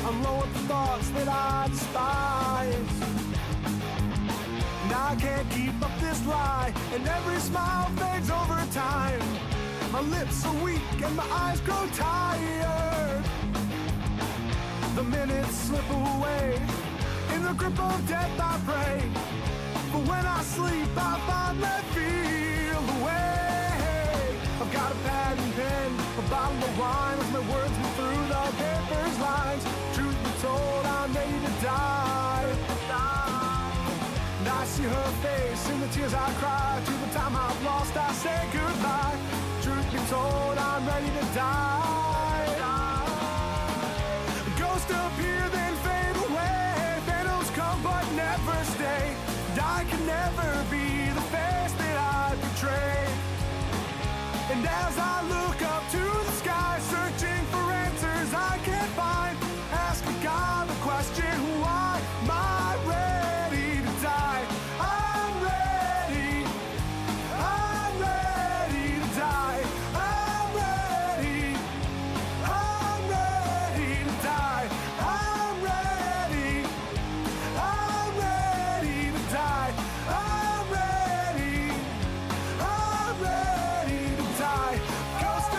unload the thoughts that I despise. And I can't keep up this lie, and every smile fades over time. My lips are weak and my eyes grow tired. The minutes slip away, in the grip of death I pray. But when I sleep I finally feel the way. I've got a pad and pen, a bottle of wine, as my words move through the paper's lines. Truth be told, I'm ready to die. And I see her face in the tears I cry. To the time I've lost I say goodbye. Truth be told, I'm ready to die. Ghosts appear then fade away. Phantoms come but never stay. And I can never be the face that I betray. And as I look up to the sky, searching for answers I can't find, asking God the question, why am I ready to die? I'm ready to die. I'm ready to die. I'm ready to die. I'm ready to die. Ghost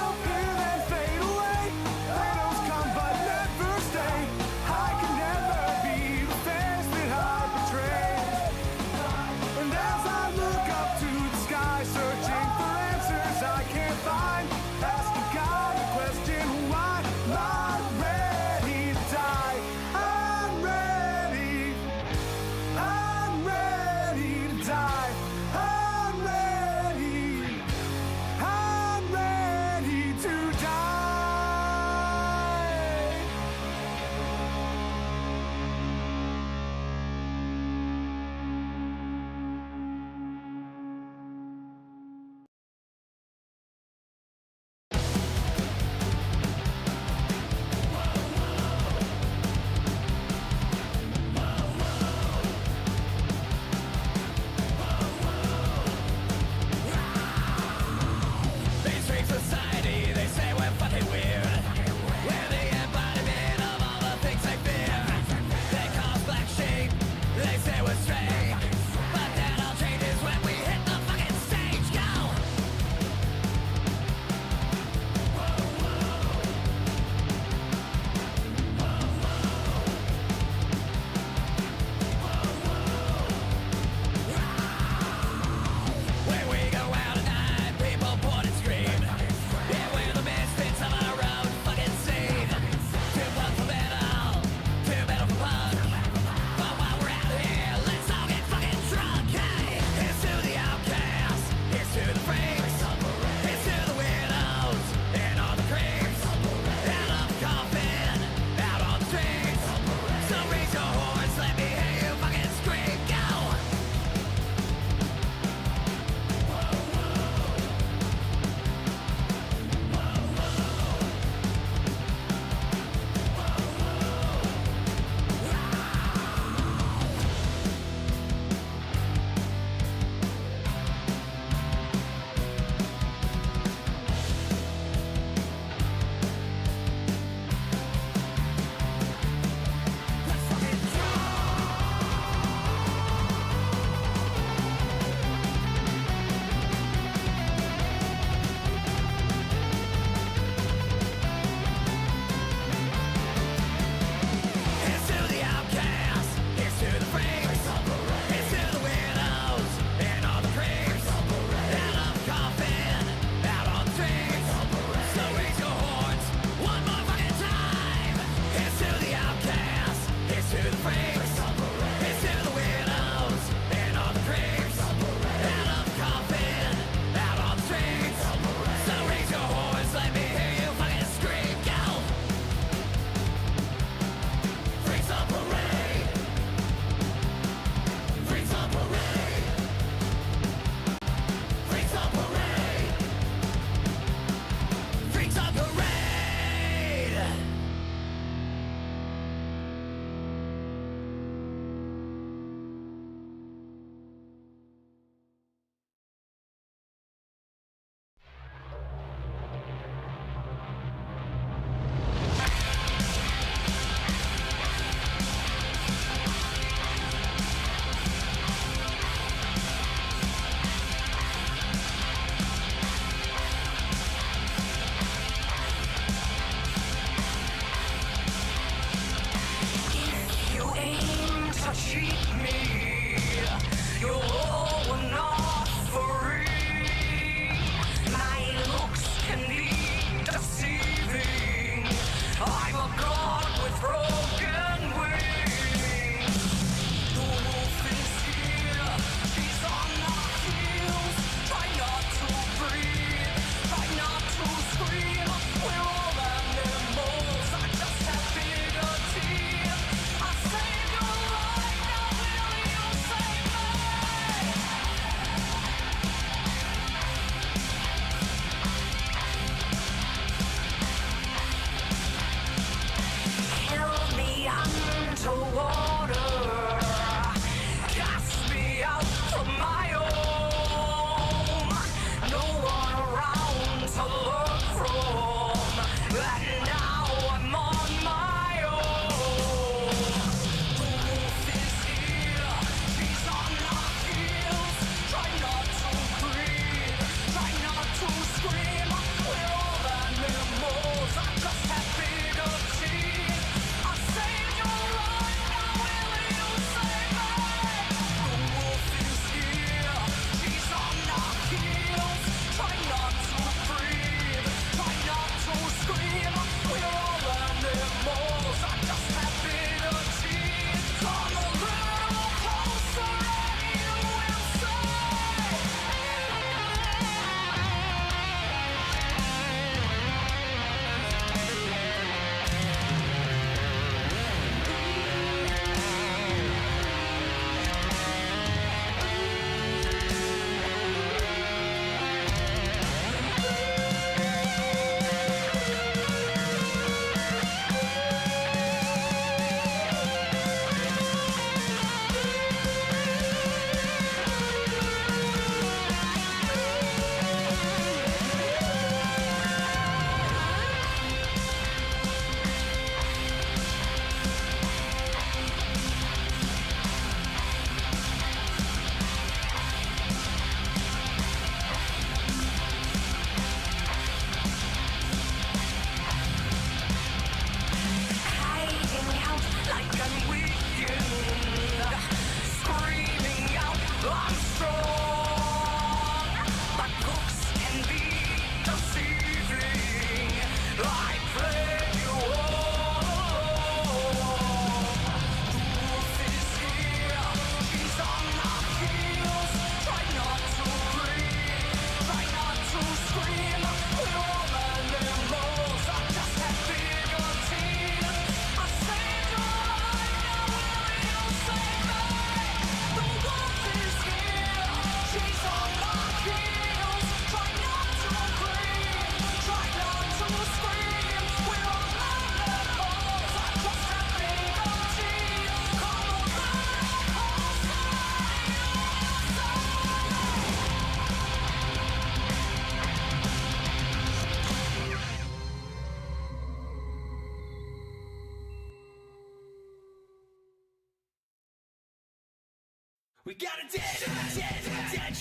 We got a dead cheerleader, dead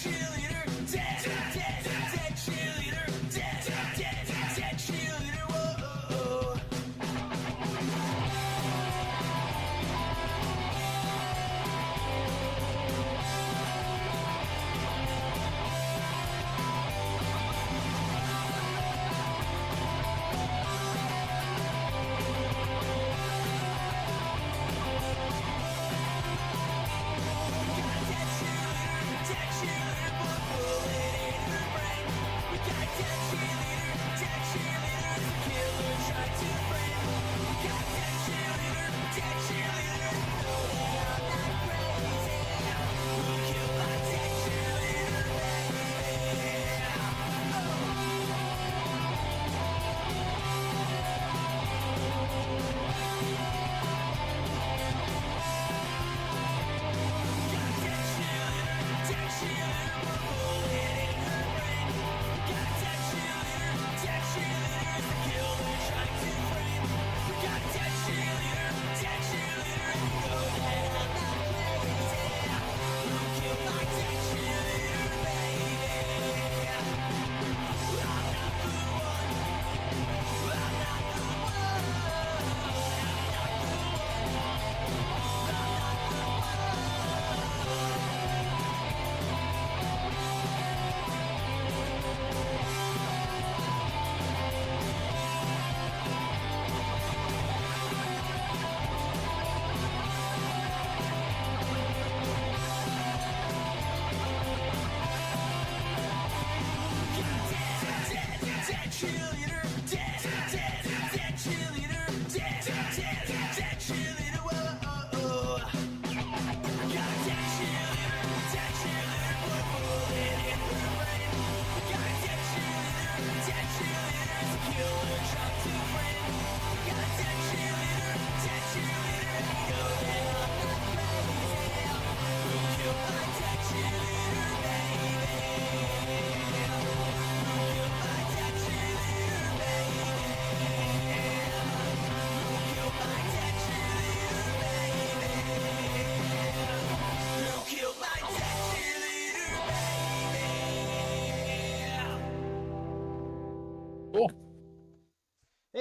cheerleader, dead cheerleader, whoa. Dead cheerleader,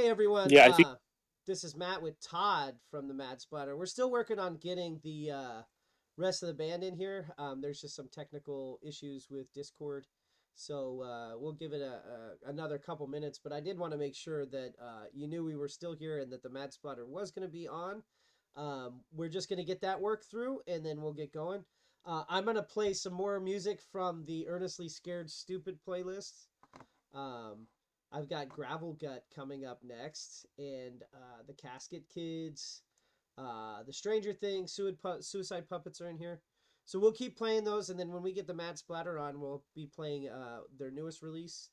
Hey everyone, Yeah, I think this is Matt with Todd from the Mad Splatter. We're still working on getting the rest of the band in here. There's just some technical issues with Discord, so we'll give it another couple minutes. But I did want to make sure that you knew we were still here and that the Mad Splatter was going to be on. We're just going to get that work through, and then we'll get going. I'm going to play some more music from the Earnestly Scared Stupid playlist. Um, I've got Gravel Gut coming up next, and the Casket Kids, the Stranger Things, Suicide Puppets are in here. So we'll keep playing those, and then when we get the Mad Splatter on, we'll be playing their newest release,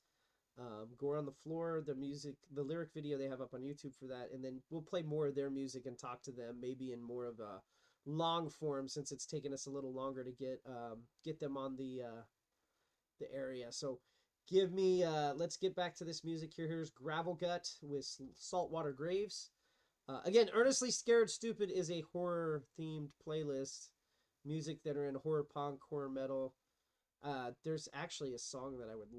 Gore on the Floor, the music, the lyric video they have up on YouTube for that, and then we'll play more of their music and talk to them, maybe in more of a long form, since it's taken us a little longer to get them on the area. So give me let's get back to this music here. Here's Gravel Gut with Saltwater Graves. Again, Earnestly Scared Stupid is a horror themed playlist. Music that are in horror punk, horror metal. There's actually a song that I would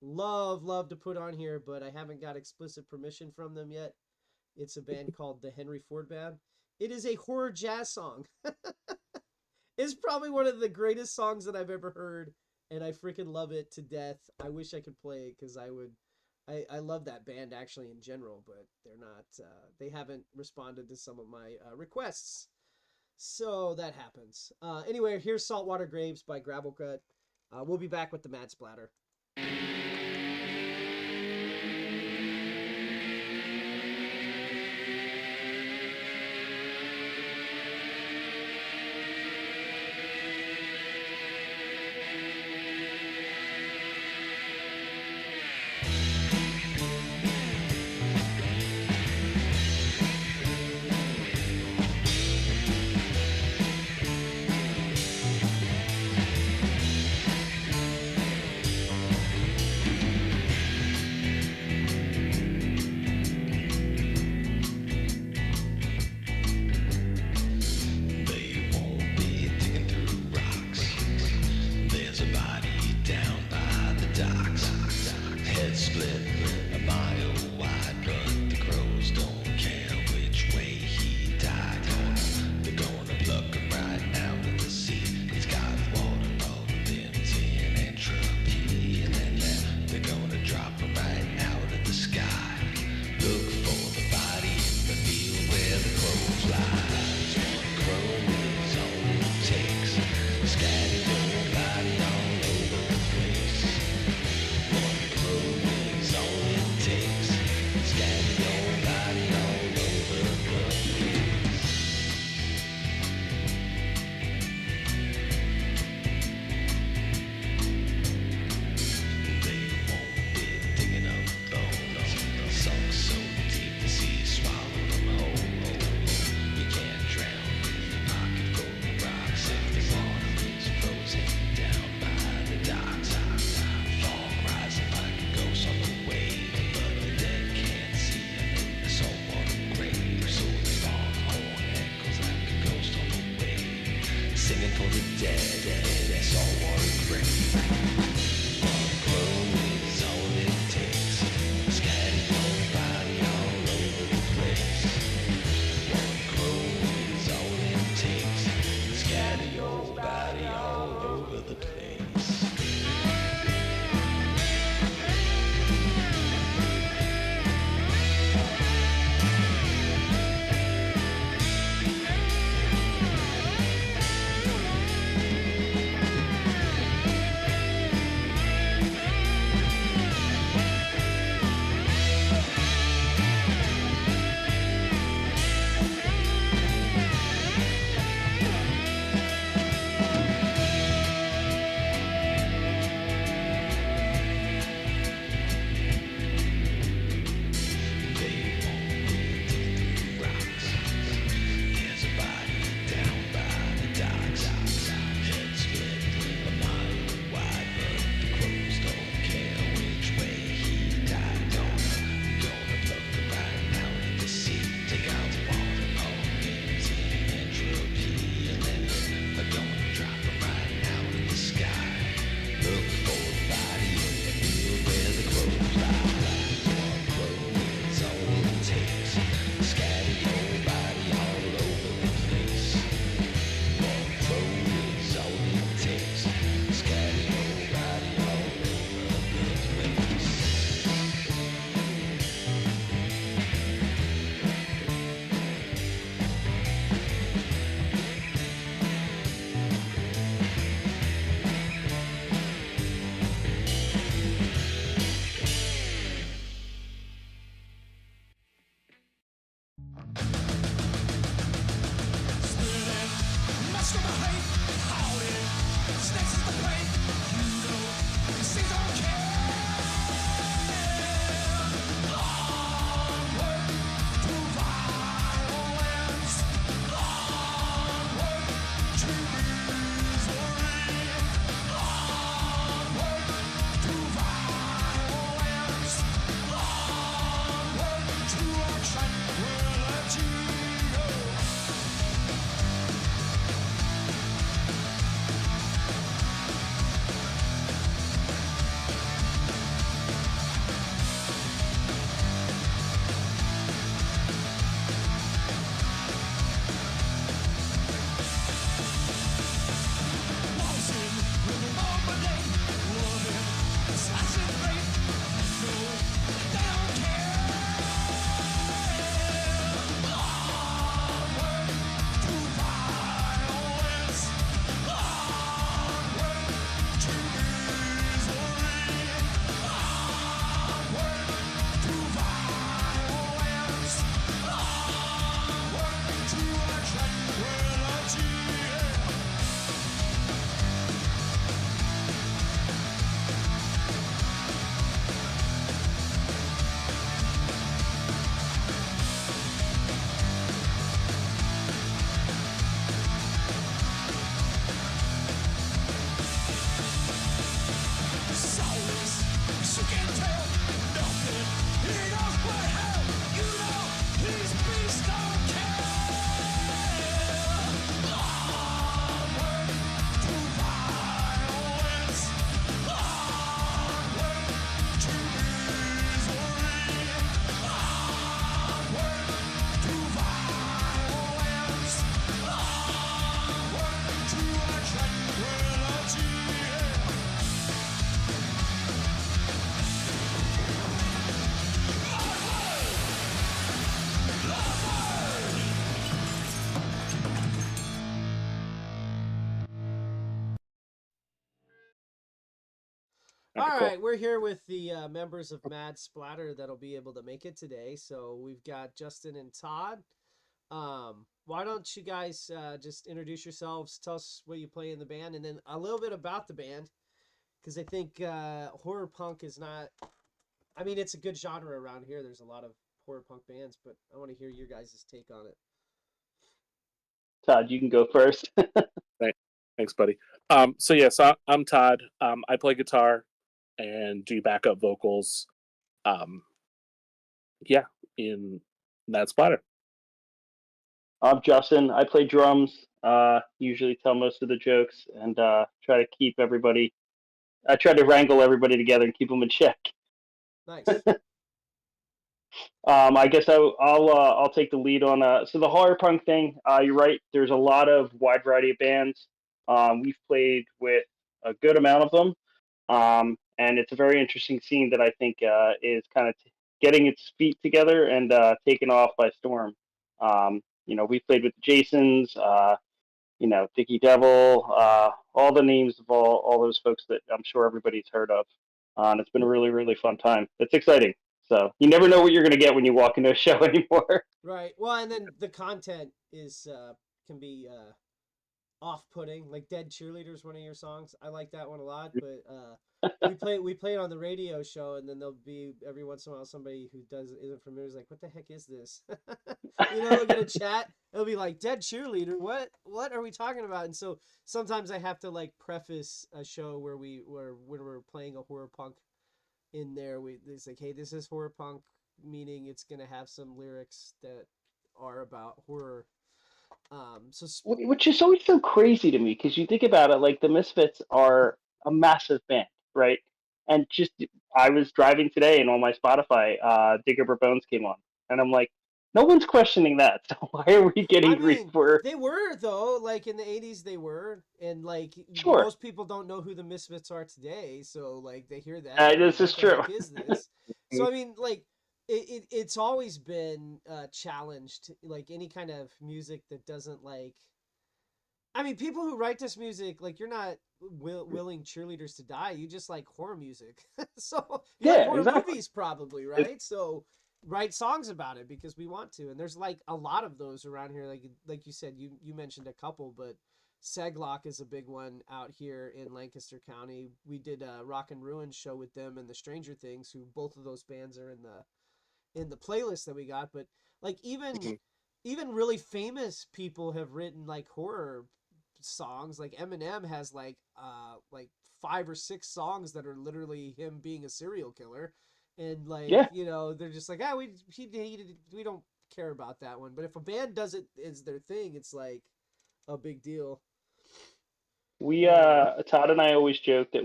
love to put on here, but I haven't got explicit permission from them yet. It's a band called the Henry Ford Band. It is a horror jazz song. It's probably one of the greatest songs that I've ever heard, and I freaking love it to death. I wish I could play it because I love that band actually in general, but they're not, they haven't responded to some of my requests. So that happens. Anyway, here's Saltwater Graves by Gravel Gut. We'll be back with the Mad Splatter. All cool. right, we're here with the members of Mad Splatter that'll be able to make it today. So we've got Justin and Todd. Why don't you guys just introduce yourselves, tell us what you play in the band, and then a little bit about the band, because I think horror punk is not. I mean, it's a good genre around here. There's a lot of horror punk bands, but I want to hear your guys' take on it. Todd, you can go first. Thanks, buddy. So yes, I'm Todd. I play guitar and do backup vocals. Yeah, in Mad Splatter. I'm Justin. I play drums. Usually tell most of the jokes and try to keep everybody. I try to wrangle everybody together and keep them in check. Nice. I guess I'll take the lead on so the horror punk thing. You're right. There's a lot of wide variety of bands. We've played with a good amount of them, and it's a very interesting scene that I think is kind of getting its feet together and taken off by storm. We've played with the Jasons, Dicky Devil, all the names of all those folks that I'm sure everybody's heard of. And it's been a really, really fun time. It's exciting. So you never know what you're going to get when you walk into a show anymore. Right. Well, and then the content is can be off-putting. Like "Dead Cheerleader's" one of your songs. I like that one a lot, but we play it on the radio show, and then there'll be every once in a while somebody who isn't familiar is like, "What the heck is this?" They'll get a chat. It'll be like "Dead Cheerleader." What are we talking about? And so sometimes I have to like preface a show where when we're playing a horror punk in there, it's like, hey, this is horror punk, meaning it's gonna have some lyrics that are about horror. Which is always so crazy to me because you think about it, like the Misfits are a massive band, right? And just I was driving today and on my Spotify, Digger for Bones came on, and I'm like, no one's questioning that. So why are we getting grief for? They were though, like in the '80s, they were, and like Sure. most people don't know who the Misfits are today, so like they hear that. This is true. What the heck is this? So I mean, like it's always been challenged, like any kind of music that doesn't like. I mean, people who write this music, like you're not willing cheerleaders to die. You just like horror music, so you like horror movies probably, right? So write songs about it because we want to, and there's like a lot of those around here. Like you said, you mentioned a couple, but Seglock is a big one out here in Lancaster County. We did a Rock and Ruin show with them and the Stranger Things, who both of those bands are in the playlist that we got. But like even really famous people have written like horror songs. Like Eminem has like 5 or 6 songs that are literally him being a serial killer, and like they're just like, we don't care about that one. But if a band does it as their thing, it's like a big deal. We Todd and I always joke that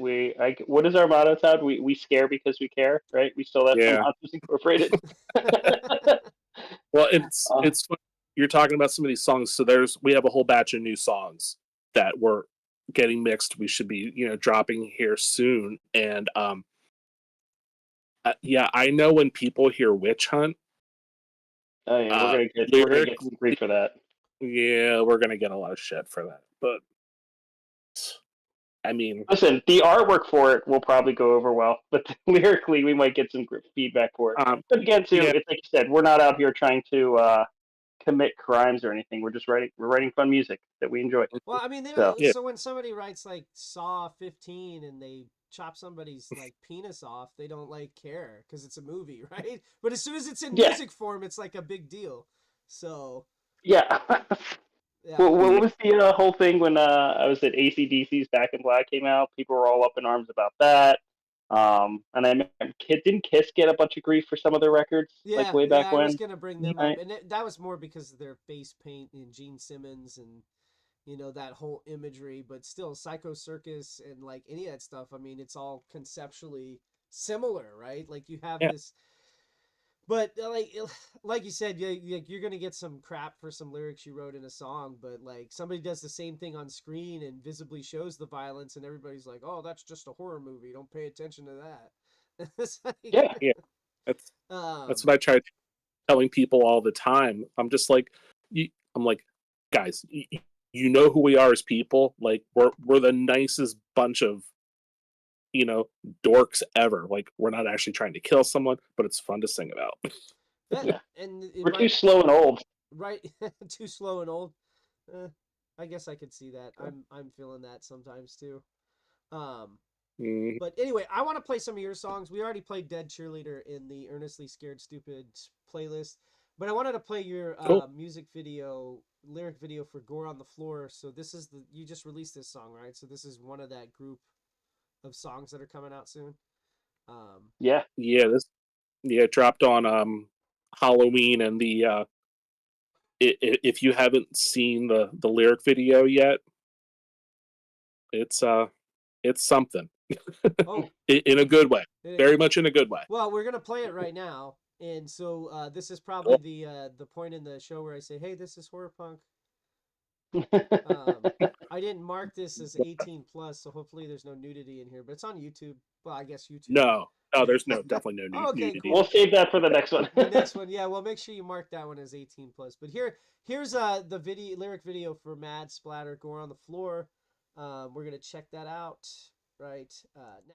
what is our motto, Todd? We scare because we care, right? We still have some Monsters Incorporated. Well, it's you're talking about some of these songs. So we have a whole batch of new songs that we're getting mixed. We should be dropping here soon. And I know when people hear Witch Hunt. Oh yeah, we're gonna get some grief for that. Yeah, we're gonna get a lot of shit for that. But I mean, listen, the artwork for it will probably go over well, but lyrically we might get some feedback for it. But again, too, it's like you said, we're not out here trying to commit crimes or anything. We're writing fun music that we enjoy. Well, I mean, so when somebody writes like Saw 15 and they chop somebody's like penis off, they don't like care because it's a movie, right? But as soon as it's in music form, it's like a big deal. So yeah. Well, what was the whole thing when I was at AC/DC's Back in Black came out? People were all up in arms about that. And I remember, didn't Kiss get a bunch of grief for some of their records? Like way back when? I was gonna bring them up, and that was more because of their face paint and Gene Simmons and that whole imagery. But still, Psycho Circus and like any of that stuff. I mean, it's all conceptually similar, right? Like you have this. But like you said, you're gonna get some crap for some lyrics you wrote in a song, but like somebody does the same thing on screen and visibly shows the violence, and everybody's like, "Oh, that's just a horror movie. Don't pay attention to that." Yeah. That's what I try telling people all the time. I'm just like, guys, you know who we are as people. Like we're the nicest bunch of dorks ever. Like, we're not actually trying to kill someone, but it's fun to sing about. Yeah. And We're too slow and old. Right, too slow and old. I guess I could see that. I'm feeling that sometimes too. But anyway, I want to play some of your songs. We already played Dead Cheerleader in the Earnestly Scared Stupid playlist, but I wanted to play your Cool. lyric video for Gore on the Floor. So this is you just released this song, right? So this is one of that group of songs that are coming out soon. Yeah. It dropped on Halloween, and the if you haven't seen the lyric video yet, it's something. Oh, in a good way, very much in a good way. well, we're gonna play it right now, and so this is probably the point in the show where I say, "Hey, this is horror punk." I didn't mark this as 18 plus, so hopefully there's no nudity in here. But it's on YouTube. Well, I guess YouTube. No, there's definitely no nudity. Cool. We'll save that for the next one. The next one, yeah. Well, make sure you mark that one as 18 plus. But here's the lyric video for Mad Splatter Gore on the Floor. We're gonna check that out right now.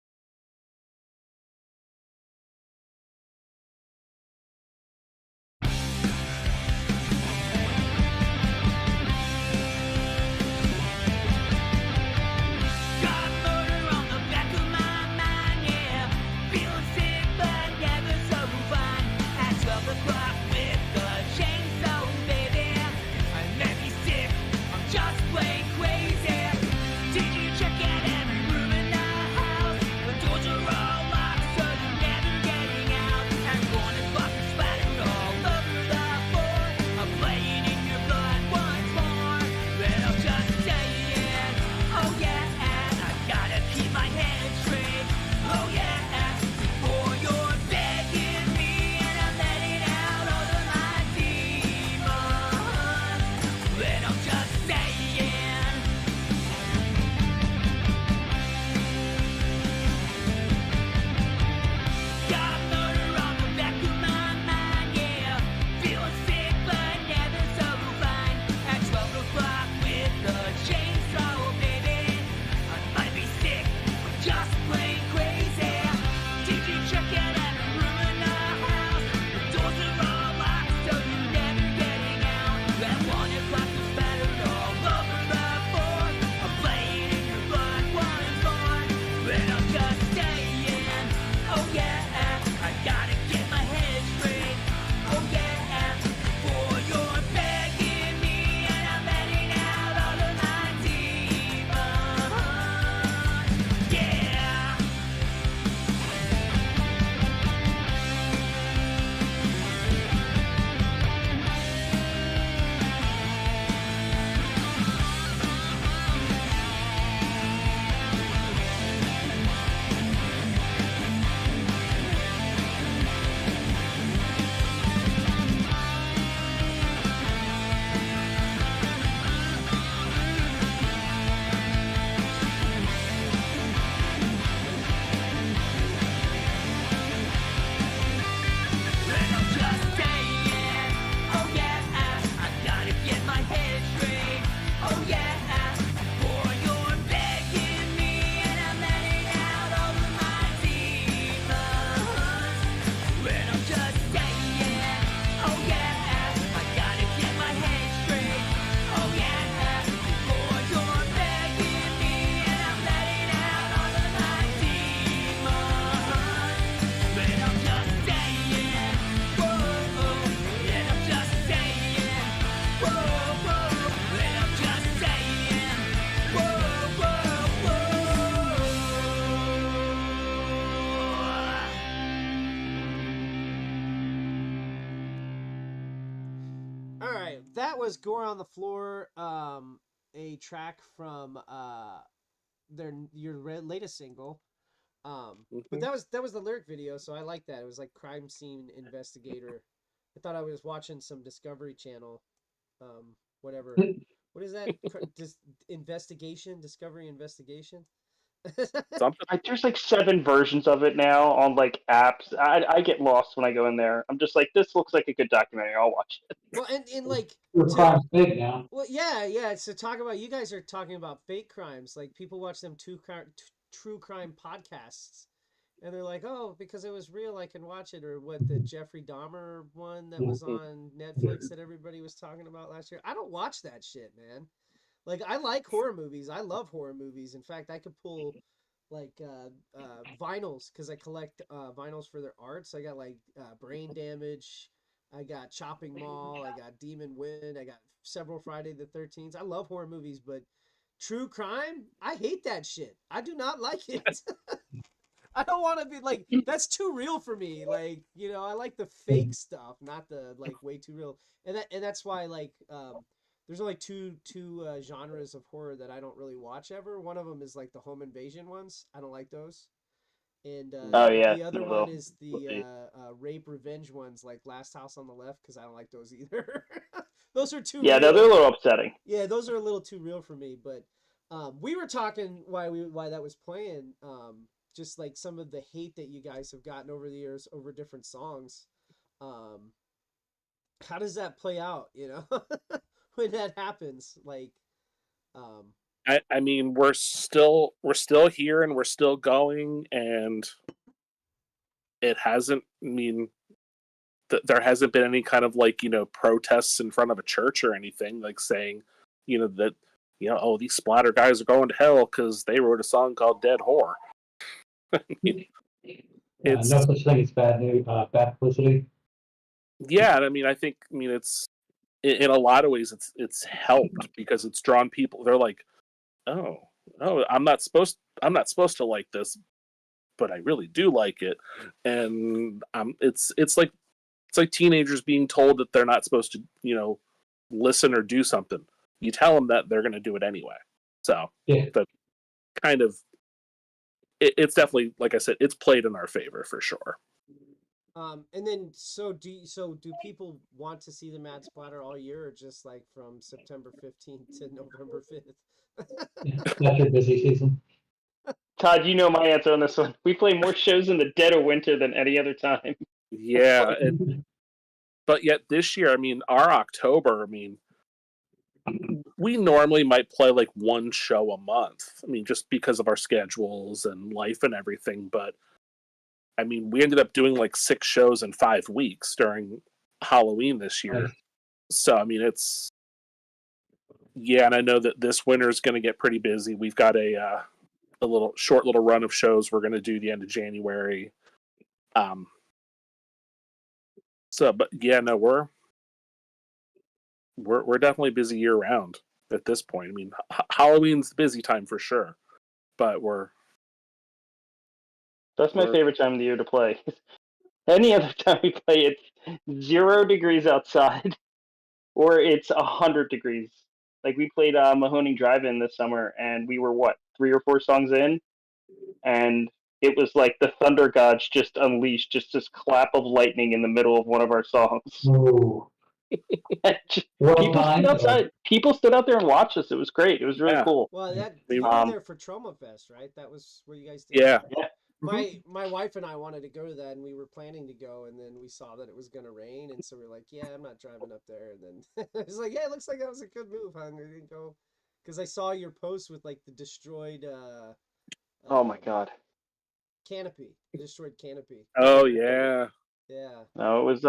That was Gore on the Floor, a track from your latest single. But that was the lyric video, so I like that. It was like crime scene investigator. I thought I was watching some Discovery Channel, whatever. What is that? Discovery investigation. There's like 7 versions of it now on like apps. I get lost when I go in there. I'm just like, this looks like a good documentary. I'll watch it. Well, and like crime's big now. Well, yeah. So you guys are talking about fake crimes. Like people watch them true crime podcasts, and they're like, oh, because it was real, I can watch it. Or what, the Jeffrey Dahmer one that was on Netflix that everybody was talking about last year. I don't watch that shit, man. Like, I like horror movies. I love horror movies. In fact, I could pull like vinyls because I collect vinyls for their art. So I got like Brain Damage, I got Chopping Mall, I got Demon Wind, I got several Friday the 13th. I love horror movies, but true crime, I hate that shit. I do not like it. I don't want to be like, that's too real for me. Like, you know, I like the fake stuff, not the like way too real. And that's why like there's only two genres of horror that I don't really watch ever. One of them is like the home invasion ones. I don't like those. And Oh yeah, the other no, one is we'll the see. rape revenge ones, like Last House on the Left, because I don't like those either. Those are too Yeah, real. they're a little upsetting. Yeah, those are a little too real for me. But we were talking why that was playing. Just like some of the hate that you guys have gotten over the years over different songs. Um, how does that play out? You know, when that happens, like, um, I mean, we're still here and we're still going, and it hasn't. I mean, there hasn't been any kind of like protests in front of a church or anything like saying, that oh, these splatter guys are going to hell because they wrote a song called "Dead Whore." I mean, it's no such thing as bad news, bad publicity. yeah. I mean, it's in a lot of ways it's helped because it's drawn people. They're like, oh, I'm not supposed to like this, but I really do like it, and it's like teenagers being told that they're not supposed to listen or do something. You tell them that, they're going to do it anyway. So Yeah. the kind of it's definitely, like I said, it's played in our favor for sure. and then so do people want to see the Mad Splatter all year, or just like from September 15th to November 5th? That's your busy season. Todd, you know my answer on this one. We play more shows in the dead of winter than any other time. Yeah, but yet this year, I mean, our October, I mean, we normally might play like one show a month. I mean, just because of our schedules and life and everything. But I mean, we ended up doing like 6 shows in 5 weeks during Halloween this year. Nice. So I mean, and I know that this winter is going to get pretty busy. We've got a short little run of shows we're going to do the end of January. So, but yeah, no, we're definitely busy year round at this point. I mean, Halloween's the busy time for sure, but That's my favorite time of the year to play. Any other time we play, it's 0 degrees outside, or it's 100 degrees. Like we played Mahoning Drive-In this summer, and we were 3 or 4 songs in, and it was like the thunder gods just unleashed just this clap of lightning in the middle of one of our songs. Ooh. People stood out there and watched us. It was great. It was really cool. Well, you We- were there for Trauma Fest, right? That was where you guys did. Yeah. that. My wife and I wanted to go to that, and we were planning to go, and then we saw that it was gonna rain, and so we're like, yeah, I'm not driving up there. And then it was like, yeah, it looks like that was a good move, huh? And we didn't go because I saw your post with like the destroyed. Oh my god. Canopy, the destroyed canopy. Oh yeah. Yeah. No, it was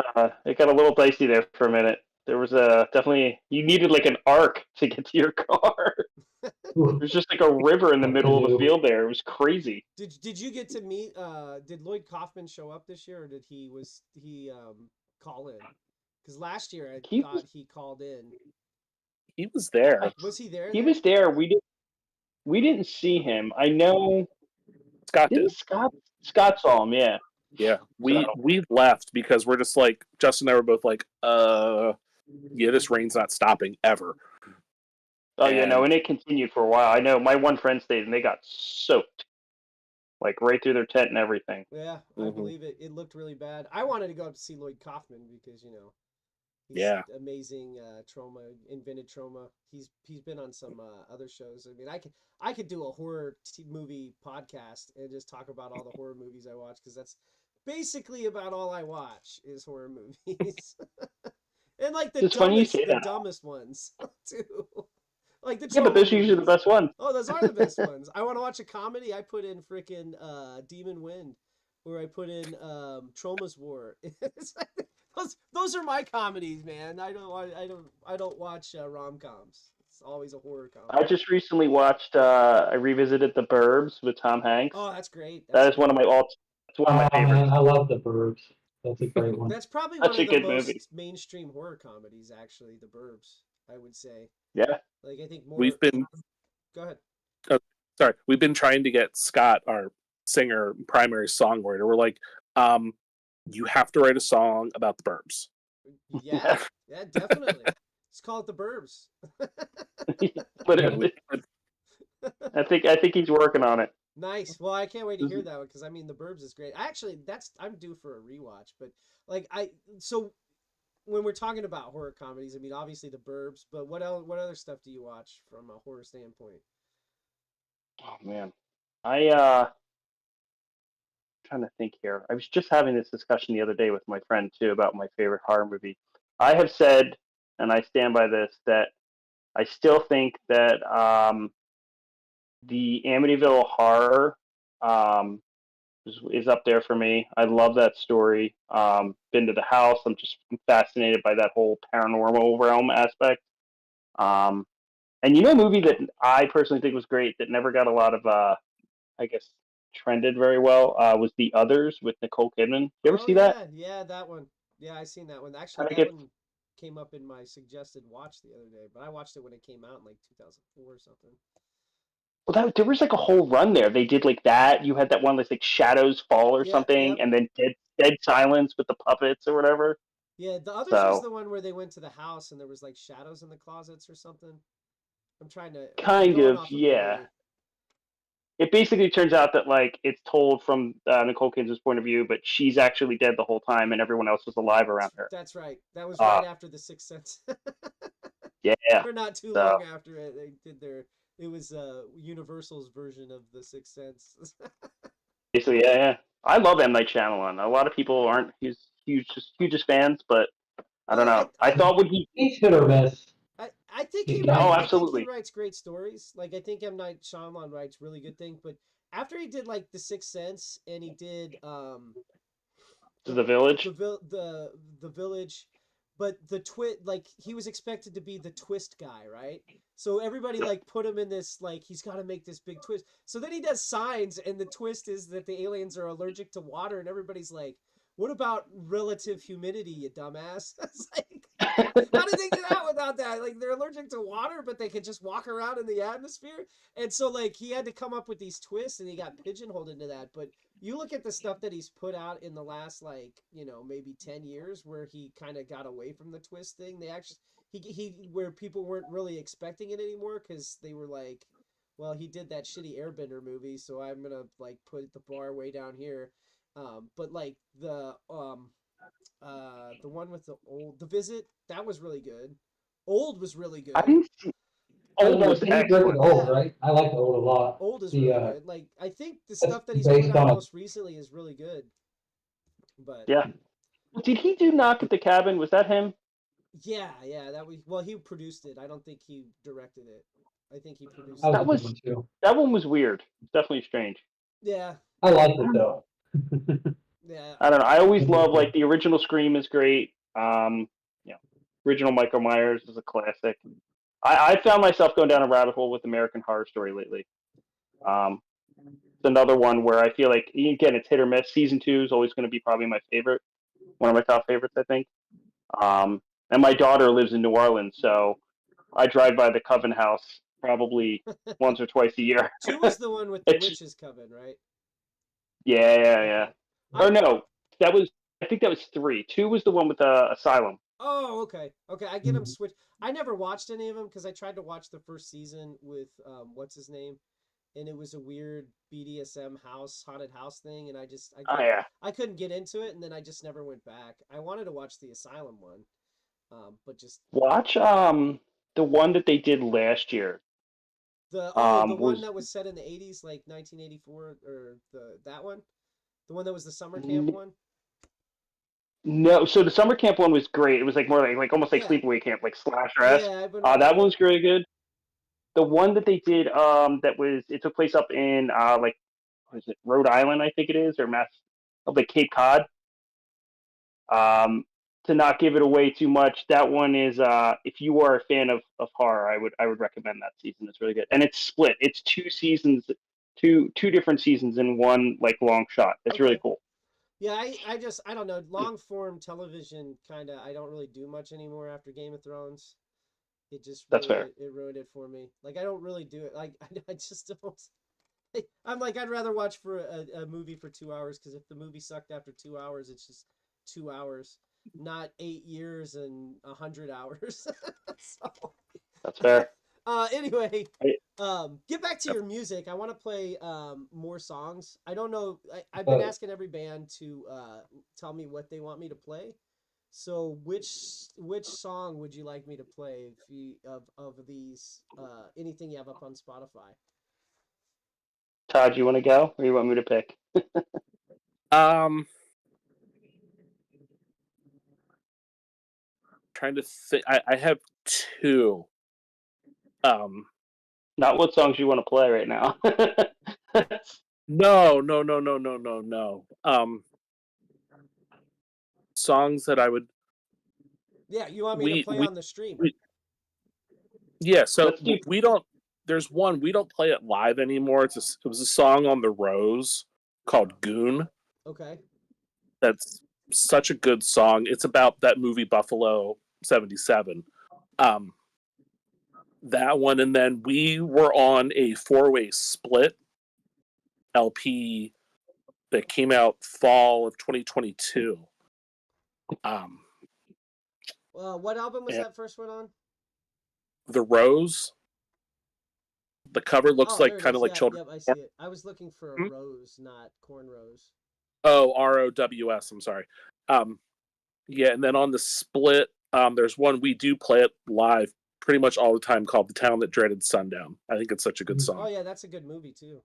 it got a little dicey there for a minute. There was definitely you needed like an arc to get to your car. There's just like a river in the middle of the field there. It was crazy. Did you get to meet did Lloyd Kaufman show up this year, or did he call in? Because last year I thought he called in. He was there. Was he there? He was there. We didn't see him. I know Scott did. Scott saw him, yeah. Yeah. We left because we're just like, Justin and I were both like, yeah, this rain's not stopping ever. Oh yeah, no, and it continued for a while. I know my one friend stayed and they got soaked. Like right through their tent and everything. Yeah, I believe it. It looked really bad. I wanted to go up to see Lloyd Kaufman because, he's amazing trauma, invented trauma. He's been on some other shows. I mean, I could do a horror movie podcast and just talk about all the horror movies I watch, because that's basically about all I watch is horror movies. And like the dumbest ones too. Like the Yeah, but trauma those are usually the movies. best ones. Oh, those are the best ones. I want to watch a comedy. I put in freaking Demon Wind, or I put in Trauma's War. It's like, those are my comedies, man. I don't watch rom coms. It's always a horror I comedy. just recently watched. I revisited The Burbs with Tom Hanks. Oh, that's great. That's That is one great. of my all. It's one of my Oh man, favorites. I love the Burbs. That's a great one. That's probably one Such a of the good movie. most mainstream horror comedies, actually. The Burbs, I would say. Yeah. Like I think more. We've been Go ahead. we've been trying to get Scott, our singer, primary songwriter. We're like, you have to write a song about the Burbs. Yeah, yeah, definitely. Let's call it The Burbs. Literally. I think he's working on it. Nice. Well, I can't wait to hear that one because I mean, The Burbs is great. Actually, I'm due for a rewatch, but like so when we're talking about horror comedies, I mean, obviously The Burbs, but what else? What other stuff do you watch from a horror standpoint? Oh man, trying to think here. I was just having this discussion the other day with my friend too about my favorite horror movie. I have said, and I stand by this, that I still think that the Amityville Horror um, is up there for me. I love that story. Been to the house. I'm just fascinated by that whole paranormal realm aspect. Um, and a movie that I personally think was great that never got a lot of, I guess, trended very well was The Others with Nicole Kidman. You ever Oh see that? yeah, that one. Yeah, I seen that one. Actually, Kinda that gets- one came up in my suggested watch the other day, but I watched it when it came out in like 2004 or something. Well, there was like a whole run there. They did like that. You had that one that's like Shadows Fall or Yeah, something, yep. and then Dead Silence with the puppets or whatever. Yeah, the others was So the one where they went to the house and there was like shadows in the closets or something. I'm kind going of, off of yeah. memory. It basically turns out that like it's told from Nicole Kidman's point of view, but she's actually dead the whole time, and everyone else was alive around her. That's right. That was Uh, right after the Sixth Sense. yeah. Or not too So long after it. They did their. It was Universal's version of the Sixth Sense. basically, yeah. I love M Night Shyamalan. A lot of people aren't hugest fans, but I don't know. I thought when he, He's hit or miss. I think he Oh, writes. I think he absolutely. writes great stories. Like I think M Night Shyamalan writes really good things. But after he did like the Sixth Sense and he did The Village. the Village, but the twist, like he was expected to be the twist guy, right? So everybody like put him in this like he's got to make this big twist. So then he does Signs, and the twist is that the aliens are allergic to water, and everybody's like, "What about relative humidity, you dumbass?" It's like, how did they get out without that? Like they're allergic to water, but they can just walk around in the atmosphere. And so like he had to come up with these twists, and he got pigeonholed into that. But you look at the stuff that he's put out in the last like maybe 10 years, where he kind of got away from the twist thing. They actually he where people weren't really expecting it anymore because they were like, well, he did that shitty Airbender movie, so I'm gonna like put the bar way down here. But like the one with the Visit, that was really good. Old was really good. I didn't see. Old was He's working excellent. Old, Yeah. right? I like Old a lot. Old is The, really good. Like I think the it's stuff that he's put based out on a- most recently is really good. But Yeah. Did he do Knock at the Cabin? Was that him? yeah, he produced it. I don't think he directed it. I think he produced I it. That like was- that one too. That one was weird. Definitely strange. Yeah, I like it though. yeah. I don't know. I always Mhm. love like the original Scream is great. Original Michael Myers is a classic. I found myself going down a rabbit hole with American Horror Story lately. It's another one where I feel like again it's hit or miss. Season 2 is always going to be probably my favorite, one of my top favorites, I think. And my daughter lives in New Orleans, so I drive by the Coven House probably once or twice a year. 2 was the one with the It's- witches coven, right? Yeah. I- Or no, I think that was 3. 2 was the one with the Asylum. Oh, okay. I get them switched. I never watched any of them because I tried to watch the first season with what's his name, and it was a weird BDSM haunted house thing, and Oh yeah. I couldn't get into it, and then I just never went back. I wanted to watch the Asylum one, but just Watch the one that they did last year. the one was- that was set in the 80s, like 1984, or that one, the one that was the summer camp one. No, so the summer camp one was great. It was like more like almost like Yeah. sleepaway camp, like slasher-esque. Yeah, I've been That one's really good. the one that they did it took place up in like what is it, Rhode Island, I think it is, or up like Cape Cod. To not give it away too much, that one is if you are a fan of horror, I would recommend that season. It's really good, and it's split. It's 2 seasons, two different seasons in one like long shot. It's really Okay. cool. Yeah, I don't know. Long form television kind of I don't really do much anymore after Game of Thrones. It just That's ruined fair. it. It ruined it for me. Like I don't really do it. Like I just don't. I'm like I'd rather watch for a movie for 2 hours because if the movie sucked after 2 hours, it's just 2 hours, not 8 years and 100 hours. So, That's fair. anyway, I- get back to your music. I want to play more songs. I don't know. I've been Oh. asking every band to tell me what they want me to play. So which song would you like me to play if you, of these anything you have up on Spotify? Todd, you want to go, or you want me to pick? Trying to think. I have two. Not what songs you want to play right now. No. Songs that I would. Yeah, you want me to play on the stream? Yeah, so Let's do- we don't. There's one we don't play it live anymore. It was a song on the Rose called "Goon." Okay. That's such a good song. It's about that movie Buffalo '77. That one, and then we were on a 4-way split LP that came out fall of 2022. What album was Yeah. that first one on? The Rose. The cover looks there like it kind is. of like Yep, children. Yep, I see it. I was looking for a rose, not cornrows. Oh, ROWS. I'm sorry. Yeah, and then on the split, there's one we do play it live pretty much all the time called "The Town That Dreaded Sundown." I think it's such a good song. Oh yeah, that's a good movie too.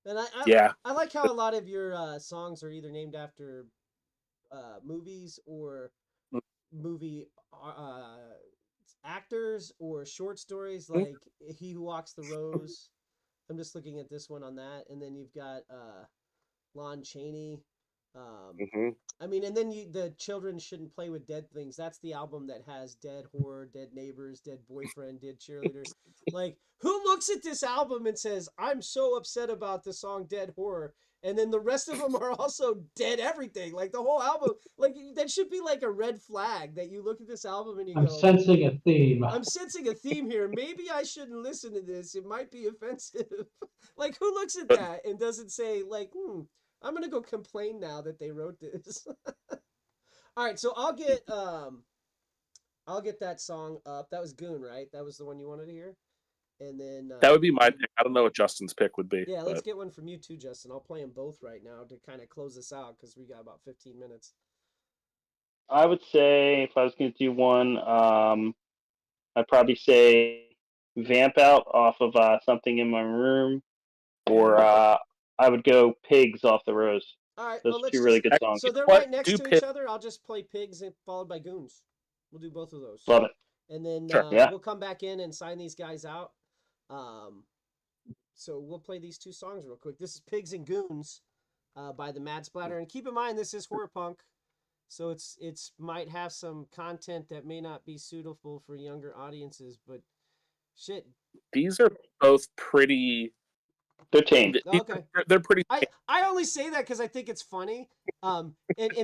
And Yeah. I like how a lot of your songs are either named after movies or movie actors or short stories like He Who Walks the Rose. I'm just looking at this one on that, and then you've got Lon Chaney. I mean, and then the Children Shouldn't Play with Dead Things. That's the album that has Dead Horror, Dead Neighbors, Dead Boyfriend, Dead Cheerleader. Like, who looks at this album and says, "I'm so upset about the song Dead Horror," and then the rest of them are also dead everything? Like the whole album, like that should be like a red flag that you look at this album and you I'm go, sensing a theme. I'm sensing a theme here. Maybe I shouldn't listen to this. It might be offensive. Like, who looks at that and doesn't say, like, I'm gonna go complain now that they wrote this. All right, so I'll get that song up. That was Goon, right? That was the one you wanted to hear. And then That would be my pick. I don't know what Justin's pick would be. yeah, let's but... get one from you too, Justin. I'll play them both right now to kind of close this out because we got about 15 minutes. I would say if I was going to do one, I'd probably say "Vamp Out" off of "Something in My Room," or I would go "Pigs" off the Rose. All right, Those well, are two really good songs. So they're What? right next Do to Pig- each other. I'll just play Pigs followed by Goons. We'll do both of those. Love it. And then Sure, yeah. we'll come back in and sign these guys out. So we'll play these two songs real quick. This is Pigs and Goons by the Mad Splatter. And keep in mind, this is horror punk. So it's might have some content that may not be suitable for younger audiences, but shit. These are both pretty. They're tame. Okay. They're pretty. I only say that because I think it's funny. And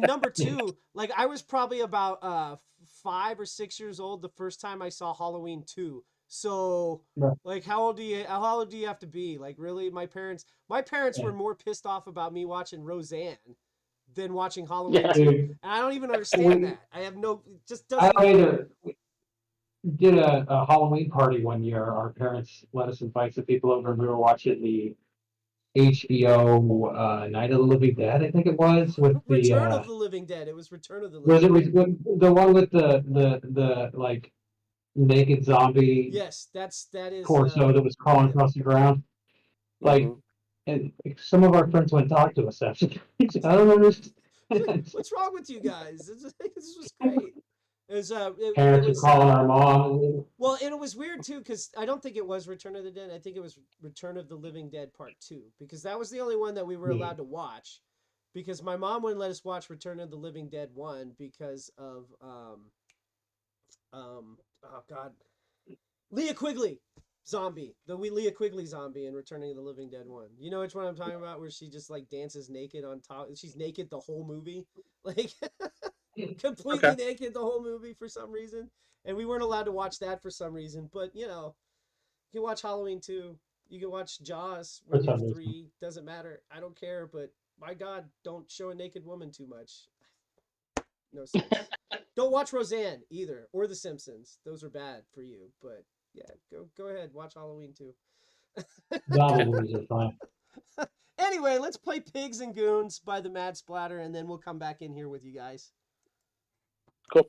number two, like I was probably about 5 or 6 years old the first time I saw Halloween 2. So like how old do you have to be? Like really, my parents were more pissed off about me watching Roseanne than watching Halloween 2. And I don't even understand that. I have no just doesn't We did a Halloween party one year. Our parents let us invite some people over, and we were watching the HBO Night of the Living Dead, I think it was, with Return of the Living Dead. It was Return of the Was Living it Dead. the one with the like naked zombie Yes, that is torso that was crawling across the ground? Like, and some of our friends went and talked to us after. I don't understand. What's wrong with you guys? This was great. Parents was, are calling our mom. well, and it was weird too because I don't think it was Return of the Dead. I think it was Return of the Living Dead Part 2 because that was the only one that we were allowed to watch. Because my mom wouldn't let us watch Return of the Living Dead 1 because of oh god, Leah Quigley zombie, the Leah Quigley zombie in Returning of the Living Dead 1. You know which one I'm talking about, where she just like dances naked on top. She's naked the whole movie, like completely naked the whole movie for some reason, and we weren't allowed to watch that for some reason. But you know, you can watch Halloween 2, you can watch Jaws when you're 3, doesn't matter, I don't care, but my God, don't show a naked woman too much. No sense. Don't watch Roseanne either, or The Simpsons. Those are bad for you. But yeah, go ahead, watch Halloween 2. Zombie movies are fine. Anyway, let's play Pigs and Goons by the Mad Splatter, and then we'll come back in here with you guys. Cool.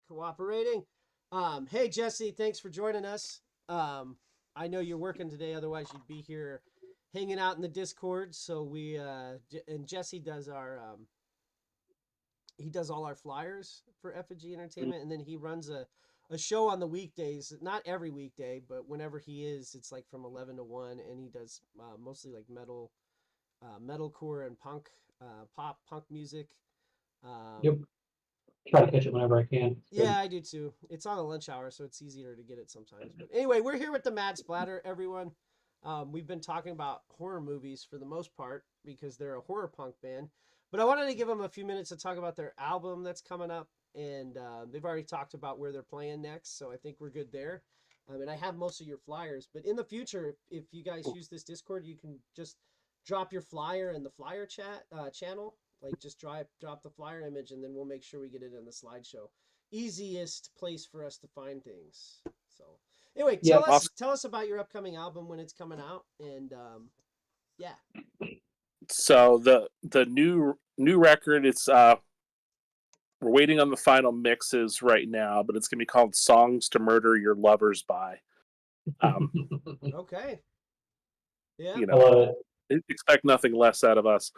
cooperating. Hey Jesse, thanks for joining us. I know you're working today, otherwise you'd be here hanging out in the Discord. So we and Jesse does our he does all our flyers for Effigy Entertainment, and then he runs a show on the weekdays. Not every weekday, but whenever he is, it's like from 11 to 1, and he does mostly like metalcore and punk, pop punk music. Yep. Try to catch it whenever I can. Yeah, I do too. It's on a lunch hour, so it's easier to get it sometimes. But anyway, we're here with the Mad Splatter, everyone. We've been talking about horror movies for the most part because they're a horror punk band. But I wanted to give them a few minutes to talk about their album that's coming up. And they've already talked about where they're playing next, so I think we're good there. And I have most of your flyers. But in the future, if you guys use this Discord, you can just drop your flyer in the flyer chat channel. Like just drop the flyer image, and then we'll make sure we get it in the slideshow. Easiest place for us to find things. So anyway, tell us about your upcoming album, when it's coming out, and yeah. So the new record, it's we're waiting on the final mixes right now, but it's gonna be called "Songs to Murder Your Lovers By." Okay. Yeah. You know, expect nothing less out of us.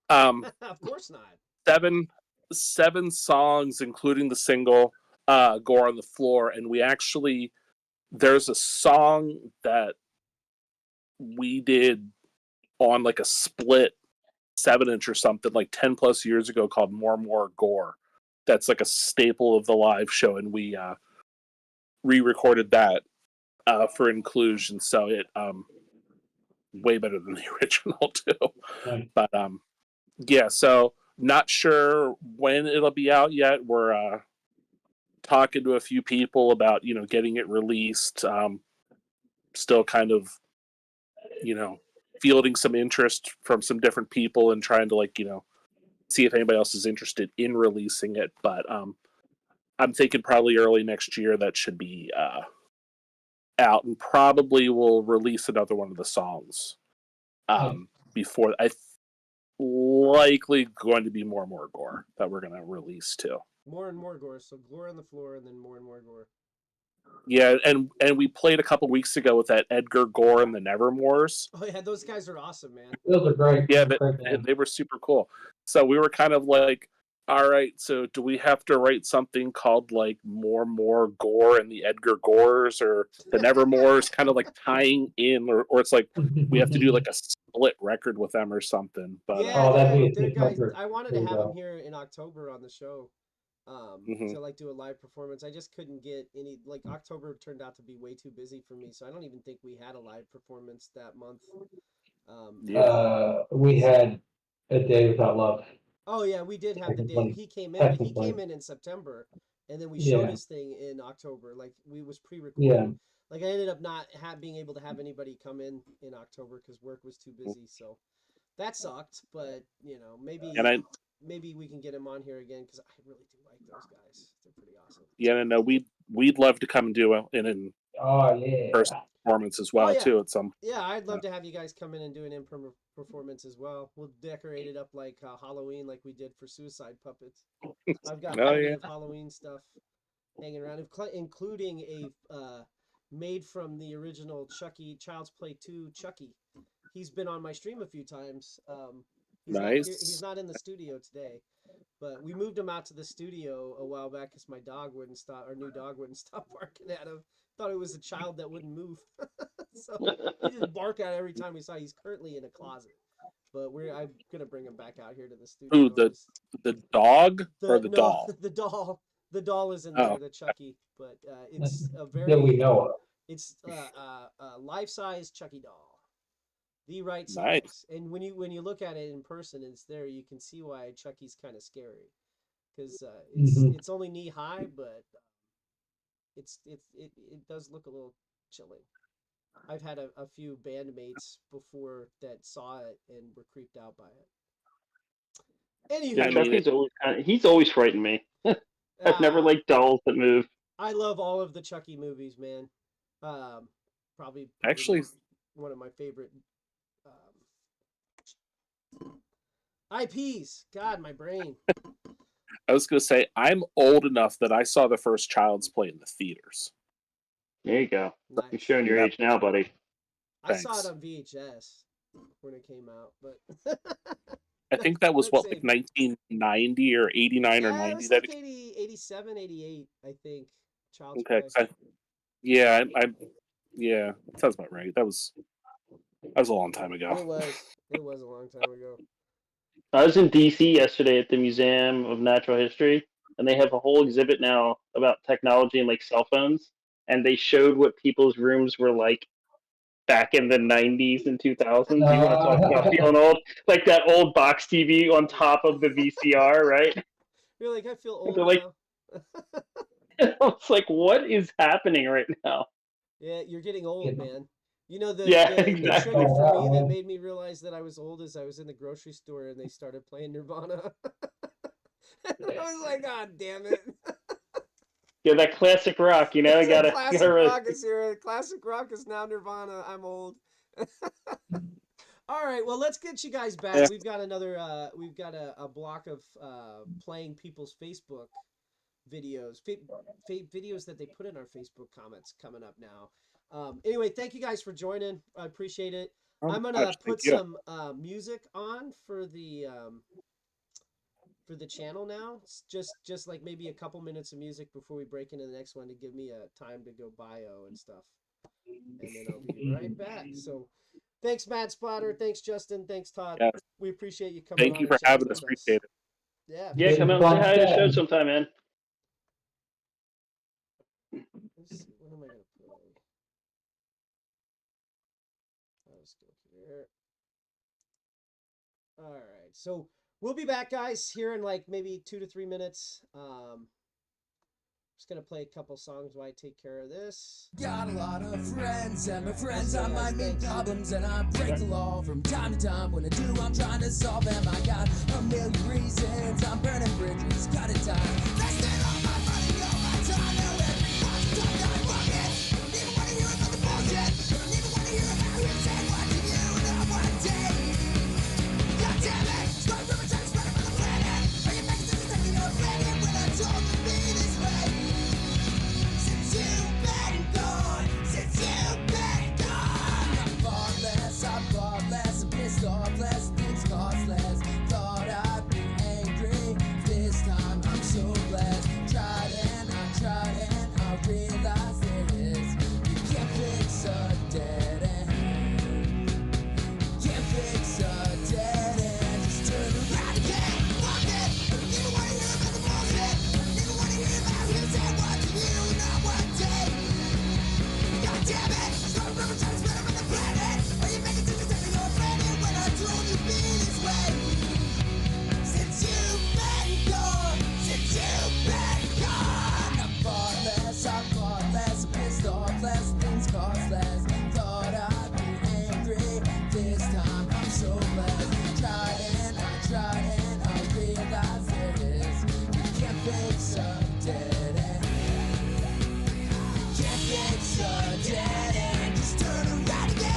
Of course not. Seven songs, including the single "Gore on the Floor," and there's a song that we did on like a split 7-inch or something like 10 plus years ago called More Gore. That's like a staple of the live show, and we re-recorded that for inclusion, so it way better than the original too. Right. But yeah, so not sure when it'll be out yet. We're talking to a few people about getting it released. Still kind of fielding some interest from some different people and trying to see if anybody else is interested in releasing it. But I'm thinking probably early next year that should be out, and probably will release another one of the songs before. Likely going to be more and more gore that we're going to release too. More and more gore. So Gore on the Floor, and then more and more gore. Yeah, and we played a couple weeks ago with that Edgar Gore and the Nevermores. Oh yeah, those guys are awesome, man. Those are great. Yeah, they were super cool. So we were kind of like, all right, so do we have to write something called like More Gore and the Edgar Gores or the Nevermores, kind of like tying in, or it's like we have to do like a split record with them or something. But yeah, they're guys. I wanted to have them here in October on the show. To like do a live performance. I just couldn't get any, like October turned out to be way too busy for me, so I don't even think we had a live performance that month. We had A Day Without Love. Oh yeah, we did have the day he came in, but he came in September, and then we showed his thing in October. Like we was pre-recorded. Yeah. Like I ended up not being able to have anybody come in October because work was too busy, so that sucked. But maybe we can get him on here again because I really do like those guys. They're pretty awesome. Yeah, no, we'd love to come and do an first performance as well too at some. Yeah, I'd love to have you guys come in and do an improv performance as well. We'll decorate it up like Halloween, like we did for Suicide Puppets. I've got plenty of Halloween stuff hanging around, including a made from the original Chucky Child's Play 2 Chucky. He's been on my stream a few times. Nice. He's not in the studio today, but we moved him out to the studio a while back because my dog wouldn't stop. Our new dog wouldn't stop barking at him. Thought it was a child that wouldn't move, so he just barked at every time we saw. He's currently in a closet, but I'm gonna bring him back out here to the studio. Ooh, the dog or the doll? The doll. The doll is in there, the Chucky, but it's a very. That we know of. It's a life-size Chucky doll. The right size. Nice. And when you look at it in person, it's there. You can see why Chucky's kind of scary, because it's only knee high, but it does look a little chilling. I've had a few bandmates before that saw it and were creeped out by it. Anywho, Chucky's he's always frightened me. I've never liked dolls that move. I love all of the Chucky movies, man. Probably actually one of my favorite. IPs. God, my brain. I was going to say, I'm old enough that I saw the first Child's Play in the theaters. There you go. Nice. You're showing your age now, buddy. I saw it Thanks. on VHS when it came out, but I think that was Let's what, like see. 1990 or 89 or yeah, it 90. was That like 80, 87, 88, I think. Child's okay. Play. Yeah, that sounds about right. That was a long time ago. It was a long time ago. I was in DC yesterday at the Museum of Natural History, and they have a whole exhibit now about technology and like cell phones, and they showed what people's rooms were like back in the 90s and 2000s. You want to talk about feeling old? Like that old box TV on top of the VCR, right? You're like, I feel old They're like- now. I was like, what is happening right now? Yeah, you're getting old, man. You know, the Exactly. trigger for me that made me realize that I was old is I was in the grocery store and they started playing Nirvana. I was like, God damn it. Yeah, that classic rock, you know, you gotta, classic really... rock is here. Classic rock is now Nirvana. I'm old. All right, well, let's get you guys back. Yeah. We've got another. We've got a block of playing people's Facebook videos, videos that they put in our Facebook comments coming up now. Anyway, thank you guys for joining. I appreciate it. I'm gonna put some music on for the channel now. It's just like maybe a couple minutes of music before we break into the next one to give me a time to go bio and stuff, and then I'll be right back. So, thanks, Mad Spotter. Thanks, Justin. Thanks, Todd. Yes. We appreciate you coming. Thank you for having us. Appreciate it. Yeah. Yeah, come out and say hi to the show sometime, man. Let's see, what am I gonna play? Let's go here. All right, so we'll be back, guys, here in like maybe 2 to 3 minutes. Just gonna play a couple songs while I take care of this. Got a lot of friends, and my friends I might meet problems, and I break the law from time to time. When I do, I'm trying to solve them. I got a million reasons, I'm burning bridges, got it time. Wasting all my money, all my time, now everyone's talking about rockets. Don't even wanna hear about the bullshit. Don't even wanna hear about who said what to you on one day. God damn it, start from a time spread around the planet. Are you making sense of taking your planet when I told you to be this way? Since you've been gone, I bought less, I'm pissed off less, things cost less. Thought I'd be angry, this time I'm so glad. Tried and I realized this. You can't fix a dead end. Can't fix a dead end. Just turn around again, fuck it. Don't even wanna hear about the bullshit. Don't even wanna hear about who said what to you on what day. God damn it, start from a time spread around the planet. Are you making sense of taking your planet when I told you be this way? Since you've been gone, I bought less, I'm pissed off less, things cost less. Thought I'd be angry, this time I'm so glad. Tried and I realized this. You can't fix a dead end. Can't fix a dead end, just turn around again.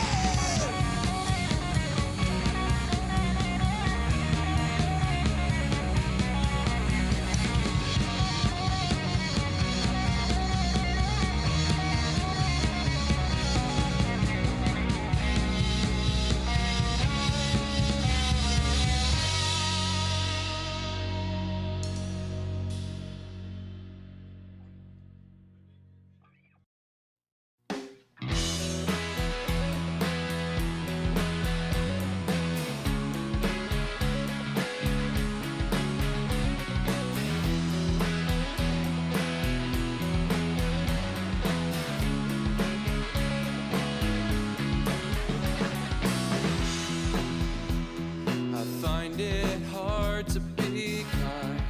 I find it hard to be kind.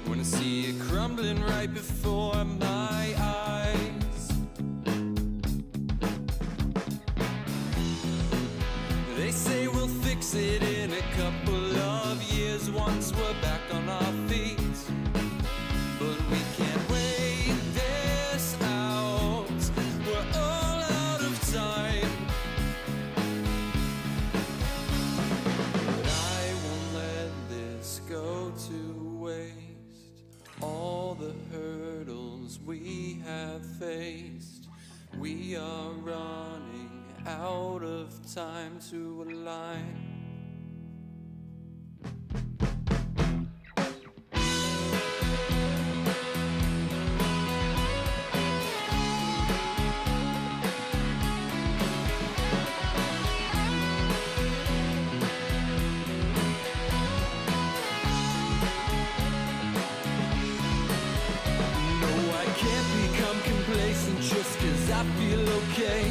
When I see it crumbling right before my eyes. They say we'll fix it in a couple of years once we're back on our feet. But we can't wait this out. We're all out of time. to waste all the hurdles we have faced. We are running out of time to align. I feel okay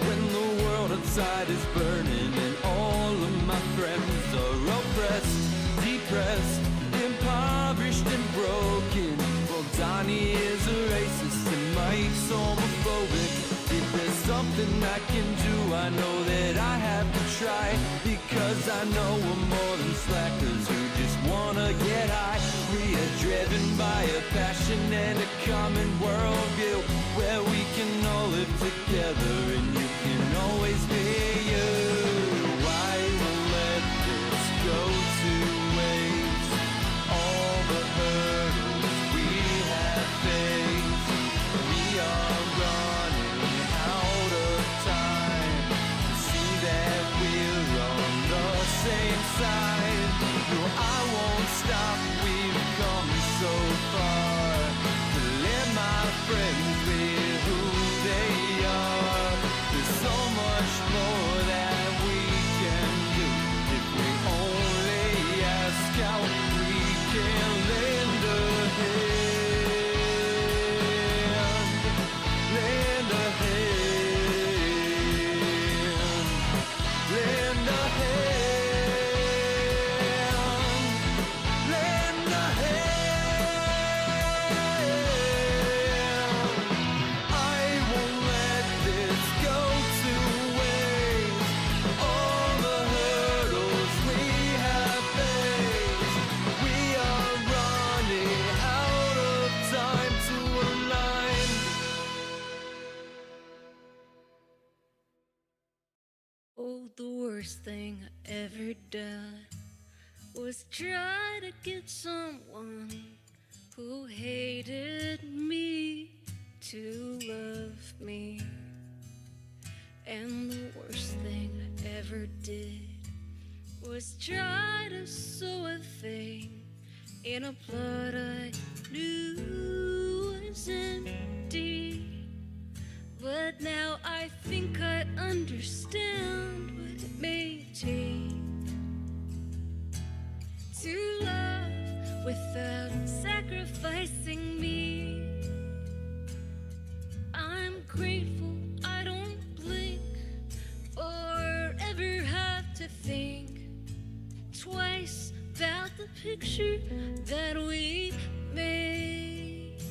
when the world outside is burning and all of my friends are oppressed, depressed, impoverished and broken. Well, Donnie is a racist and Mike's homophobic. If there's something I can do, I know that I have to try, because I know we're more than slackers who just wanna get high. We are driven by a passion and a common worldview, where we can all live together and you can always be you. I will let this go to waste, all the hurdles we have faced. We are running out of time to see that we're on the same side. No, I won't stop, we've come so far to let my friends be who they are. There's so much more that we can do if we only ask out. We can lend a hand, lend a hand, lend a hand. Oh, the worst thing I ever done was try to get someone who hated me to love me. And the worst thing I ever did was try to sew a thing in a plot I knew was empty. But now I think I understand what it may take to love without sacrificing me. I'm grateful I don't blink or ever have to think twice about the picture that we made.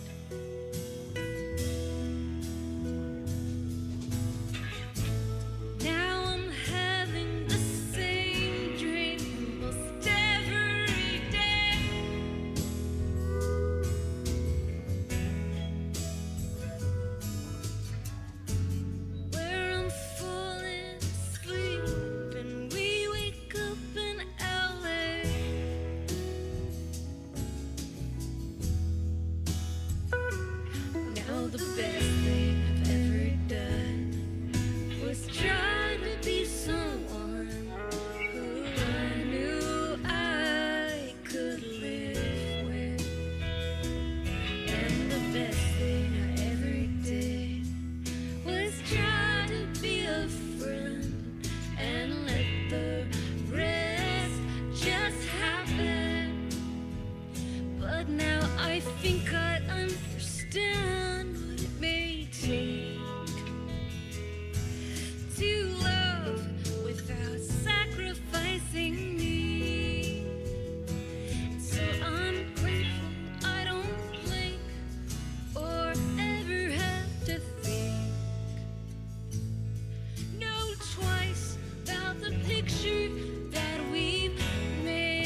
Now I'm having the same dream almost every day, where I'm falling asleep and we wake up in LA. Now the best thing I've ever done was try to be someone who I knew I could live with. And the best thing I ever did was try to be a friend and let the rest just happen. But now I think I understand what it may take to love without sacrificing me. So I'm grateful I don't blink or ever have to think no twice about the picture that we've made.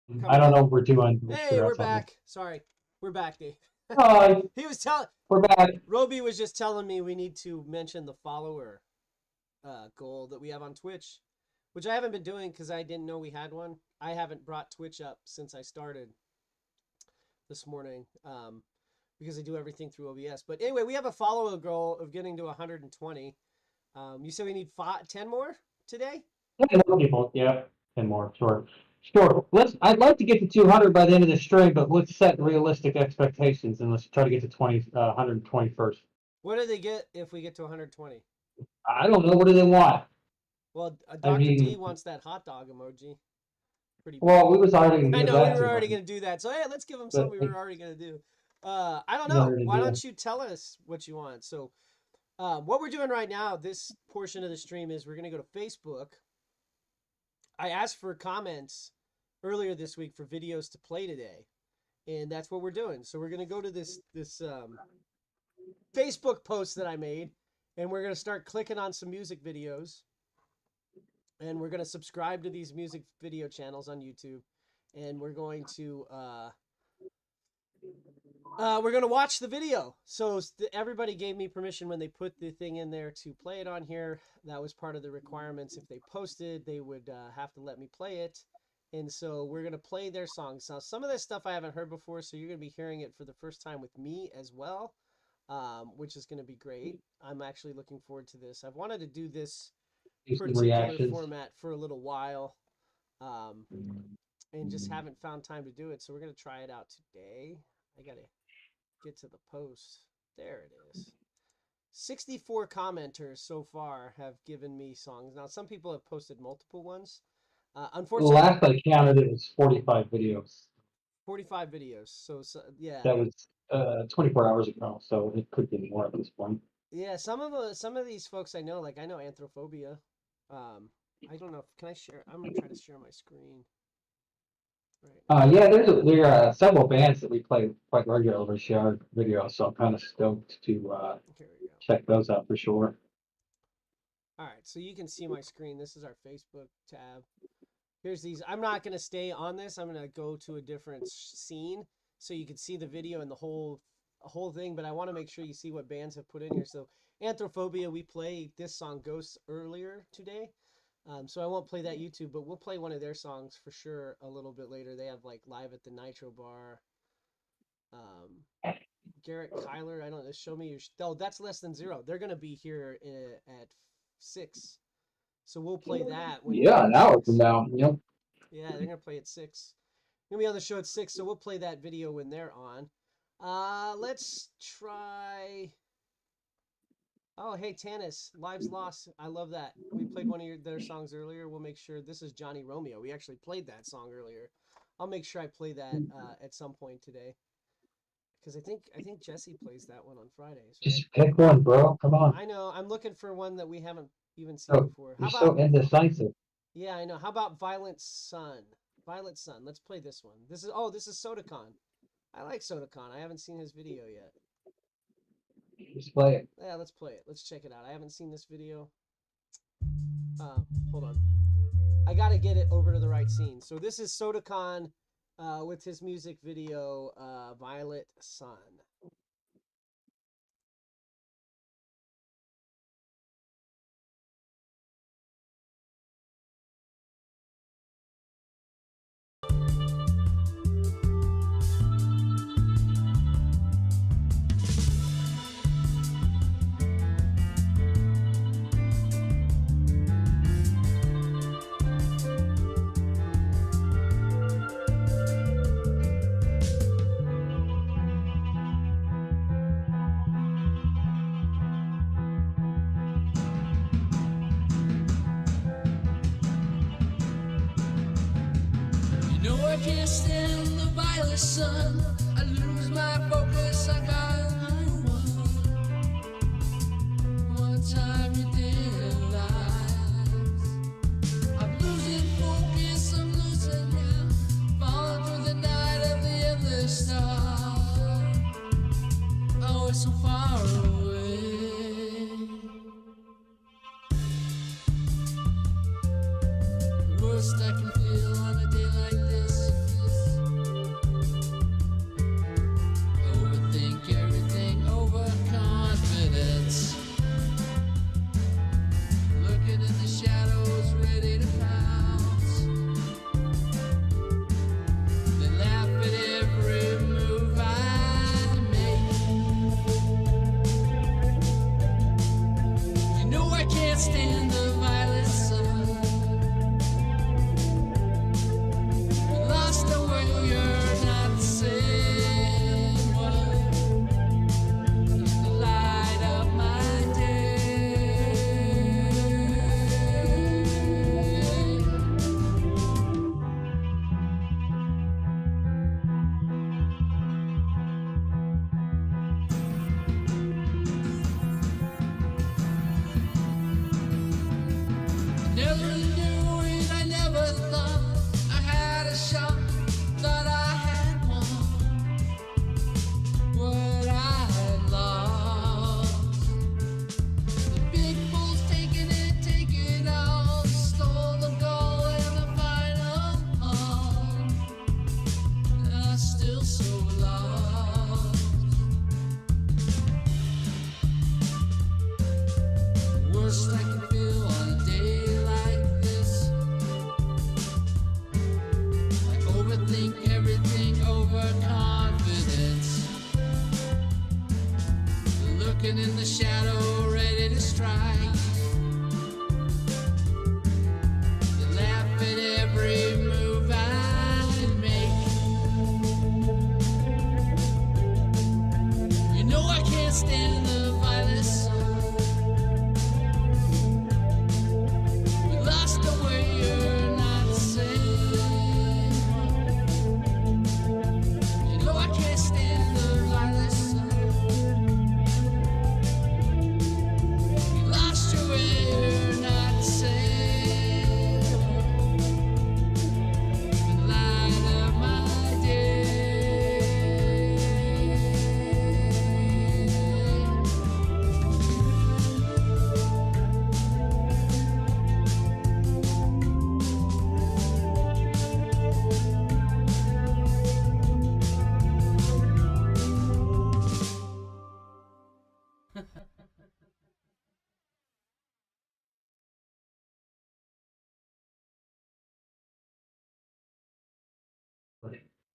I don't know what we're doing. Hey, we're back. Sorry, we're back, Dave. Hi, He was telling. we're back. Roby was just telling me we need to mention the follower goal that we have on Twitch, which I haven't been doing because I didn't know we had one. I haven't brought Twitch up since I started this morning because I do everything through OBS. But anyway, we have a follower goal of getting to 120. You said we need 10 more today? 10 more people, yeah, 10 more, sure. Sure. I'd like to get to 200 by the end of the stream, but let's set realistic expectations and let's try to get to 120 first. What do they get if we get to 120? I don't know. What do they want? Well, Dr. D wants that hot dog emoji. Pretty well, we was already going to I do know that. we were already going to do that. So, hey, let's give them something we were already going to do. I don't know. Why don't you tell us what you want? So, what we're doing right now, this portion of the stream is we're going to go to Facebook. I asked for comments earlier this week for videos to play today, and that's what we're doing. So we're going to go to this Facebook post that I made, and we're going to start clicking on some music videos, and we're going to subscribe to these music video channels on YouTube, and we're going to watch the video. So everybody gave me permission when they put the thing in there to play it on here. That was part of the requirements. If they posted, they would have to let me play it. And so we're going to play their songs. Now, some of this stuff I haven't heard before, so you're going to be hearing it for the first time with me as well, which is going to be great. I'm actually looking forward to this. I've wanted to do this particular format for a little while and just haven't found time to do it. So we're going to try it out today. I got to get to the post. There it is. 64 commenters so far have given me songs. Now, some people have posted multiple ones. Unfortunately, the last I counted, it was 45 videos. 45 videos. So yeah. That was 24 hours ago, so it could be more at this point. Yeah, some of these folks I know, like I know Anthrophobia. I don't know. Can I share? I'm gonna try to share my screen. Right. Yeah, there are several bands that we play quite regularly share videos, so I'm kind of stoked to check those out for sure. All right, so you can see my screen. This is our Facebook tab. Here's these. I'm not going to stay on this. I'm going to go to a different scene so you can see the video and the whole thing, but I want to make sure you see what bands have put in here. So Anthrophobia, we played this song Ghosts earlier today. So I won't play that YouTube, but we'll play one of their songs for sure a little bit later. They have like Live at the Nitro Bar. Garrett Kyler, I don't know. Show me your. Oh, that's Lessthanzero. They're going to be here at 6. So we'll play that. Yeah, an hour from now. Yep. Yeah, they're going to play at 6. We're going to be on the show at 6, so we'll play that video when they're on. Let's try. Oh, hey, Tanis, Lives Lost. I love that. We played one of their songs earlier. We'll make sure. This is Johnny Romeo. We actually played that song earlier. I'll make sure I play that at some point today. Because I think Jesse plays that one on Fridays. Right? Just pick one, bro. Come on. I know. I'm looking for one that we haven't even seen before. You're so indecisive. Yeah, I know. How about Violent Sun? Violet Sun. Let's play this one. This is Sodacon. I like Sodacon. I haven't seen his video yet. Just play it. Yeah, let's play it. Let's check it out. I haven't seen this video. Hold on. I gotta get it over to the right scene. So this is Sodacon with his music video, Violet Sun. I can't stand the violet sun. I lose my focus. I got one time you didn't lies. I'm losing focus. I'm losing now. Falling through the night of the endless star. Oh, it's so far away. The worst I can feel on a day like this. the shadows ready to pounce. They laugh at every move I make. You know I can't stand the violet sun. You lost the way, you're not the same one. Just the light of my day. Never knew it, I never thought I had a shot, thought I had won what I had lost. The big bulls taking it, take it all, stole the goal and the final on. And I'm still so lost. Worst I can feel on a day like this. I overthink everything, overconfidence. Looking in the shadow, ready to strike. You laugh at every move I make. You know I can't stand the violet sun. We lost the way, you're not the same. You know I can't stand the violet sun. We lost your way, you're not the same. The light of my day.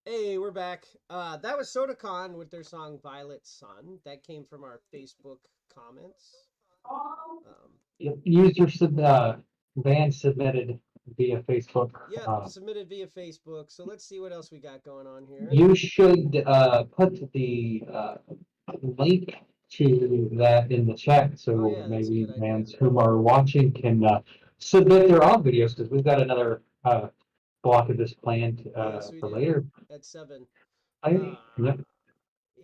Hey, we're back. That was SodaCon with their song Violet Sun. That came from our Facebook comments. User band submitted via Facebook. Yeah, submitted via Facebook. So let's see what else we got going on here. You should put the link to that in the chat, so Oh, yeah, that's a maybe good idea. fans who are watching can submit their own videos, because we've got another block of this planned Yes, we for do. later. At 7. Yep. Yeah.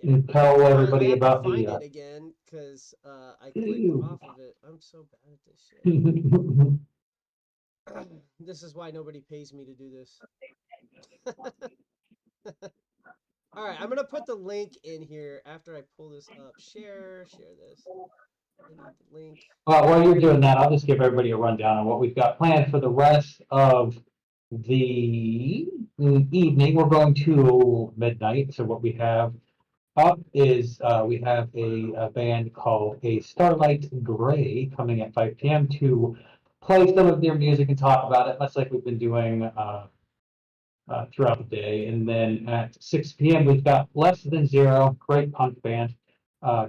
And tell I everybody have to about find the. it again because I clicked Ew. off of it. I'm so bad at this shit. This is why nobody pays me to do this. All right, I'm gonna put the link in here after I pull this up. Share this. I need the link. Well, while you're doing that, I'll just give everybody a rundown on what we've got planned for the rest of the evening. We're going to midnight, so what we have up is we have a band called A Starlight Gray coming at 5 p.m. to play some of their music and talk about it, much like we've been doing throughout the day. And then at 6 p.m. we've got Lessthanzero, great punk band,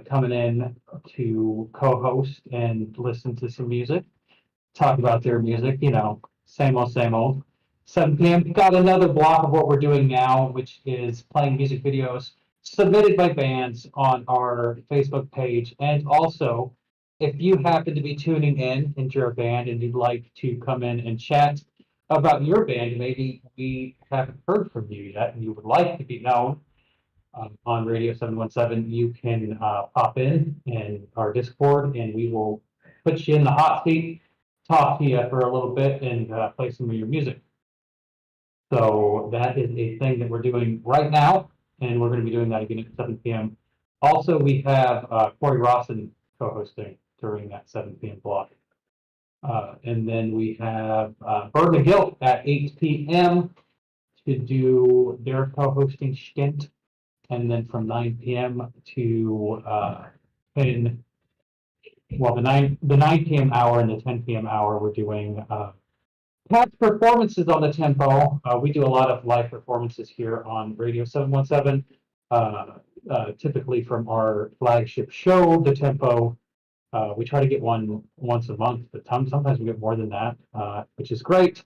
coming in to co-host and listen to some music, talk about their music, same old, same old. 7 p.m. We've got another block of what we're doing now, which is playing music videos submitted by bands on our Facebook page. And also, if you happen to be tuning in and you're a band and you'd like to come in and chat about your band, maybe we haven't heard from you yet and you would like to be known on Radio 717, you can pop in our Discord and we will put you in the hot seat, talk to you for a little bit, and play some of your music. So that is a thing that we're doing right now, and we're going to be doing that again at 7 p.m. Also, we have Corey Rawson co-hosting during that 7 p.m. block. And then we have Bird McGill at 8 p.m. to do their co-hosting stint. And then from 9 p.m. to 10 well, the 9 p.m. hour and the 10 p.m. hour, we're doing past performances on the tempo. We do a lot of live performances here on Radio 717, typically from our flagship show, the tempo. We try to get one once a month, but sometimes we get more than that, which is great.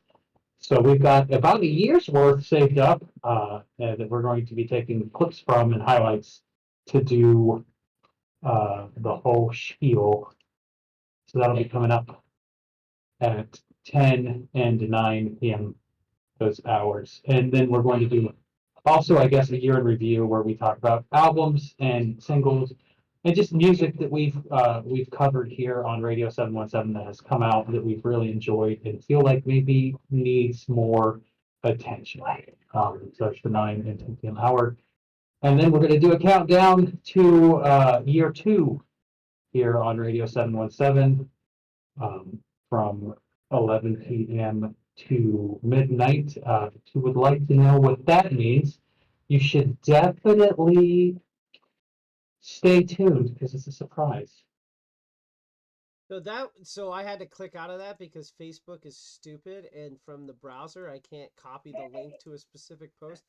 So we've got about a year's worth saved up that we're going to be taking clips from and highlights to do the whole spiel. So that'll be coming up at 10 and 9 p.m. those hours. And then we're going to do also, I guess, a year in review where we talk about albums and singles and just music that we've covered here on Radio 717 that has come out that we've really enjoyed and feel like maybe needs more attention. So it's the 9 and 10 p.m. hour. And then we're going to do a countdown to year 2 here on Radio 717 from 11 p.m. to midnight. If you would like to know what that means, you should definitely stay tuned because it's a surprise. So I had to click out of that because Facebook is stupid, and from the browser I can't copy the link to a specific post.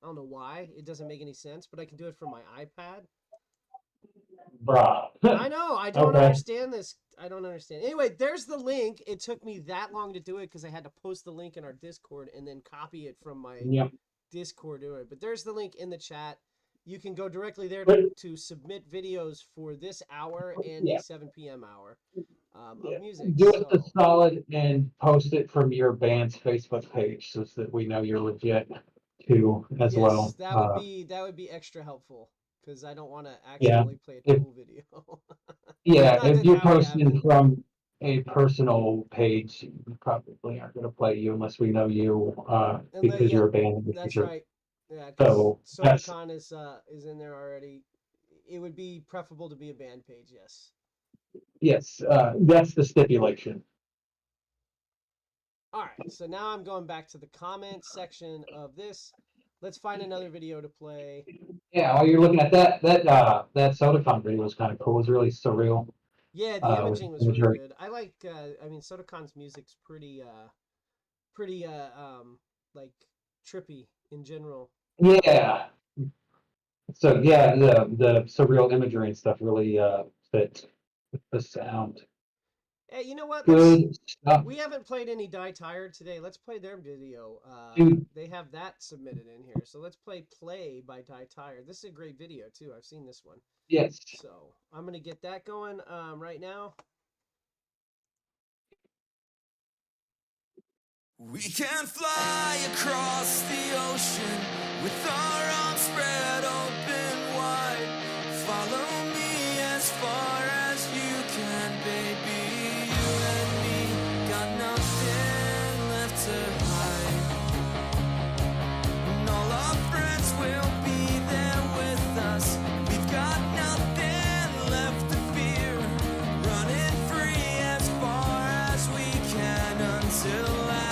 I don't know why. It doesn't make any sense, but I can do it from my iPad. Bruh. I know. I don't Okay. understand this. I don't understand. Anyway, there's the link. It took me that long to do it because I had to post the link in our Discord and then copy it from my Yep. Discord to it. But there's the link in the chat. You can go directly there But- to submit videos for this hour and Yeah. the 7 p.m. hour of music. Do it the So, solid and post it from your band's Facebook page so that we know you're legit too as yes, well. that would be extra helpful because I don't want to Yeah, accidentally play a if- cool video. Yeah, Not if that you're that would posting happen. from a personal page, we probably aren't going to play you unless we know you because you're a band in the That's future. right. Yeah, because So that's SodaCon is in there already. It would be preferable to be a band page, yes. yes, that's the stipulation. All right, so now I'm going back to the comments section of this. Let's find another video to play. Yeah, while you're looking at that SodaCon video was kind of cool. It was really surreal. Yeah, the with imaging was really imagery. good. I like. I mean, SodaCon's music's pretty like trippy in general. Yeah. So yeah, the surreal imagery and stuff really fit with the sound. Hey, you know what? Good stuff. We haven't played any Die Tired today. Let's play their video. Dude. They have that submitted in here. So let's play Play by Die Tired. This is a great video, too. I've seen this one. Yes. So I'm going to get that going right now. We can fly across the ocean with our arms spread open wide. Follow me as far as you can, baby. You and me got nothing left to hide. And all our friends will be there with us. We've got nothing left to fear. Running free as far as we can until that's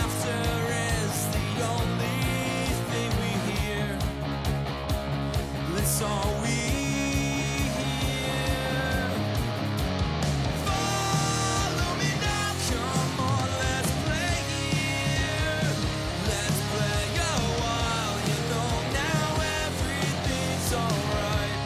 all we hear. Follow me now, come on, let's play here. Let's play a while, you know now everything's alright.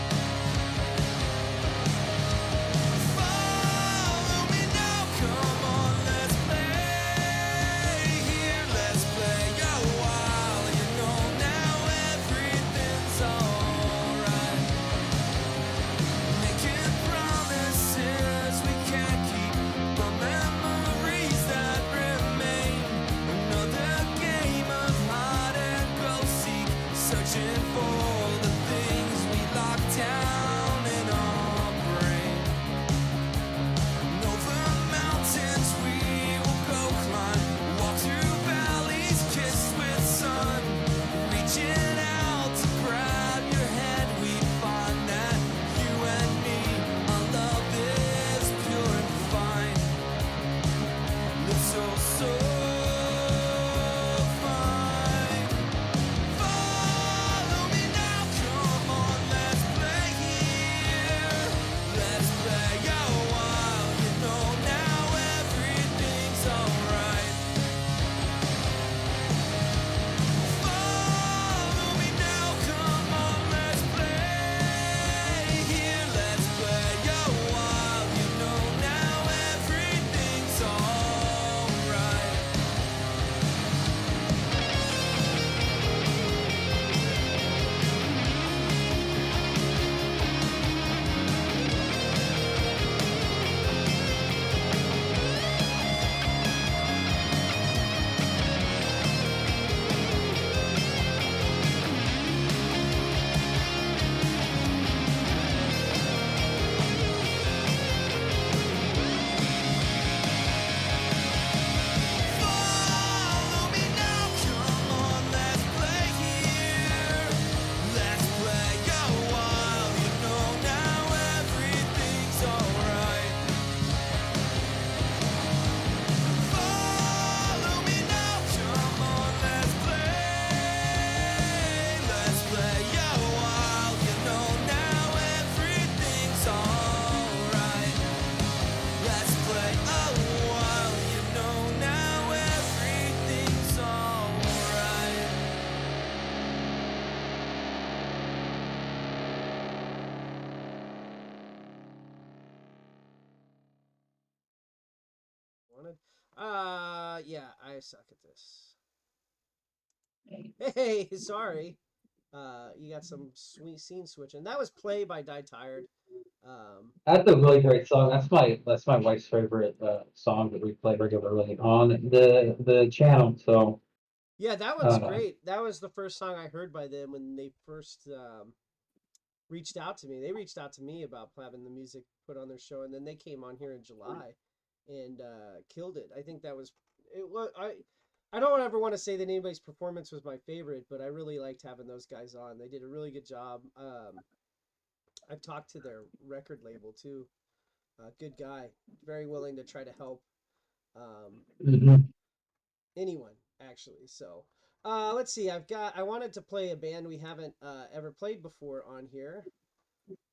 Follow me now, come on, let's play here. Let's play a while, you know now everything's alright. Searching for the things we locked down in our brain. And over mountains we will go climb, walk through valleys kissed with sun. Reaching out to grab your head, we find that you and me, our love is pure and fine. Live so Yeah, I suck at this. Hey, sorry. You got some sweet scene switching. That was Play by Die Tired. That's a really great song. That's my wife's favorite song that we play regularly on the channel. So Yeah, that one's great. That was the first song I heard by them when they first reached out to me. They reached out to me about having the music put on their show, and then they came on here in July and killed it. I think that was it. I don't ever want to say that anybody's performance was my favorite, but I really liked having those guys on. They did a really good job. I've talked to their record label too. Good guy, very willing to try to help mhm. anyone actually. So let's see. I wanted to play a band we haven't ever played before on here,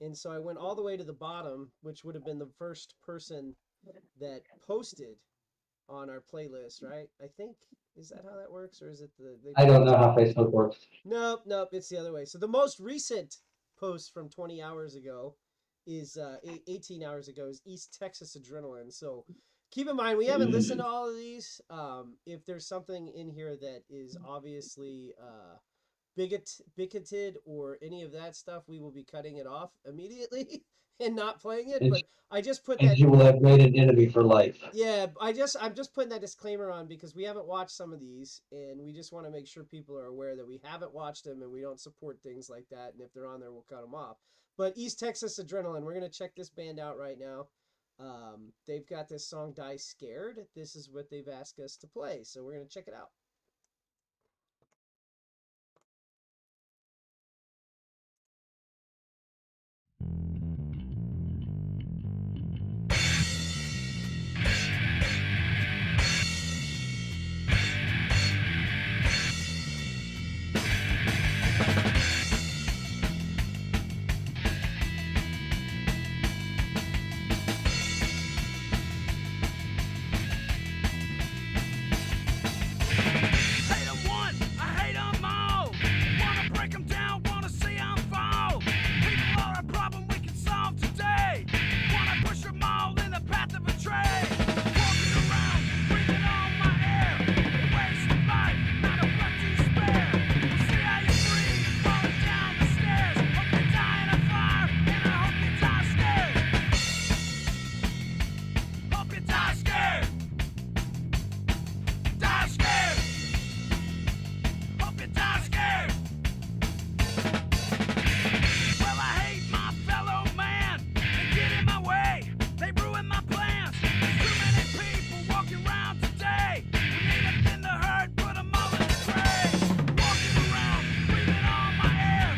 and so I went all the way to the bottom, which would have been the first person that posted on our playlist, right? I think, is that how that works, or is it I don't know how Facebook works. Nope, it's the other way. So the most recent post from 20 hours ago is 18 hours ago is East Texas Adrenaline. So keep in mind we haven't listened to all of these. If there's something in here that is obviously bigoted or any of that stuff, we will be cutting it off immediately and not playing it. But I just put And that. you will have made an enemy for life. Yeah, I'm just putting that disclaimer on because we haven't watched some of these, and we just want to make sure people are aware that we haven't watched them and we don't support things like that. And if they're on there, we'll cut them off. But East Texas Adrenaline, we're gonna check this band out right now. They've got this song "Die Scared." This is what they've asked us to play, so we're gonna check it out. Hate 'em one, I hate 'em all. Wanna break 'em down, wanna see 'em fall. People are a problem we can solve today. Wanna push 'em all in the path of betrayal. Walking around, breathing on my air. Wasting life, not a breath to spare. We'll see how you breathe, falling down the stairs. Hope you die in a fire, and I hope you die scared. Hope you die scared. Die scared. Hope you die scared. Well, I hate my fellow man. They get in my way. They ruin my plans. There's too many people walking around today. We need 'em in the herd, put 'em all in the grave. Walking around, breathing on my air.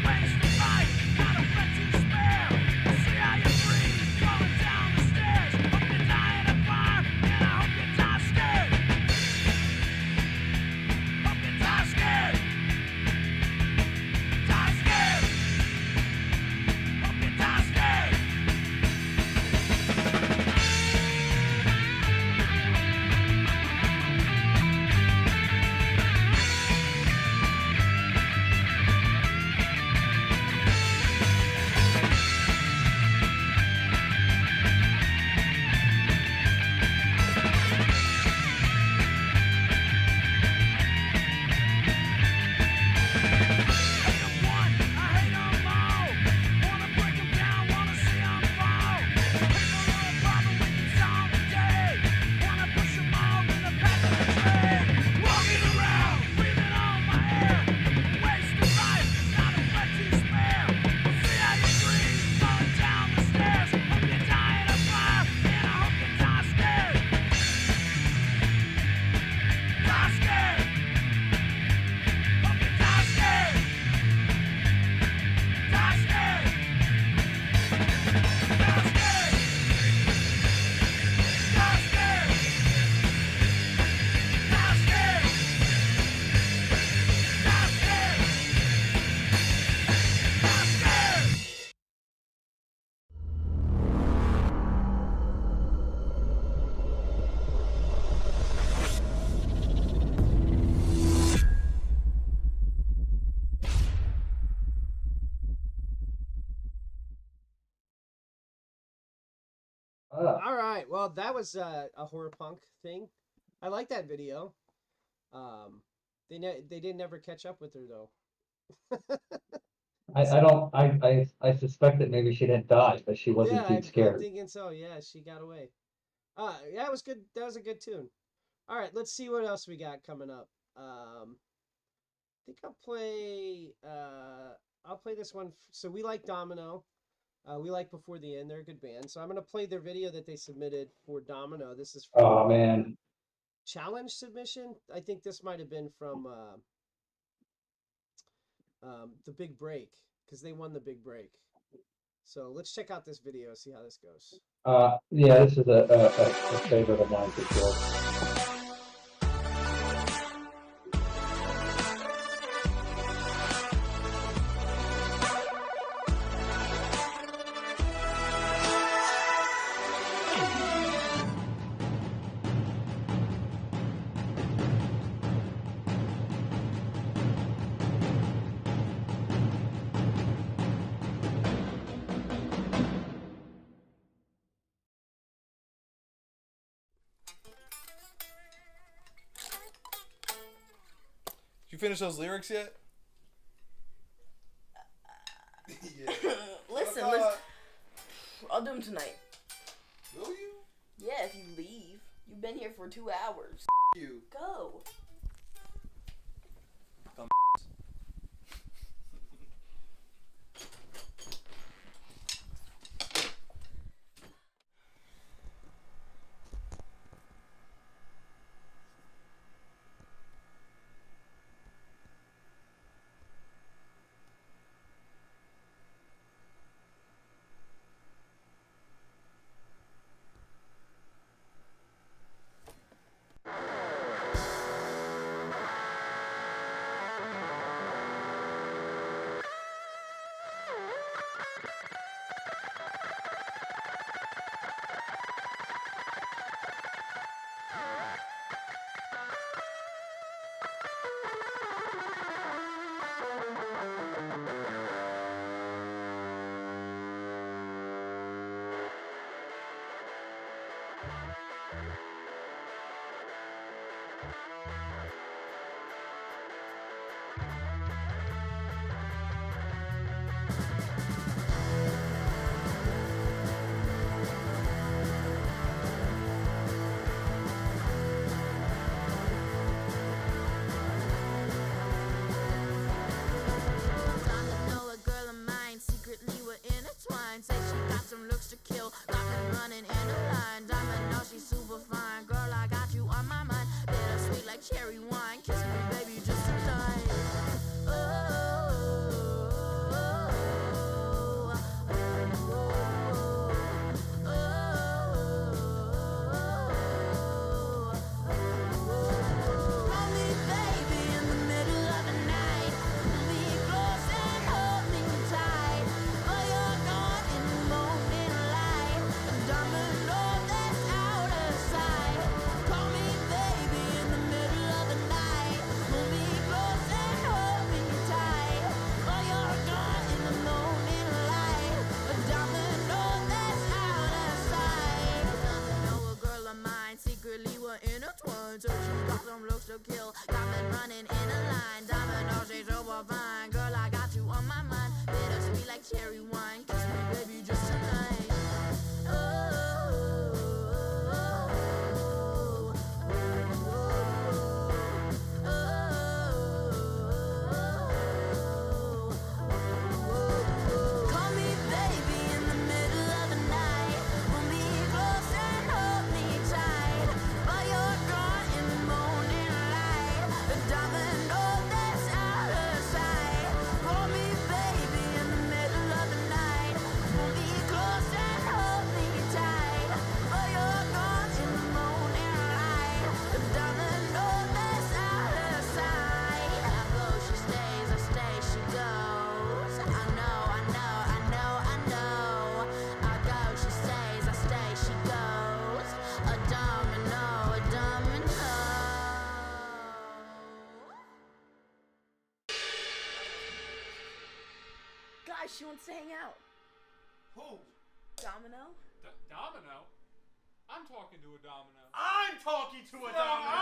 Wasting life, not a breath to spare. We'll see how you breathe, falling down the stairs. Hope you die in a fire, and I hope you die scared. Hope you die scared. Die scared. Hope you die scared. Hate 'em one, I hate 'em all. Wanna break 'em down, wanna see 'em fall. People are a problem we can solve today. Wanna push 'em all in the path of betrayal. Walking around, breathing on my air. Wasting life, not a breath to spare. We'll see how you breathe, falling down the stairs. Hope you die in a fire, and I hope you die scared. Die scared. Hope you die scared. Die scared. Die scared. Die scared. Die scared. Die scared. Die scared. Ah, All right, well that was a horror punk thing. I like that video. They didn't ever catch up with her though. I suspect that maybe she didn't die, but she wasn't too I'm scared. thinking so. Yeah, she got away. Yeah, it was good. That was a good tune. All right, let's see what else we got coming up. I think I'll play this one. So we like Domino. We like Before the End. They're a good band. So I'm gonna play their video that they submitted for Domino. This is from Oh man. challenge submission. I think this might have been from the Big Break, because they won the Big Break. So let's check out this video, see how this goes. Yeah, this is a favorite of mine for sure. Did you finish those lyrics yet? Yeah. Listen, I'll do them tonight. Will you? Yeah, if you leave. You've been here for 2 hours. You. Go. She wants to hang out. Who? Domino? Domino? I'm talking to a domino. I'm talking to a domino.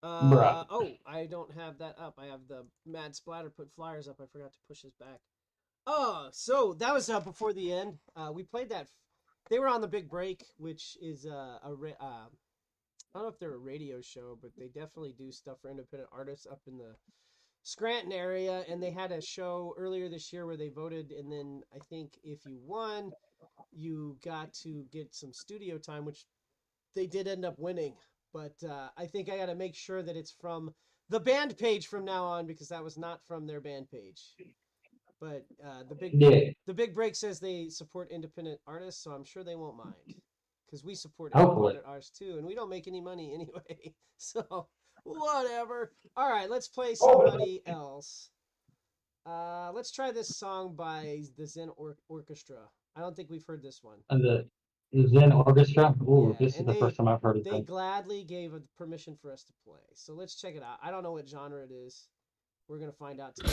Bruh. Oh, I don't have that up. I have the Mad Splatter put flyers up. I forgot to push this back. Oh, so that was before the end. We played that. They were on the Big Break, which is I don't know if they're a radio show, but they definitely do stuff for independent artists up in the Scranton area. And they had a show earlier this year where they voted, and then I think if you won, you got to get some studio time, which they did end up winning. But I think I got to make sure that it's from the band page from now on, because that was not from their band page. But Yeah. the Big Break says they support independent artists, so I'm sure they won't mind, because we support Hopefully. independent artists too, and we don't make any money anyway. So whatever. All right, let's play somebody else. Let's try this song by the Zen Orchestra. I don't think we've heard this one. And the Zen Orchestra. Ooh, Yeah, this is and the first time I've heard of They them. gladly gave permission for us to play. So let's check it out. I don't know what genre it is. We're going to find out today.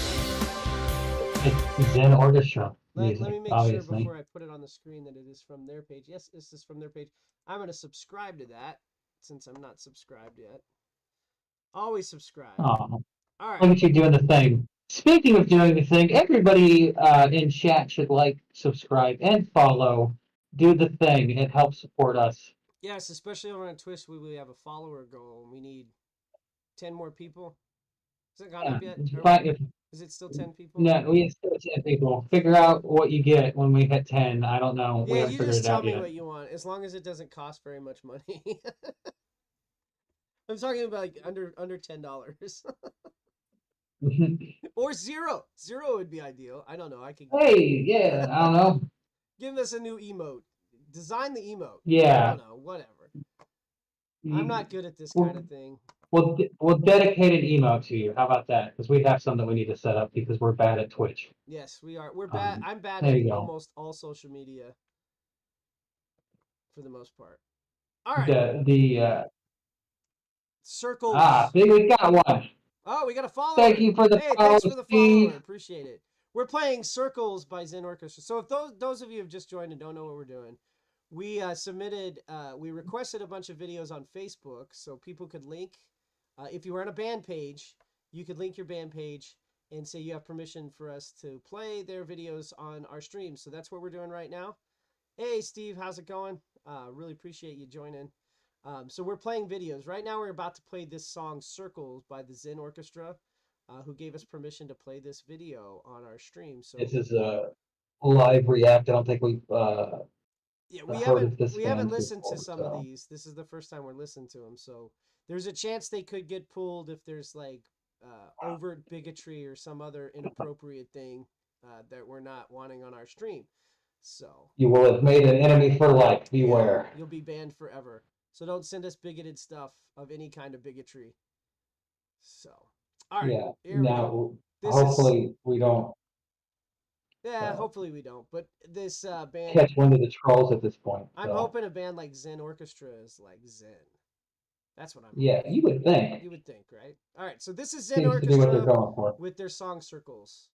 It's Zen Orchestra Let music, me make obviously. sure before I put it on the screen that it is from their page. Yes, this is from their page. I'm going to subscribe to that since I'm not subscribed yet. Always subscribe. Oh, All right. look at you doing the thing. Speaking of doing the thing, everybody in chat should like, subscribe, and follow. Do the thing. It helps support us. Yes, especially over on Twitch, we have a follower goal. We need 10 more people. Has it gone up yet? Is it still 10 people? No, we have still 10 people. Figure out what you get when we hit 10. I don't know. We Yeah, haven't you figured just it tell out me yet. what you want, as long as it doesn't cost very much money. I'm talking about like under $10. Or zero. Zero would be ideal. I don't know. I could Hey, yeah, I don't know. give us a new emote. Design the emote. Yeah. I don't know. Whatever. I'm not good at this kind of thing. We'll dedicate an emote to you. How about that? Because we have some that we need to set up because we're bad at Twitch. Yes, we are. We're bad. I'm bad there at you go. almost all social media for the most part. All right. Circles. See, we got one. Oh, we got a follower. Thank you for the Hey, follow, thanks for the Steve. follower. Appreciate it. We're playing Circles by Zen Orchestra. So if those of you have just joined and don't know what we're doing, we we requested a bunch of videos on Facebook so people could link. If you were on a band page, you could link your band page and say you have permission for us to play their videos on our stream. So that's what we're doing right now. Hey, Steve, how's it going? Really appreciate you joining. So we're playing videos. Right now we're about to play this song, Circles, by the Zen Orchestra, who gave us permission to play this video on our stream. So This is a live react. I don't think we've yeah, heard of this we haven't band listened to before, some so. of these. This is the first time we're listening to them. So there's a chance they could get pulled if there's like overt bigotry or some other inappropriate thing that we're not wanting on our stream. So You will have made an enemy for life. Beware. you'll be banned forever. So don't send us bigoted stuff of any kind of bigotry. So, all right. Yeah. Here we go. Now, This hopefully we don't Yeah, hopefully we don't. But this band, catch wind of the trolls at this point. I'm so. hoping a band like Zen Orchestra is like Zen. That's what I'm Yeah, hoping. you would think. You would think, right? All right, so this is Zen Seems to be what they're Orchestra going for. with their song Circles.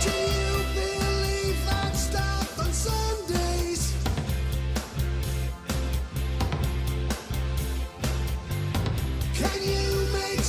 Do you believe that stuff on Sundays? Can you make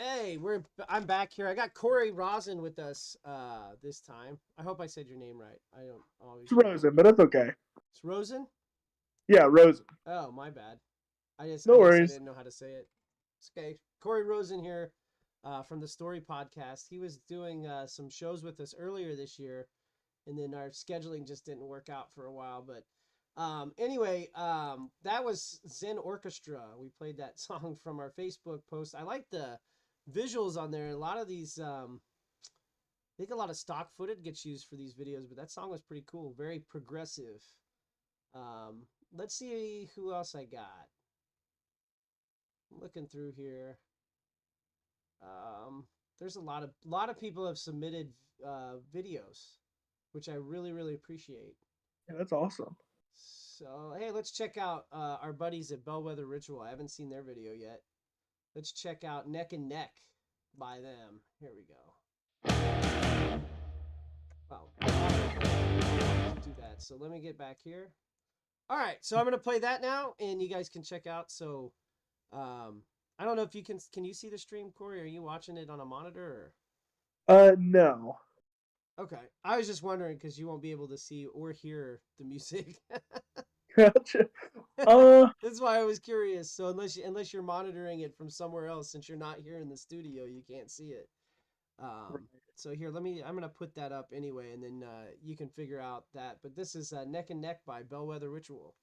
Hey, I'm back here. I got Corey Rosin with us this time. I hope I said your name right. I don't always. It's Rosen, but that's okay. It's Rosen? Yeah, Rosen. Oh, my bad. No I guess worries. I didn't know how to say it. It's okay. Corey Rosen here from the Story Podcast. He was doing some shows with us earlier this year, and then our scheduling just didn't work out for a while. But anyway, that was Zen Orchestra. We played that song from our Facebook post. I like the visuals on there. A lot of these, I think a lot of stock footage gets used for these videos, but that song was pretty cool. Very progressive. Let's see who else I got. Looking through here. There's a lot of people have submitted videos, which I really, really appreciate. Yeah, that's awesome. So, hey, let's check out our buddies at Bellwether Ritual. I haven't seen their video yet. Let's check out Neck and Neck by them. Here we go. Wow. Let's do that. So let me get back here. All right, so I'm going to play that now, and you guys can check out. So, I don't know if you can you see the stream, Corey? Are you watching it on a monitor? No. Okay. I was just wondering because you won't be able to see or hear the music. Gotcha. That's why I was curious. So unless you're monitoring it from somewhere else, since you're not here in the studio, you can't see it. So here, I'm gonna put that up anyway, and then you can figure out that. But this is Neck and Neck by Bellwether Ritual.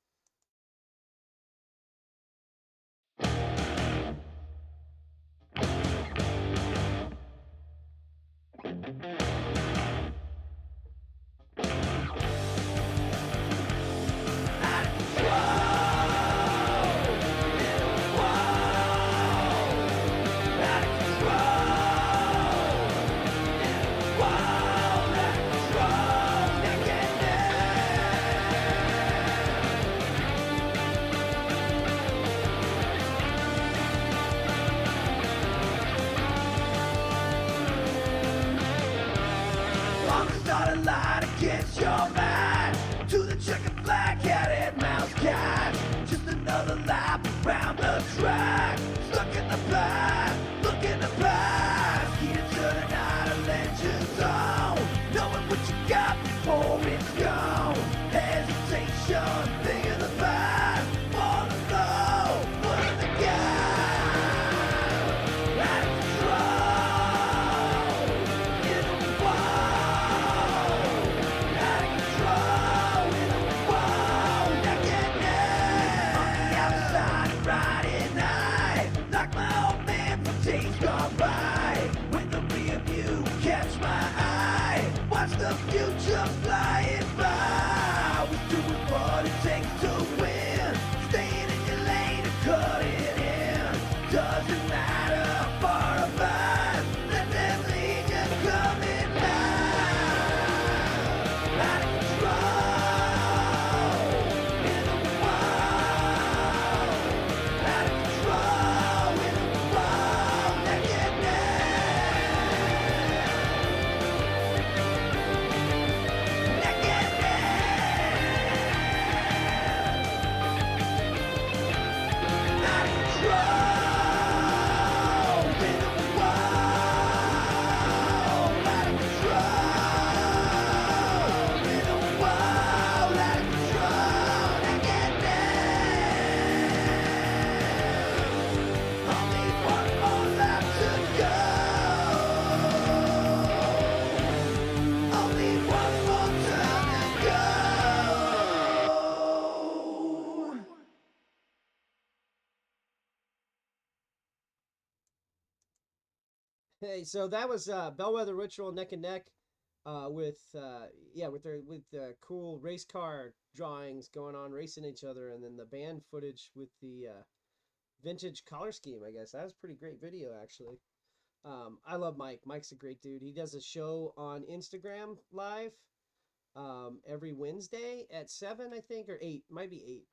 Against your mind, to the checkered flag, headed mouse cat. Just another lap around the track. Stuck in the past, look in the past. Heated to the night, a legend zone. Knowing what you got before it's gone. Hesitation, think of the past. For the low, what are the guys? Out of control, in the wall. Out of control, in the wall. Neck and neck. On the outside, Friday night. Like my old man from days gone by. When the rear view catch my eye. Watch the future flying by. We're doing what it takes to win. Staying in your lane and cutting in. Doesn't matter how far apart. Let them lead you coming down. Out of control. In the wall. Out of control. In the wall. Neck and neck. Neck and neck. Out of control. In the wall. Out of control. In the wall. Out of control. Neck and neck. Only one more lap to go. Only one more time to go. Hey, so that was Bellwether Ritual Neck and Neck with the cool race car drawings going on, racing each other, and then the band footage with the vintage color scheme, I guess. That was a pretty great video, actually. I love Mike. Mike's a great dude. He does a show on Instagram live every Wednesday at 7, I think, or 8. Might be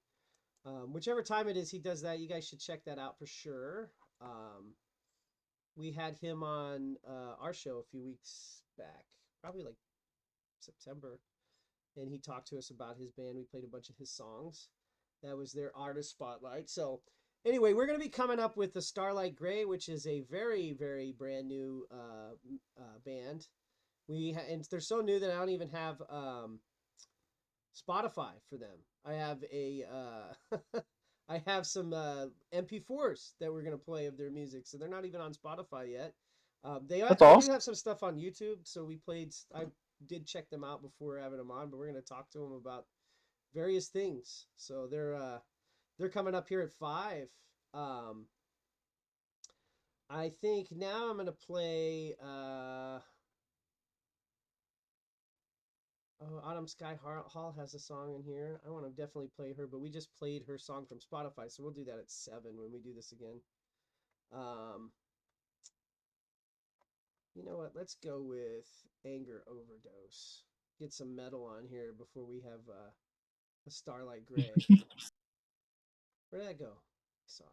8. Whichever time it is he does that, you guys should check that out for sure. We had him on our show a few weeks back, probably like September, and he talked to us about his band. We played a bunch of his songs. That was their artist spotlight. So Anyway, we're going to be coming up with the Starlight Gray, which is a very, very brand new band. And they're so new that I don't even have Spotify for them. I have I have some MP4s that we're going to play of their music, so they're not even on Spotify yet. They That's do awesome. have some stuff on YouTube, so I did check them out before having them on, but we're going to talk to them about various things. So they're coming up here at 5. I think now I'm going to play Autumn Sky Hall has a song in here. I want to definitely play her, but we just played her song from Spotify, so we'll do that at 7 when we do this again. You know what? Let's go with Anger Overdose. Get some metal on here before we have a Starlight Gray. Where did that go? I saw it.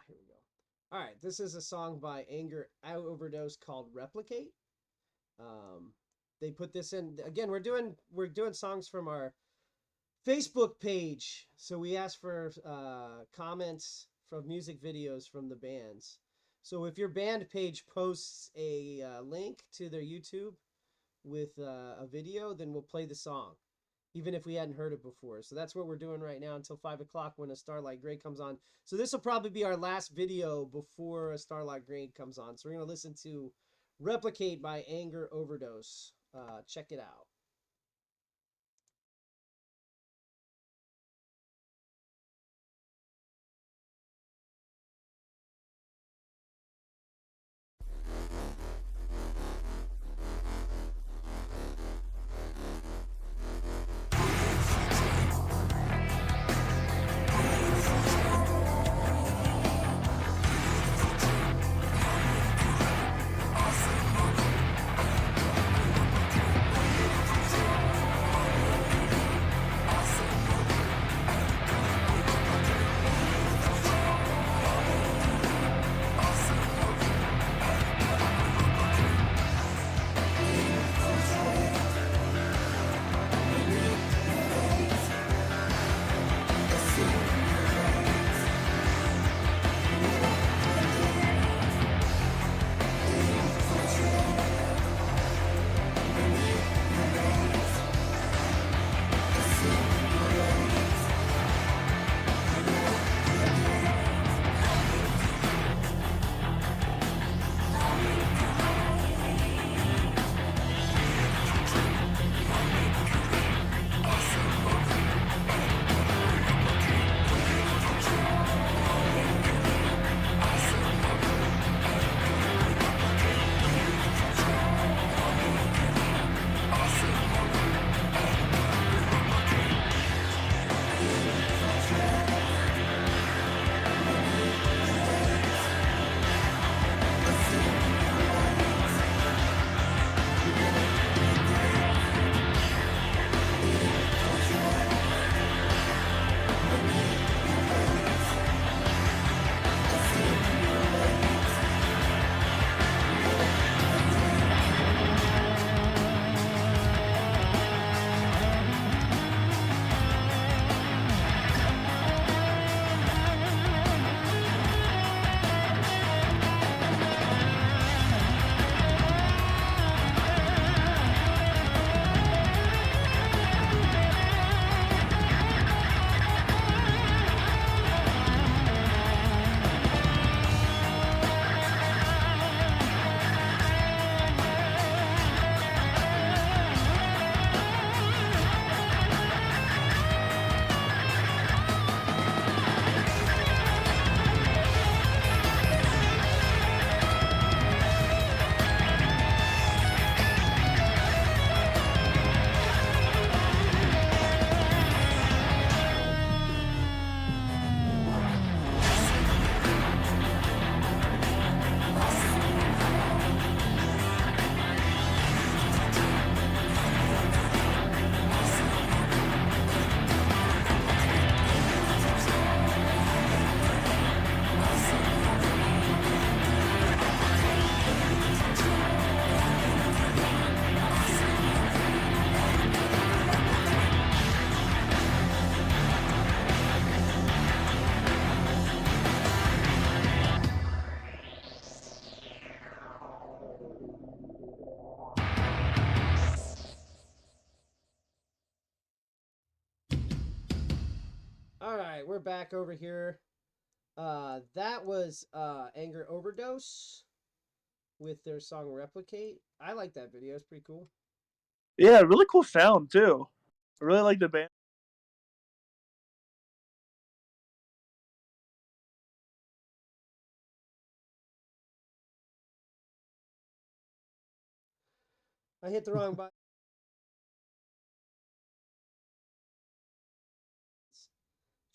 Here we go. All right, this is a song by Anger Overdose called Replicate. They put this in again. We're doing songs from our Facebook page, so we asked for comments from music videos from the bands. So if your band page posts a link to their YouTube with a video, then we'll play the song, even if we hadn't heard it before. So that's what we're doing right now until 5 o'clock when a Starlight Gray comes on. So this will probably be our last video before a Starlight Gray comes on. So we're going to listen to Replicate by Anger Overdose. Check it out. right, we're back over here. That was Anger Overdose with their song Replicate. I like that video. It's pretty cool. Yeah, really cool sound too. I really like the band. I hit the wrong button.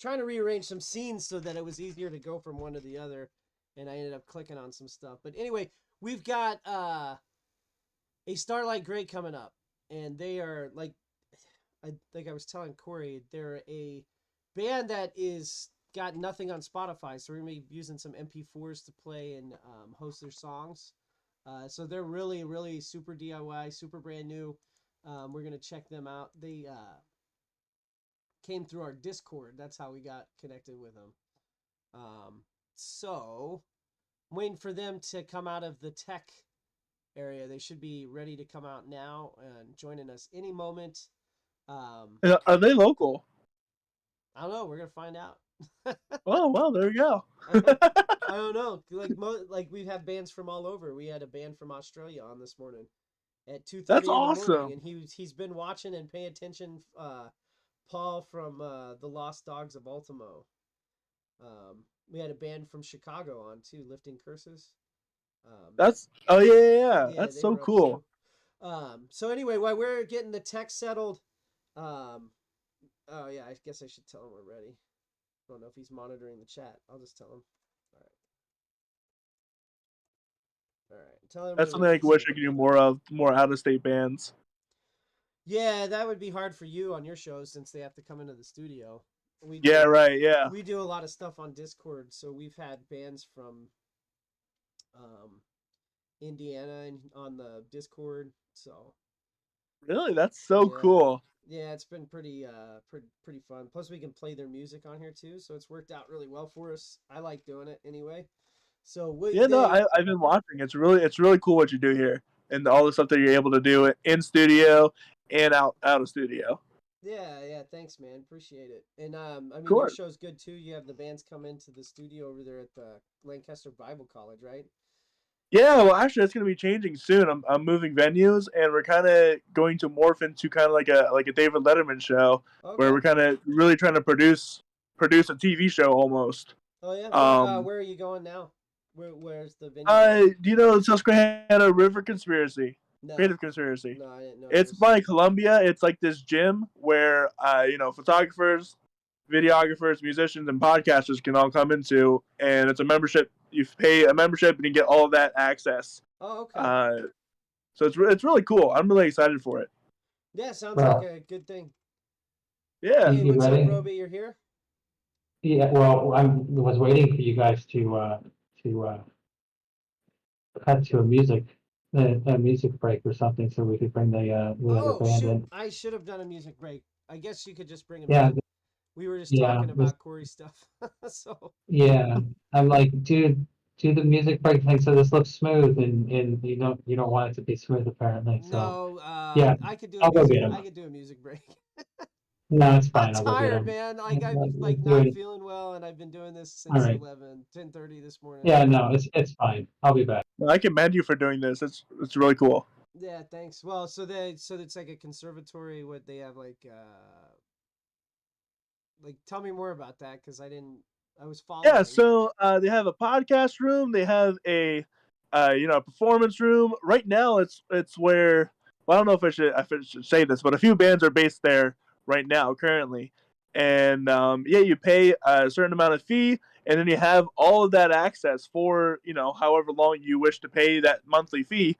Trying to rearrange some scenes so that it was easier to go from one to the other, and I ended up clicking on some stuff. But anyway, we've got a Starlight Gray coming up, and they are like I was telling Corey, they're a band that is got nothing on Spotify, so we're gonna be using some MP4s to play and host their songs. So they're really, really super DIY, super brand new. We're gonna check them out. They came through our Discord. That's how we got connected with them. So I'm waiting for them to come out of the tech area. They should be ready to come out now and joining us any moment. Are they local? I don't know. We're gonna find out. Oh well, there you go. I don't know. Like we have bands from all over. We had a band from Australia on this morning at 2:30 That's in the awesome. morning, and he's been watching and paying attention. Paul from the Lost Dogs of Ultimo. We had a band from Chicago on too, Lifting Curses. That's yeah. Yeah, That's they so were up cool. too. So anyway, while we're getting the tech settled, oh yeah, I guess I should tell him we're ready. I don't know if he's monitoring the chat. I'll just tell him. All right. Tell him That's we're something I wish I ready. could do more of, more out of state bands. Yeah, that would be hard for you on your shows since they have to come into the studio. Yeah, right. Yeah. We do a lot of stuff on Discord, so we've had bands from Indiana on the Discord. So Really, that's so yeah. cool. Yeah, it's been pretty pretty fun. Plus, we can play their music on here too, so it's worked out really well for us. I like doing it anyway. So Yeah, no, I've been watching. It's really cool what you do here and all the stuff that you're able to do in studio and out of studio. Yeah, thanks, man. Appreciate it. And I mean, your course. show's good too. You have the bands come into the studio over there at the Lancaster Bible College, right? Yeah, well, actually, that's gonna be changing soon. I'm moving venues, and we're kind of going to morph into kind of like a David Letterman show, where we're kind of really trying to produce a TV show almost. Oh yeah. Where are you going now? Where's the venue? Do you know the Susquehanna River Conspiracy? No. Creative Conspiracy. No, I didn't know. It's by Columbia. It's like this gym where photographers, videographers, musicians, and podcasters can all come into, and it's a membership. You pay a membership and you get all of that access. Oh, okay. So it's really cool. I'm really excited for it. Yeah, sounds like a good thing. Yeah. Hey, what's up, ready? Roby? You're here? Yeah, well, I was waiting for you guys to cut to a music break or something, so we could bring the other band in. I should have done a music break. I guess you could just bring him Yeah, in. We were just talking about Corey stuff. So yeah, I'm like, dude, do the music break thing so this looks smooth, and you don't want it to be smooth apparently. So no, yeah, I could do I'll go get him. I could do a music break. No, it's fine. I'm I'll go get tired, him. man. Like I'm Let's do not it. feeling well, and I've been doing this since All right. 10:30 this morning. Yeah, no, it's fine. I'll be back. I commend you for doing this. It's really cool. Yeah, thanks. Well, so it's like a conservatory. What they have like tell me more about that because I was following. Yeah, so they have a podcast room. They have a performance room. Right now, it's where, well, I don't know if I should say this, but a few bands are based there right now currently, and you pay a certain amount of fee, and then you have all of that access for however long you wish to pay that monthly fee.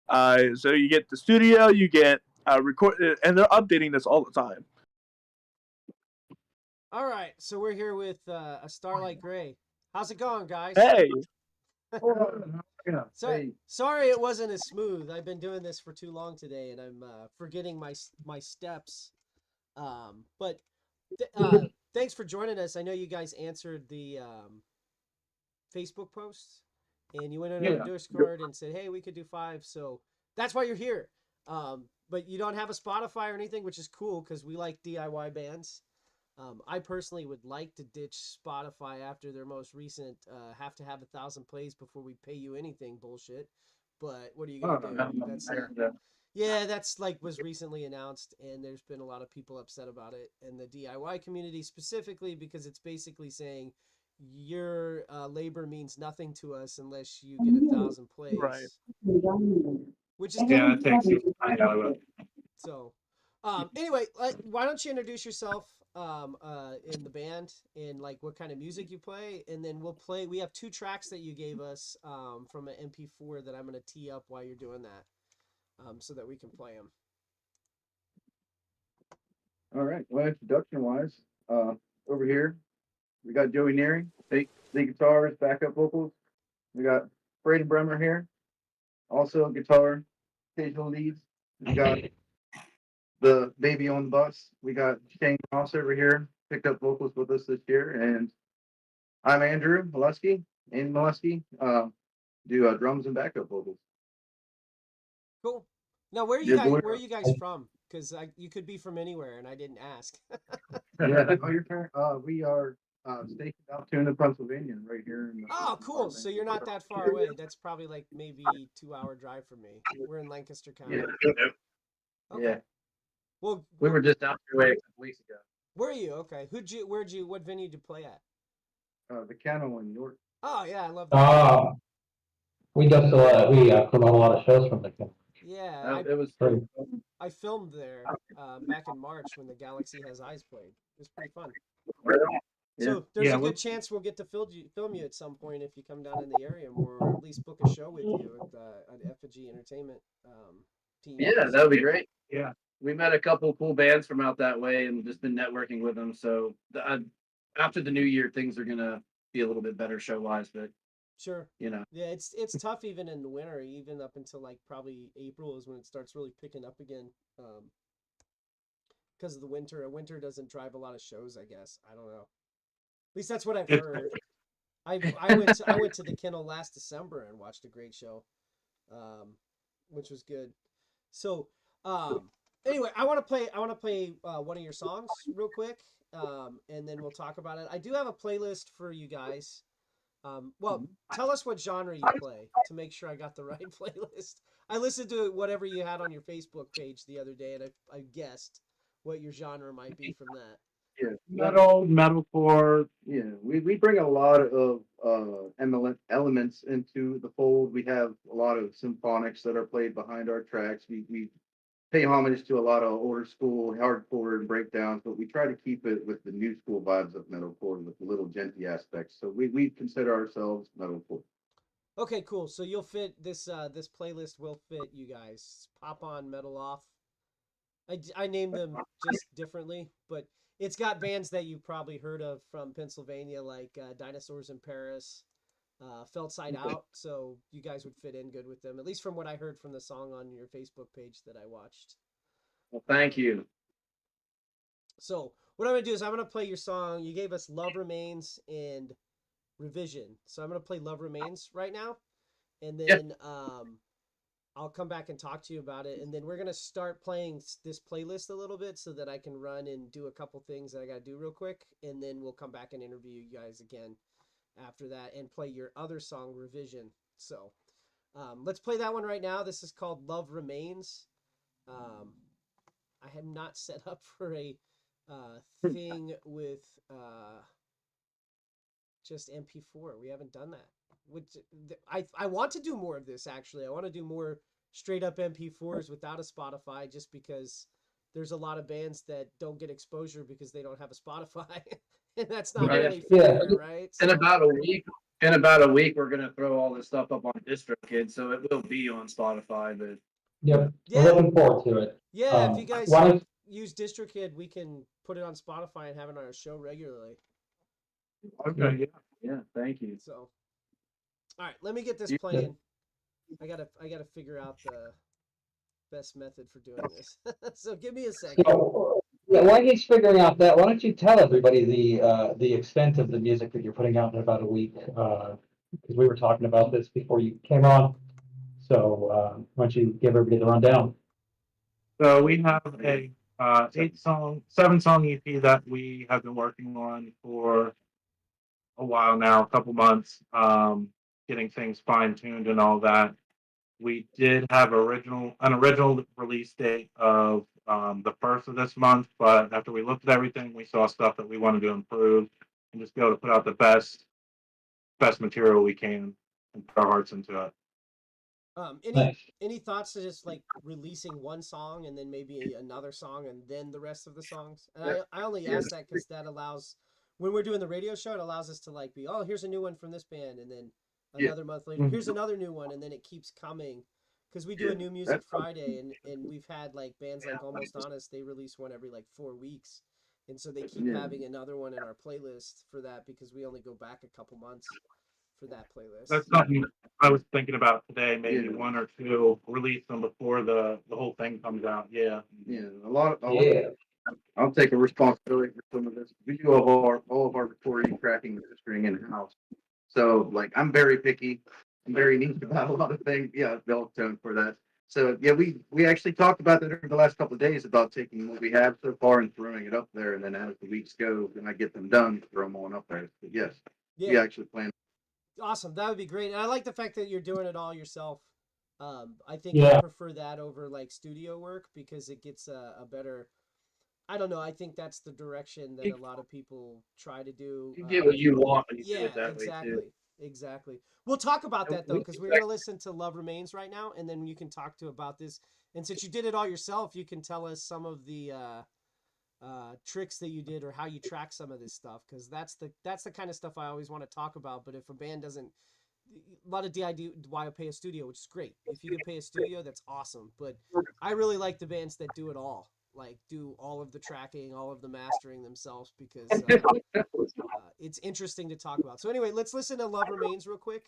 So you get the studio, you get record, and they're updating this all the time. All right, so we're here with a Starlight Gray. How's it going, guys? Hey. Sorry it wasn't as smooth. I've been doing this for too long today, and I'm forgetting my steps. But thanks for joining us. I know you guys answered the Facebook posts, and you went on our Discord and said, "Hey, we could do 5." So that's why you're here. But you don't have a Spotify or anything, which is cool because we like DIY bands. I personally would like to ditch Spotify after their most recent have to have 1,000 plays before we pay you anything bullshit. But what are you gonna do? That's yeah, that's like was recently announced, and there's been a lot of people upset about it, and the DIY community specifically, because it's basically saying your labor means nothing to us unless you get 1,000 plays, Right. which is Yeah, good. it takes you. I know. So, anyway, why don't you introduce yourself in the band and like what kind of music you play, and then we'll play. We have 2 tracks that you gave us from an MP4 that I'm gonna tee up while you're doing that, so that we can play them. All right. Well, introduction wise, over here we got Joey Neary, lead guitarist, backup vocals. We got Braden Bremer here, also guitar, occasional leads. We got the baby on the bus. We got Shane Ross over here, picked up vocals with us this year, and I'm Andrew Molesky. Do drums and backup vocals. Cool. Now, where are you guys from? Because you could be from anywhere, and I didn't ask. Yeah. Oh, your parent. We are stationed out in Pennsylvania, right here. Oh, cool. So you're not that far away. That's probably like maybe 2-hour drive from me. We're in Lancaster County. Yeah. Okay. Yeah. Well, We were just out your way a couple weeks ago. were you? Okay. What venue did you play at? The Cano in York. Oh, yeah, I love that. We just promote a lot of shows from the camp. Yeah, It was I filmed there back in March when the Galaxy Has Eyes played. It was pretty fun. So there's a good chance we'll get to film you at some point if you come down in the area, or at least book a show with you at Effigy Entertainment team. Yeah, that would be great. Yeah. We met a couple cool bands from out that way and just been networking with them. So after the new year, things are gonna be a little bit better show wise, but Sure. you know. Yeah, it's tough even in the winter, even up until like probably April is when it starts really picking up again. Because of the winter. A winter doesn't drive a lot of shows, I guess. I don't know. At least that's what I've heard. I went to the Kennel last December and watched a great show, which was good. So anyway, I want to play one of your songs real quick, and then we'll talk about it. I do have a playlist for you guys. Well, tell us what genre you play to make sure I got the right playlist. I listened to whatever you had on your Facebook page the other day, and I guessed what your genre might be from that. Yeah, metalcore. Yeah, we bring a lot of elements into the fold. We have a lot of symphonics that are played behind our tracks. We pay homage to a lot of older school hardcore and breakdowns, but we try to keep it with the new school vibes of metalcore with the little genty aspects. So we consider ourselves metalcore. Okay, cool. So you'll fit this this playlist will fit you guys. Pop on, metal off. I named them just differently, but it's got bands that you probably heard of from Pennsylvania, like Dinosaurs in Paris, Felt Side Out. So you guys would fit in good with them, at least from what I heard from the song on your Facebook page that I watched. Well, thank you. So what I'm going to do is I'm going to play your song. You gave us Love Remains and Revision. So I'm going to play Love Remains right now. And then I'll come back and talk to you about it. And then we're going to start playing this playlist a little bit so that I can run and do a couple things that I got to do real quick. And then we'll come back and interview you guys again after that and play your other song, Revision. So let's play that one right now. This is called Love Remains. I have not set up for a thing with just MP4. We haven't done that. Which I want to do more of this, actually. I want to do more straight up MP4s without a Spotify, just because there's a lot of bands that don't get exposure because they don't have a Spotify. And that's not really fair, right? So, In about a week, we're gonna throw all this stuff up on DistroKid, so it will be on Spotify. But Yep, we're looking forward to it. yeah, if you guys use DistroKid, we can put it on Spotify and have it on our show regularly. Okay, yeah, thank you. So, all right, let me get this playing. I gotta figure out the best method for doing this. So give me a second. So, yeah, while he's figuring out that, why don't you tell everybody the extent of the music that you're putting out in about a week? Because we were talking about this before you came on. So why don't you give everybody the rundown? So we have a seven-song EP that we have been working on for a while now, a couple months, getting things fine-tuned and all that. We did have an original release date of the first of this month, but after we looked at everything, we saw stuff that we wanted to improve and just be able to put out the best material we can and put our hearts into it. Any thoughts to just like releasing one song and then maybe another song and then the rest of the songs? And I only ask that because that allows, when we're doing the radio show, it allows us to like be, oh, here's a new one from this band, and then another month later, here's another new one, and then it keeps coming. Because we do a New Music Friday, and we've had like bands like Almost Honest, they release one every like 4 weeks, and so they keep having another one in our playlist for that because we only go back a couple months for that playlist. That's something I was thinking about today. Maybe one or two, release them before the whole thing comes out. Yeah. A lot. I'll take a responsibility for some of this. We do all of our recording, tracking, and mastering in house. So like, I'm very picky. I'm very neat about a lot of things. Yeah, bell tone for that. So yeah, we actually talked about that during the last couple of days about taking what we have so far and throwing it up there, and then as the weeks go, and I get them done, throw them on up there. But yes, we actually plan. Awesome, that would be great. And I like the fact that you're doing it all yourself. I think I prefer that over like studio work because it gets a better. I don't know. I think that's the direction that a lot of people try to do. You get what you want. You yeah, do it that exactly. way too. Exactly. We'll talk about that though, because we're going to listen to Love Remains right now, and then you can talk to about this. And since you did it all yourself, you can tell us some of the tricks that you did or how you track some of this stuff, because that's the kind of stuff I always want to talk about. But if a band doesn't, a lot of DIY pay a studio, which is great. If you can pay a studio, that's awesome. But I really like the bands that do it all. Like do all of the tracking, all of the mastering themselves, because it's interesting to talk about. So anyway, let's listen to Love Remains real quick,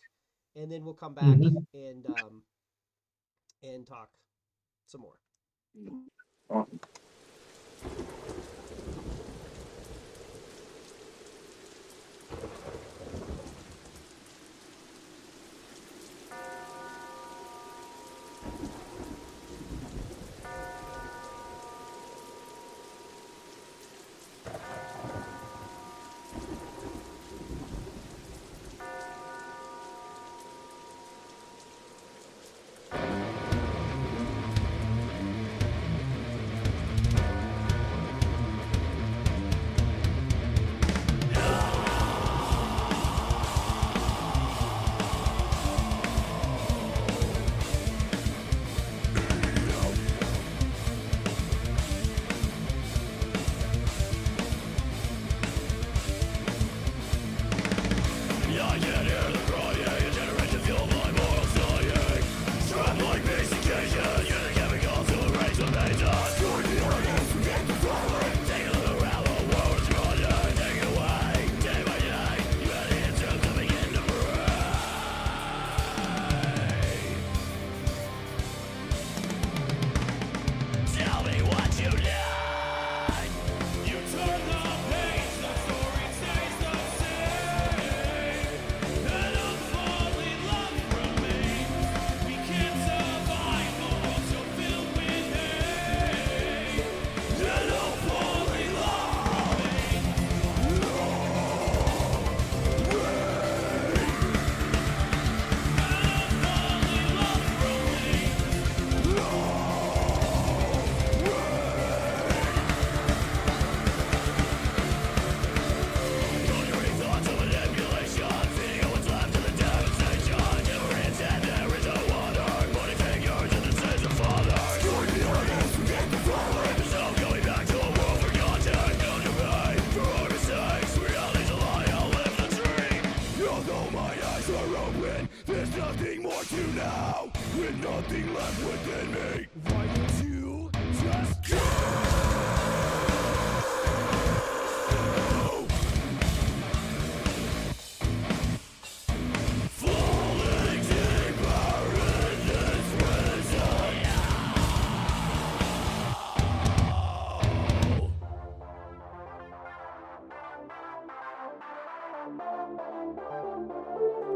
and then we'll come back and talk some more. Awesome.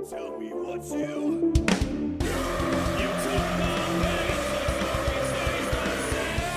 Tell me what you took the pain, so story stays the same.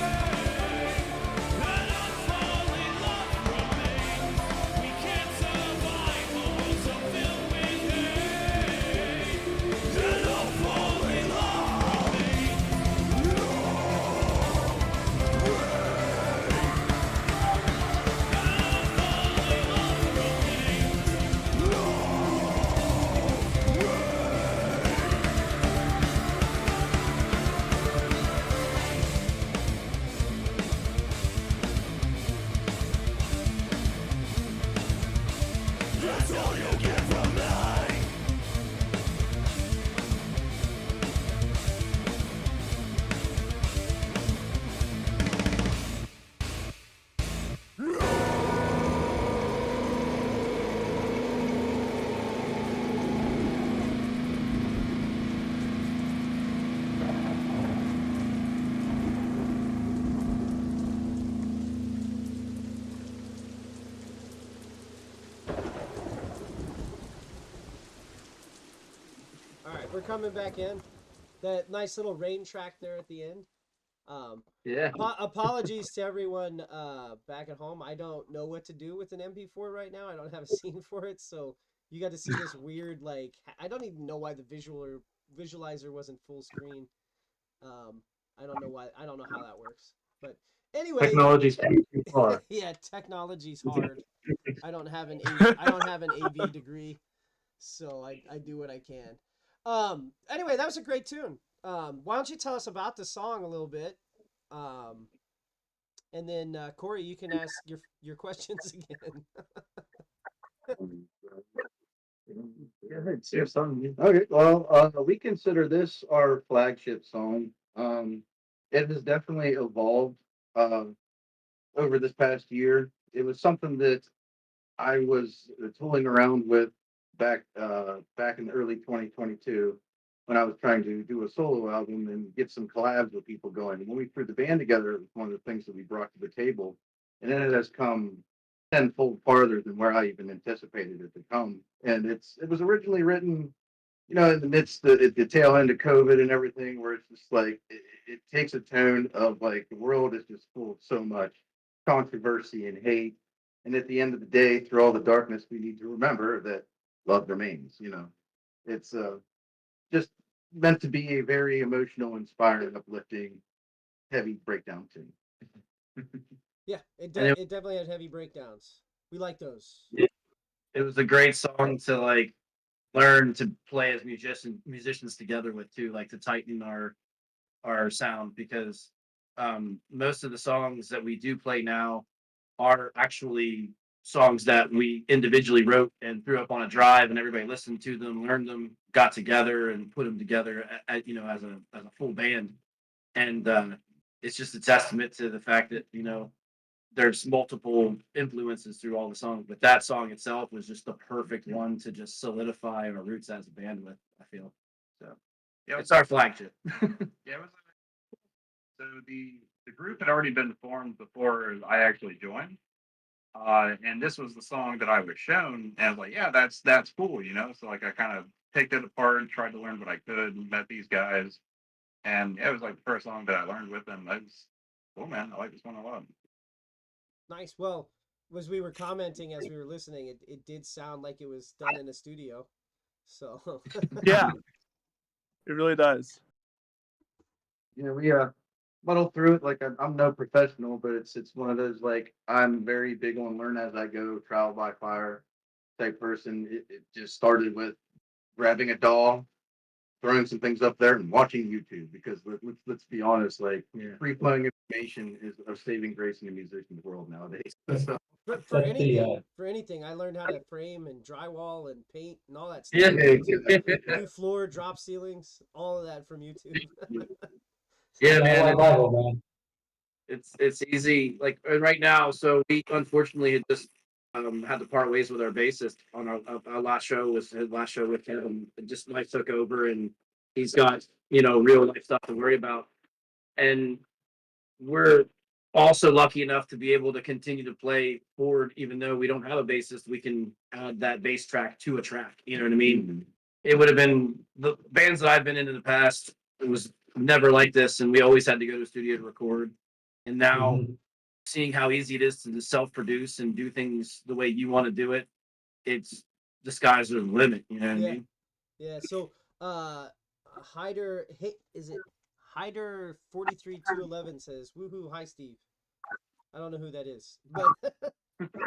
right, we're coming back in. That nice little rain track there at the end. Yeah. Apologies to everyone back at home. I don't know what to do with an MP4 right now. I don't have a scene for it, so you got to see this weird, like, I don't even know why the visualizer wasn't full screen. I don't know why. I don't know how that works. But anyway, Technology's too far. yeah, technology's hard. I don't have an AV degree, so I do what I can. Anyway, that was a great tune. Why don't you tell us about the song a little bit? And then Corey, you can ask your questions again. Okay, well, we consider this our flagship song. It has definitely evolved over this past year. It was something that I was tooling around with back in early 2022 when I was trying to do a solo album and get some collabs with people going. And when we threw the band together, it was one of the things that we brought to the table, and then it has come tenfold farther than where I even anticipated it to come. And it was originally written, in the midst of the tail end of COVID and everything, where it's just like it takes a tone of like the world is just full of so much controversy and hate. And at the end of the day, through all the darkness, we need to remember that love remains. It's just meant to be a very emotional, inspiring, uplifting, heavy breakdown tune. Yeah, it definitely had heavy breakdowns. We like those. It was a great song to like learn to play as musicians together with too, like to tighten our sound, because most of the songs that we do play now are actually songs that we individually wrote and threw up on a drive, and everybody listened to them, learned them, got together, and put them together as a full band. And it's just a testament to the fact that there's multiple influences through all the songs, but that song itself was just the perfect one to just solidify our roots as a band with, I feel. So yeah, it's our flagship. Yeah, it was. So the group had already been formed before I actually joined, and this was the song that I was shown, and I was like, yeah, that's cool, So like I kind of picked it apart and tried to learn what I could, and met these guys, and it was like the first song that I learned with them. I was cool, man. I like this one a lot. Nice. Well, as we were commenting as we were listening, it did sound like it was done in a studio. So Yeah, it really does. We muddle through it. Like I'm no professional, but it's one of those, like, I'm very big on learn as I go, trial by fire type person. It just started with grabbing a DAW, throwing some things up there, and watching YouTube, because let's be honest, like, free flowing information is a saving grace in the musician's world nowadays. So, for anything, I learned how to frame and drywall and paint and all that stuff. Yeah. Do floor, drop ceilings, all of that from YouTube. Yeah, man. It's easy. Like right now, so we unfortunately had just had to part ways with our bassist on our last show. Was his last show with him. Just life took over, and he's got real life stuff to worry about. And we're also lucky enough to be able to continue to play forward, even though we don't have a bassist. We can add that bass track to a track. You know what I mean? Mm-hmm. It would have been the bands that I've been in the past. It was never like this, and we always had to go to the studio to record. And now, seeing how easy it is to just self-produce and do things the way you want to do it, it's the sky's the limit. You know what I mean? Yeah. So, is it Hyder 43211 says, "Woohoo! Hi, Steve." I don't know who that is, but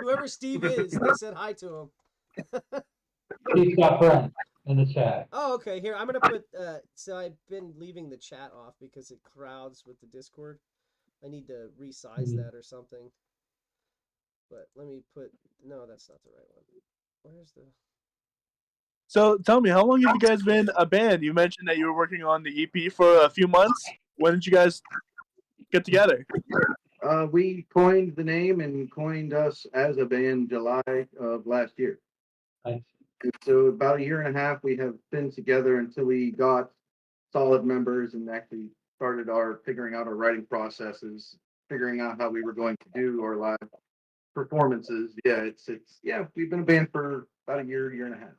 whoever Steve is, they said hi to him. He's got friends in the chat. Oh, okay. Here, I'm gonna put. So I've been leaving the chat off because it crowds with the Discord. I need to resize that or something. But let me put. No, that's not the right one. Where's the? So tell me, how long have you guys been a band? You mentioned that you were working on the EP for a few months. When did you guys get together? We coined the name and coined us as a band July of last year. Nice. And so about a year and a half we have been together until we got solid members and actually started figuring out our writing processes, figuring out how we were going to do our live performances. Yeah, we've been a band for about a year and a half.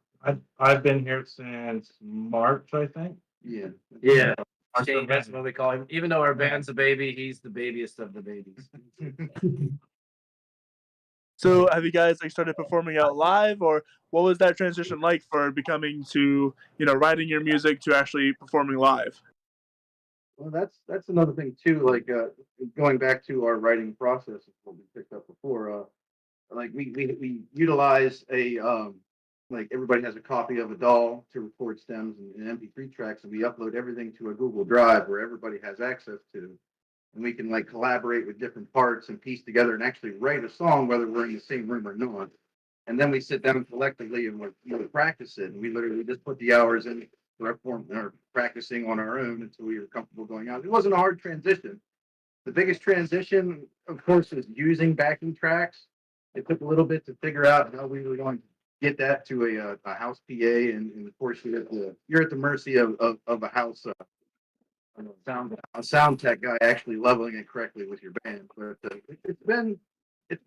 I've been here since March, I think. Yeah. Yeah. Our Shane, that's band. what we call him. Even though our band's a baby, he's the babiest of the babies. So have you guys like started performing out live, or what was that transition like for becoming to, you know, writing your music to actually performing live? Well, that's another thing too. Like going back to our writing process, what we picked up before. Like we utilize a like everybody has a copy of a DAW to record stems and MP3 tracks, and we upload everything to a Google Drive where everybody has access to, and we can like collaborate with different parts and piece together and actually write a song whether we're in the same room or not. And then we sit down collectively and we practice it, and we literally just put the hours in or practicing on our own until we were comfortable going out. It wasn't a hard transition. The biggest transition, of course, is using backing tracks. It took a little bit to figure out how we were going to get that to a house PA, and of course you're at the mercy of a house a sound tech guy actually leveling it correctly with your band. But it's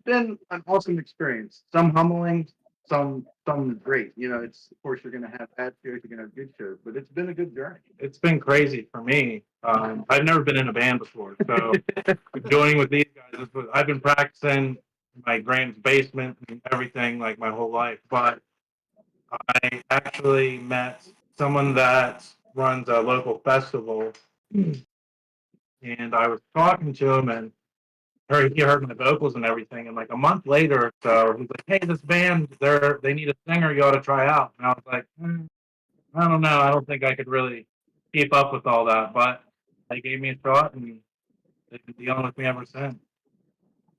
been an awesome experience. Some humbling, some great. You know, it's of course you're gonna have bad shows, you're gonna have good shows, but it's been a good journey. It's been crazy for me. I've never been in a band before, so joining with these guys, I've been practicing in my grand's basement and everything like my whole life. But I actually met someone that runs a local festival, and I was talking to him, and he heard my vocals and everything. And like a month later, so he's like, "Hey, this band, they need a singer. You ought to try out." And I was like, I don't know. I don't think I could really keep up with all that, but they gave me a shot, and they've been dealing with me ever since.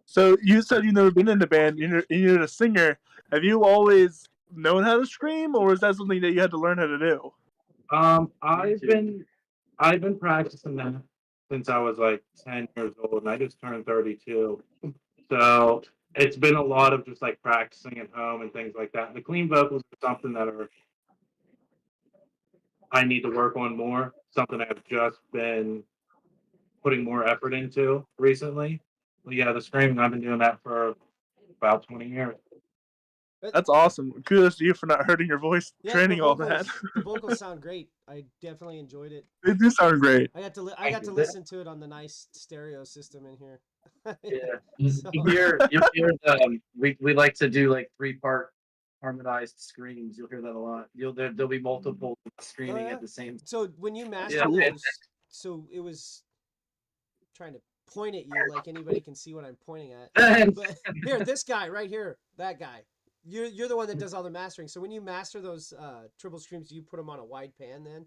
So you said you've never been in a band, you're a singer. Have you always known how to scream, or is that something that you had to learn how to do? I've been practicing that since I was like 10 years old, and I just turned 32. So it's been a lot of just like practicing at home and things like that. The clean vocals are something that I need to work on more. Something I've just been putting more effort into recently. But yeah, the screaming, I've been doing that for about 20 years. That's awesome. Kudos to you for not hurting your voice training all that. The vocals sound great. I definitely enjoyed it. They do sound great. I got to listen to it on the nice stereo system in here. Yeah, So- you'll hear we like to do like 3-part harmonized screams. You'll hear that a lot. There'll be multiple screaming at the same. So when you master Yeah. those, so it was trying to point at you like anybody can see what I'm pointing at. But here, this guy right here, that guy. You're the one that does all the mastering. So when you master those triple screams, do you put them on a wide pan then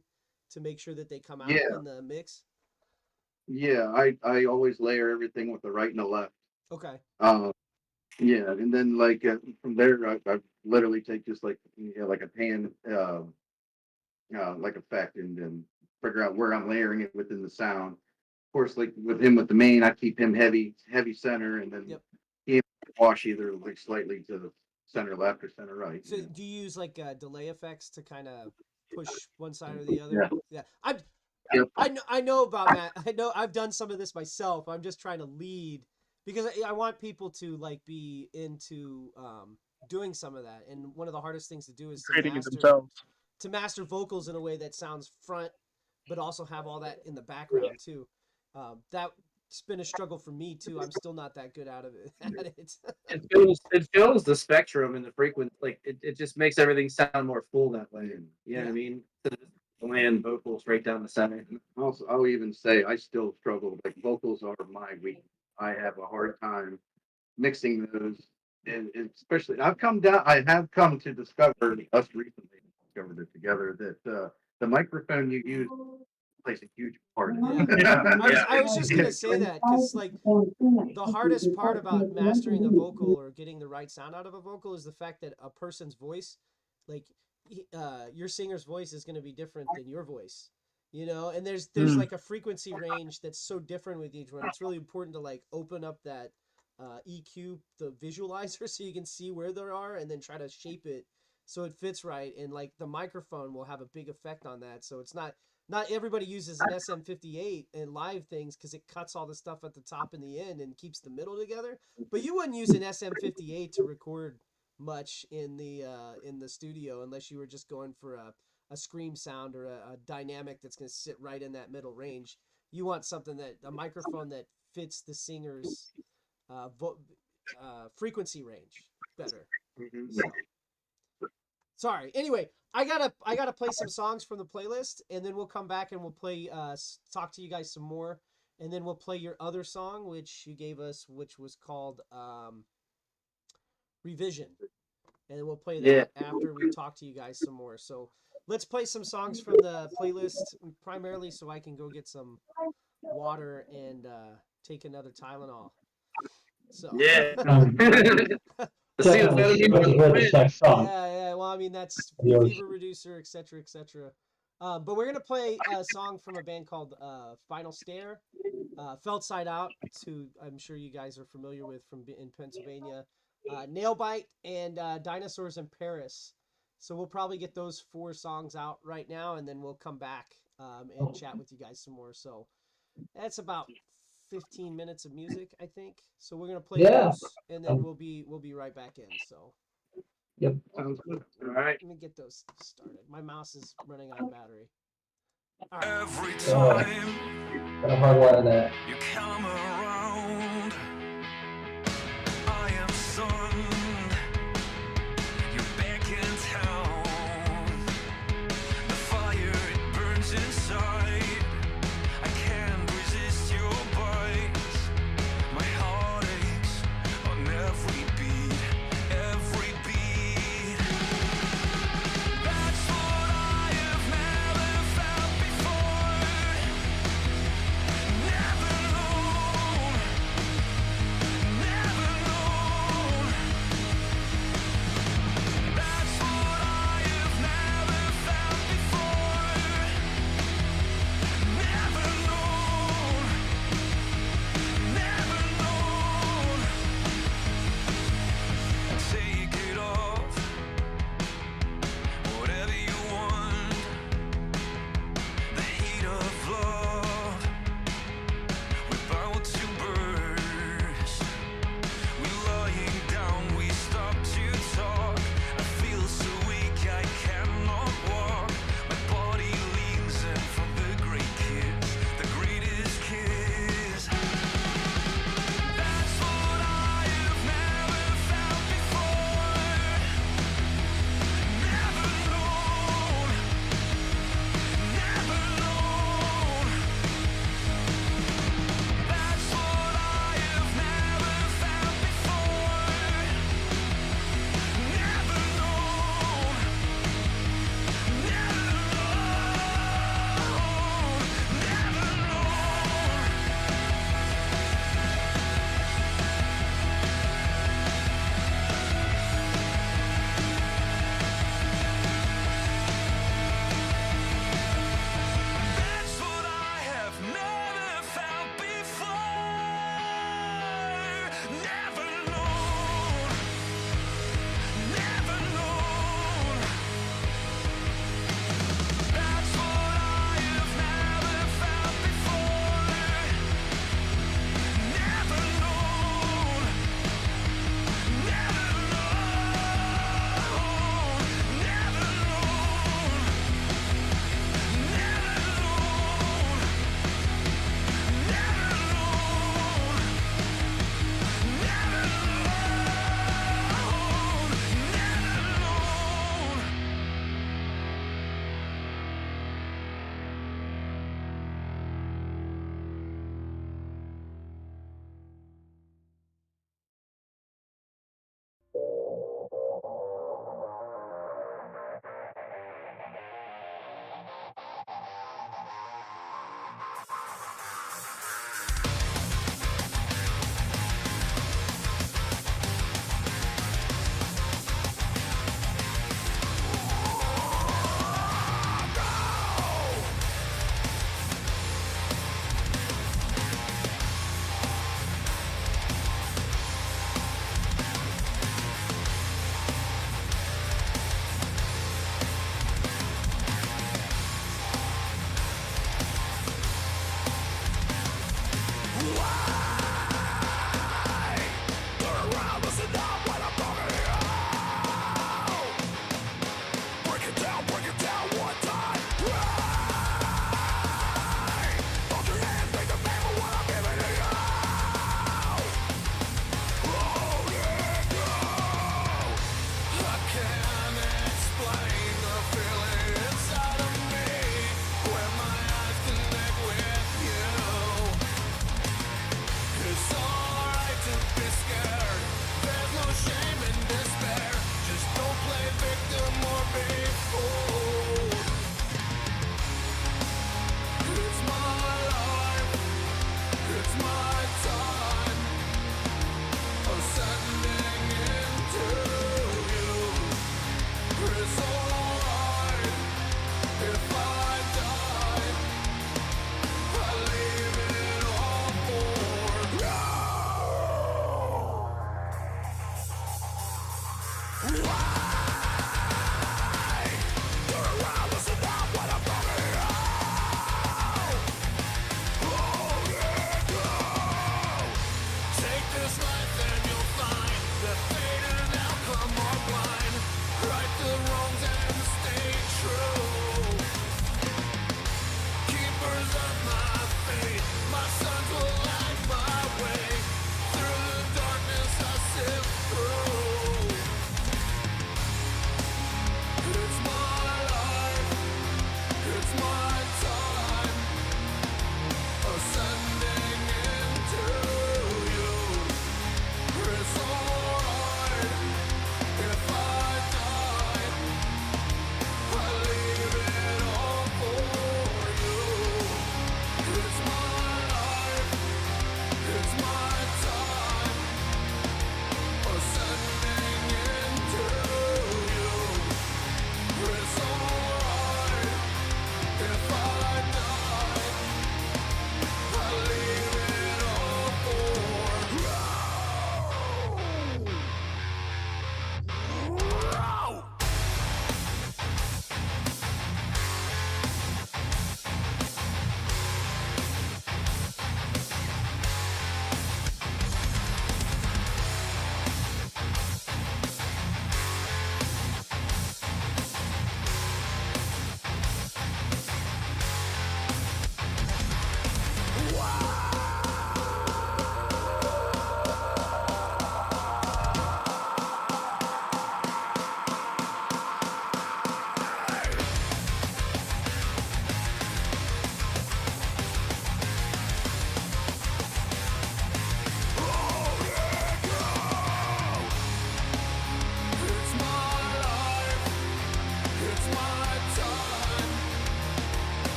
to make sure that they come out in the mix? Yeah, I always layer everything with the right and the left. Okay. Yeah, and then like from there, I literally take just like like a pan like effect, and then figure out where I'm layering it within the sound. Of course, like with the main, I keep him heavy center, and then he wash either like slightly to the center left or center right. So do you use like delay effects to kind of push one side or the other? Yeah. I know about that. I know I've done some of this myself. I'm just trying to lead because I want people to like be into doing some of that. And one of the hardest things to do is to master vocals in a way that sounds front, but also have all that in the background too. That's been a struggle for me too. I'm still not that good at it. It fills the spectrum and the frequency. Like it just makes everything sound more full that way. You know what I mean? Land vocals right down the center. Also, I'll even say I still struggle. Like vocals are my weakness. I have a hard time mixing those, and especially I have come to discover us recently discovered it together that the microphone you use plays a huge part. I was just gonna say that because like the hardest part about mastering a vocal or getting the right sound out of a vocal is the fact that a person's voice, like your singer's voice, is going to be different than your voice, you know. And there's like a frequency range that's so different with each one. It's really important to like open up that EQ, the visualizer, so you can see where they are, and then try to shape it so it fits right. And like the microphone will have a big effect on that. So it's not everybody uses an SM58 in live things because it cuts all the stuff at the top and the end and keeps the middle together. But you wouldn't use an SM58 to record much in the studio unless you were just going for a scream sound or a dynamic that's going to sit right in that middle range. You want something a microphone that fits the singer's frequency range better. So. Sorry. Anyway, I gotta play some songs from the playlist, and then we'll come back and we'll play talk to you guys some more, and then we'll play your other song which you gave us, which was called Revision, and then we'll play that after we talk to you guys some more. So let's play some songs from the playlist primarily so I can go get some water and take another Tylenol. So Yeah. Yeah, yeah. Well, I mean, that's Fever Reducer, etc., etc. But we're gonna play a song from a band called Final Stare, Felt Side Out, who I'm sure you guys are familiar with in Pennsylvania, Nailbite, and Dinosaurs in Paris. So we'll probably get those 4 songs out right now, and then we'll come back and chat with you guys some more. So that's about 15 minutes of music, I think. So we're gonna play those, and then we'll be right back in. So. Yep. Sounds good. All right. Let me get those started. My mouse is running out of battery. All right. Every time Got a hardwire that. you come around, I am stunned. You're back in town. The fire, it burns inside. I can't resist your bite. My heart aches on every beat, every beat. That's what I have never felt before. Never known, never known. That's what I have never felt before.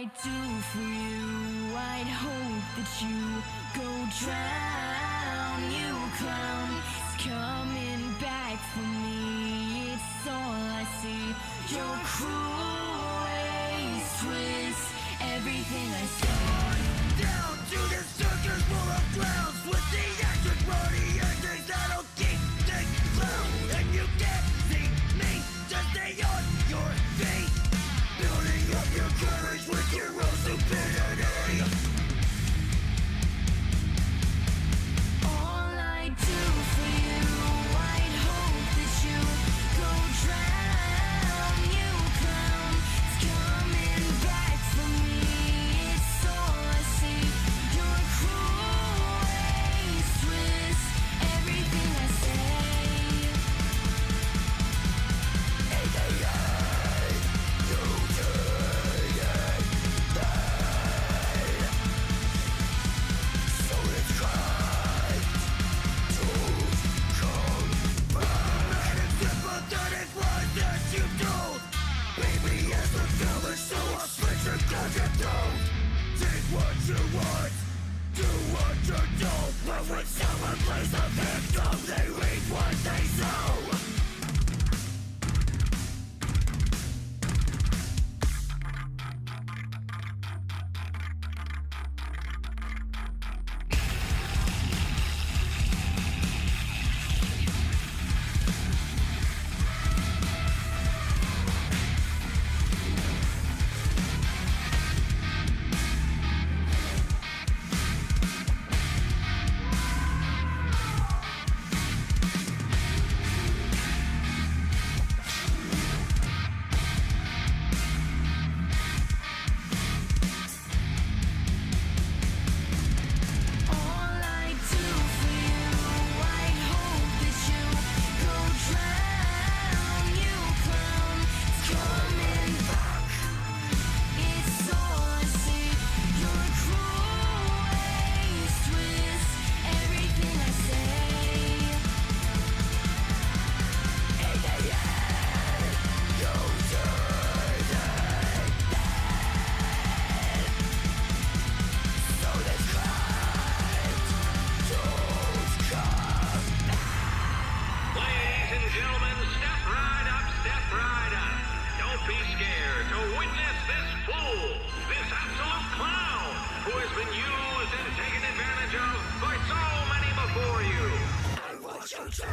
I do for you, I'd hope that you go drown. You clown, it's coming back for me. It's all I see. Your cruel ways twist everything I say. Down to the circus full of clowns with the extra money and things that'll keep things low. And you can't see me, just stay on your feet, building up your courage with your own stupidity. All I do for you, I'd hope that you go drown. You clown, it's coming back for me. It's all I see. Your cruel ways twist everything I say. In the end, you take it back. So it's right to come back. And it's sympathetic lies that you've told. Baby, as a village, so I'll switch your gadget down. Take what you want, do what you don't. But when someone plays a victim, they reap what they sow. All I do for you, I'd hope that you go drown. You clown, it's coming back. It's all I see. Your cruel ways twist everything I say. In the end, you take it back. So that's right. Don't come back. Ladies and gentlemen, step right up, step right up. Don't be scared to witness this fool, this absolute clown, who has been used and taken advantage of by so many before you. I want you to.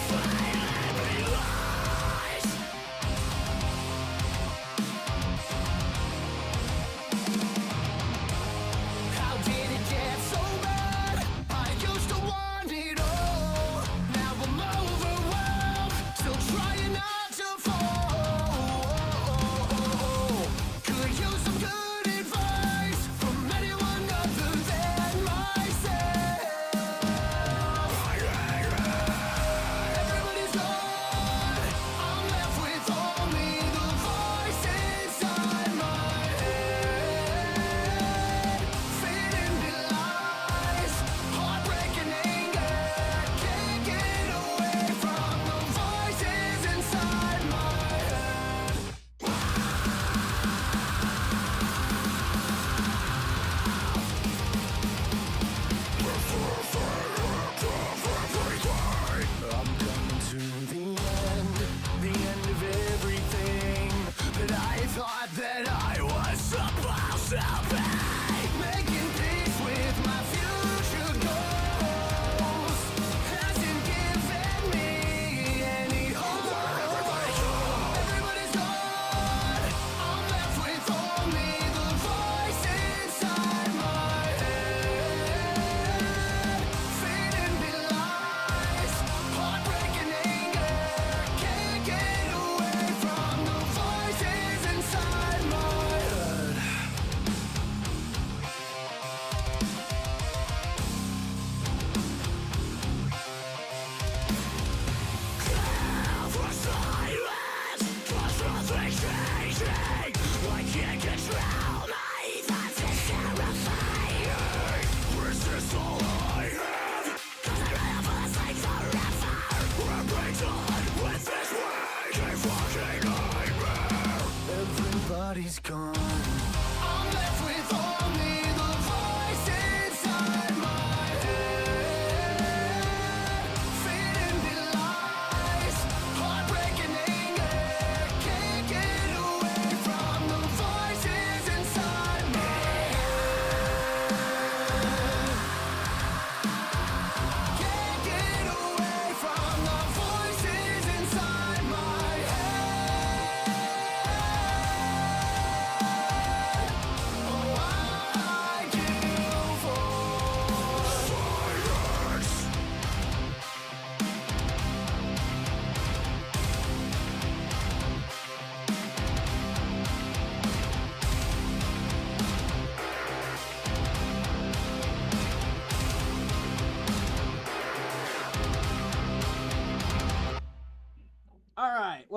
Finally,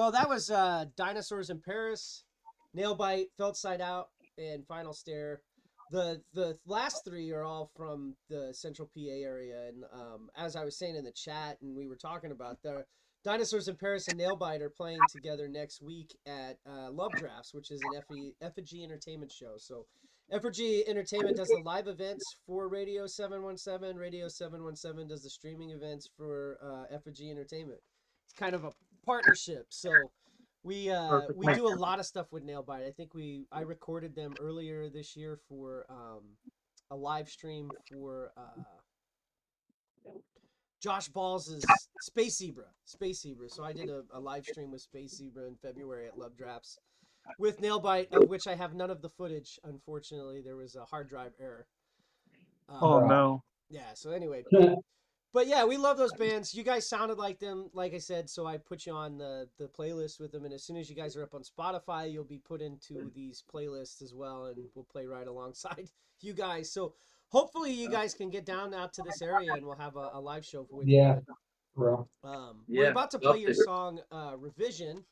So that was Dinosaurs in Paris, Nailbite, Felt Side Out, and Final Stare. The last three are all from the Central PA area, and as I was saying in the chat, and we were talking about, the Dinosaurs in Paris and Nailbite are playing together next week at Love Drafts, which is an Effigy entertainment show. So Effigy Entertainment does the live events for Radio 717. Radio 717 does the streaming events for Effigy Entertainment. It's kind of a partnership. So we do a lot of stuff with Nailbite. I think I recorded them earlier this year for a live stream for Josh Balls' Space Zebra. So I did a live stream with Space Zebra in February at Love Drafts with Nailbite, of which I have none of the footage. Unfortunately, there was a hard drive error. Oh no. Yeah. So anyway, but yeah, we love those bands. You guys sounded like them, like I said. So I put you on the playlist with them, and as soon as you guys are up on Spotify, you'll be put into these playlists as well, and we'll play right alongside you guys. So hopefully you guys can get down out to this area, and we'll have a live show with you. Yeah, bro. We're about to play your song Revision.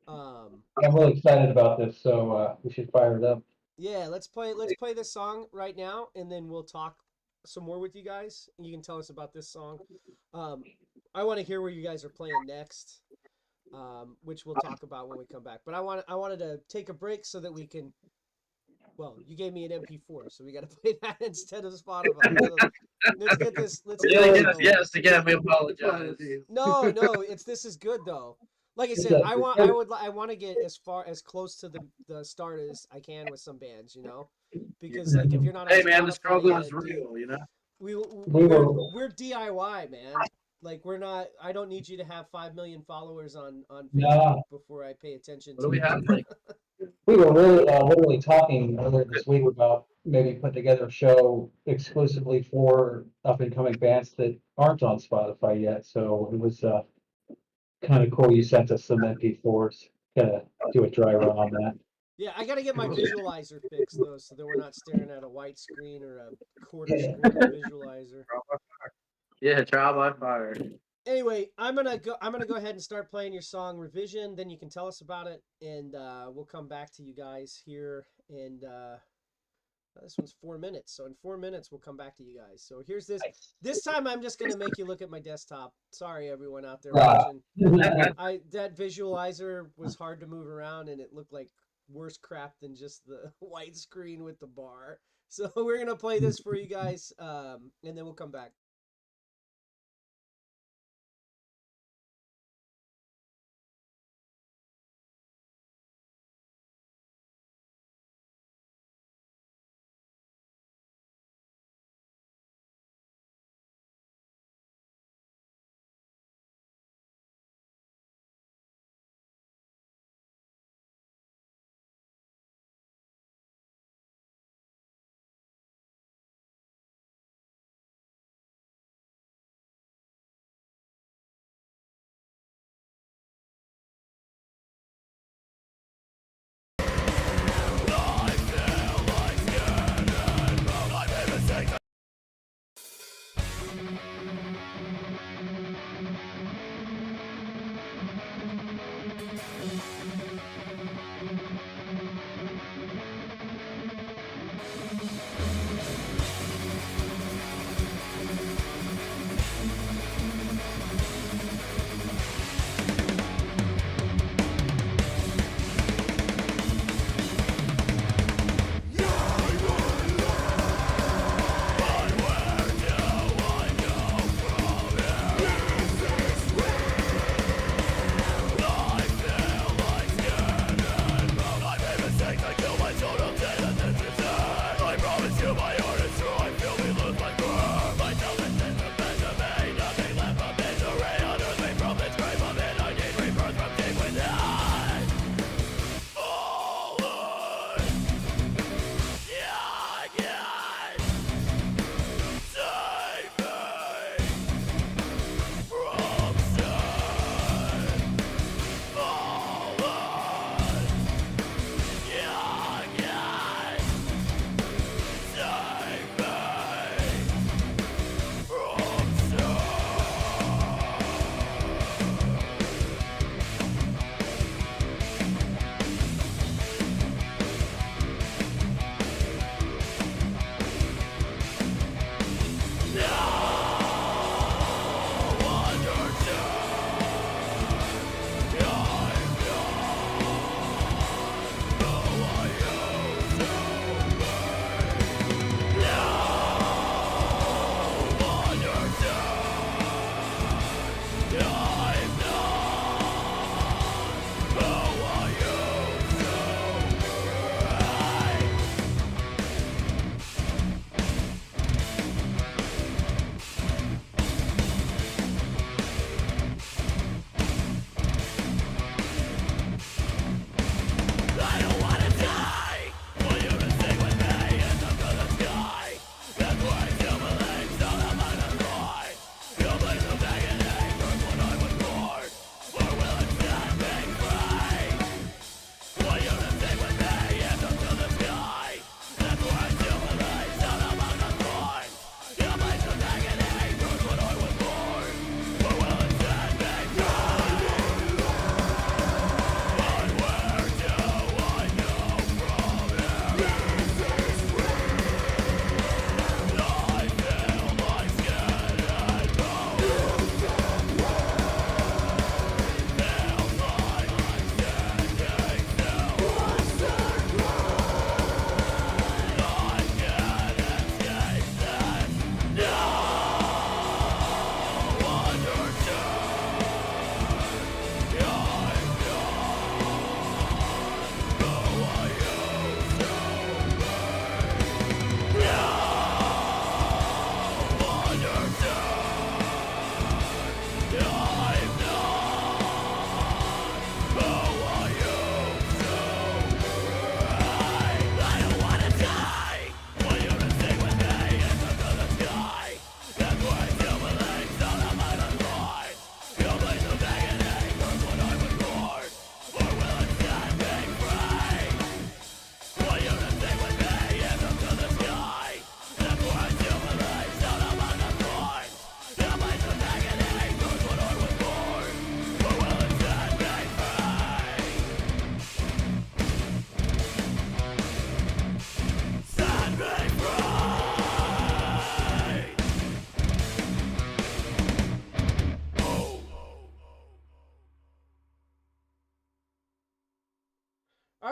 I'm really excited about this, so we should fire it up. Yeah, let's play this song right now, and then we'll talk some more with you guys. You can tell us about this song. I want to hear where you guys are playing next, which we'll talk about when we come back. But I wanted to take a break so that we can. Well, you gave me an MP4, so we got to play that instead of Spotify. So let's get this. Yes, again, we apologize. No, this is good though. Like I said, I want to get as close to the start as I can with some bands, you know, because like if you're not, hey man, the struggle is real, you know. We're DIY, man. Like we're not. I don't need you to have 5 million followers on Facebook before I pay attention. What do we have? Like, we were really literally talking earlier this week about maybe putting together a show exclusively for up and coming bands that aren't on Spotify yet. So it was kind of cool. You sent us some MP4s. Gotta do a dry run on that. Yeah, I gotta get my visualizer fixed though, so that we're not staring at a white screen or a quarter screen visualizer. Yeah, trial by fire. Anyway, I'm gonna go ahead and start playing your song Revision. Then you can tell us about it, and we'll come back to you guys here. And this one's 4 minutes, so in 4 minutes we'll come back to you guys. So here's this. This time I'm just gonna make you look at my desktop. Sorry, everyone out there watching. That visualizer was hard to move around, and it looked like worse crap than just the white screen with the bar. So we're gonna play this for you guys, and then we'll come back. I promise you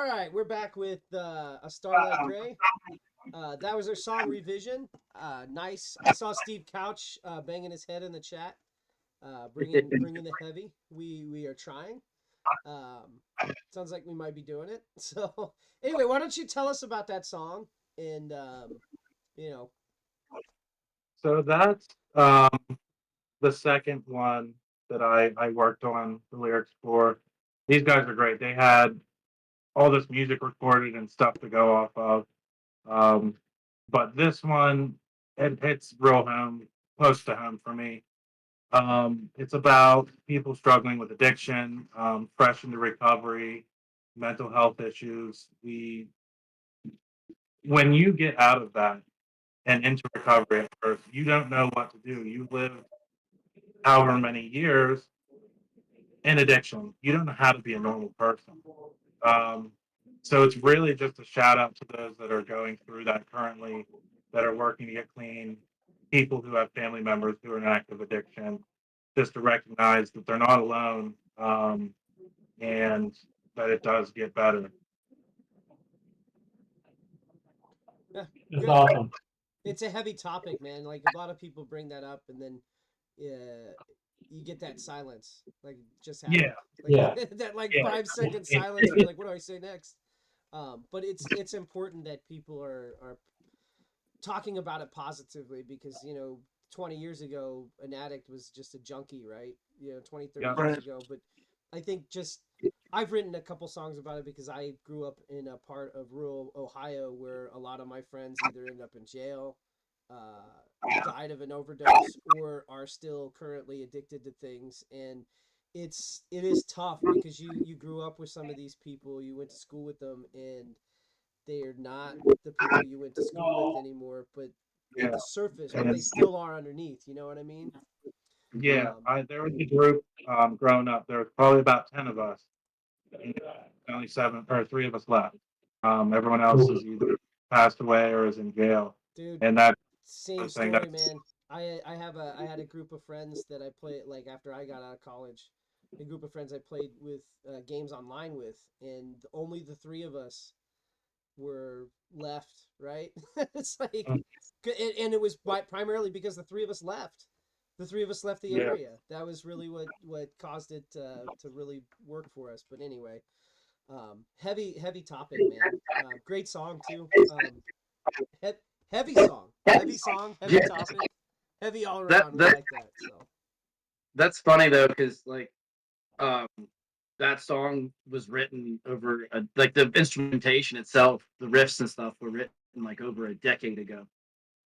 right, we're back with A Starlight Gray. That was our song revision. Nice. I saw Steve Couch banging his head in the chat, bringing the heavy. We are trying. Sounds like we might be doing it. So anyway, why don't you tell us about that song and you know. So that's the second one that I worked on the lyrics for. These guys are great. They had all this music recorded and stuff to go off of. But this one, it hits real home, close to home for me. It's about people struggling with addiction, fresh into recovery, mental health issues. When you get out of that and into recovery at first, you don't know what to do. You live however many years in addiction. You don't know how to be a normal person. So it's really just a shout out to those that are going through that currently, that are working to get clean, people who have family members who are in active addiction, just to recognize that they're not alone, and that it does get better. Yeah, It's good. awesome. It's a heavy topic, man. Like a lot of people bring that up, and then you get that silence, like just happened. Yeah. Like, that like Yeah. 5 second silence. And you're like, what do I say next? But it's important that people are talking about it positively because 20 years ago an addict was just a junkie, right? 20, 30 Yeah. years ago. But I think I've written a couple songs about it because I grew up in a part of rural Ohio where a lot of my friends either ended up in jail, died of an overdose, or are still currently addicted to things. And it is tough because you grew up with some of these people, you went to school with them, and they're not the people you went to school with anymore, but at the surface, but they still are underneath. You know what I mean? Yeah, there was a group growing up. There was probably about 10 of us. And only 7 or 3 of us left. Everyone else is either passed away or is in jail. Dude, And that same thing story, that's man. I had a group of friends that I played like after I got out of college. A group of friends I played with games online with, and only the 3 of us were left. Right? It's like, and it was primarily because the 3 of us left. The 3 of us left the area. That was really what caused it to really work for us. But anyway, heavy topic, man. Great song too. Heavy song, heavy topic, heavy all around. We like that. So That's funny though, because that song was written over like the instrumentation itself, the riffs and stuff were written like over a decade ago.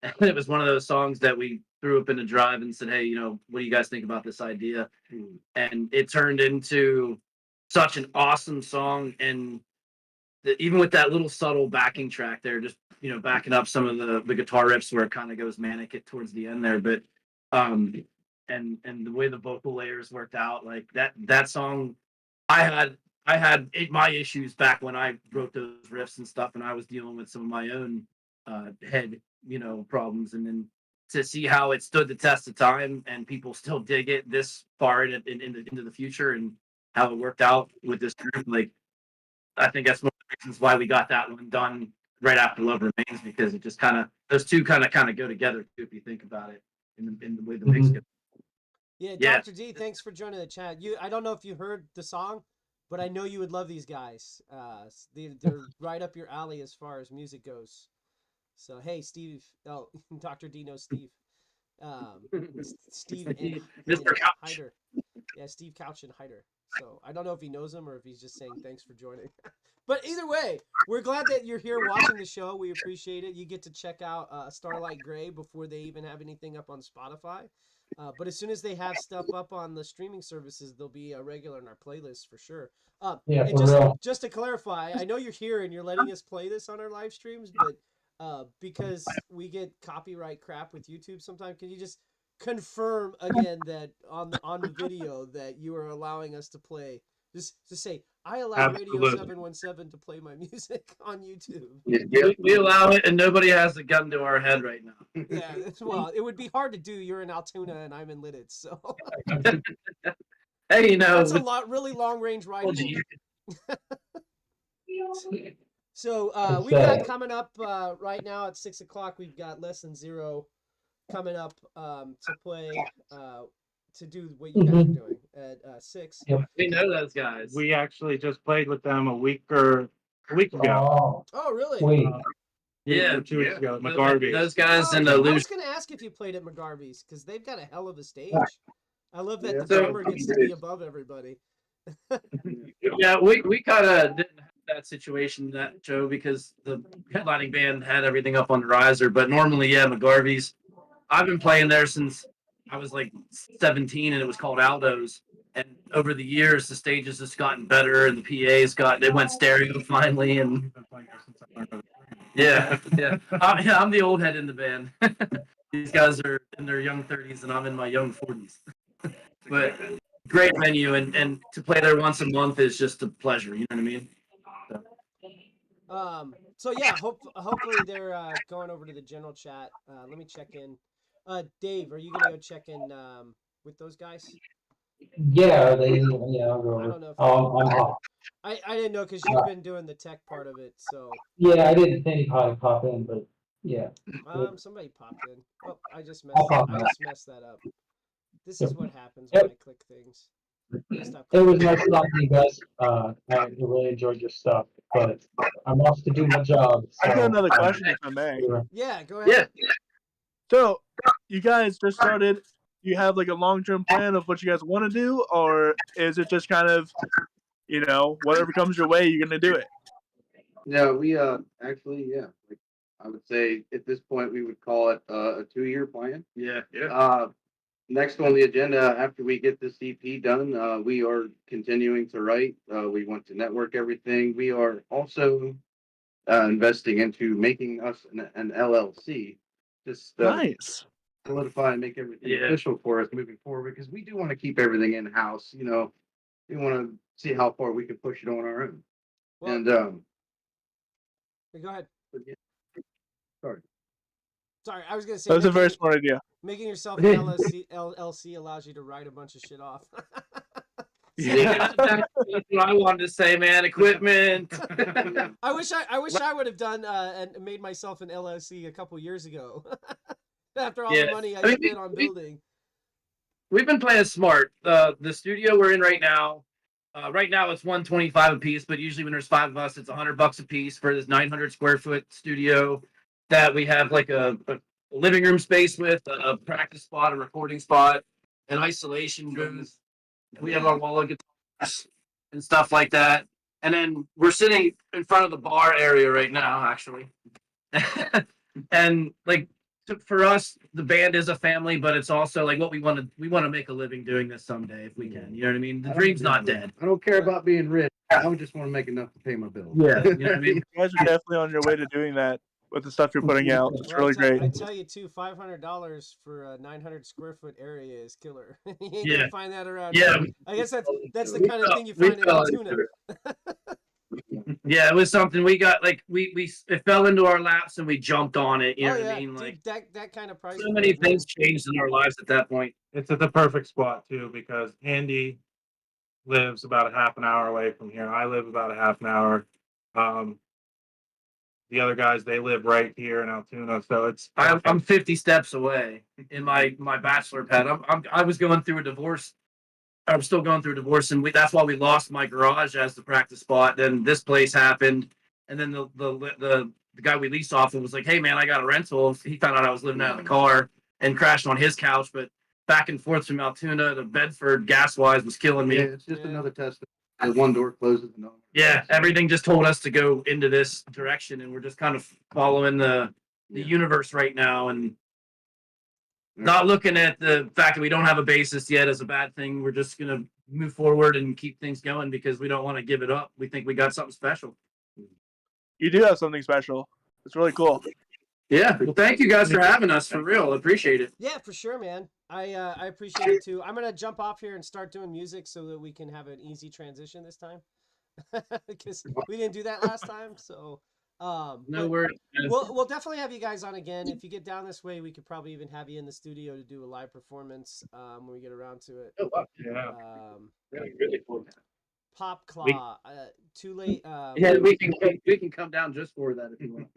And it was one of those songs that we threw up in a drive and said, hey, what do you guys think about this idea? And it turned into such an awesome song. And even with that little subtle backing track there, just, backing up some of the guitar riffs where it kind of goes manic towards the end there. But, and the way the vocal layers worked out, like that song, I had my issues back when I wrote those riffs and stuff, and I was dealing with some of my own head problems, and then to see how it stood the test of time and people still dig it this far into the future, and how it worked out with this group, like I think that's one of the reasons why we got that one done right after Love Remains, because it just kind of those two kind of go together too, if you think about it in the way the mix goes. Yeah, Dr. D, thanks for joining the chat. I don't know if you heard the song, but I know you would love these guys. They're right up your alley as far as music goes. So hey, Steve. Oh, Dr. D knows Steve. Steve and Mr. Couch. Hyder. Yeah, Steve Couch and Hyder. So I don't know if he knows him or if he's just saying thanks for joining. But either way, we're glad that you're here watching the show. We appreciate it. You get to check out Starlight Gray before they even have anything up on Spotify. But as soon as they have stuff up on the streaming services, they'll be a regular in our playlist for sure. Yeah, and for real. just to clarify, I know you're here and you're letting us play this on our live streams, but because we get copyright crap with YouTube sometimes, can you just confirm again that on the video that you are allowing us to play? Just say, I allow Radio Absolutely. 717 to play my music on YouTube. We allow it, and nobody has a gun to our head right now. Yeah, well, it would be hard to do. You're in Altoona and I'm in Lidditz, so. Hey, that's a really long range rifle. So It's, we've got coming up right now at 6 o'clock. We've got Lessthanzero coming up to play to do what you guys are doing at 6. We know those guys. We actually just played with them a week ago. Oh, really? Yeah, 2 weeks ago. Those- McGarvey's. Those guys in I the was going to ask if you played at McGarvey's because they've got a hell of a stage. I love that Yeah. the So- drummer gets to be above everybody. Yeah, we kind of didn't have that situation that show because the headlining band had everything up on the riser. But normally, yeah, McGarvey's. I've been playing there since I was like 17, and it was called Aldo's. And over the years, the stage has just gotten better, and the PA's it went stereo finally, and yeah. I'm the old head in the band. These guys are in their young 30s, and I'm in my young 40s. But great venue, and to play there once a month is just a pleasure. You know what I mean? So yeah, hopefully they're going over to the general chat. Let me check in. Dave, are you gonna go check in with those guys? Yeah, I'll go over. I don't know if I'm off. I didn't know because you've been doing the tech part of it, so. Yeah, I didn't think how to pop in, but yeah. Somebody popped in. Oh, I just I'll pop in. messed that up. This is what happens Yep. when I click things. It was nice talking to you guys. I really enjoyed your stuff, but I'm off to do my job. I got so, another question, if I may. Yeah, go ahead. So, you guys just started. Do you have like a long-term plan of what you guys want to do, or is it just kind of, whatever comes your way, you're gonna do it? No, we actually, yeah, like I would say at this point we would call it a 2-year plan. Yeah. Next on the agenda after we get this EP done, we are continuing to write. We want to network everything. We are also investing into making us an LLC. Just Nice. solidify and make everything official for us moving forward because we do want to keep everything in house. We want to see how far we can push it on our own. Well, And go ahead. Sorry. Sorry, I was gonna say That was a very smart idea. making yourself an LLC allows you to write a bunch of shit off. That's what I wanted to say, man. Equipment. I wish I would have done and made myself an LLC a couple years ago. After all the money I spent on building. We've been playing smart. The studio we're in right now. Right now it's $125 a piece, but usually when there's 5 of us, it's $100 a piece for this 900 square foot studio that we have like a living room space with a practice spot, a recording spot, an isolation room. We have our wall of guitars and stuff like that. And then we're sitting in front of the bar area right now, actually. And like for us, the band is a family, but it's also like what we want to make a living doing this someday if we can. You know what I mean? The dream's not dead. I don't care about being rich. I just want to make enough to pay my bills. Yeah, you know what I mean? You guys are definitely on your way to doing that with the stuff you're putting out. It's really great. I tell you too, $500 for a 900 square foot area is killer. You ain't Yeah. gonna find that around. Yeah. Here. I guess that's the kind of thing you find in Altoona. Yeah, it was something we got like we it fell into our laps and we jumped on it. You know what I mean? Dude, Like that kind of price. so many things changed in our lives at that point. It's at the perfect spot too because Andy lives about a half an hour away from here. I live about a half an hour. The other guys, they live right here in Altoona, so it's. I'm 50 steps away in my bachelor pad. I was going through a divorce. I'm still going through a divorce, and that's why we lost my garage as the practice spot. Then this place happened, and then the guy we leased off of was like, "Hey man, I got a rental." He found out I was living out of the car and crashed on his couch. But back and forth from Altoona to Bedford, gas wise, was killing me. Yeah, it's just another test. As one door closes, another. Yeah, everything just told us to go into this direction, and we're just kind of following the universe right now, and not looking at the fact that we don't have a bassist yet as a bad thing. We're just gonna move forward and keep things going because we don't want to give it up. We think we got something special. You do have something special. It's really cool. Yeah, well, thank you guys for having us. For real, appreciate it. Yeah, for sure, man. I appreciate it too. I'm gonna jump off here and start doing music so that we can have an easy transition this time, because we didn't do that last time. So, no worries. We'll definitely have you guys on again. If you get down this way, we could probably even have you in the studio to do a live performance when we get around to it. Oh, wow. Yeah. Really cool. Pop Claw. Too late. Yeah, we can come down just for that if you want.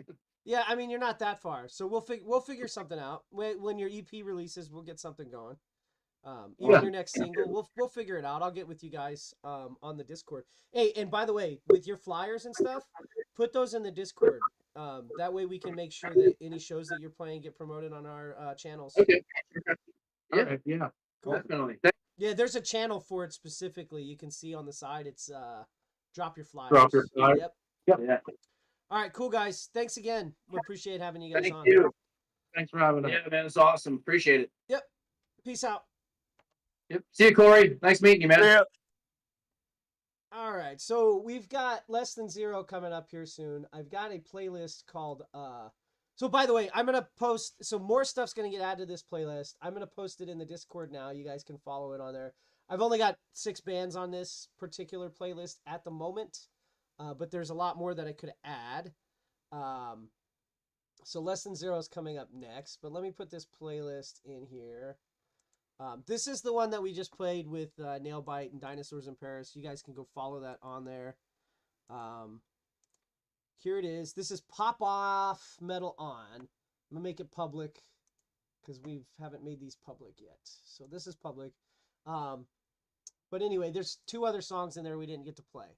Yeah, I mean you're not that far, so we'll figure something out. When your EP releases, we'll get something going. Even your next single, we'll figure it out. I'll get with you guys on the Discord. Hey, and by the way, with your flyers and stuff, put those in the Discord. That way we can make sure that any shows that you're playing get promoted on our channels. Okay. Yeah. Cool. Definitely. Yeah, there's a channel for it specifically. You can see on the side. It's Drop Your Flyers. Drop Your Flyers. Yep. Yeah. All right, cool guys. Thanks again. We appreciate having you guys Thank on. you. Thanks for having us. Yeah, man, it's awesome. Appreciate it. Yep. Peace out. Yep. See you, Corey. Nice meeting you, man. Yeah. All right, so we've got Lessthanzero coming up here soon. I've got a playlist called so by the way, I'm gonna post, so more stuff's gonna get added to this playlist. I'm gonna post it in the Discord now. You guys can follow it on there. I've only got 6 bands on this particular playlist at the moment, but there's a lot more that I could add. So Lessthanzero is coming up next, but let me put this playlist in here. This is the one that we just played with Nailbite and Dinosaurs in Paris. You guys can go follow that on there. Here it is. This is Pop Off Metal On. I'm going to make it public because we haven't made these public yet. So this is public. But anyway, there's 2 other songs in there we didn't get to play.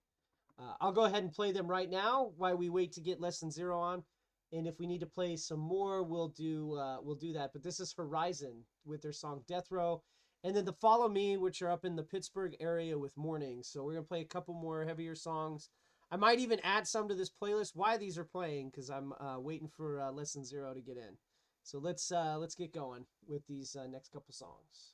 I'll go ahead and play them right now while we wait to get Lessthanzero on. And if we need to play some more, we'll do that. But this is Horizon with their song Death Row. And then the Follow Me, which are up in the Pittsburgh area with Morning. So we're going to play a couple more heavier songs. I might even add some to this playlist while these are playing because I'm waiting for Lessthanzero to get in. So let's get going with these next couple songs.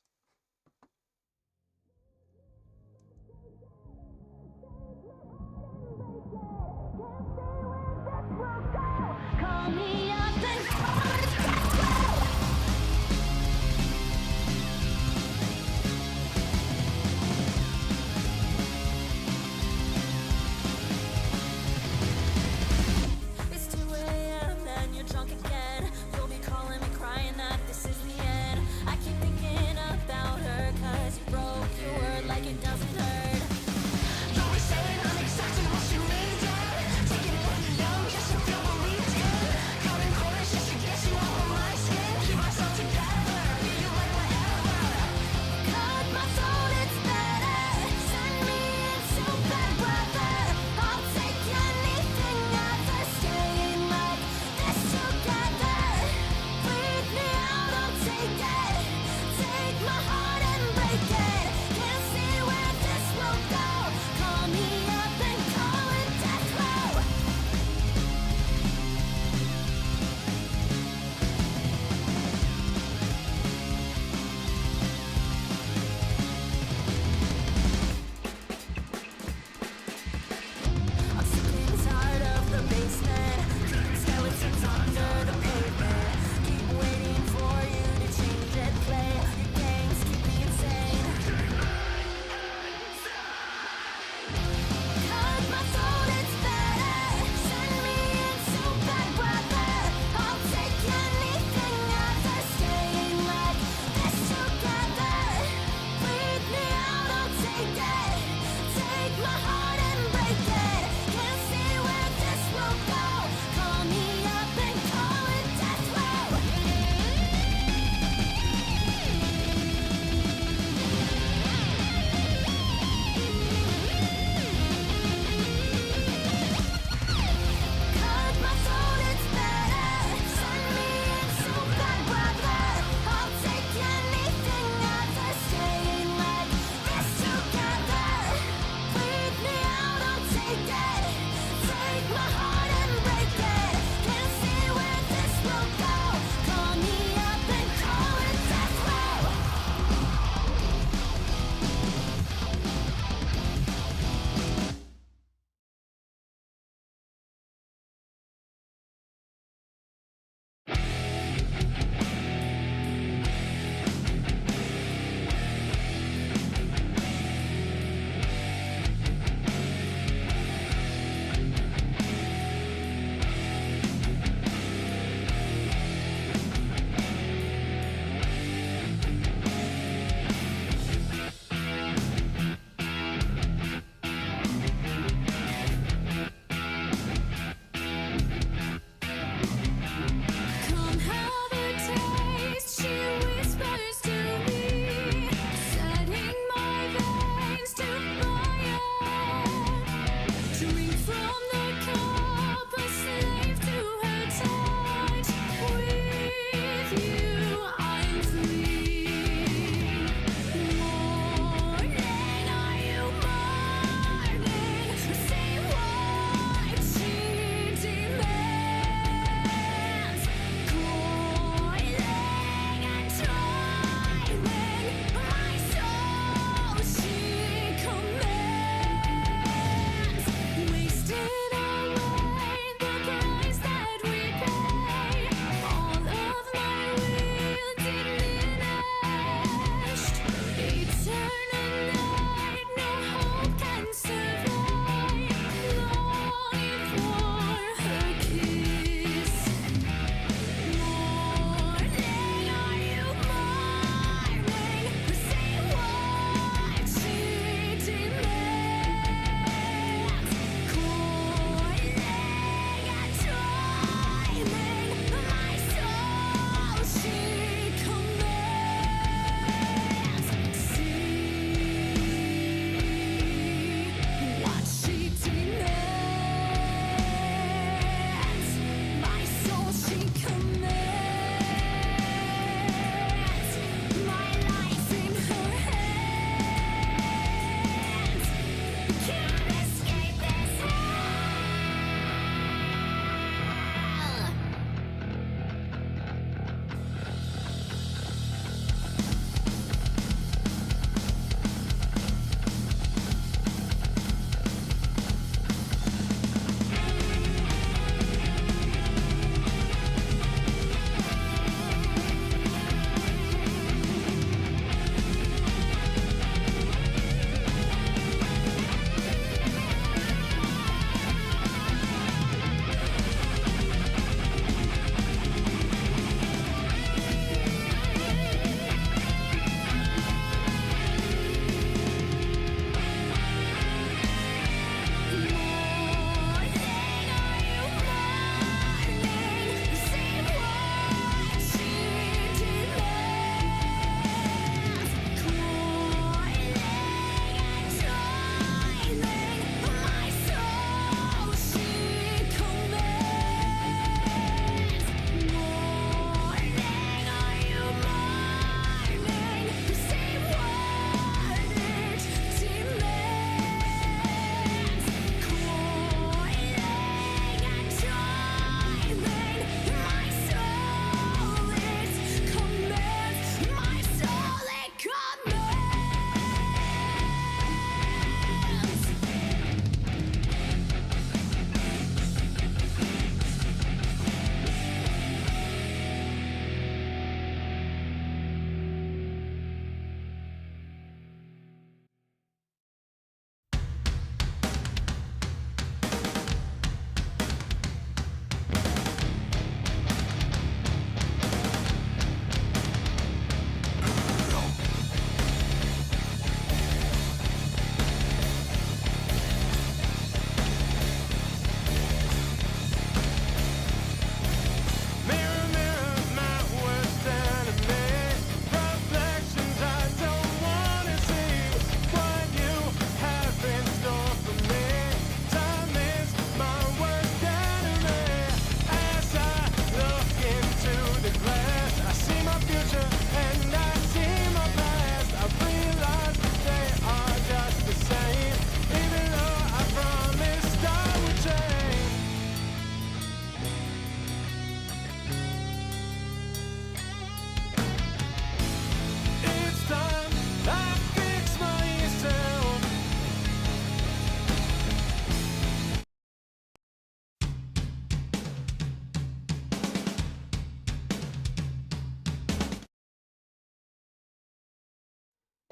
Call me up and it's 2 a.m. and you're drunk again. You'll be calling me crying that this is the end. I keep thinking of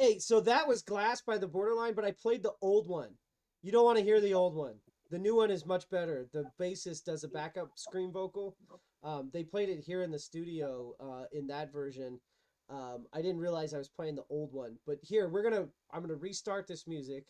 Hey, so that was Glass by The Borderline, but I played the old one. You don't want to hear the old one. The new one is much better. The bassist does a backup scream vocal. They played it here in the studio in that version. I didn't realize I was playing the old one, but here I'm gonna restart this music,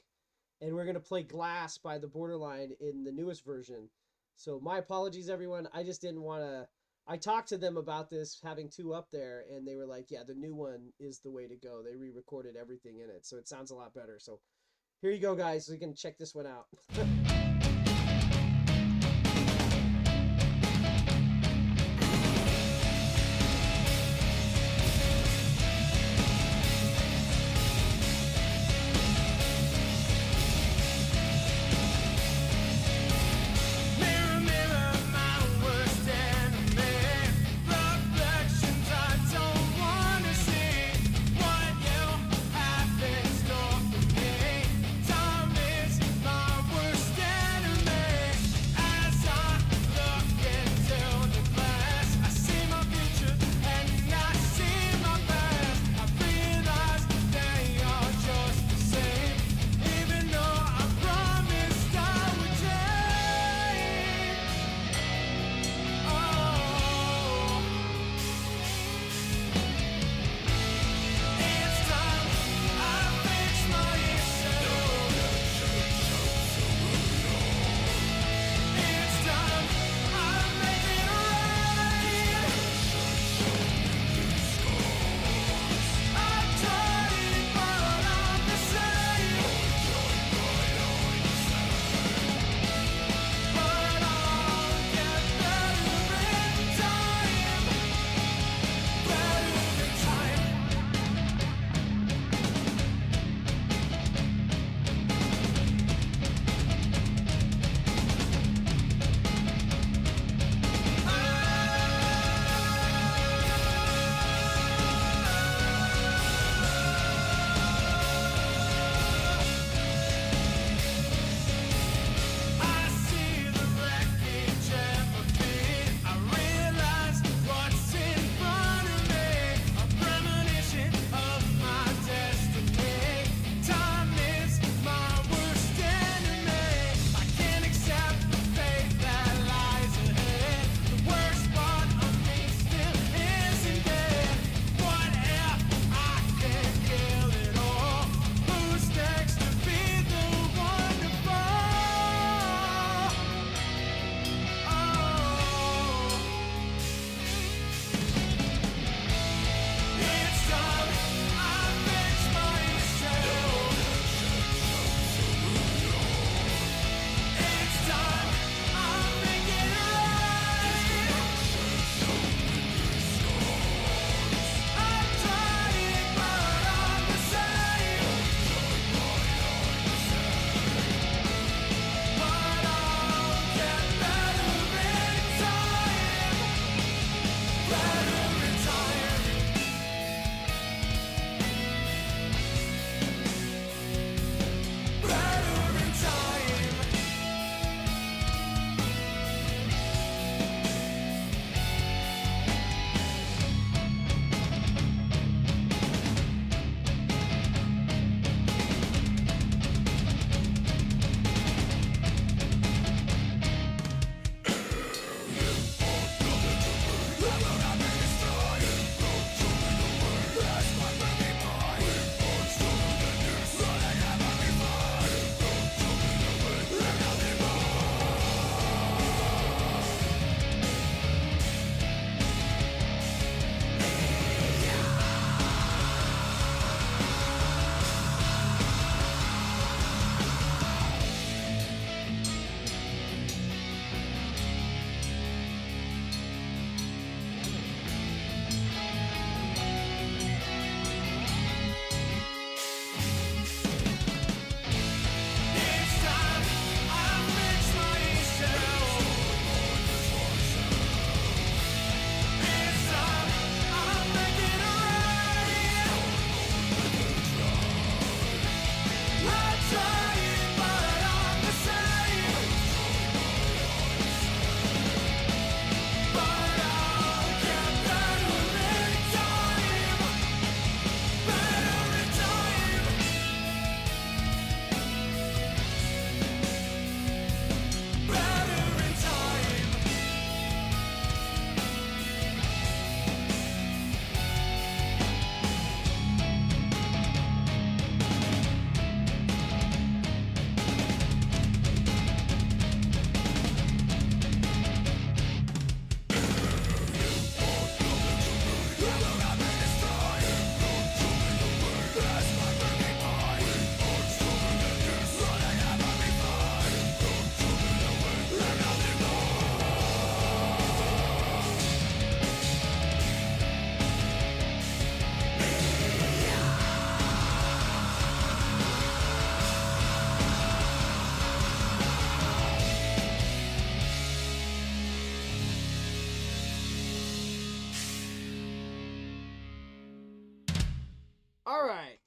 and we're gonna play Glass by The Borderline in the newest version. So my apologies, everyone. I just didn't want to. I talked to them about this, having two up there, and they were like, yeah, the new one is the way to go. They re-recorded everything in it, so it sounds a lot better. So here you go, guys. So you can check this one out. Time is my worst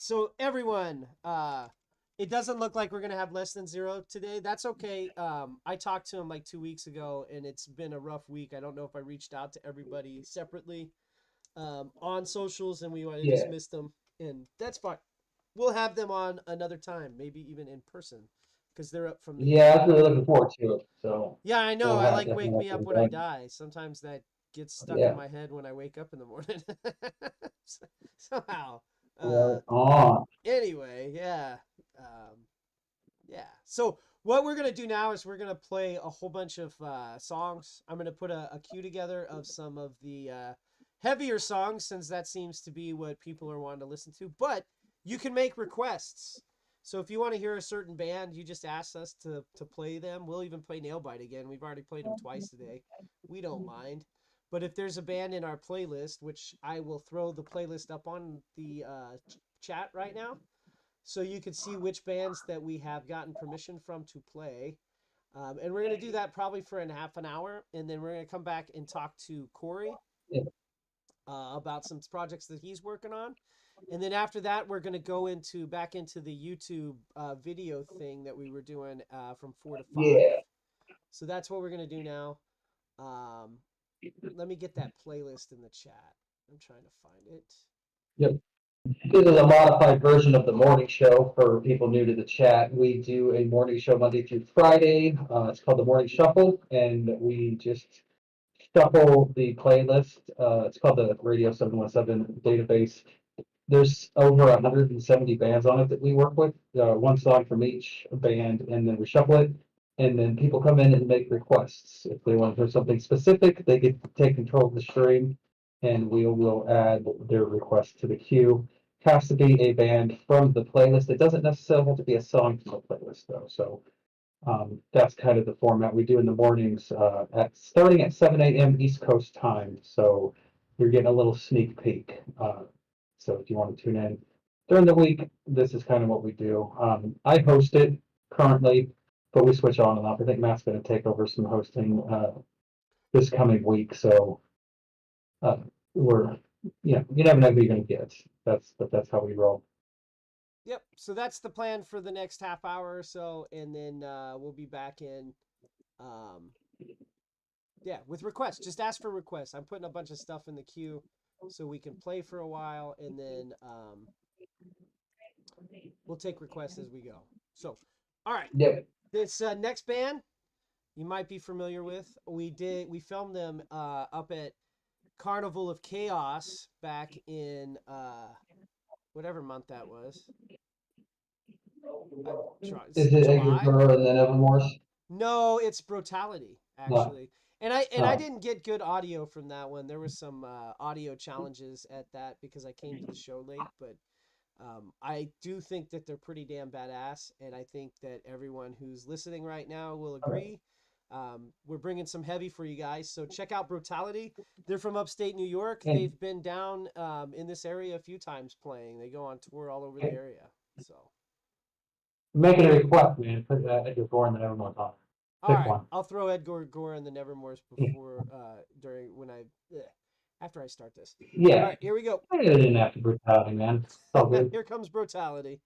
So everyone, it doesn't look like we're gonna have Lessthanzero today. That's okay. I talked to him like 2 weeks ago, and it's been a rough week. I don't know if I reached out to everybody separately on socials, and we just missed them, and that's fine. We'll have them on another time, maybe even in person, because they're up from the. Yeah, I was really looking forward to it. So. Yeah, I know. We'll I have like wake definitely me up some when I time. die. Sometimes that gets stuck Yeah. in my head when I wake up in the morning. Somehow. Right on. Anyway, yeah. Yeah. So what we're gonna do now is we're gonna play a whole bunch of songs. I'm gonna put a queue together of some of the heavier songs, since that seems to be what people are wanting to listen to. But you can make requests. So if you want to hear a certain band, you just ask us to play them. We'll even play Nailbite again. We've already played them twice today. We don't mind. But if there's a band in our playlist, which I will throw the playlist up on the chat right now, so you can see which bands that we have gotten permission from to play. And we're going to do that probably for half an hour. And then we're going to come back and talk to Corey about some projects that he's working on. And then after that, we're going to go back into the YouTube video thing that we were doing from 4 to 5. Yeah. So that's what we're going to do now. Let me get that playlist in the chat. I'm trying to find it. Yep. This is a modified version of the morning show for people new to the chat. We do a morning show Monday through Friday. It's called the Morning Shuffle, and we just shuffle the playlist. It's called the Radio 717 database. There's over 170 bands on it that we work with, one song from each band, and then we shuffle it. And then people come in and make requests. If they want to hear something specific, they get to take control of the stream, and we will add their request to the queue. Has to be a band from the playlist. It doesn't necessarily have to be a song from the playlist, though. So that's kind of the format we do in the mornings, starting at 7 a.m. East Coast time. So you're getting a little sneak peek. So if you want to tune in during the week, this is kind of what we do. I host it currently, but we switch on and off. I think Matt's going to take over some hosting this coming week. So you never know who you're going to get. That's how we roll. Yep. So that's the plan for the next half hour or so, and then we'll be back in. With requests. Just ask for requests. I'm putting a bunch of stuff in the queue so we can play for a while, and then we'll take requests as we go. So, all right. Yep. This next band you might be familiar with. We filmed them up at Carnival of Chaos back in whatever month that was. Is it Edgar Burr and then Evermore's? No, it's Brutality, actually. And I didn't get good audio from that one. There was some audio challenges at that because I came to the show late, but I do think that they're pretty damn badass, and I think that everyone who's listening right now will agree. We're bringing some heavy for you guys, so check out Brutality. They're from upstate New York. They've been down in this area a few times playing. They go on tour all over the area. So Making a request, man. Put Edgar Burr and then Evermore's on. all right, I'll throw Edgar Gore and the Nevermores before after I start this. Yeah. All right, here we go. I didn't have to Brutality, man. It's all good. Here comes Brutality.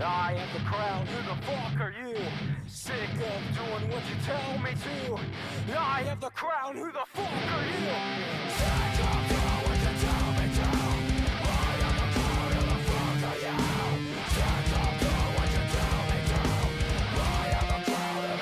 I am the crown, who the fuck are you? Sick of doing what you tell me to. I am the crown, who the fuck are you? Sick of doing what you tell me to. I am the crown, who the fuck are you? Sick of doing what you tell me to. I am the crown, who the fuck are you?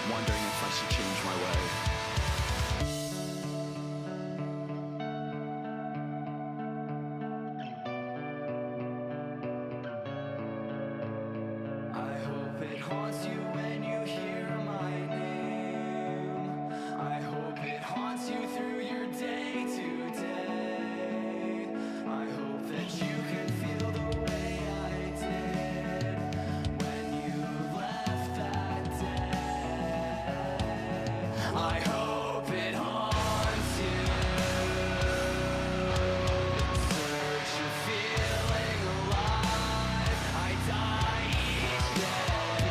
wondering if I should change my way. I hope it haunts you when you hear my name. I hope it haunts you through your day to day. I hope that you can feel the way I did when you left that day. I hope it haunts you. In search of feeling alive, I die each day.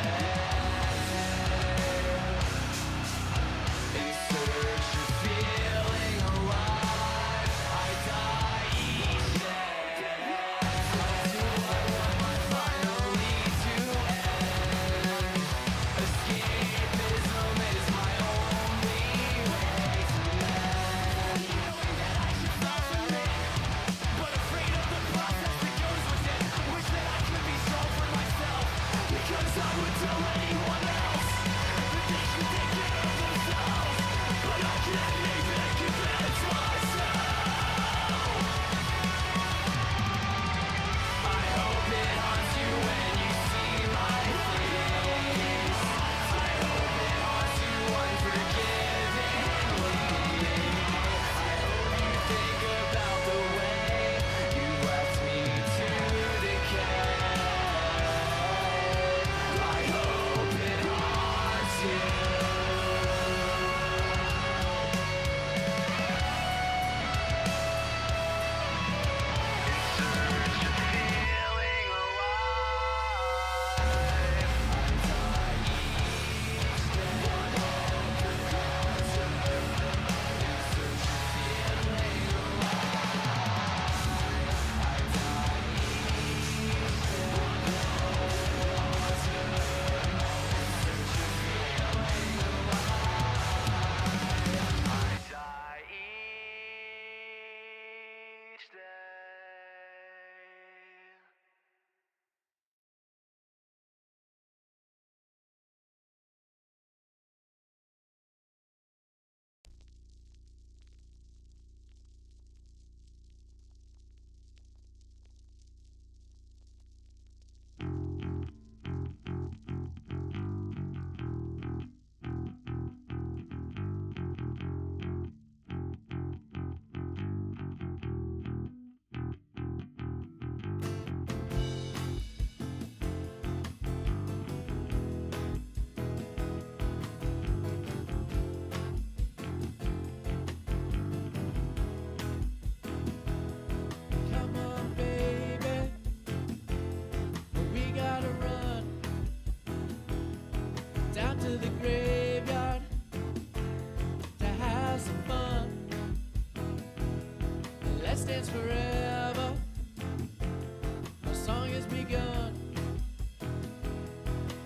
In search of feeling alive, I die each day. Finally to end. Escapism is my only way to end. Knowing that I should fall from it, but afraid of the process that goes with it. Wish that I could be strong for myself, because I would tell anyone else that they should take care of themselves. But I can't even convince myself. I hope it haunts you when you see my face. I hope it haunts you unforgivingly. I hope you think about the way you left me to decay. I hope it haunts you. Come on, baby, we gotta run down to the graveyard to have some fun. Let's dance forever. Our song has begun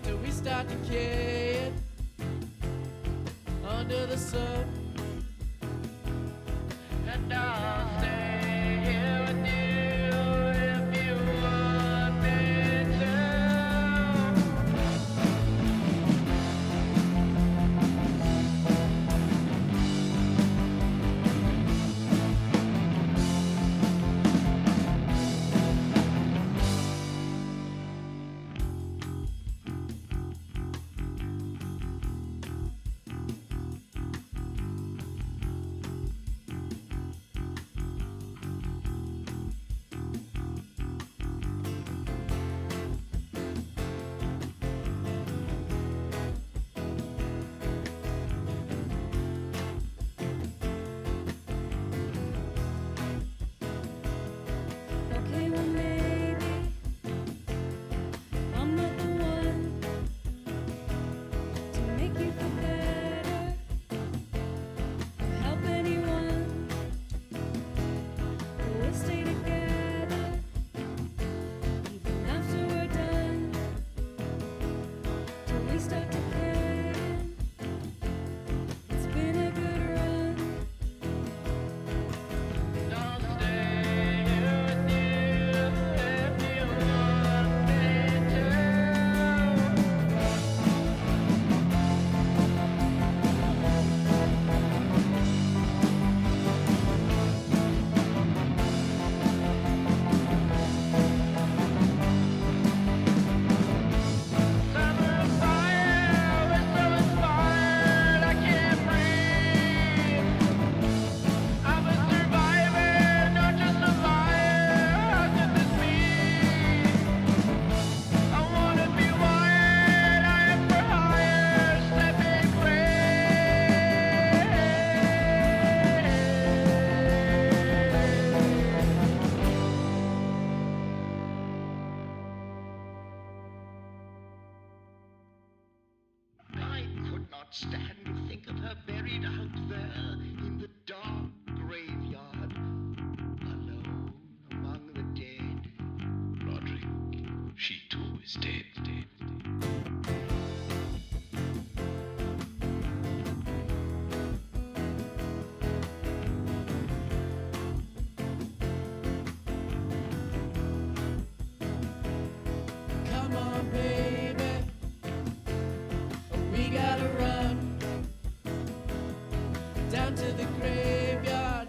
till we start decaying under the sun. And I'll stay here with you if you want me to. stand to think of her buried out there in the dark graveyard, alone among the dead. Roderick, she too is dead. Come on, baby, we gotta run down to the graveyard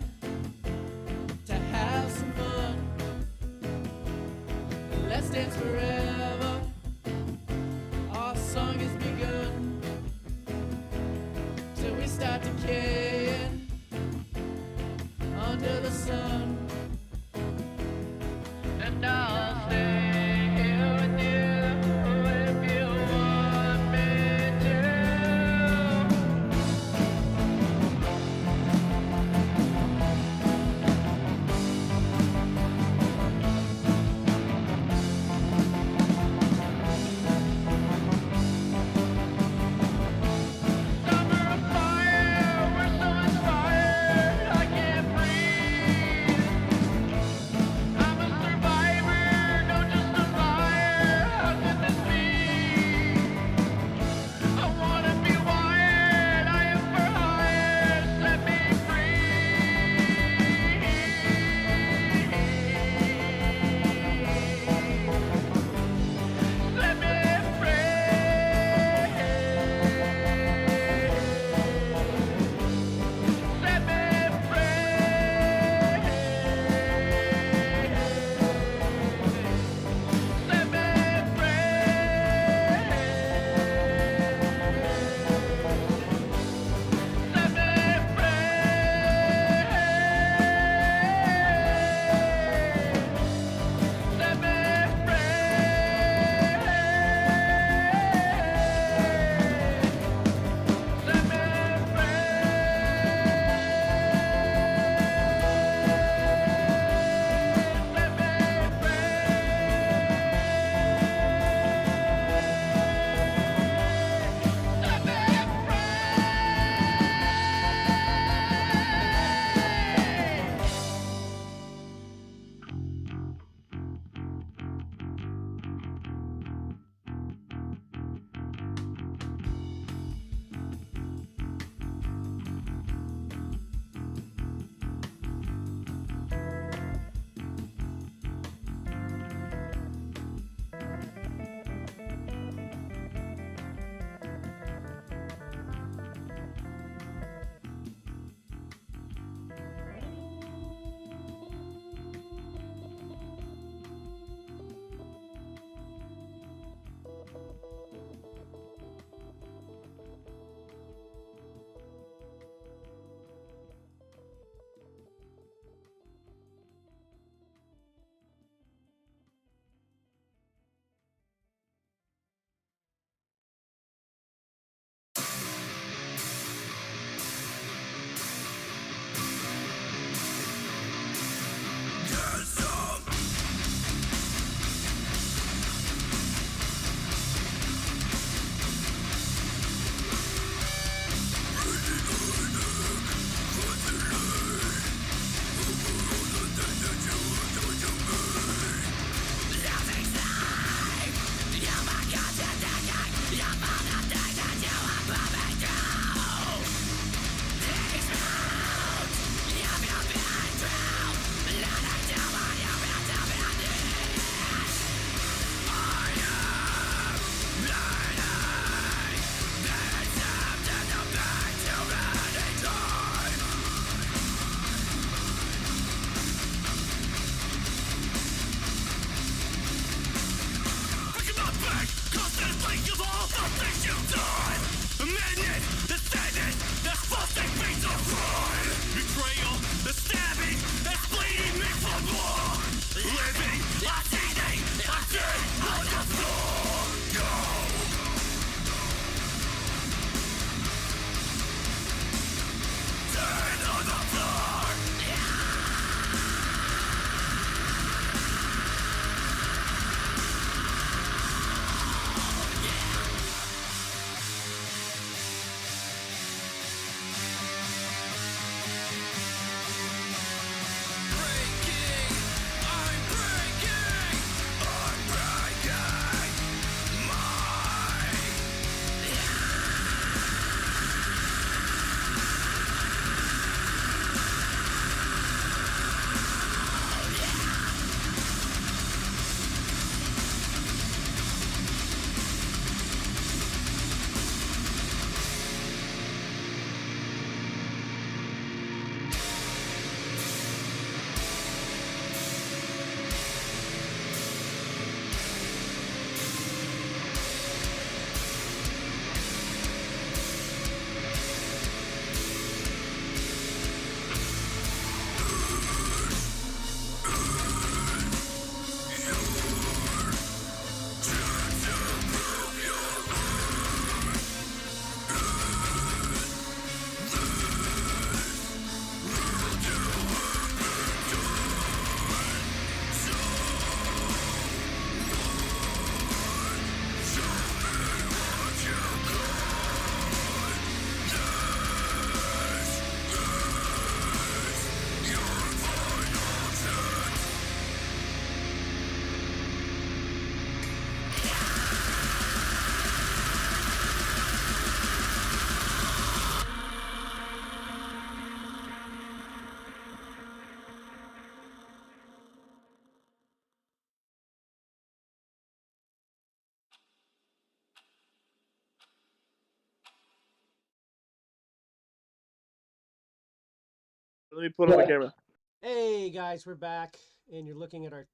Let me put on the camera. Hey guys, we're back, and you're looking at our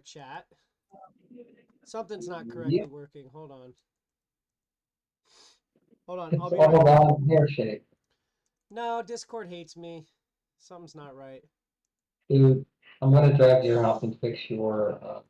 chat. Something's not correctly working. Hold on. I'll be right back. Hair shape. No, Discord hates me. Something's not right. Dude, I'm gonna drive to your house and fix your.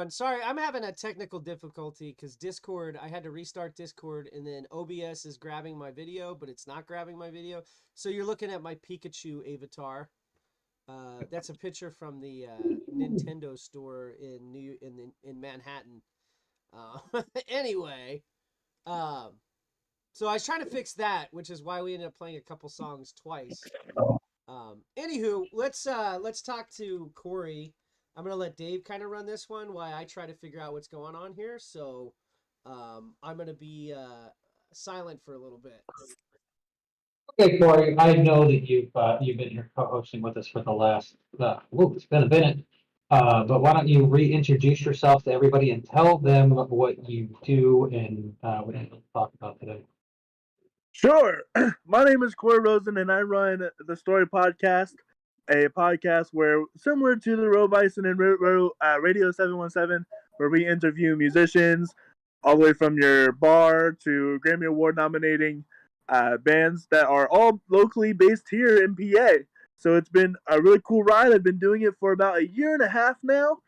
everyone. Sorry, I'm having a technical difficulty because Discord, I had to restart Discord, and then OBS is grabbing my video, but it's not grabbing my video. So you're looking at my Pikachu avatar. That's a picture from the Nintendo store in Manhattan. Anyway, so I was trying to fix that, which is why we ended up playing a couple songs twice. Anywho, let's talk to Corey. I'm gonna let Dave kind of run this one while I try to figure out what's going on here. So I'm gonna be silent for a little bit. Okay, Corey, I know that you've been here co-hosting with us for the last it's been a minute. But why don't you reintroduce yourself to everybody and tell them what you do and what you talk about today. Sure. My name is Corey Rosen, and I run the Story Podcast, a podcast where, similar to the Roe Bison and Radio 717, where we interview musicians all the way from your bar to Grammy Award nominating bands that are all locally based here in PA. So it's been a really cool ride. I've been doing it for about a year and a half now.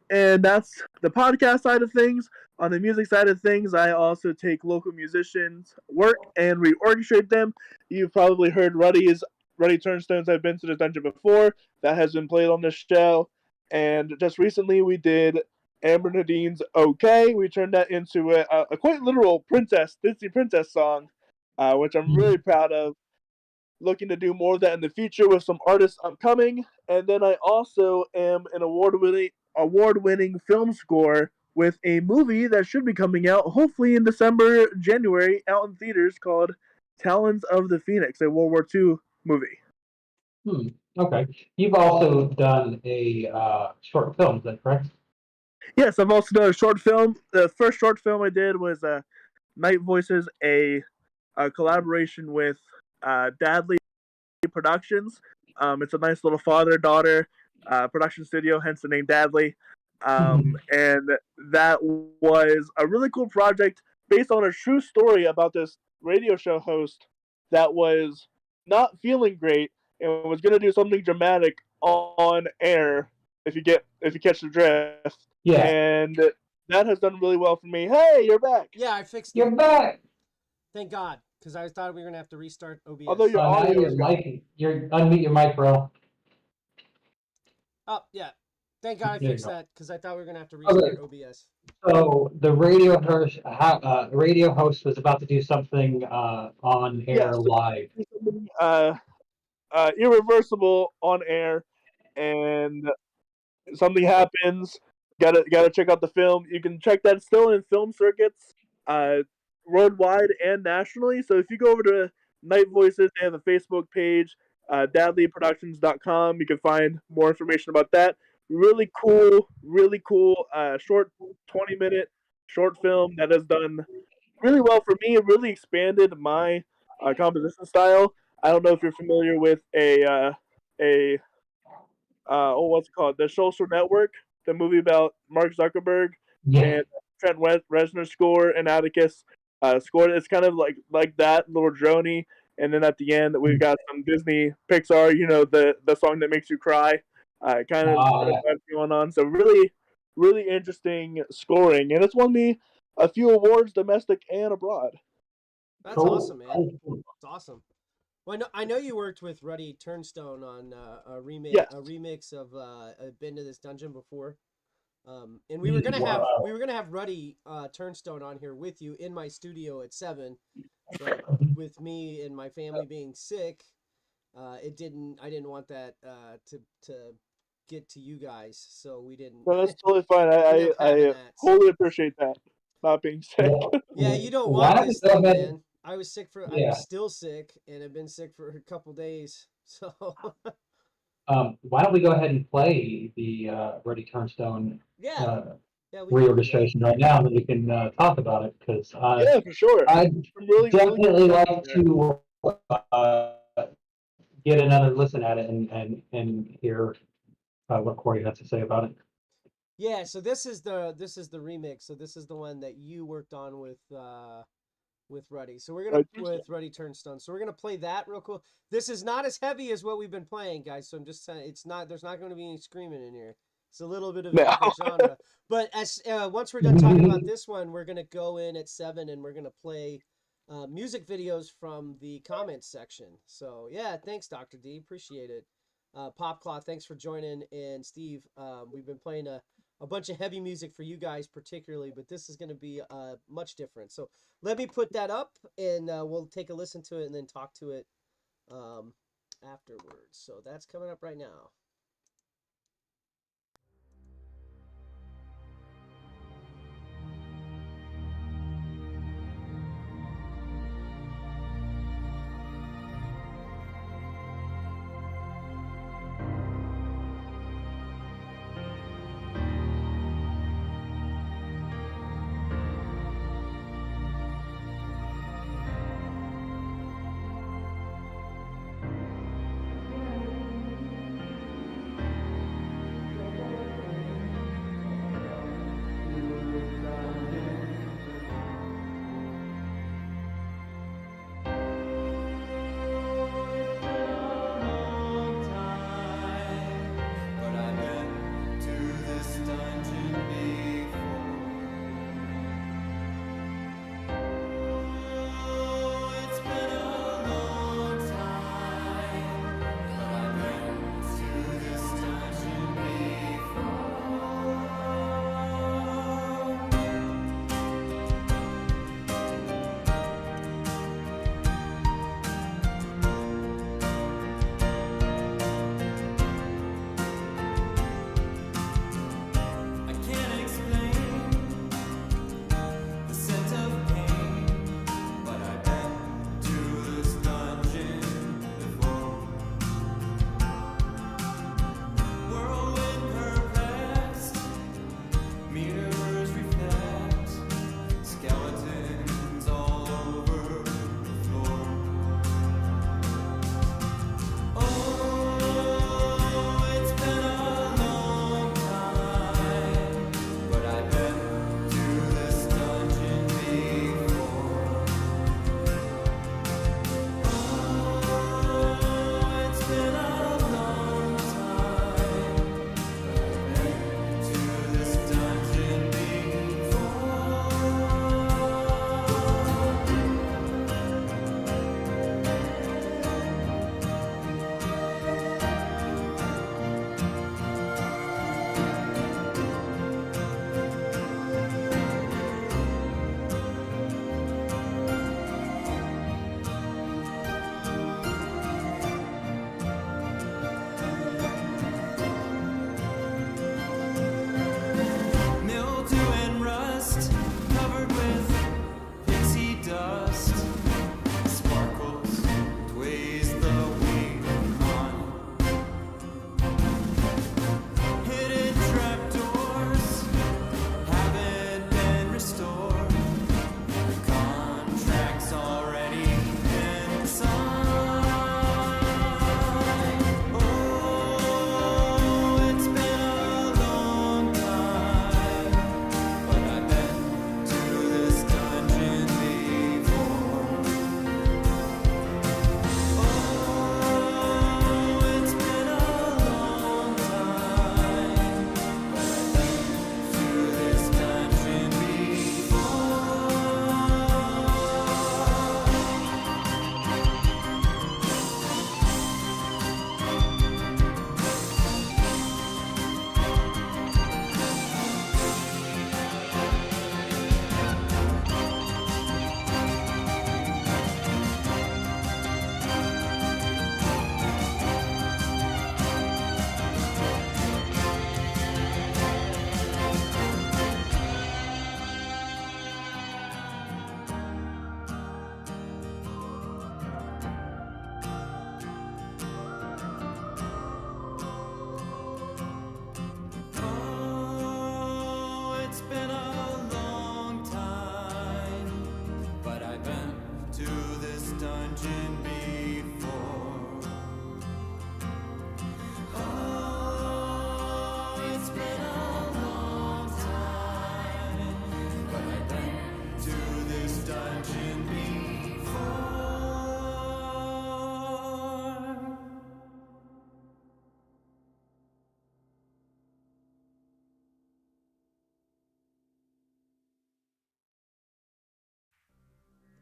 And that's the podcast side of things. On the music side of things, I also take local musicians' work and reorchestrate them. You've probably heard Ruddy Turnstones. I've been to the dungeon before. That has been played on this show. And just recently we did Amber Nadine's Okay. We turned that into a quite literal Disney princess song, which I'm really proud of. Looking to do more of that in the future with some artists upcoming. And then I also am an award-winning film score with a movie that should be coming out hopefully in December, January, out in theaters, called Talons of the Phoenix, a World War II movie. Okay. You've also done a short film, is that correct? Yes, I've also done a short film. The first short film I did was Night Voices, a collaboration with Dadley Productions. It's a nice little father-daughter production studio, hence the name Dadley. And that was a really cool project based on a true story about this radio show host that was not feeling great and was going to do something dramatic on air, if you catch the drift. Yeah. And that has done really well for me. Hey, you're back. Yeah, I fixed it. You're back. Thank God, because I thought we were gonna have to restart OBS. Although your audio is gone. You're unmute your mic, bro. Oh yeah, thank God I There you fixed go. that because I thought we were gonna have to restart Okay. OBS. So the radio host was about to do something on air live. Irreversible on air, and something happens. Gotta check out the film. You can check that still in film circuits, worldwide and nationally. So if you go over to Night Voices, they have a Facebook page, dadleyproductions.com. You can find more information about that. Really cool, short 20-minute short film that has done really well for me. It really expanded my composition style. I don't know if you're familiar with what's it called? The Social Network, the movie about Mark Zuckerberg and Trent Reznor score and Atticus scored. It's kind of like that, little droney. And then at the end, we've got some Disney Pixar, the song that makes you cry, kind of going on. So really, really interesting scoring, and it's won me a few awards, domestic and abroad. That's awesome, man. It's awesome. Well, I know you worked with Ruddy Turnstone on a remix of I've Been to This Dungeon Before, and we were gonna have Ruddy Turnstone on here with you in my studio at 7, but with me and my family being sick, I didn't want that to get to you guys, so we didn't. No, that's totally fine. I wholly appreciate that. Not being sick. Yeah, you don't want this thing, man. I was sick I'm still sick, and I've been sick for a couple days. So, why don't we go ahead and play the Ruddy Turnstone reorchestration right now, and then we can talk about it, because for sure. I'd definitely like to get another listen at it and hear what Corey has to say about it. Yeah, so this is the remix. So this is the one that you worked on with Ruddy. So we're gonna with Ruddy Turnstone. So we're gonna play that real cool. This is not as heavy as what we've been playing, guys. So I'm just saying there's not going to be any screaming in here. It's a little bit of a No. different genre. But as once we're done talking about this one, we're gonna go in at 7 and we're gonna play music videos from the comments section. So yeah, thanks Dr. D, appreciate it. Popclaw, thanks for joining, and Steve, we've been playing a bunch of heavy music for you guys particularly, but this is going to be much different. So let me put that up, and we'll take a listen to it and then talk to it afterwards. So that's coming up right now.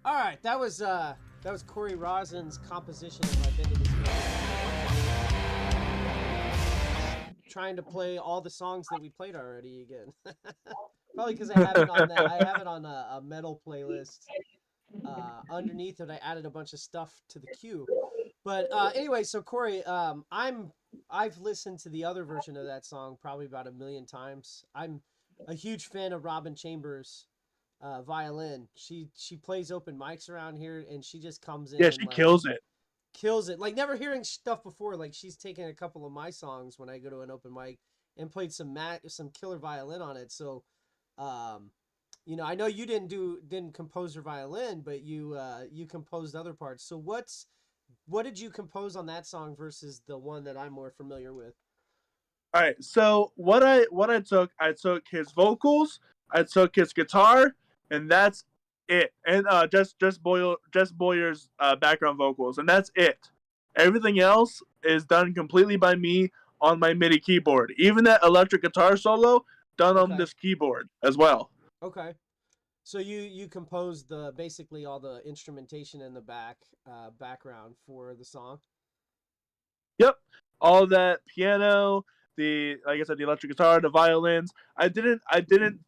All right, that was Corey Rosin's composition of I've Been to This Game. Trying to play all the songs that we played already again. Probably because I have it on that. I have it on a metal playlist. Underneath it, I added a bunch of stuff to the queue. But anyway, so Corey, I've listened to the other version of that song probably about 1,000,000 times. I'm a huge fan of Robin Chambers' violin. She plays open mics around here, and she just comes in. Yeah, and, she like, kills it. Kills it. Like, never hearing stuff before. Like, she's taken a couple of my songs when I go to an open mic and played some killer violin on it. So, you know, I know you didn't compose her violin, but you composed other parts. So what did you compose on that song versus the one that I'm more familiar with? All right, so what I took his vocals, I took his guitar, and that's it. And Jess Boyer's background vocals, and that's it. Everything else is done completely by me on my MIDI keyboard. Even that electric guitar solo done on this keyboard as well. Okay. So you composed basically all the instrumentation in the background for the song? Yep. All that piano, like I said, the electric guitar, the violins. I didn't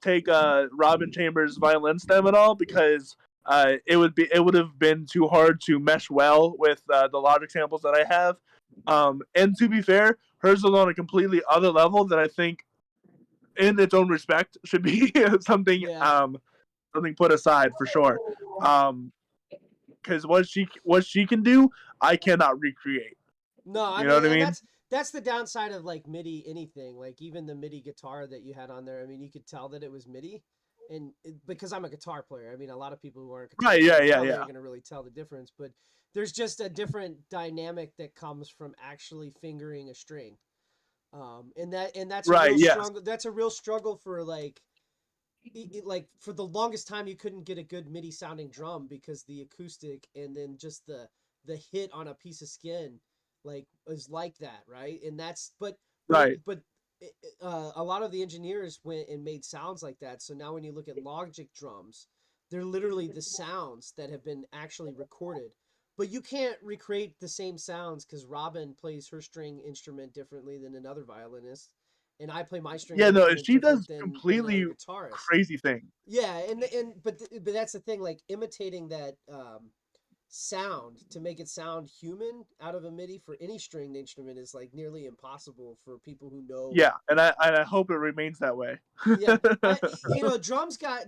take Robin Chambers' violin stem at all because it would have been too hard to mesh well with the Logic samples that I have. And to be fair, hers is on a completely other level that I think, in its own respect, should be something something put aside for sure. Because what she can do, I cannot recreate. No, I know what I mean? That's the downside of like MIDI anything. Like even the MIDI guitar that you had on there, I mean, you could tell that it was MIDI, and because I'm a guitar player, I mean, a lot of people who aren't guitar players probably aren't going to really tell the difference. But there's just a different dynamic that comes from actually fingering a string, and that's right. A real Yes. struggle. That's a real struggle for like for the longest time you couldn't get a good MIDI sounding drum because the acoustic and then just the hit on a piece of skin is like that, right? And that's but a lot of the engineers went and made sounds like that. So now when you look at Logic drums, they're literally the sounds that have been actually recorded. But you can't recreate the same sounds because Robin plays her string instrument differently than another violinist, and I play my string. Yeah, no, instrument she does different completely than a guitarist. crazy thing. Yeah, but that's the thing. Like imitating that sound to make it sound human out of a MIDI for any stringed instrument is like nearly impossible for people who know. Yeah, and I hope it remains that way. Yeah, you know, drums got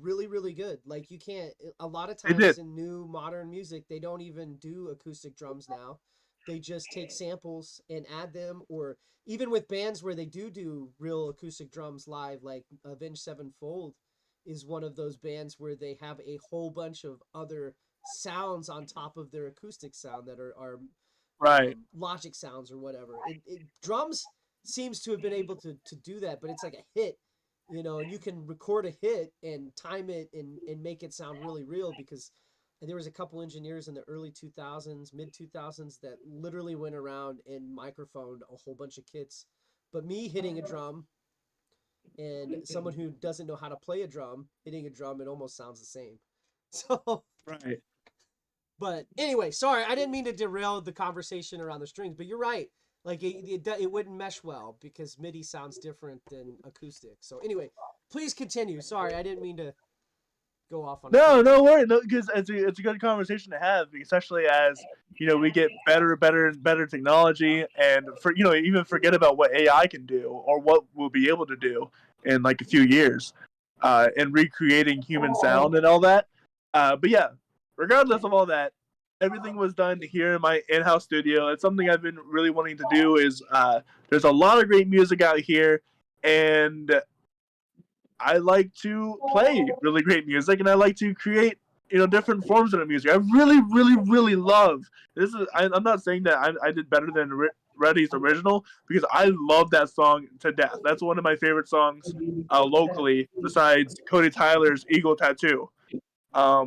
really, really good. Like you can't, a lot of times in new modern music, they don't even do acoustic drums now. They just take samples and add them, or even with bands where they do real acoustic drums live, like Avenged Sevenfold is one of those bands where they have a whole bunch of other sounds on top of their acoustic sound that are right. Logic sounds or whatever. Drums seems to have been able to do that, but it's like a hit, you know, and you can record a hit and time it and make it sound really real because there was a couple engineers in the early 2000s, mid 2000s that literally went around and microphoned a whole bunch of kits. But me hitting a drum and someone who doesn't know how to play a drum hitting a drum, it almost sounds the same. So right. But anyway, sorry, I didn't mean to derail the conversation around the strings, but you're right. Like it wouldn't mesh well because MIDI sounds different than acoustic. So anyway, please continue. Sorry, I didn't mean to go off on. No worry, no, because it's a good conversation to have, especially as you know we get better and better technology, and even forget about what AI can do or what we'll be able to do in like a few years, and recreating human sound and all that. But yeah, regardless of all that, everything was done here in my in-house studio. It's something I've been really wanting to do. There's a lot of great music out here, and I like to play really great music, and I like to create, different forms of the music. I really, really, really love this. I'm not saying that I did better than Reddy's original because I love that song to death. That's one of my favorite songs locally, besides Cody Tyler's Eagle Tattoo. But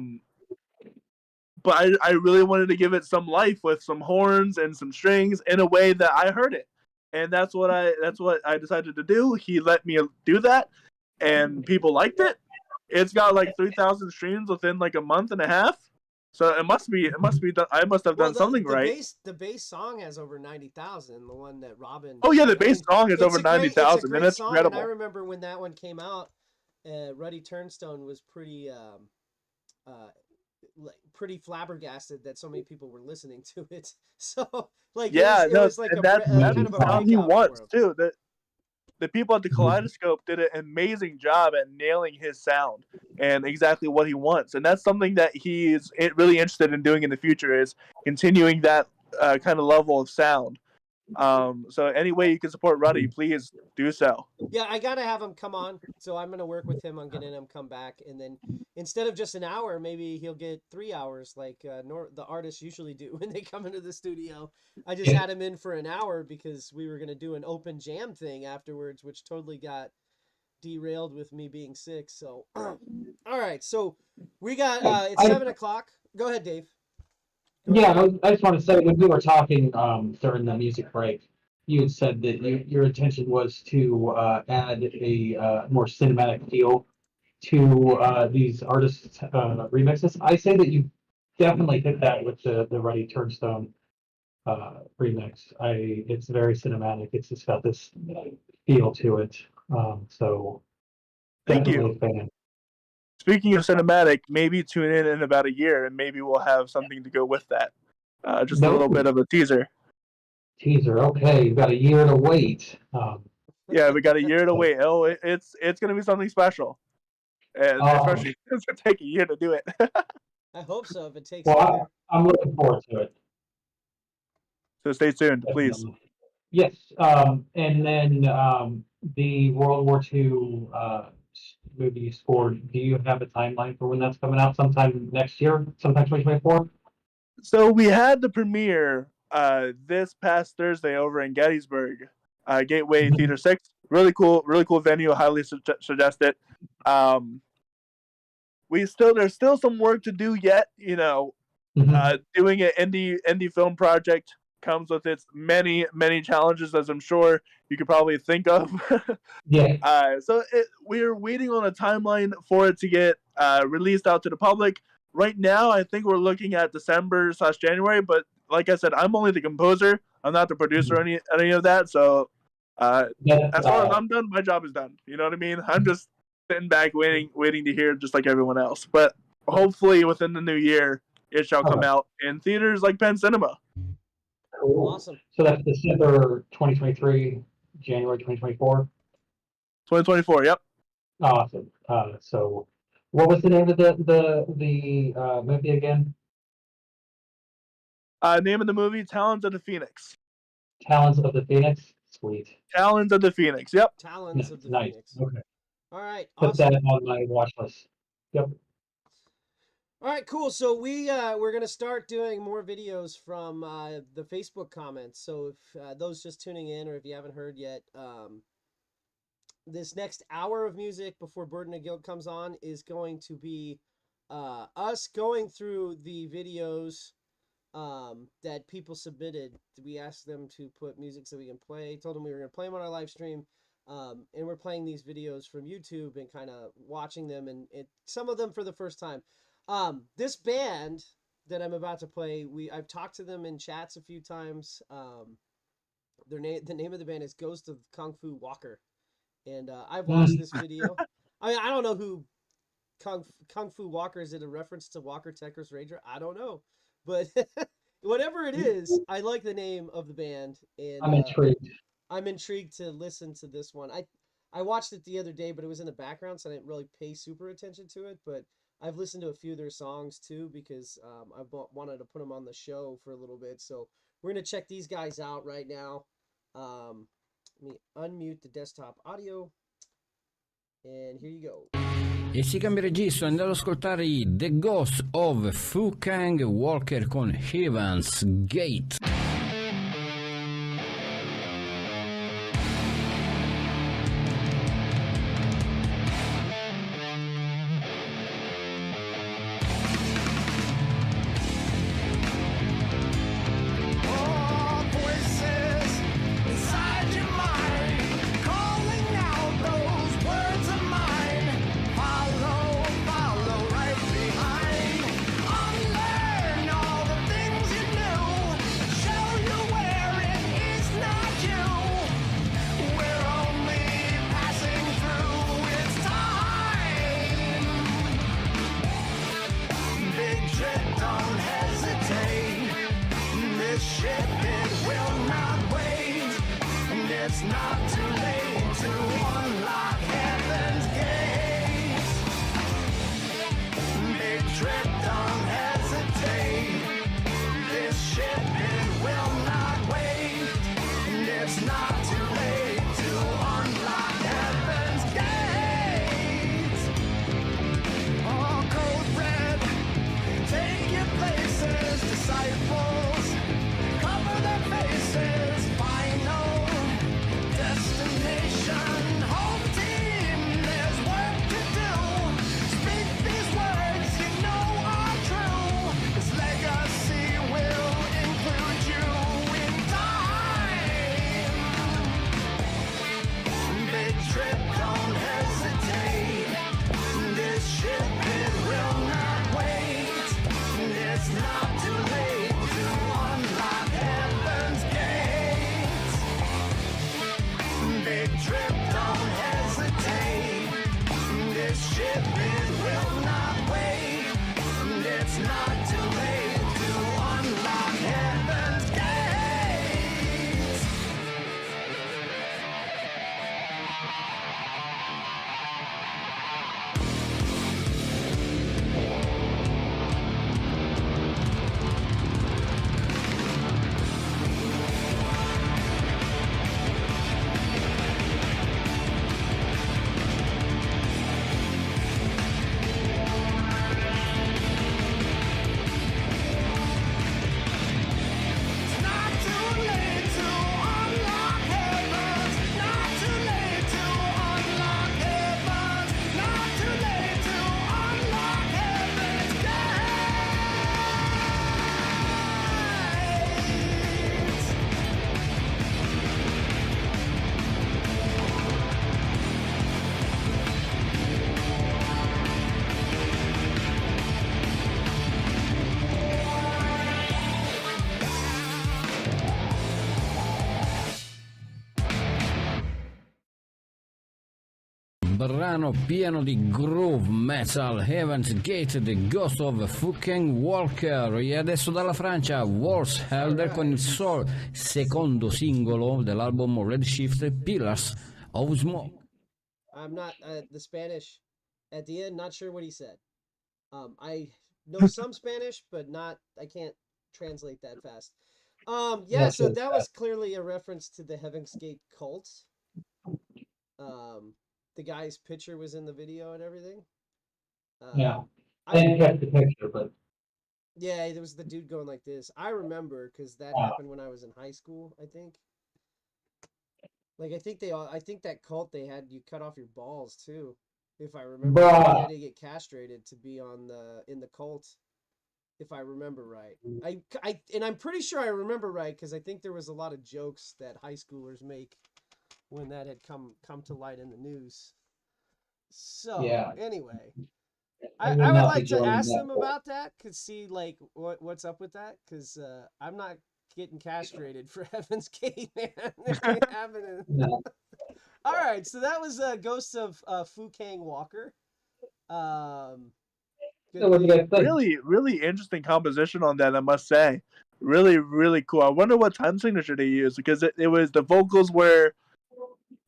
I really wanted to give it some life with some horns and some strings in a way that I heard it, and that's what I decided to do. He let me do that. And people liked it. it's got like 3,000 streams within like a month and a half. So it must be done. I must have done something right. The bass song has over 90,000. The one that Robin. Oh yeah, the bass song is over 90,000, and that's song, incredible. And I remember when that one came out, Ruddy Turnstone was pretty pretty flabbergasted that so many people were listening to it. So like yeah, it was like that's kind of a sound he breakout wants for him. too. The people at the Kaleidoscope did an amazing job at nailing his sound and exactly what he wants, and that's something that he's really interested in doing in the future, is continuing that kind of level of sound. So any way you can support Ruddy, please do so. Yeah, I gotta have him come on. So I'm gonna work with him on getting him come back, and then instead of just an hour, maybe he'll get 3 hours like the artists usually do when they come into the studio. I just had him in for an hour because we were gonna do an open jam thing afterwards, which totally got derailed with me being sick. So, all right, so we got it's 7 o'clock. Go ahead, Dave. Yeah, I just want to say, when we were talking during the music break, you had said that your intention was to add a more cinematic feel to these artists' remixes. I say that you definitely hit that with the Ruddy Turnstone remix. It's very cinematic. It's just got this feel to it. So Thank definitely you. a fan. Speaking of cinematic, maybe tune in about a year, and maybe we'll have something to go with that. Just a little bit of a teaser. Teaser, okay. You've got a year to wait. Yeah, we got a year to wait. Oh, it's going to be something special, and especially since it take a year to do it. I hope so. If it takes. Well, I'm looking forward to it. So stay tuned, please. Yes, and then the World War II movie score. Do you have a timeline for when that's coming out? Sometime next year? Sometime 2024? So we had the premiere this past Thursday over in Gettysburg, Gateway Theater 6. Really cool venue. Highly suggest it. There's still some work to do yet. Doing an indie film project comes with its many challenges, as I'm sure you could probably think of. Yeah. So we're waiting on a timeline for it to get released out to the public. Right now, I think we're looking at December/January. But like I said, I'm only the composer. I'm not the producer or any of that. So as far as I'm done, my job is done. You know what I mean? I'm just sitting back waiting to hear, just like everyone else. But hopefully within the new year, it shall come out in theaters like Penn Cinema. Cool. Awesome. So that's December 2023, January 2024? 2024, yep. Awesome. So what was the name of the movie again? Name of the movie, Talons of the Phoenix. Talons of the Phoenix? Sweet. Talons of the Phoenix, yep. Talons of the Nice. Phoenix. Okay. All right. Put Awesome. that on my watch list. Yep. All right, cool. So we're gonna start doing more videos from the Facebook comments. So if those just tuning in, or if you haven't heard yet, this next hour of music before Burden of Guilt comes on is going to be us going through the videos that people submitted. We asked them to put music so we can play. Told them we were gonna play them on our live stream. And we're playing these videos from YouTube and kind of watching them, and some of them for the first time. This band that I'm about to play, I've talked to them in chats a few times. The name of the band is Ghost of Kung Fu Walker, and I've watched this video. I mean, I don't know who Kung Fu Walker is. It a reference to Walker Texas Ranger? I don't know, but whatever it is, I like the name of the band, and I'm intrigued. I'm intrigued to listen to this one. I watched it the other day, but it was in the background, so I didn't really pay super attention to it, but I've listened to a few of their songs too, because I wanted to put them on the show for a little bit. So we're going to check these guys out right now. Let me unmute the desktop audio. And here you go. E si cambia registro, andando ad ascoltare i The Ghost of Fu Kang Walker con Heaven's Gate. Calling out those words of mine. Follow not too late to unlock heaven's gates. Big trip, don't hesitate. This ship, it will not wait. And it's not too late to unlock heaven's gates. All code red, take your places, disciples. Cover their faces, final destination. Home team, there's work to do. Speak these words you know are true. This legacy will include you in time. Big trip, don't hesitate. This ship, it will not wait. It's not too late to unlock heaven's gates. Big trip, don't hesitate. This ship, it will not wait. It's not too late to unlock heaven's gates. It's not too late to unlock heavens. Not too late to unlock heavens. Not too late to unlock heaven's gates. Brano pieno di groove metal, Heaven's Gate, The Ghost of Fucking Walker. E adesso dalla Francia, Walls Helder con il suo secondo singolo dell'album Redshift, Pillars of Smoke. I'm not the Spanish at the end. Not sure what he said. I know some Spanish, but not. I can't translate that fast. Yeah. So that was clearly a reference to the Heaven's Gate cult. The guy's picture was in the video and everything. Yeah. I didn't catch the picture, but Yeah, there was the dude going like this. I remember because that happened when I was in high school, I think. Like I think that cult they had you cut off your balls too. If I remember, right. You had to get castrated to be in the cult. If I remember right, and I'm pretty sure I remember right because I think there was a lot of jokes that high schoolers make when that had come to light in the news. So yeah. Anyway, I I would would not like be to joining ask that them cult. about that, cause see like what's up with that, cause I'm not getting castrated for Heaven's Gate, man. It ain't happening. No. All right, so that was Ghosts of Fu Kang Walker. So what do you guys think? Really interesting composition on that, I must say. Really, really cool. I wonder what time signature they used because it was the vocals were,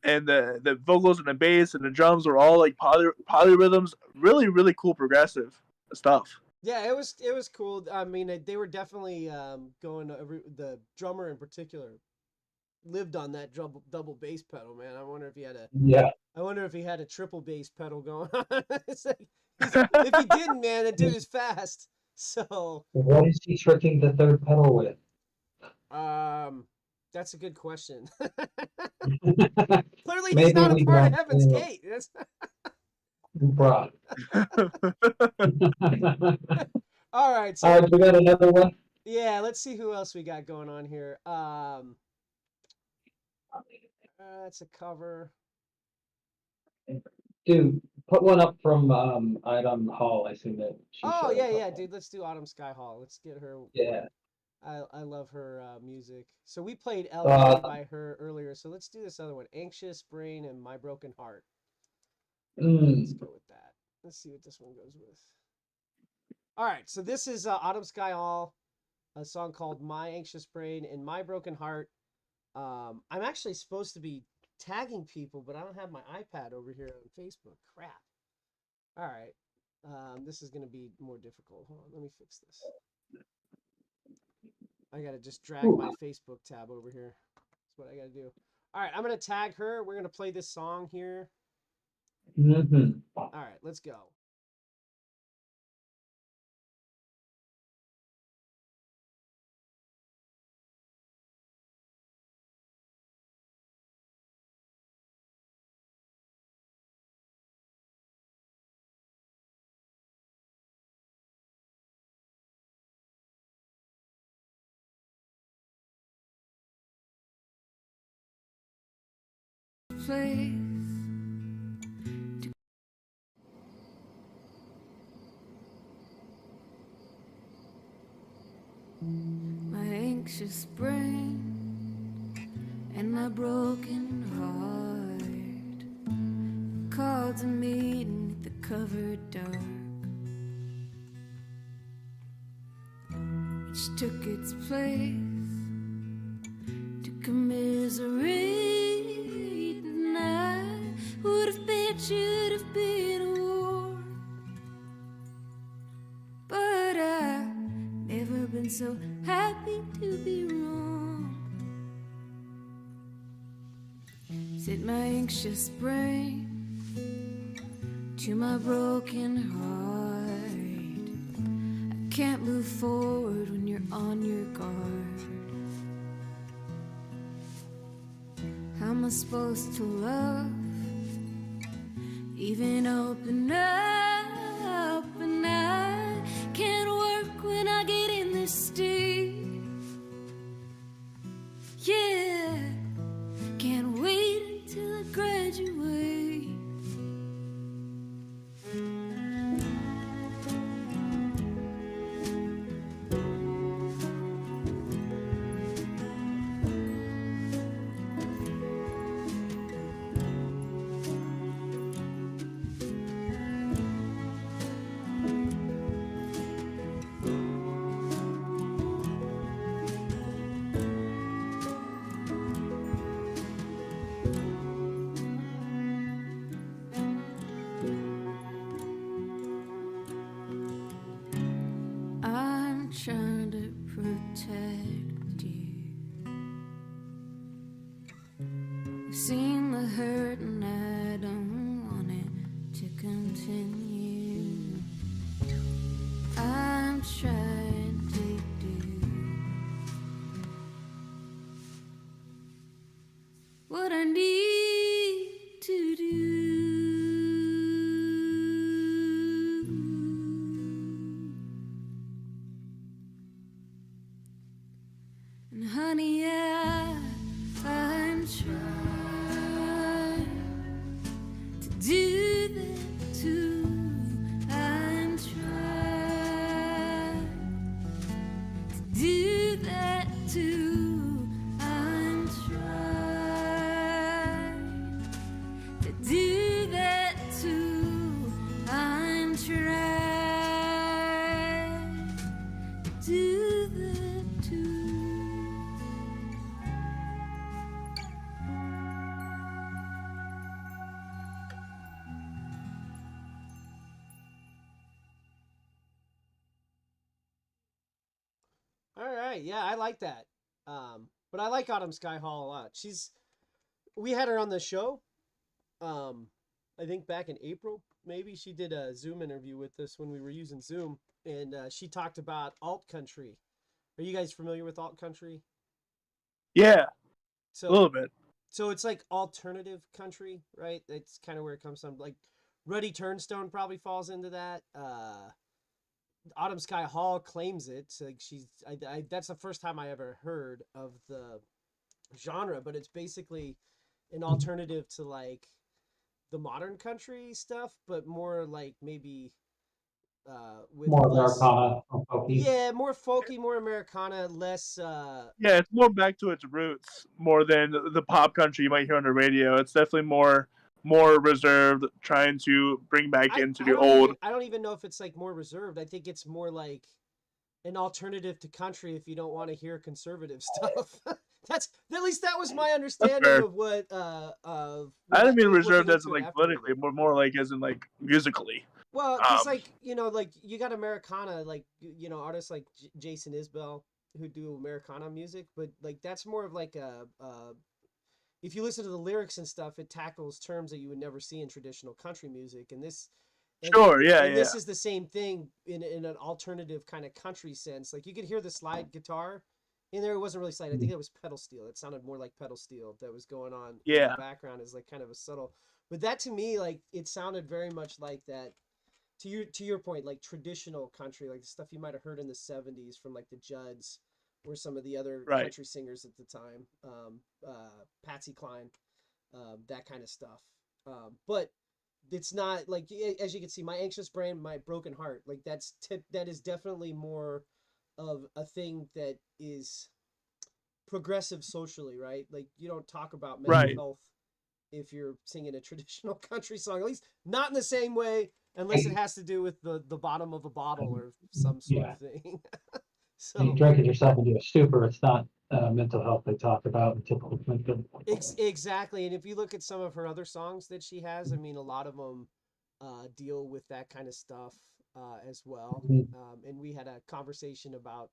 and the vocals and the bass and the drums were all like polyrhythms. Really, really cool progressive stuff. Yeah, it was cool. I mean, they were definitely going. The drummer in particular lived on that double bass pedal, man. I wonder if he had a I wonder if he had a triple bass pedal going on. It's like, if he didn't, man, that dude is fast. So What is he tricking the third pedal with? that's a good question. Clearly, he's Maybe not a we part of don't Heaven's know. Gate. That's... Bruh. All right, so All right, we got another one. yeah, let's see who else we got going on here. That's a cover. Dude, put one up from Item Hall. I see that. Oh yeah, dude. Let's do Autumn Sky Hall. Let's get her. Yeah. I love her music. So we played LA by her earlier. So let's do this other one: Anxious Brain and My Broken Heart. Let's go with that. Let's see what this one goes with. All right, so this is Autumn Sky Hall, a song called My Anxious Brain and My Broken Heart. I'm actually supposed to be tagging people, but I don't have my iPad over here on Facebook. Crap. All right. This is going to be more difficult. Hold on, let me fix this. I got to just drag my Facebook tab over here. That's what I got to do. All right, I'm going to tag her. We're going to play this song here. All right, let's go. Place. My anxious brain and my broken heart called to meeting at the covered dark. Each took its place to commiserate, and I would have been, should have been a war, but I've never been so happy to be wrong. Said my anxious brain to my broken heart, I can't move forward when you're on your guard. How am I supposed to love, even open up, and I can't work when I get in this state. Yeah, can't wait until I graduate. I'm trying to protect you. I've seen the hurt and I don't want it to continue. I'm trying to do what I need to do. And honey, I'm trying to do that too. I'm trying to do that too. I'm trying to do that too. I'm trying to do that too. All right, yeah, I like that. But I like Autumn Sky Hall a lot. We had her on the show. I think back in April, maybe she did a Zoom interview with us when we were using Zoom, and she talked about alt country. Are you guys familiar with alt country? Yeah, So a little bit. So it's like alternative country, right? That's kind of where it comes from. Like Ruddy Turnstone probably falls into that. Autumn Sky Hall claims it. So like that's the first time I ever heard of the genre, but it's basically an alternative to like the modern country stuff, but more like maybe with More less, Americana, more folky. yeah, more folky, more Americana, less Yeah, it's more back to its roots more than the pop country you might hear on the radio. It's definitely more reserved, trying to bring back into the old. I don't even know if it's like more reserved. I think it's more like an alternative to country if you don't want to hear conservative stuff. That's at least that was my understanding fair. of what I didn't mean looking reserved as into in it like afterward. politically, but more like as in like musically. Well, because like like you got Americana, like artists like Jason Isbell who do Americana music, but like that's more of like a if you listen to the lyrics and stuff, it tackles terms that you would never see in traditional country music, and this. Sure, yeah, and this yeah. is the same thing in an alternative kind of country sense. Like you could hear the slide guitar in there. It wasn't really slide. I think it was pedal steel. It sounded more like pedal steel that was going on in Yeah. the background is like kind of a subtle. But that to me, like it sounded very much like that. To your point, like traditional country, like the stuff you might have heard in the '70s from like the Judds or some of the other Right. country singers at the time, Patsy Cline, that kind of stuff. But it's not like, as you can see, my anxious brain, my broken heart, like that is definitely more of a thing that is progressive socially, right? Like you don't talk about mental Right. health if you're singing a traditional country song, at least not in the same way, unless it has to do with the bottom of a bottle or some sort of thing. So You drink it yourself into a stupor. It's not mental health they talk about in typical mental. Exactly. And if you look at some of her other songs that she has, I mean, a lot of them deal with that kind of stuff as well. And we had a conversation about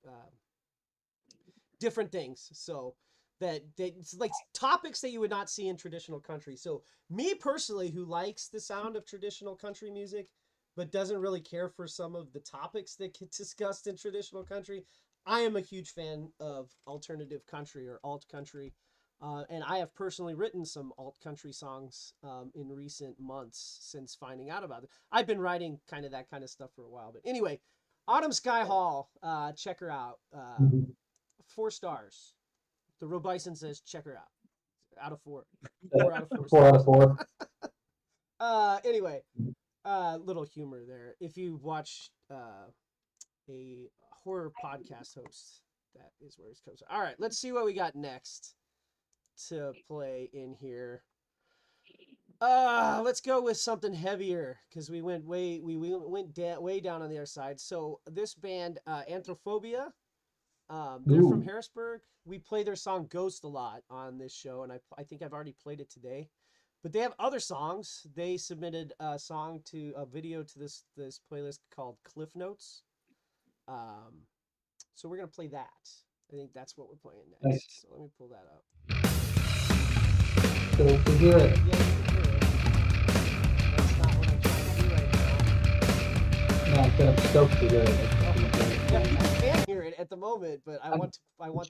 different things. So that it's like topics that you would not see in traditional country. So me personally, who likes the sound of traditional country music, but doesn't really care for some of the topics that get discussed in traditional country, I am a huge fan of alternative country or alt country. And I have personally written some alt country songs in recent months since finding out about it. I've been writing kind of that kind of stuff for a while. But anyway, Autumn Sky Hall, check her out. 4 stars. The Robison says check her out. Out of 4. 4 out of 4 4 out of 4. Anyway, little humor there. If you watch a horror podcast host, that is where it comes from. All right, let's see what we got next to play in here. Let's go with something heavier because we went way down on the other side. So this band, Anthrophobia, they're from Harrisburg. We play their song Ghost a lot on this show, and I think I've already played it today. But they have other songs. They submitted a video to this playlist called Cliff Notes. So we're gonna play that. I think that's what we're playing next. Nice. So let me pull that up. So we can hear it. Yeah, you can hear it. That's not what I'm trying to do right now. No, I'm stoked to hear it. Yeah, people can hear it at the moment, but I want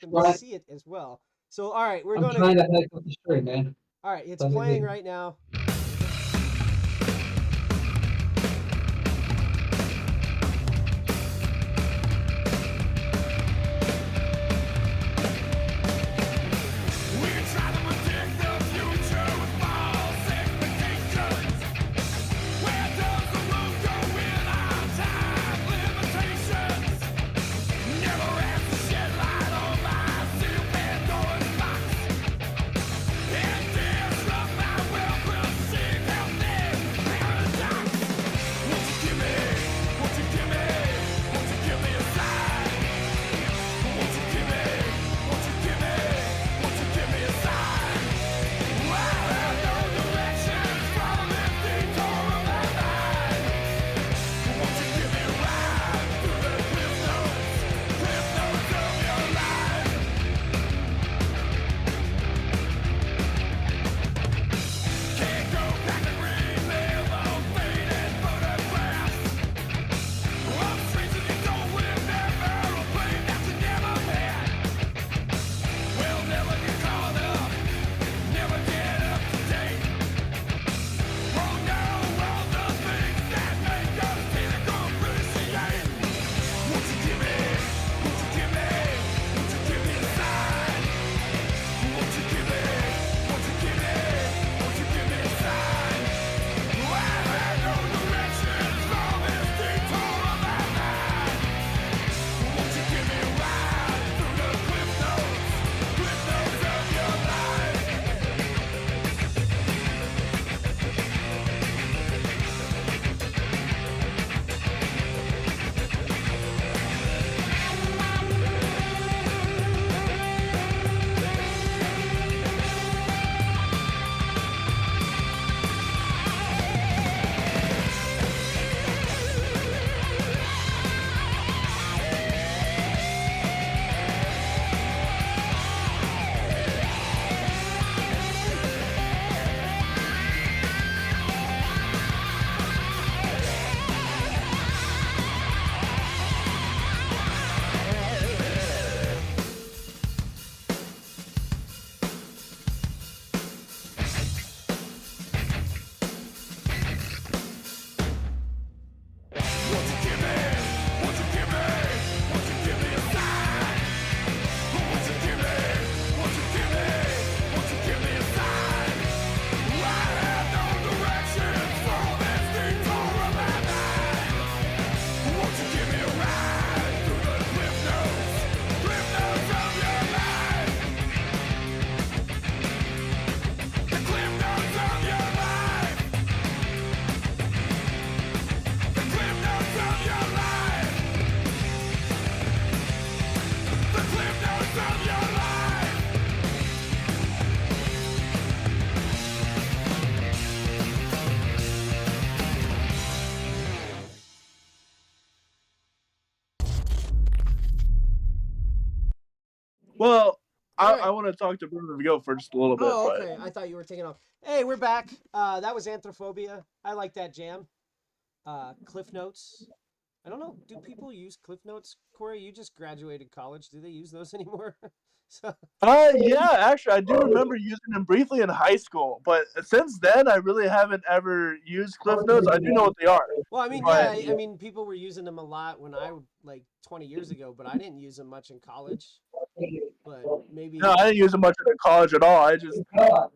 them to see it as well. So all right, we're I'm going trying to head with the string, man. All right, it's Let me playing be. right now. Well, Well, I, All right. I want to talk to Bruno Go for just a little bit. Oh, but... okay. I thought you were taking off. Hey, we're back. That was Anthrophobia. I like that jam. Cliff Notes. I don't know. Do people use Cliff Notes, Corey? You just graduated college. Do they use those anymore? Yeah, actually, I do remember using them briefly in high school, but since then, I really haven't ever used Cliff Notes. I do know what they are. Well, I mean, but... yeah, I mean, people were using them a lot when like 20 years ago, but I didn't use them much in college. But maybe No, I didn't use them much in college at all. I just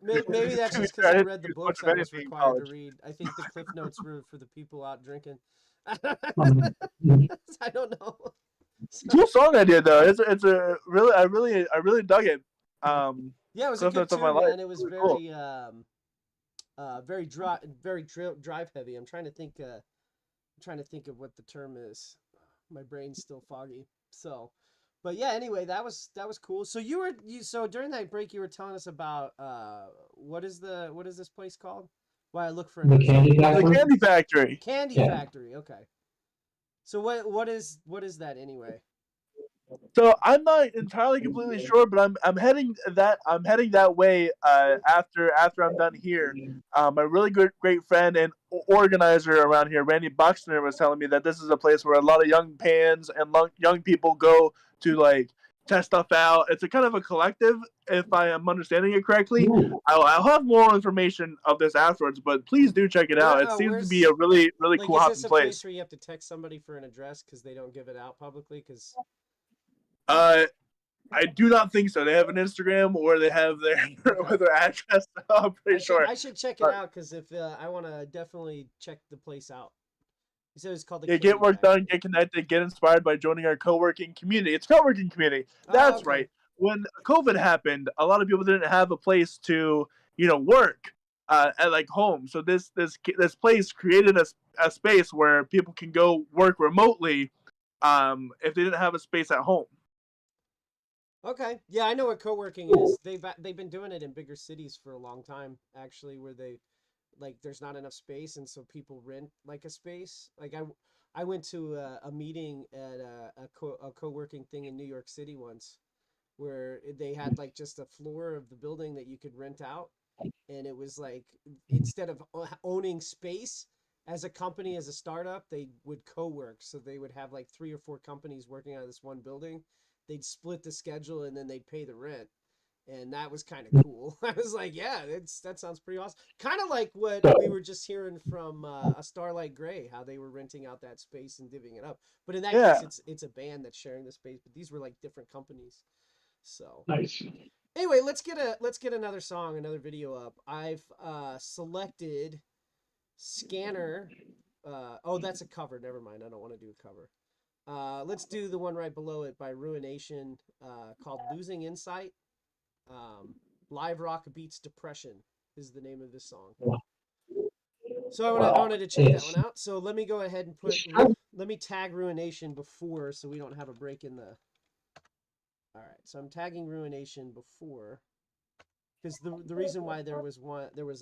maybe that's just because I read the books I was required to read. I think the Cliff Notes were for the people out drinking. I don't know. Cool song idea though. It's a really I really dug it. Yeah, it was Cliff a good Notes of tune, my life. man. It was Really cool. very drive heavy. I'm trying to think of what the term is. My brain's still foggy. So, but yeah, anyway, that was cool. So so during that break you were telling us about what is this place called? Why I look for The Candy Factory. The Candy Factory. Candy Yeah. Factory. Okay. So what is that anyway? So I'm not entirely completely sure, but I'm heading that way after I'm done here. My really great friend and organizer around here, Randy Buxner, was telling me that this is a place where a lot of young bands and young people go to like test stuff out. It's a kind of a collective, if I am understanding it correctly. I'll have more information of this afterwards, but please do check it out. It seems to be a really Like, cool is hopping this a place. place where you have to text somebody for an address because they don't give it out publicly? Because I do not think so. They have an Instagram or they have their address. I'm pretty sure. I should check it out because if I want to definitely check the place out. You said it's called the Yeah, get work done, get connected, get inspired by joining our co-working community. It's co-working community. That's right. When COVID happened, a lot of people didn't have a place to, work at like home. So this place created a space where people can go work remotely if they didn't have a space at home. Okay. Yeah, I know what co-working is. They've been doing it in bigger cities for a long time, actually, where they there's not enough space, and so people rent like a space. Like I went to a meeting at a co-working thing in New York City once, where they had like just a floor of the building that you could rent out, and it was like instead of owning space as a company, as a startup, they would co-work. So they would have like 3 or 4 companies working out of this one building. They'd split the schedule and then they'd pay the rent. And that was kind of cool. I was like, yeah, that sounds pretty awesome. Kind of like what we were just hearing from A Starlight Gray, how they were renting out that space and divvying it up. But in that case, it's a band that's sharing the space. But these were like different companies. So nice. Anyway, let's get another song, another video up. I've selected Scanner. Oh, that's a cover. Never mind. I don't want to do a cover. Let's do the one right below it by Ruination, called Losing Insight. Live Rock Beats Depression is the name of this song. So I wanted to check that one out. So let me go ahead and let me tag Ruination before, so we don't have a break in the. All right, so I'm tagging Ruination before, because the reason why there was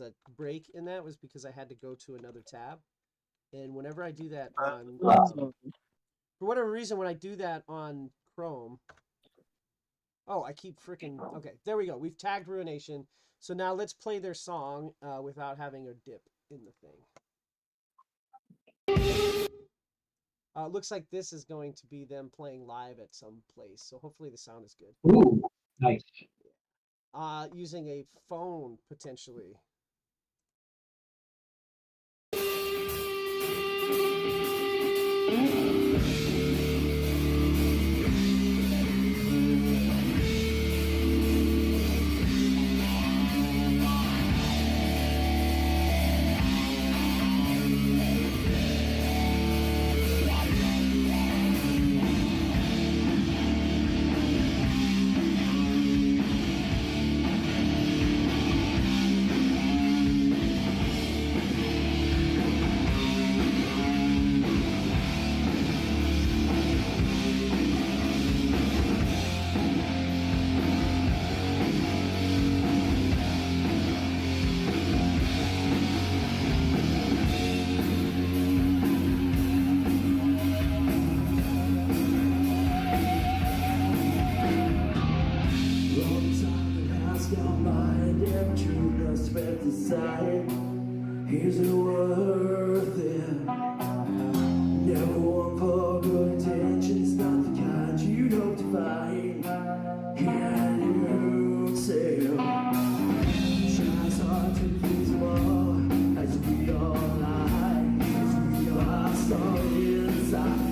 a break in that was because I had to go to another tab, and whenever I do that on for whatever reason, when I do that on Chrome. Oh, I keep freaking... Okay, there we go. We've tagged Ruination. So now let's play their song without having a dip in the thing. Looks like this is going to be them playing live at some place. So hopefully the sound is good. Ooh, nice. Using a phone, potentially. Is it worth it? Never one for good intentions, not the kind you'd hope to find. Can you tell? Try so hard to please more, as we all lie, as we are so inside.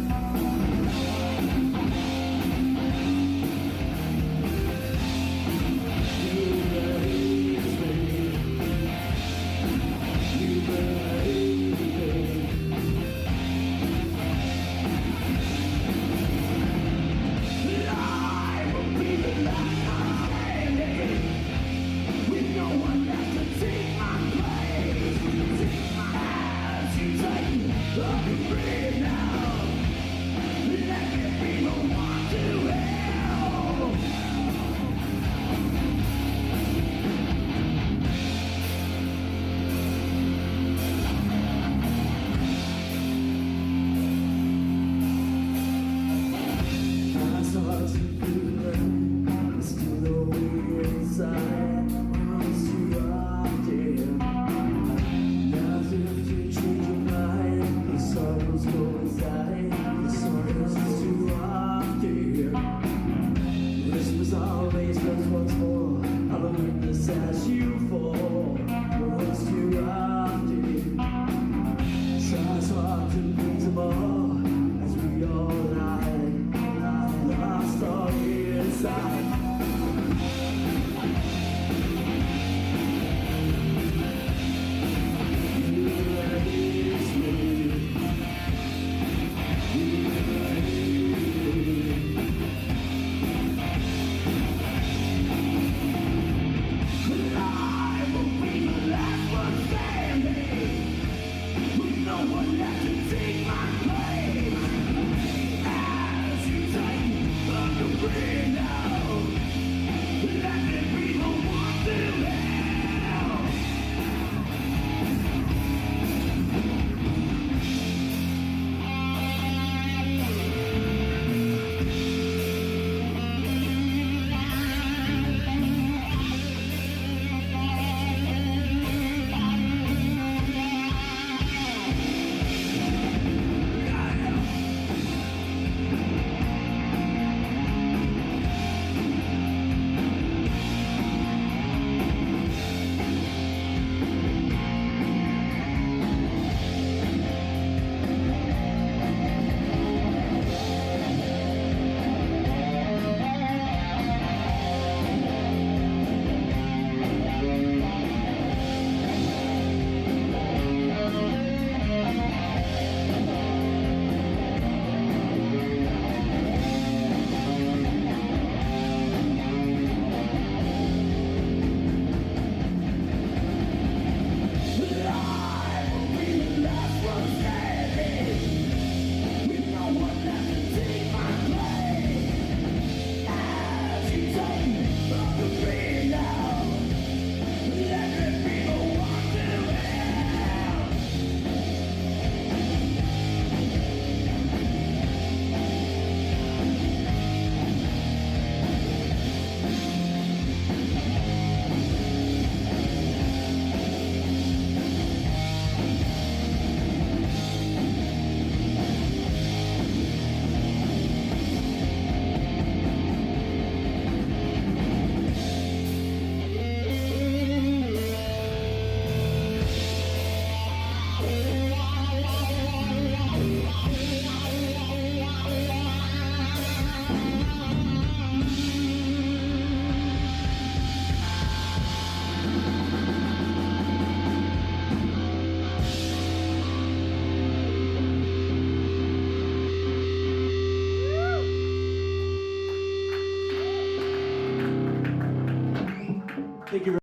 Thank you.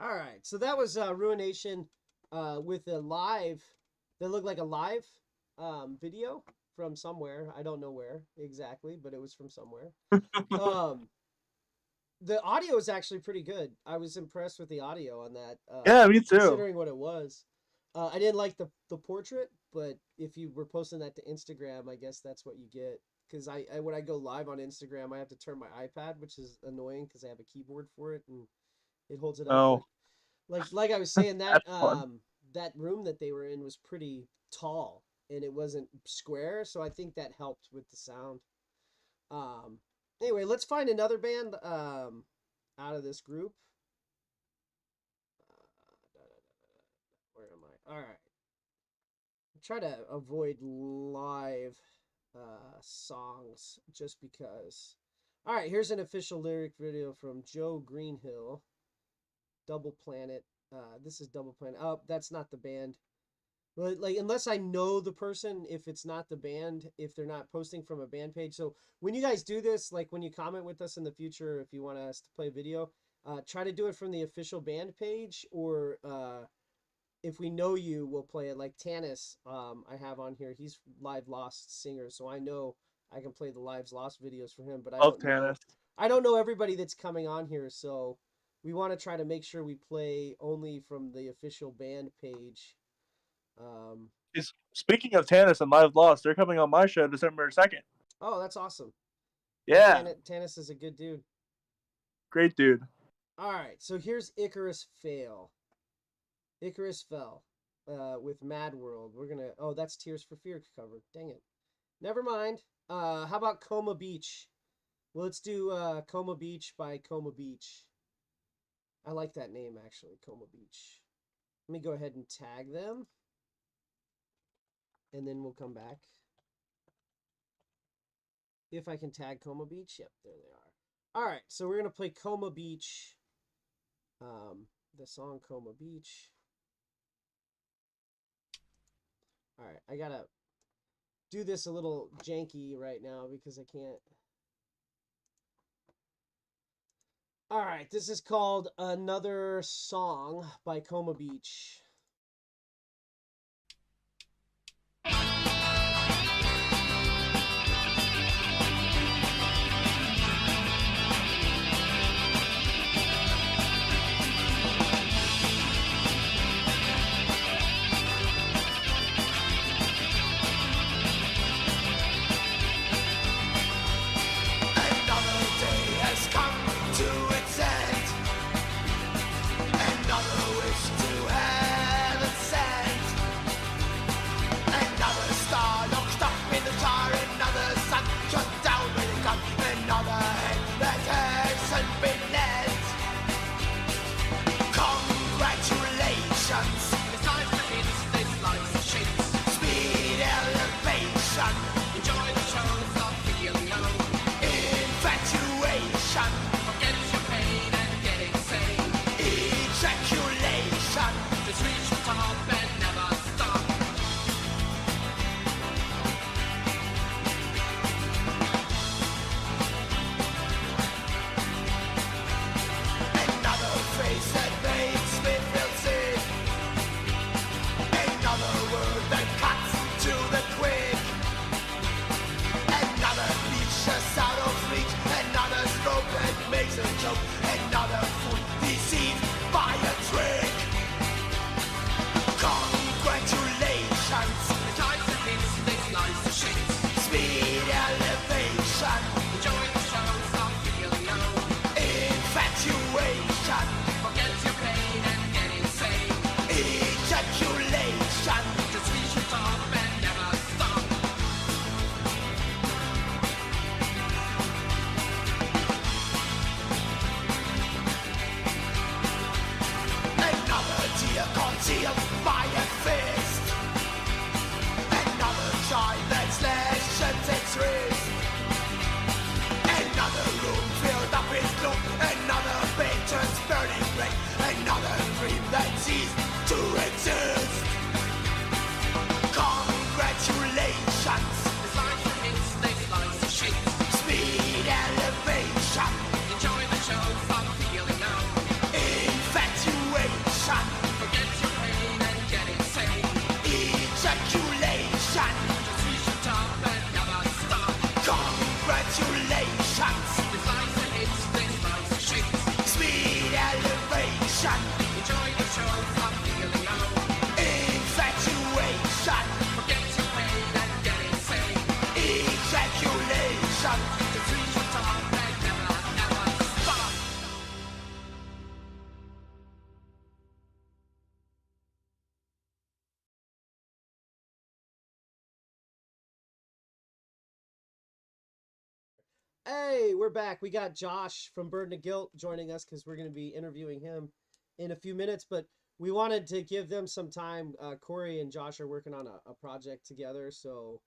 All right, so that was Ruination with a live, that looked like a live video from somewhere. I don't know where exactly, but it was from somewhere. The audio is actually pretty good. I was impressed with the audio on that. Yeah, me too. Considering what it was. I didn't like the portrait, but if you were posting that to Instagram, I guess that's what you get. Because I when I go live on Instagram, I have to turn my iPad, which is annoying because I have a keyboard for it, and It holds it up. Oh. Like I was saying, that That's fun. that room that they were in was pretty tall and it wasn't square, so I think that helped with the sound. Anyway, let's find another band out of this group. Where am I? All right. Try to avoid live songs just because. All right, here's an official lyric video from Joe Greenhill. Double Planet. This is Double Planet. Oh, that's not the band. But like, unless I know the person, if it's not the band, if they're not posting from a band page. So when you guys do this, like when you comment with us in the future, if you want us to play video, try to do it from the official band page, or if we know you, we'll play it. Like Tanis, I have on here. He's Live Lost singer, so I know I can play the Lives Lost videos for him. But I don't know everybody that's coming on here, so we want to try to make sure we play only from the official band page. Speaking of Tanis and Live Lost, they're coming on my show December 2nd. Oh, that's awesome. Yeah. Tanis is a good dude. Great dude. All right, so here's Icarus Fail. Icarus Fell with Mad World. We're gonna. Oh, that's Tears for Fear cover. Dang it. Never mind. How about Coma Beach? Well, let's do Coma Beach by Coma Beach. I like that name actually, Coma Beach. Let me go ahead and tag them, and then we'll come back. If I can tag Coma Beach, yep, there they are. All right, so we're gonna play Coma Beach. The song Coma Beach. All right, I gotta do this a little janky right now because I can't. All right, this is called Another Song by Coma Beach. Another wish to have. Hey, we're back. We got Josh from Burden of Guilt joining us because we're going to be interviewing him in a few minutes. But we wanted to give them some time. Corey and Josh are working on a project together, so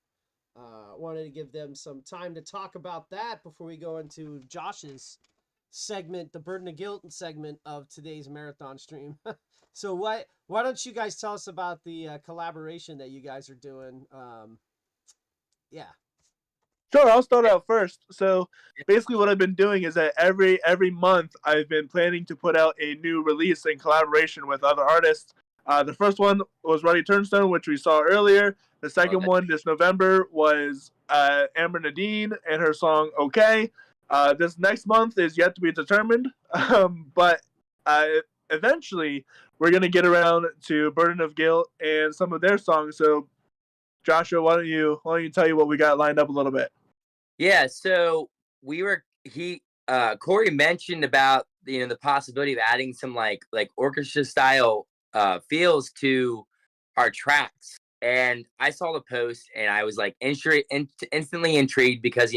wanted to give them some time to talk about that before we go into Josh's segment, the Burden of Guilt segment of today's marathon stream. So why don't you guys tell us about the collaboration that you guys are doing? Yeah. Sure, I'll start out first. So basically what I've been doing is that every month I've been planning to put out a new release in collaboration with other artists. The first one was Ruddy Turnstone, which we saw earlier. The second one this November was Amber Nadine and her song Okay. This next month is yet to be determined, but eventually we're going to get around to Burden of Guilt and some of their songs. So Joshua, why don't you tell you what we got lined up a little bit? Yeah, so Corey mentioned about the possibility of adding some like orchestra style feels to our tracks, and I saw the post and I was like instantly intrigued because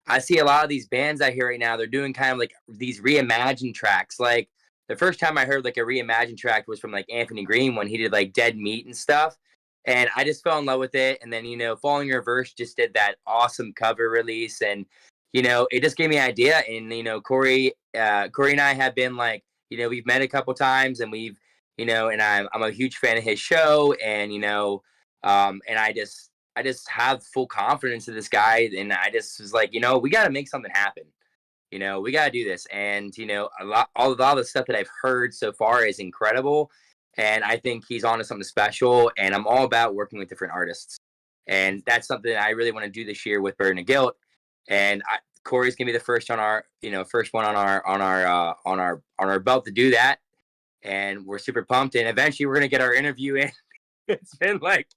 I see a lot of these bands out here right now, they're doing kind of like these reimagined tracks. Like the first time I heard like a reimagined track was from like Anthony Green when he did like Dead Meat and stuff. And I just fell in love with it. And then, Falling Reverse just did that awesome cover release. And, it just gave me an idea. And, Corey and I have been like, we've met a couple times and we've, and I'm a huge fan of his show. And, and I just have full confidence in this guy. And I just was like, we got to make something happen. We got to do this. And, all of the stuff that I've heard so far is incredible. And I think he's on to something special, and I'm all about working with different artists. And that's something that I really want to do this year with Burden of Guilt. And Corey's gonna be the first on our belt to do that. And we're super pumped. And eventually we're gonna get our interview in. It's been like,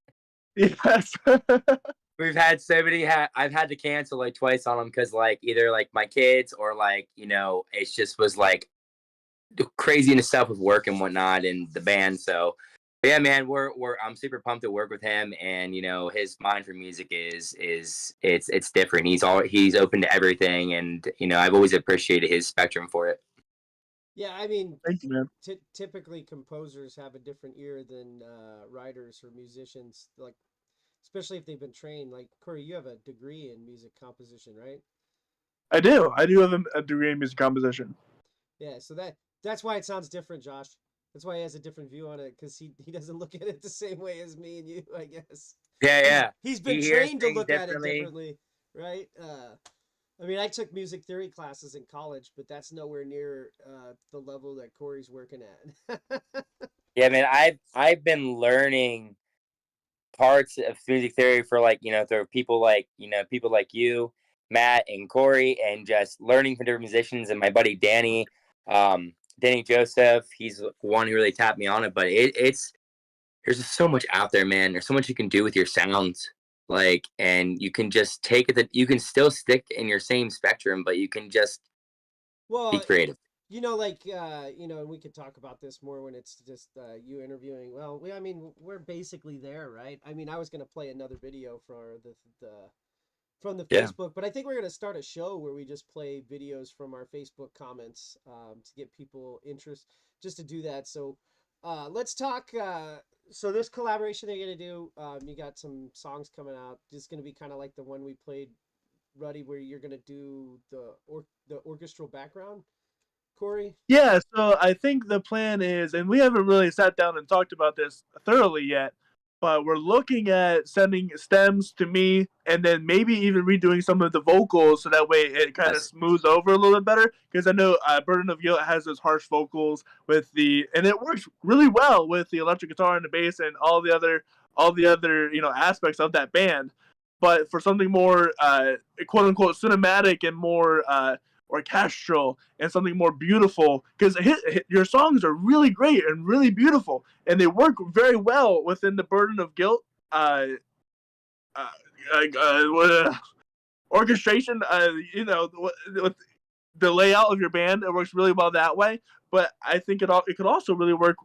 yes. We've had so many. I've had to cancel like twice on them because like either like my kids or like it just was like craziness stuff with work and whatnot and the band. So yeah, man, I'm super pumped to work with him, and his mind for music is it's different. He's open to everything, and I've always appreciated his spectrum for it. Yeah, I mean, thank you, man. Typically composers have a different ear than writers or musicians, like especially if they've been trained. Like Corey, you have a degree in music composition, right? I do have a degree in music composition. Yeah, so that's why it sounds different, Josh. That's why he has a different view on it, because he doesn't look at it the same way as me and you, I guess. Yeah. He's been trained to look at it differently, right? I mean, I took music theory classes in college, but that's nowhere near the level that Corey's working at. Yeah, man, I've been learning parts of music theory for like there are people like you, Matt and Corey, and just learning from different musicians. And my buddy Danny Joseph, he's the one who really tapped me on it. But there's just so much out there, man. There's so much you can do with your sounds, like, and you can just take it that you can still stick in your same spectrum, but you can just be creative. And we could talk about this more when it's just you interviewing. Well, I mean, we're basically there, right? I mean, I was going to play another video from the Facebook, but I think we're going to start a show where we just play videos from our Facebook comments to get people interest, just to do that. So let's talk. So this collaboration they're going to do, you got some songs coming out. It's going to be kind of like the one we played, Ruddy, where you're going to do the orchestral background. Corey? Yeah, so I think the plan is, and we haven't really sat down and talked about this thoroughly yet, but we're looking at sending stems to me and then maybe even redoing some of the vocals so that way it kind of smooths over a little bit better, because I know Burden of Guilt has those harsh vocals and it works really well with the electric guitar and the bass and all the other aspects of that band. But for something more quote unquote cinematic and more orchestral and something more beautiful, because your songs are really great and really beautiful, and they work very well within the Burden of Guilt orchestration. With the layout of your band, it works really well that way. But I think it could also really work.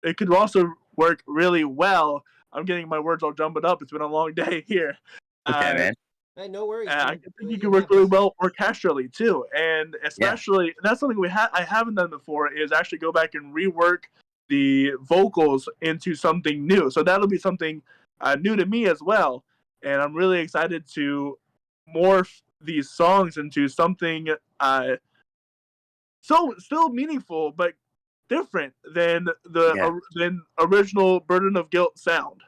It could also work really well. I'm getting my words all jumbled up. It's been a long day here. Okay, man. Hey, no worries, And I man. think you It can work really happens. well orchestrally too, and especially that's something I haven't done before is actually go back and rework the vocals into something new. So that'll be something new to me as well, and I'm really excited to morph these songs into something so still meaningful but different than Yeah. than original Burden of Guilt sound.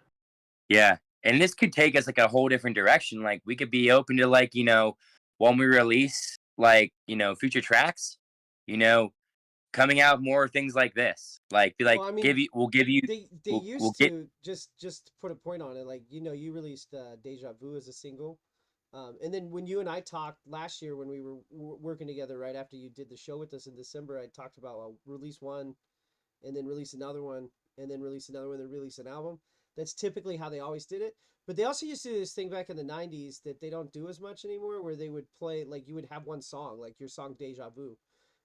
Yeah. And this could take us like a whole different direction. Like we could be open to like, when we release like, future tracks, coming out more things like this. Like be like Well, I mean, we'll give you they we'll used get to just to put a point on it. Like you released Deja Vu as a single, and then when you and I talked last year when we were working together right after you did the show with us in December, I talked about release one, and then release another one, and then release another one, and then release an album. That's typically how they always did it. But they also used to do this thing back in the '90s that they don't do as much anymore, where they would play like you would have one song, like your song Deja Vu,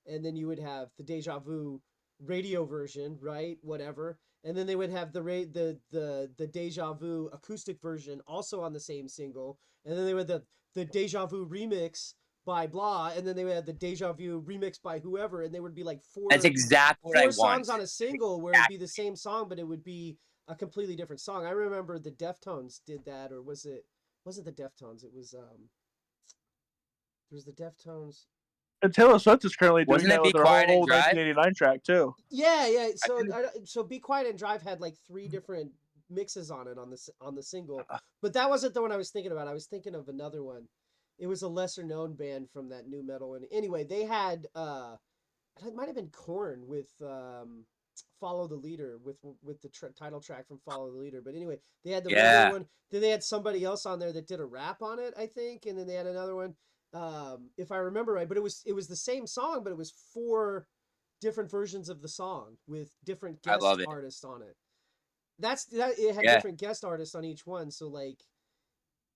and then you would have the Deja Vu radio version, right? Whatever. And then they would have the Deja Vu acoustic version also on the same single. And then they would have the Deja Vu remix by blah, and then they would have the Deja Vu remix by whoever, and they would be like That's exactly what I four want. songs on a single where it'd be the same song, but it would be a completely different song. I remember the Deftones did that, or wasn't the Deftones? It was the Deftones. And Taylor Swift is currently doing Wasn't it that Be with her Quiet and whole Drive? 1989 track too. Yeah. So Be Quiet and Drive had like 3 different mixes on it on the single, but that wasn't the one I was thinking about. I was thinking of another one. It was a lesser known band from that new metal. And anyway, they had it might have been Korn with Follow the Leader with the title track from Follow the Leader. But anyway, they had the radio one. Then they had somebody else on there that did a rap on it, I think, and then they had another one. If I remember right, but it was the same song, but it was 4 different versions of the song with different guest artists on it. It had different guest artists on each one. So like,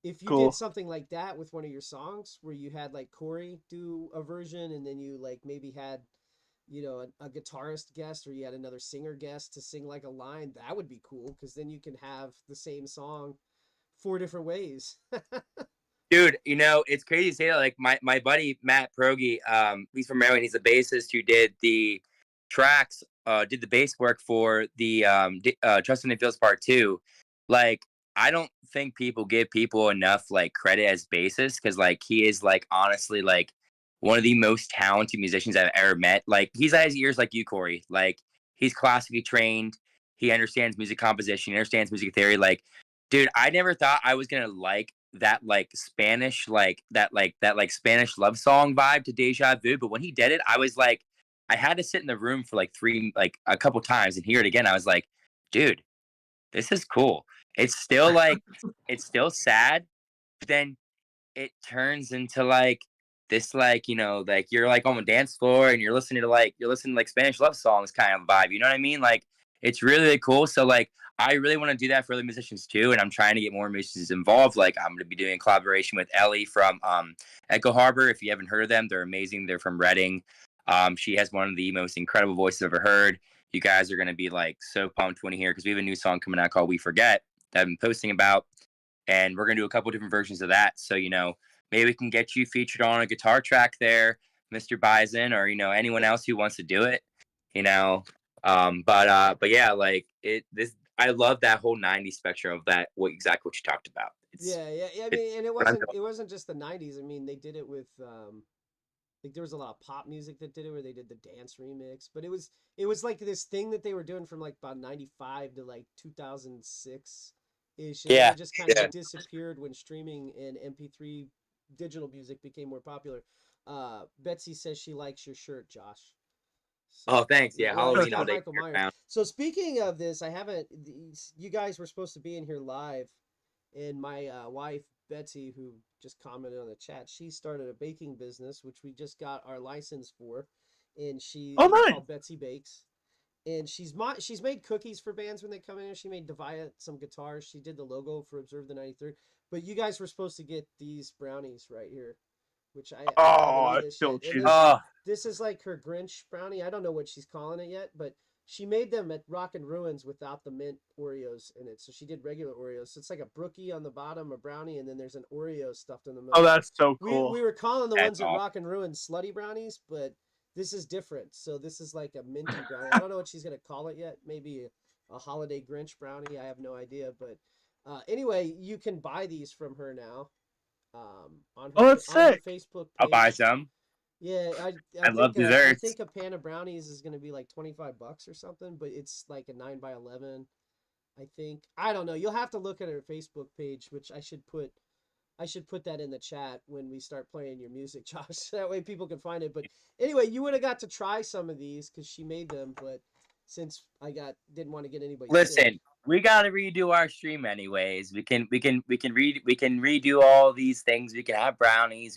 if you did something like that with one of your songs, where you had like Corey do a version, and then you like maybe had, a guitarist guest, or you had another singer guest to sing like a line, that would be cool, because then you can have the same song 4 different ways. Dude, it's crazy to say that. Like my buddy Matt Progi, he's from Maryland. He's a bassist who did the tracks, did the bass work for the Trust and Feels Part 2. Like, I don't think people give people enough like credit as bassists, because like he is like honestly like one of the most talented musicians I've ever met. Like he's at his ears like you, Corey. Like he's classically trained. He understands music composition. He understands music theory. Like, dude, I never thought I was gonna like that like Spanish that Spanish love song vibe to Deja Vu, but when he did it, I was like, I had to sit in the room for like a couple times and hear it again. I was like, dude, this is cool. It's still like it's still sad, but then it turns into like this like like you're like on the dance floor and you're listening to like Spanish love songs kind of vibe. You know what I mean? Like it's really, really cool. So like I really want to do that for other musicians too, and I'm trying to get more musicians involved. Like I'm going to be doing a collaboration with Ellie from Echo Harbor. If you haven't heard of them, they're amazing. They're from Reading. She has one of the most incredible voices I've ever heard. You guys are going to be like so pumped when you hear, because we have a new song coming out called We Forget that I've been posting about, and we're going to do a couple different versions of that. So maybe we can get you featured on a guitar track there, Mr. Bison, or anyone else who wants to do it. But yeah, like I love that whole '90s spectrum of that. Exactly what you talked about. Yeah. I mean, and it wasn't just the '90s. I mean, they did it with like there was a lot of pop music that did it, where they did the dance remix. But it was like this thing that they were doing from like about '95 to like 2006 ish. Yeah, it just kind of disappeared when streaming and MP3 digital music became more popular. Betsy says she likes your shirt, Josh. So, thanks. Yeah, Halloween all day. So speaking of this, you guys were supposed to be in here live, and my wife Betsy, who just commented on the chat, she started a baking business, which we just got our license for, and she's called Betsy Bakes, and she's made cookies for bands when they come in. She made Devia some guitars. She did the logo for Observe the 93rd. But you guys were supposed to get these brownies right here, which I feel cheated. This is like her Grinch brownie. I don't know what she's calling it yet, but she made them at Rock and Ruins without the mint Oreos in it. So she did regular Oreos. So it's like a brookie on the bottom, a brownie, and then there's an Oreo stuffed in the middle. Oh, that's so We cool. were calling the That's ones at awesome. Rock and Ruins slutty brownies, but this is different. So this is like a minty brownie. I don't know what she's gonna call it yet. Maybe a holiday Grinch brownie. I have no idea. But anyway, you can buy these from her now. On her Oh, that's on her sick. Facebook I'll buy page. some. Yeah, I love desserts. think a pan of brownies is gonna be like $25 or something, but it's like a 9x11. I think. I don't know. You'll have to look at her Facebook page, which I should put that in the chat when we start playing your music, Josh. That way people can find it. But anyway, you would have got to try some of these because she made them, but since didn't want to get anybody sick. Listen, we gotta redo our stream anyways. We can redo all these things. We can have brownies.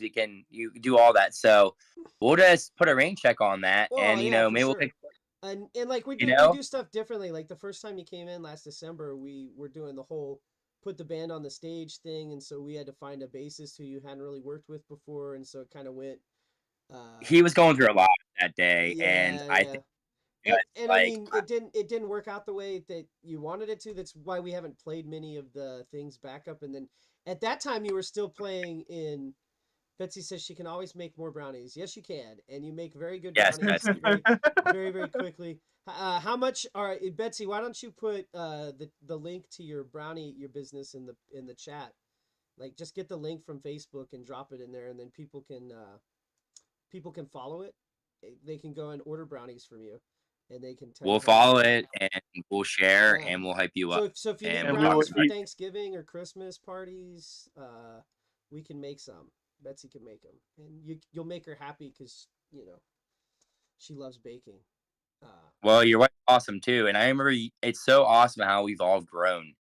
You do all that. So we'll just put a rain check on that, Well, and yeah, for maybe we'll sure. pick. And like we You do know? we do stuff differently. Like the first time you came in last December, we were doing the whole put the band on the stage thing, and so we had to find a bassist who you hadn't really worked with before, and so it kind of went. He was going through a lot that day, and Yeah, I yeah. think And I mean, it didn't work out the way that you wanted it to. That's why we haven't played many of the things back up. And then at that time, you were still playing in. Betsy says she can always make more brownies. Yes, you can, and you make very good Yes, brownies Betsy. very, very, very quickly. How much? All right, Betsy, why don't you put the link to your your business in the chat? Like, just get the link from Facebook and drop it in there, and then people can follow it. They can go and order brownies from you, and they can tell we'll you how follow to make it and we'll share Yeah. and we'll hype you up. So if you need and we'll brownies talk for about it. Thanksgiving or Christmas parties, we can make some. Betsy can make them, and you'll make her happy because she loves baking. Well, your wife's awesome too, and I remember it's so awesome how we've all grown.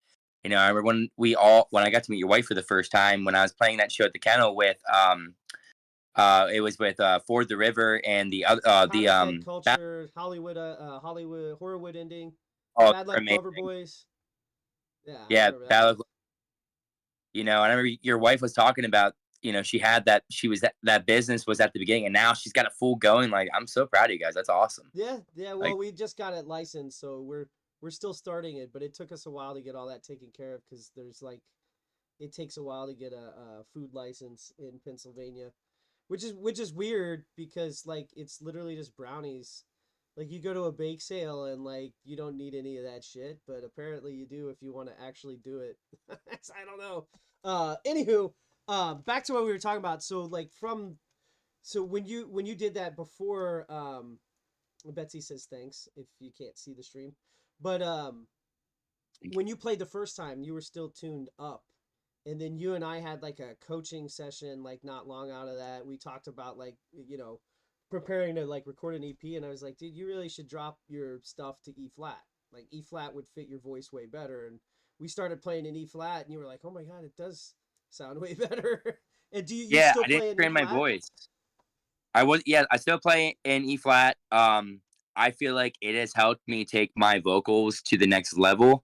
I remember when I got to meet your wife for the first time when I was playing that show at the kennel with it was with Ford the River and the Powder's Culture, Hollywood Horrorwood ending, Bad Luck amazing. Glover Boys. Yeah, I Yeah, remember that. I remember your wife was talking about, she had that business was at the beginning, and now she's got it full going. Like, I'm so proud of you guys. That's awesome. Yeah. Well, Like, we just got it licensed, so we're still starting it, but it took us a while to get all that taken care of because it takes a while to get a food license in Pennsylvania, which is weird because like it's literally just brownies. Like you go to a bake sale and like you don't need any of that shit, but apparently you do if you want to actually do it. I don't know. Anywho, back to what we were talking about. So like when you did that before, Betsy says thanks if you can't see the stream, but when you played the first time, you were still tuned up. And then you and I had like a coaching session, like not long out of that. We talked about like, preparing to like record an EP. And I was like, dude, you really should drop your stuff to E flat. Like E flat would fit your voice way better. And we started playing in E flat and you were like, oh my God, it does sound way better. And do you still I play didn't in train E my flat? voice. I still play in E flat. I feel like it has helped me take my vocals to the next level.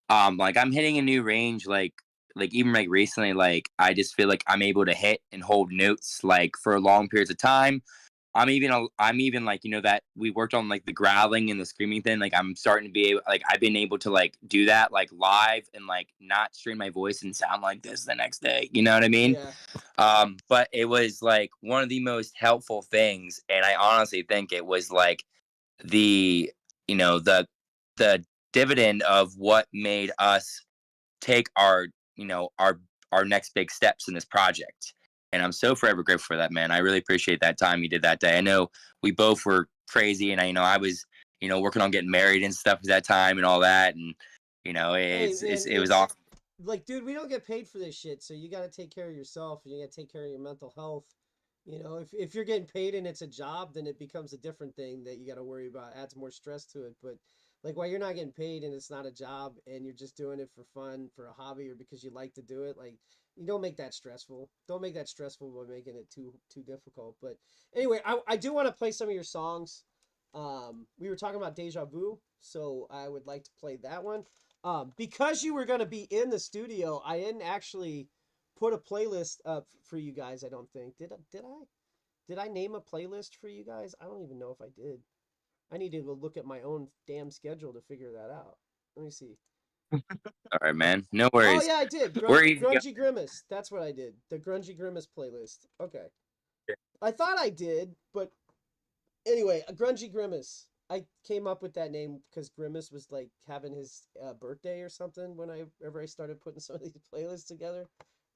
Like I'm hitting a new range, like even like recently, like I just feel like I'm able to hit and hold notes like for long periods of time. I'm even like, that we worked on like the growling and the screaming thing. Like I'm starting to be able, like I've been able to like do that like live and like not strain my voice and sound like this the next day. You know what I mean? Yeah. But it was like one of the most helpful things, and I honestly think it was like the the dividend of what made us take our next big steps in this project. And I'm so forever grateful for that, man. I really appreciate that time you did that day. I know we both were crazy, and I was working on getting married and stuff at that time and all that, and it was awesome. Like, dude, we don't get paid for this shit, so you got to take care of yourself and you got to take care of your mental health. If you're getting paid and it's a job, then it becomes a different thing that you got to worry about. Adds more stress to it. But like while you're not getting paid and it's not a job and you're just doing it for fun, for a hobby, or because you like to do it, like you don't make that stressful. Don't make that stressful by making it too difficult. But anyway, I do want to play some of your songs. We were talking about Deja Vu, so I would like to play that one. Because you were going to be in the studio, I didn't actually put a playlist up for you guys. I don't think did I name a playlist for you guys? I don't even know if I did. I need to go look at my own damn schedule to figure that out. Let me see. All right, man. No Oh worries. yeah, I did. We're easy Grungy Grimmace. That's what I did. The Grungy Grimmace playlist. Okay. I thought I did, but anyway, a Grungy Grimmace. I came up with that name because Grimmace was like having his birthday or something whenever I started putting some of these playlists together.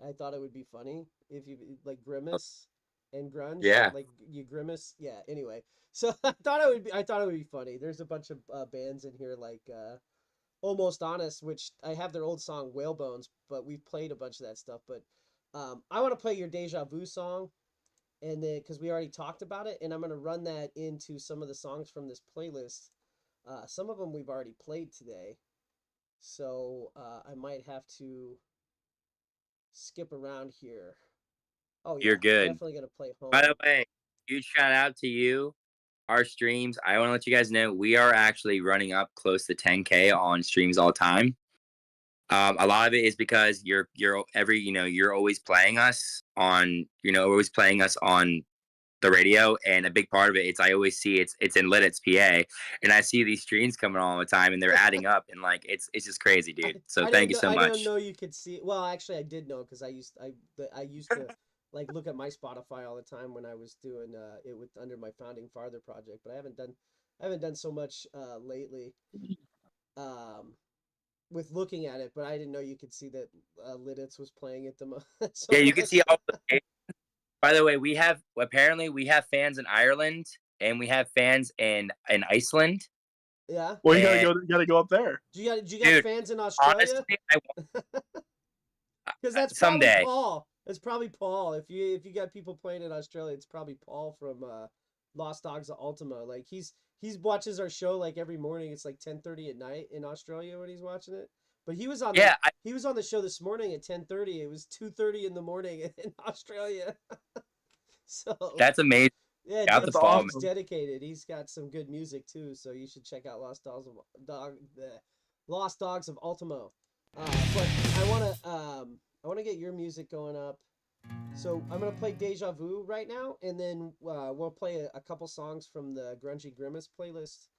I thought it would be funny if you like Grimace and grunge. Yeah. Like you grimace. Yeah. Anyway, so I thought it would be funny. There's a bunch of bands in here like Almost Honest, which I have their old song Whalebones, but we've played a bunch of that stuff. But I want to play your Deja Vu song, and then because we already talked about it, and I'm gonna run that into some of the songs from this playlist. Some of them we've already played today, so I might have to skip around here. Oh yeah, You're good. definitely gonna play Home. By the way, huge shout out to you. Our streams, I want to let you guys know we are actually running up close to 10K on streams all time. A lot of it is because you're always playing us on the radio, and a big part of it, I always see it's in Lidditz, PA, and I see these streams coming all the time, and they're adding up, and like it's just crazy, dude. So thank you so much. I didn't know you could see. Well, actually, I did know because I used to like look at my Spotify all the time when I was doing it with under my Founding Father project, but I haven't done so much lately with looking at it. But I didn't know you could see that Lidditz was playing it the most. Yeah, you can see all the. By the way, we have fans in Ireland, and we have fans in Iceland. Yeah. Well, you gotta go up there. Do you got fans in Australia? Because that's someday. probably Paul. It's probably Paul. If you got people playing in Australia, it's probably Paul from Lost Dogs of Ultimo. Like he watches our show like every morning. It's like 10:30 at night in Australia when he's watching it. But he was on he was on the show this morning at 10:30. It was 2:30 in the morning in Australia. So that's amazing. Yeah, that's awesome. He's dedicated. He's got some good music too, so you should check out Lost Dogs of Ultimo. But I wanna get your music going up. So I'm gonna play Deja Vu right now, and then we'll play a couple songs from the Grungy Grimmace playlist,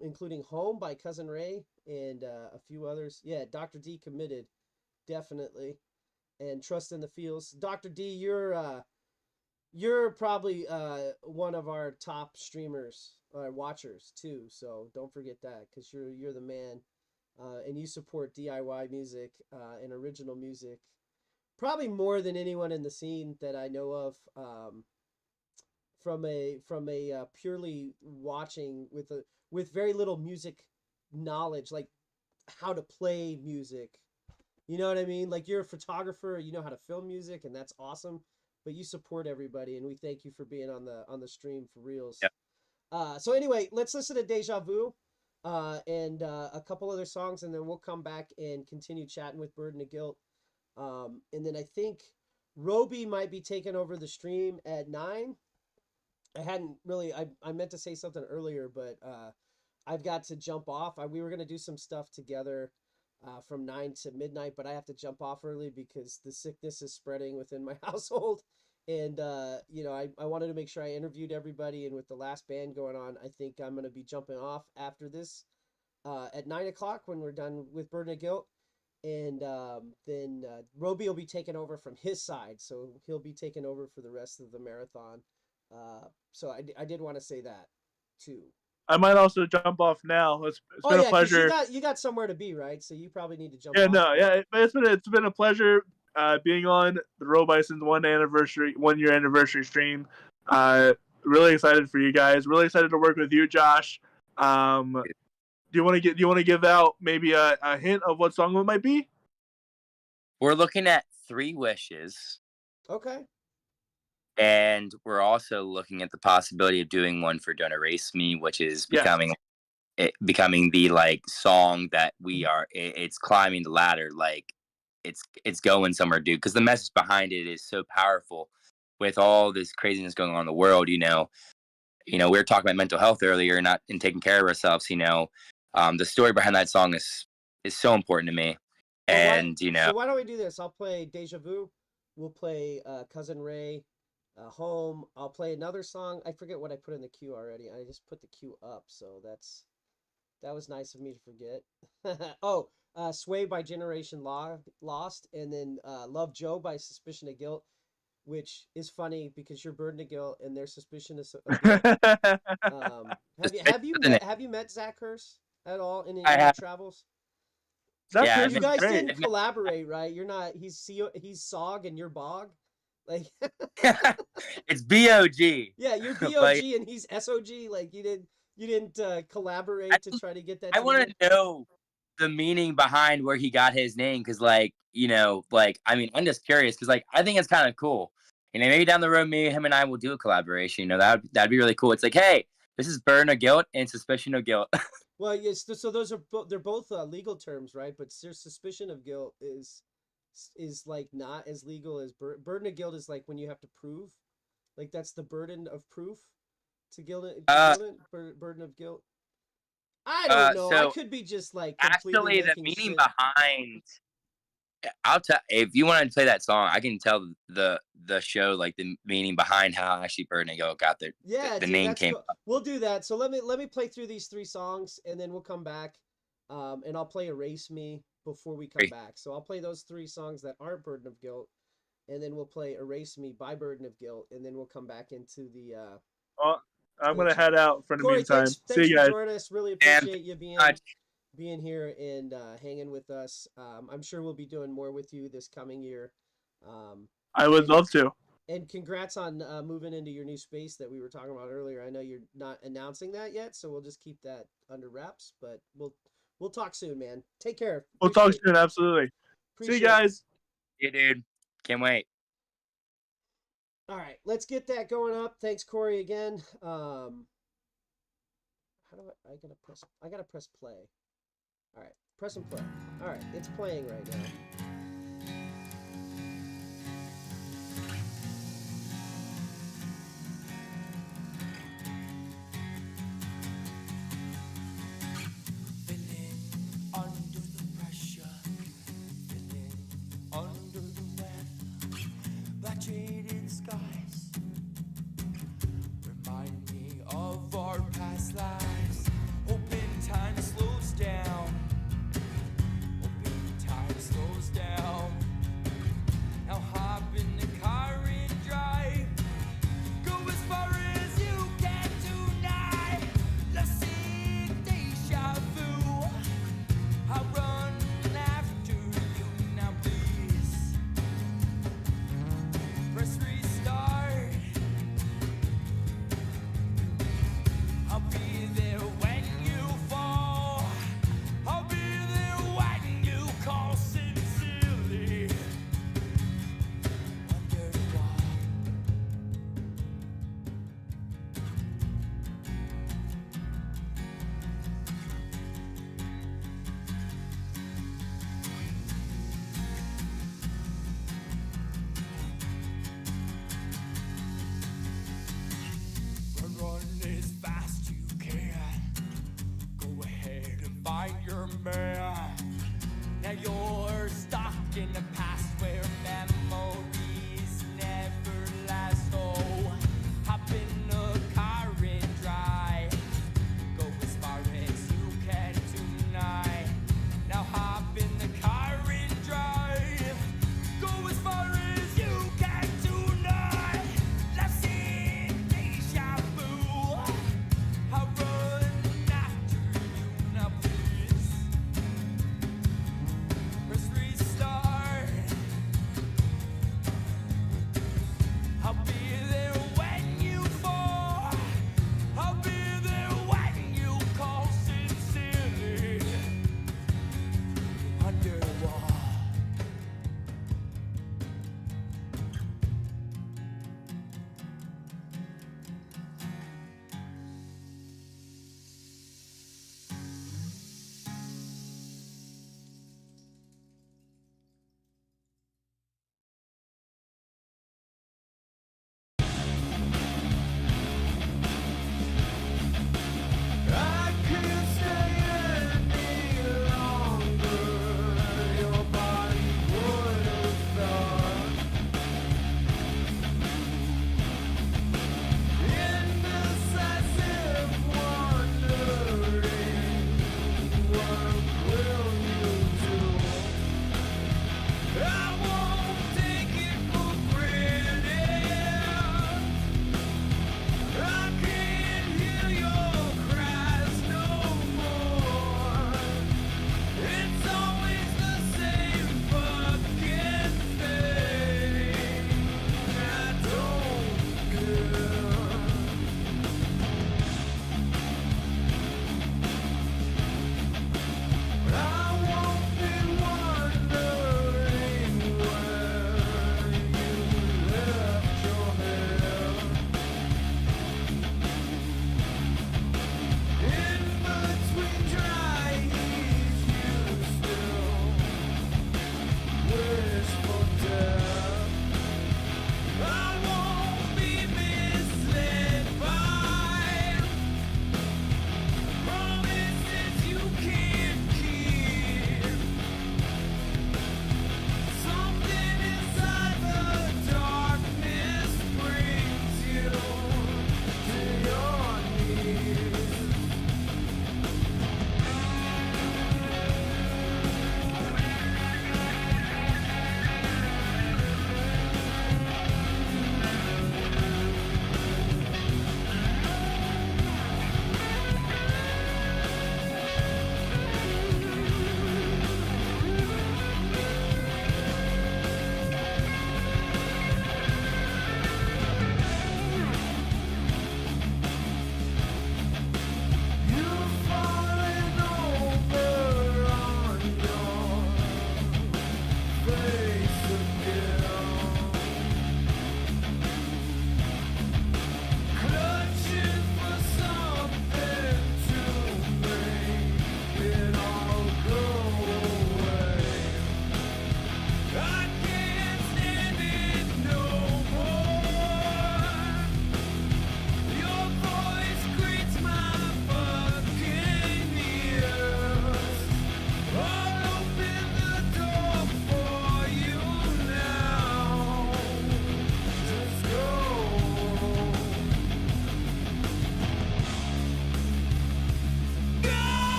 including Home by Cousin Ray and a few others. Yeah, Dr. D Committed, definitely, and Trust in the Feels. Dr. D, you're probably one of our top streamers, watchers too. So don't forget that, because you're the man, and you support DIY music and original music, probably more than anyone in the scene that I know of. From a purely watching with very little music knowledge, like how to play music. You know what I mean? Like you're a photographer, you know how to film music, and that's awesome. But you support everybody, and we thank you for being on the stream for reals. Yep. So anyway, let's listen to Deja Vu and a couple other songs, and then we'll come back and continue chatting with Burden of Guilt. And then I think Roby might be taking over the stream at 9. I meant to say something earlier, but I've got to jump off. We were going to do some stuff together from 9 to midnight, but I have to jump off early because the sickness is spreading within my household. And, I wanted to make sure I interviewed everybody. And with the last band going on, I think I'm going to be jumping off after this at 9 o'clock when we're done with Burden of Guilt. And then Roby will be taking over from his side. So he'll be taking over for the rest of the marathon. So I did want to say that too. I might also jump off now. It's been a pleasure. You got somewhere to be, right? So you probably need to jump off. It's been a pleasure being on the Row Bison's 1 year anniversary stream. Really excited for you guys. Really excited to work with you, Josh. Do you want to give out maybe a hint of what song it might be? We're looking at 3 Wishes. Okay. And we're also looking at the possibility of doing one for Don't Erase Me, which is becoming the like song that it's climbing the ladder, like it's going somewhere, dude, because the message behind it is so powerful with all this craziness going on in the world. We were talking about mental health earlier, and taking care of ourselves. The story behind that song is so important to me. So why don't we do this? I'll play Deja Vu. We'll play Cousin Ray. home. I'll play another song. I forget what I put in the queue already. I just put the queue up, so that was nice of me to forget. Oh, Sway by Generation Lost, and then Love Joe by Suspicion of Guilt, which is funny because you're Burden of Guilt and their Suspicion of Guilt. Have you met Zach Hurst at all in any of your travels? Yeah, You guys didn't collaborate, right? You're not. He's Sog and you're Bog. Like it's BOG. Yeah, you're BOG and he's SOG. Like you didn't collaborate to try to get that. I want to know the meaning behind where he got his name, because I mean, I'm just curious because I think it's kind of cool. And maybe down the road, him and I will do a collaboration. That'd be really cool. It's like, hey, this is Burden of Guilt and Suspicion of Guilt. Well, yes. So those are they're both legal terms, right? But Suspicion of Guilt is like not as legal as Burden of Guilt is like when you have to prove, like that's the burden of proof to guilt. Burden of Guilt. I don't know. So I could be just like actually the meaning behind. I'll tell if you want to play that song. I can tell the show like the meaning behind how actually Burden of Guilt got the name came up. We'll do that. So let me play through these 3 songs and then we'll come back, and I'll play Erase Me before we come back. So I'll play those 3 songs that aren't Burden of Guilt, and then we'll play Erase Me by Burden of Guilt, and then we'll come back into the. I'm gonna head out for the meantime. Thanks See you guys. for joining us. Really appreciate you being here and hanging with us. I'm sure we'll be doing more with you this coming year. I would love to. And congrats on moving into your new space that we were talking about earlier. I know you're not announcing that yet, so we'll just keep that under wraps. But we'll talk soon, man. Take care. We'll talk soon. Absolutely. See you guys. Yeah, dude. Can't wait. All right, let's get that going up. Thanks, Corey, again. How do I gotta press play. All right, press and play. All right, it's playing right now. Shaded skies remind me of our past lives. Hoping time slows down. Hoping time slows down. Now hop in the car and drive. Go as far as you can tonight. Let's see deja vu. I'll run after you now, please. Press restart. I'll be there when you fall. I'll be there when you call sincerely. Underwater. Run as fast you can. Go ahead and find your man. Now you're stuck in the past where memories never last. Oh, hop in the car and drive. Go as far as you can tonight. Now hop in the car and drive. Go as far as you can tonight. Let's see deja vu. I'll run after you now, please. Press restart.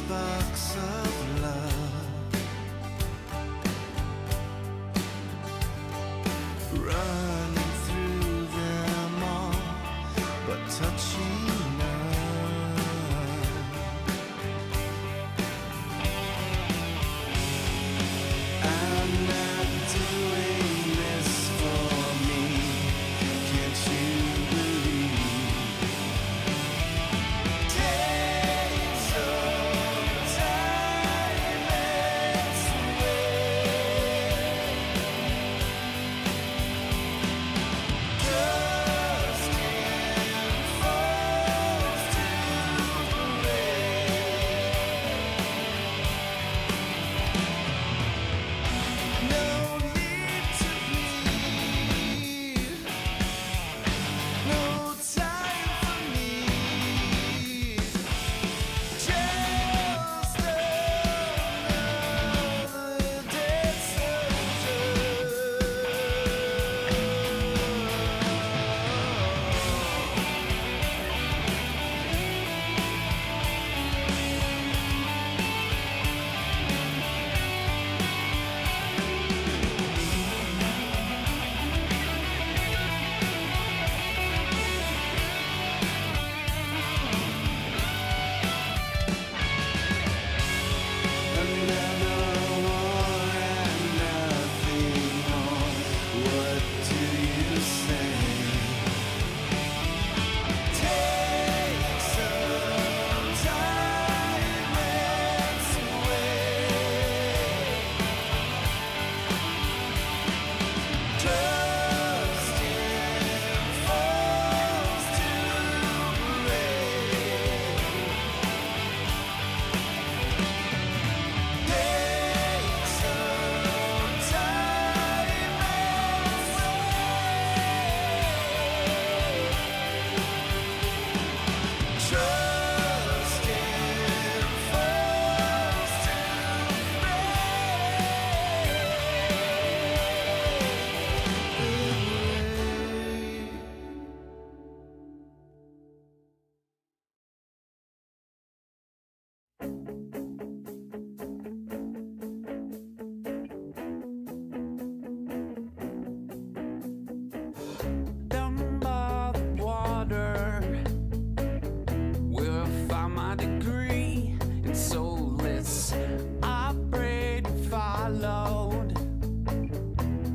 sparks of love running through them all, but touching none. I'm not doing this for me, can't you believe? Take some time and away. Dust and falls to parade. No need to plead, no time for me. Just another dead down by the water, where I found my degree in soulless. I prayed and followed.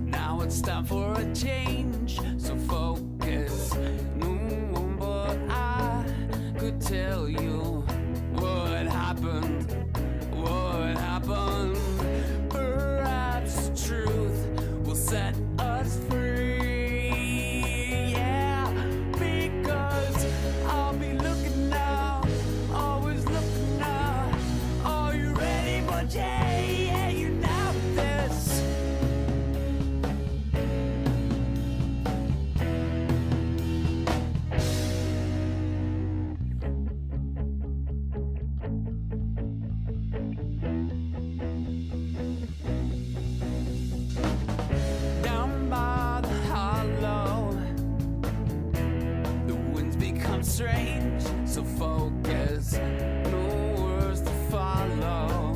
Now it's time for a change, so focus. No, but I could tell you what happened. What happened? Perhaps the truth will set us free. Yeah, because I'll be looking now, always looking now. Are you ready, but yeah, you know this. Down by the hollow, the winds become strange, so focus. No words to follow.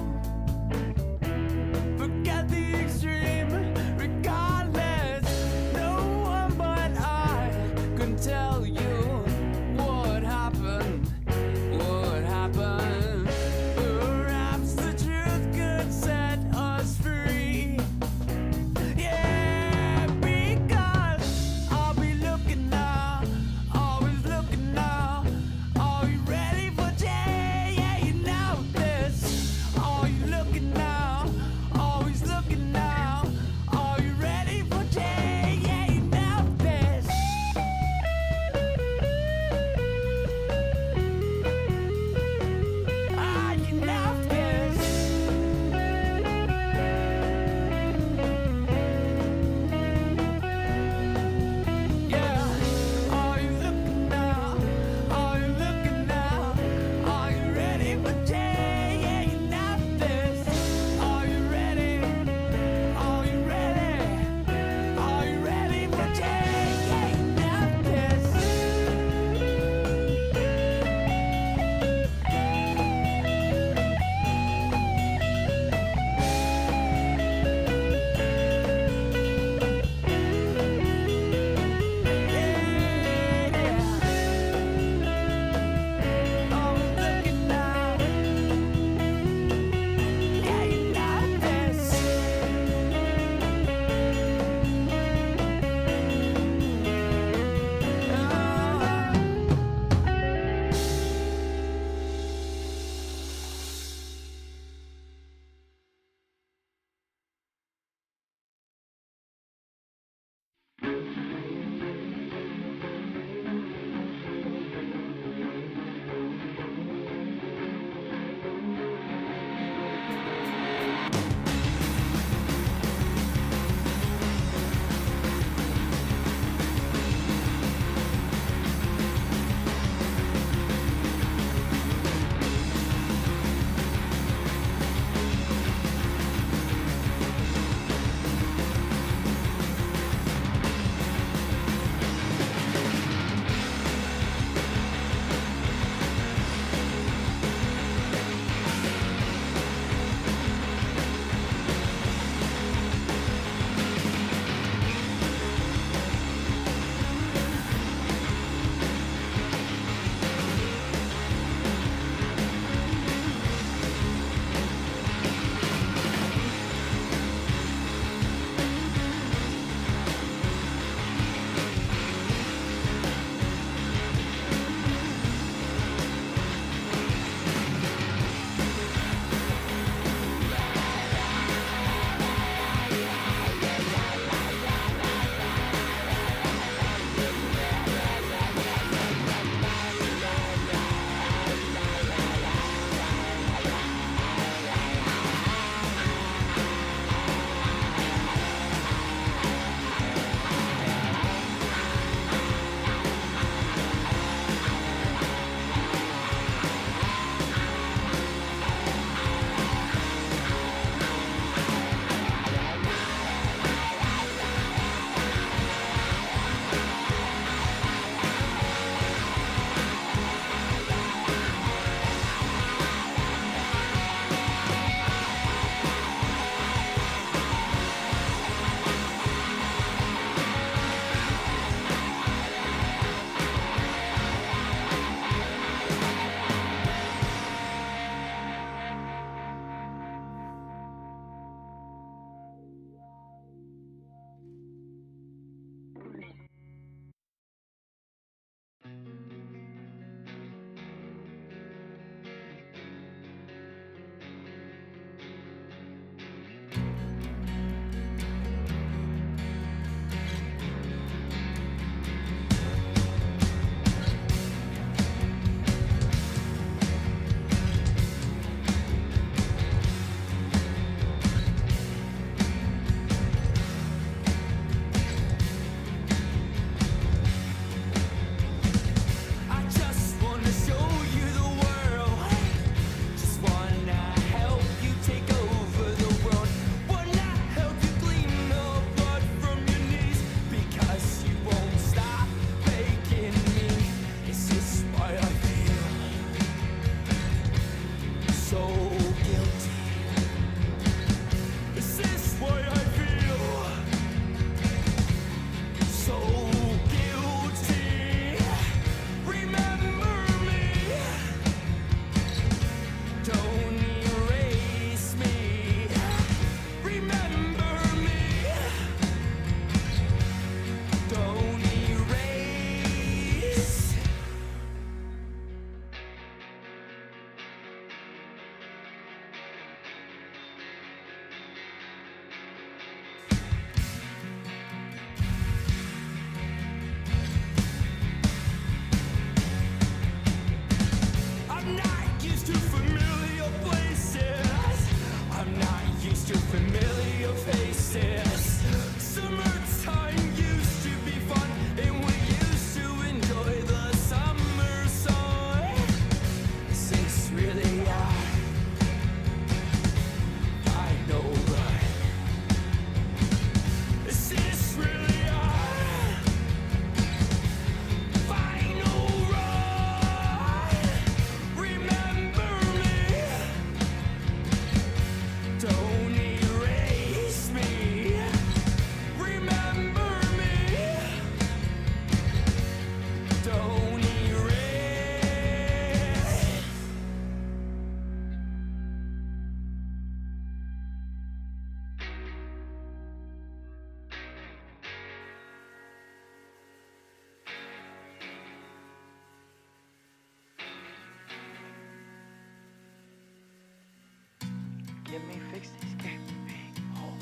Give me fix this gaping hole.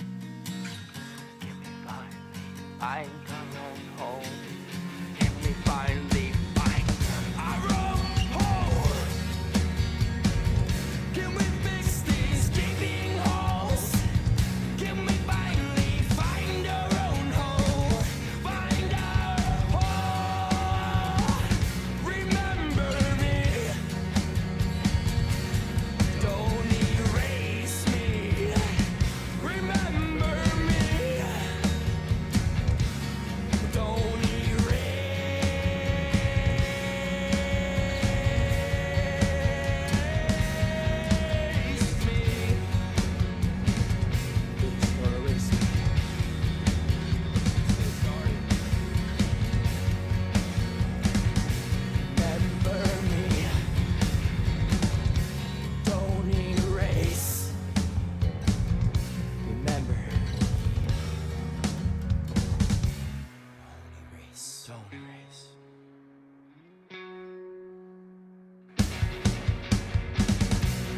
Give me finally find our own home. Give me finally find our own home. Give me fix these gaping holes. Give me finally find our own home. Find our home. Remember me. Don't erase me. Remember me. Don't erase me. Please don't erase me. So sorry. Remember me. Don't erase. Remember. Don't erase.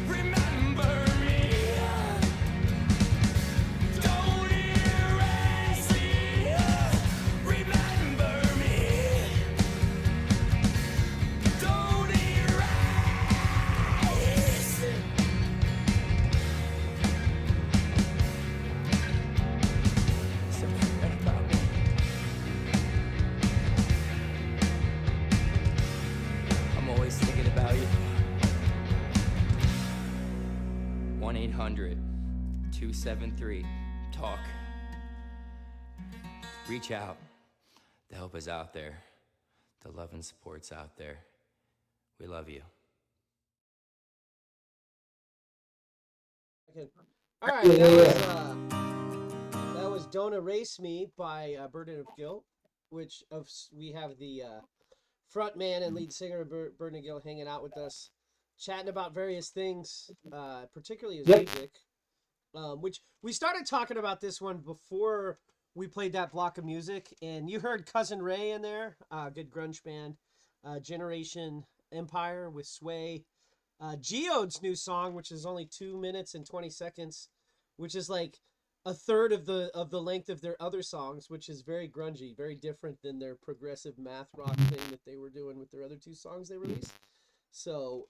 Remember me. Don't erase me. Remember me. Don't erase. So forget about me. I'm always thinking about you. 1-800-273-TALK. Reach out. The help is out there. The love and support's out there. We love you. Okay. All right, that was "Don't Erase Me" by Burden of Guilt, which we have the front man and lead singer of Burden of Guilt hanging out with us, chatting about various things, particularly his music. Which we started talking about this one before we played that block of music, and you heard Cousin Ray in there, good grunge band, Generation Empire with Sway. Geode's new song, which is only 2 minutes and 20 seconds, which is like a third of the length of their other songs, which is very grungy, very different than their progressive math rock thing that they were doing with their other 2 songs they released. So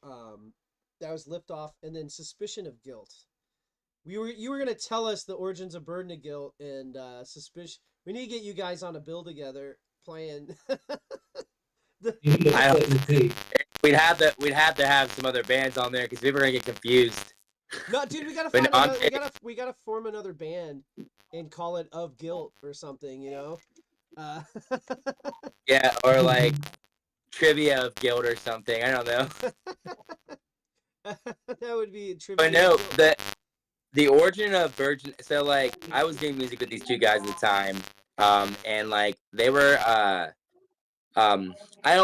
that was Liftoff, and then Suspicion of Guilt. You were gonna tell us the origins of Burden of Guilt and Suspicion. We need to get you guys on a bill together playing. We'd have to have some other bands on there because people are gonna get confused. No, dude, we gotta But find no, another, we gotta form another band and call it Of Guilt or something, you know? Yeah, or like Trivia of Guilt or something. I don't know. That would be trivia. But no, the origin of Virgin. So like, I was doing music with these 2 guys at the time, and like they were. I don't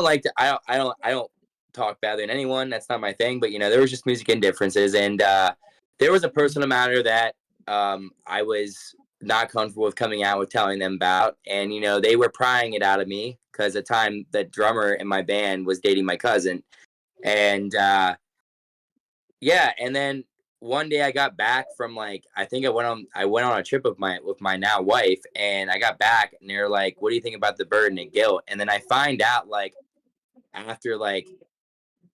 like to. I don't talk badly on anyone. That's not my thing. But you know, there was just music indifferences, and there was a personal matter that I was not comfortable with coming out with telling them about, and you know, they were prying it out of me because at the time the drummer in my band was dating my cousin, and yeah, and then one day I got back from like, I think I went on a trip with my now wife, and I got back and they're like, what do you think about the Burden of Guilt? And then I find out like after like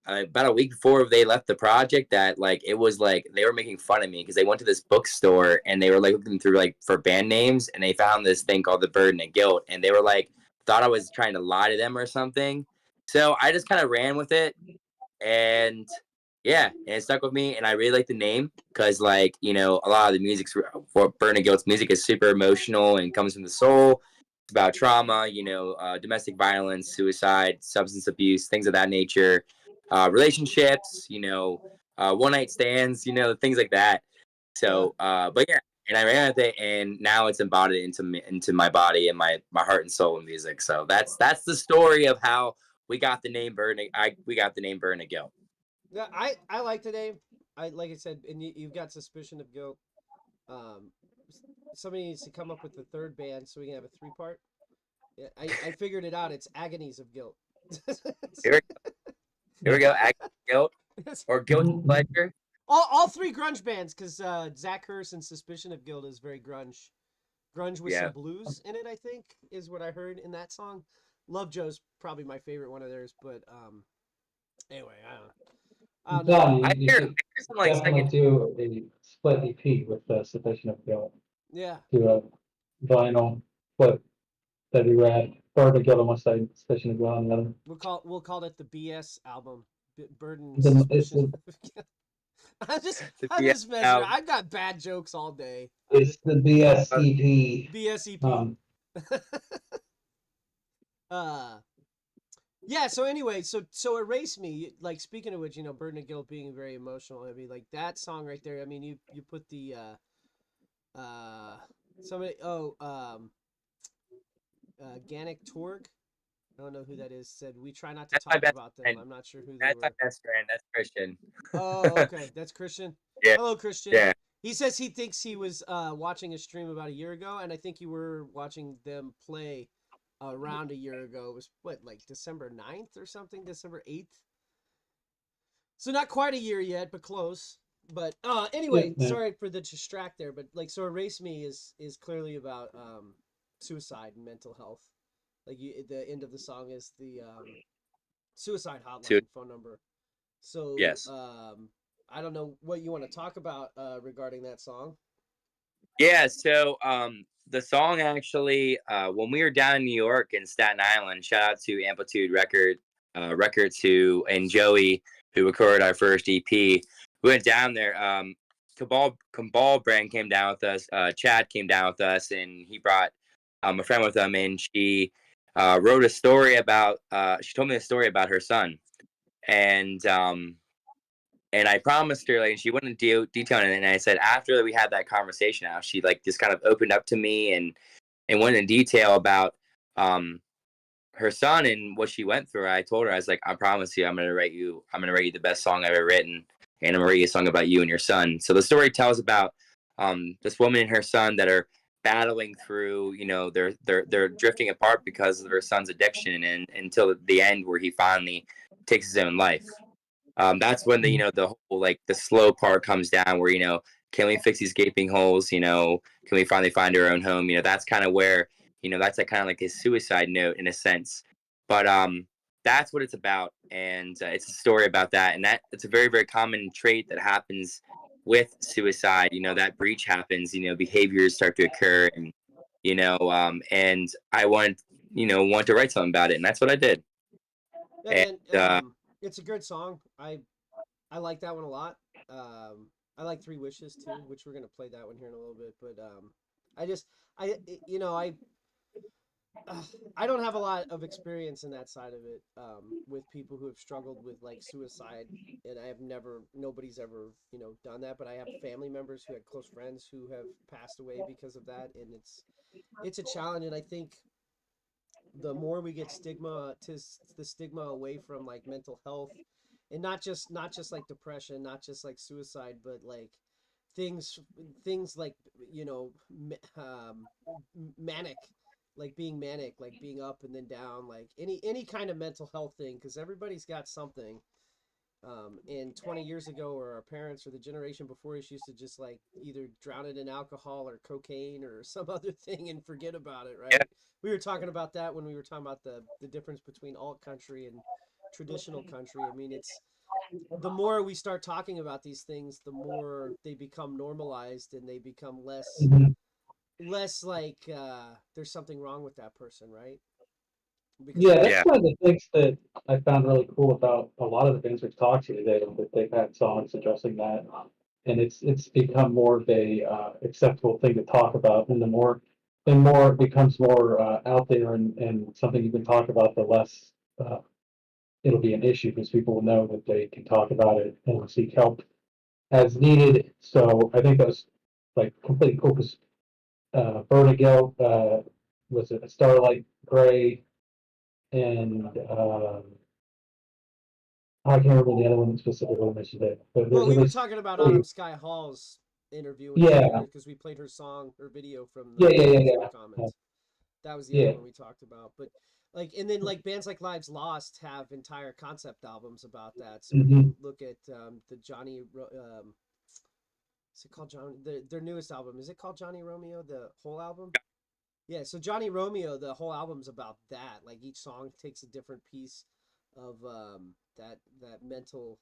about a week before they left the project that like it was like they were making fun of me because they went to this bookstore and they were like looking through like for band names and they found this thing called the Burden of Guilt, and they were like thought I was trying to lie to them or something. So I just kind of ran with it, and yeah, and it stuck with me, and I really like the name because, like, you know, a lot of the music for Burden of Guilt's music is super emotional and comes from the soul. It's about trauma, you know, domestic violence, suicide, substance abuse, things of that nature, relationships, you know, one night stands, you know, things like that. So, but yeah, and I ran with it, and now it's embodied into my body and my heart and soul in music. So that's the story of how we got the name Burden. We got the name Burden of Guilt. Yeah, I like the name. Like I said, and you've got Suspicion of Guilt. Somebody needs to come up with the third band so we can have a 3-part. Yeah, I figured it out. It's Agonies of Guilt. Here we go. Agonies of Guilt or Guilty Pleasure. All three grunge bands, because Zach Hurst and Suspicion of Guild is very grunge. Grunge with some blues in it, I think, is what I heard in that song. Love Joe's probably my favorite one of theirs, but anyway, I don't know. John, you should definitely do a split EP with the Suspicion of Guilt. Yeah. Do a vinyl split. That'd be rad. Burden of Guilt on one side, Suspicion of Guilt on the other. We'll call it the BS album. Burden. It's Suspicion. I'm just messing around. I've got bad jokes all day. It's the BS EP. BS EP. Yeah, so anyway, so Erase Me, like, speaking of which, you know, Burden of Guilt being very emotional, I mean, like, that song right there, I mean, you put the Ganic Torg, I don't know who that is, said we try not to talk about them. I'm not sure who they That's were. my best friend. That's Christian. Oh, okay, that's Christian. Yeah. Hello, Christian. Yeah. He says he thinks he was watching a stream about a year ago, and I think you were watching them play around a year ago. It was what, like December 9th or something, December 8th. So not quite a year yet, but close. But anyway, sorry for the distract there, but like, so Erase Me is clearly about suicide and mental health. Like, the end of the song is the suicide hotline phone number. So yes. I don't know what you want to talk about regarding that song. Yeah, so the song actually, when we were down in New York in Staten Island, shout out to Amplitude Records and Joey, who recorded our first EP. We went down there. Cabal Brand came down with us. Chad came down with us, and he brought a friend with him, and she wrote a story about. She told me a story about her son, and I promised her, like, and she went into detail on it, and I said after we had that conversation, how she, like, just kind of opened up to me and went in detail about her son and what she went through. I told her, I was like, I promise you, I'm gonna write you the best song I've ever written, and I'm gonna write you a song about you and your son. So the story tells about this woman and her son that are battling through, you know, they're drifting apart because of her son's addiction, and until the end where he finally takes his own life. That's when the, you know, the whole, like, the slow part comes down where, you know, can we fix these gaping holes? You know, can we finally find our own home? You know, that's kind of where, you know, that's like kind of like his suicide note in a sense. But that's what it's about, and it's a story about that, and that it's a very, very common trait that happens with suicide. You know, that breach happens. You know, behaviors start to occur, and you know, and I want to write something about it, and that's what I did. Yeah, and it's a good song. I like that one a lot. I like Three Wishes too, which we're gonna play that one here in a little bit. But I don't have a lot of experience in that side of it with people who have struggled with, like, suicide, and nobody's ever, you know, done that. But I have family members who had close friends who have passed away because of that, and it's a challenge. And I think the more we get the stigma away from, like, mental health, and not just like depression, not just like suicide, but like things like, you know, manic, like being manic, like being up and then down, like any kind of mental health thing, because everybody's got something. And 20 years ago, or our parents or the generation before us used to just, like, either drown it in alcohol or cocaine or some other thing and forget about it, right? Yeah. We were talking about that when we were talking about the difference between alt country and traditional country. I mean, it's the more we start talking about these things, the more they become normalized, and they become less like there's something wrong with that person, right? Because that's one of the things that I found really cool about a lot of the bands we've talked to today, that they've had songs addressing that, and it's become more of a acceptable thing to talk about, and the more it becomes more out there and something you can talk about, the less it'll be an issue, because people will know that they can talk about it and seek help as needed. So I think that was, like, completely cool, because Vertigo was it a Starlight Gray, and I can't remember the other one specifically mentioned it. But well, we were talking about Autumn Sky Hall's interview, because we played her video from the comments. That was the other one we talked about. But like, and then like bands like Lives Lost have entire concept albums about that. So Mm-hmm. when you look at the is it called Johnny? Their newest album, is it called Johnny Romeo? The whole album? Yeah, so Johnny Romeo, the whole album's about that. Like each song takes a different piece of that mental,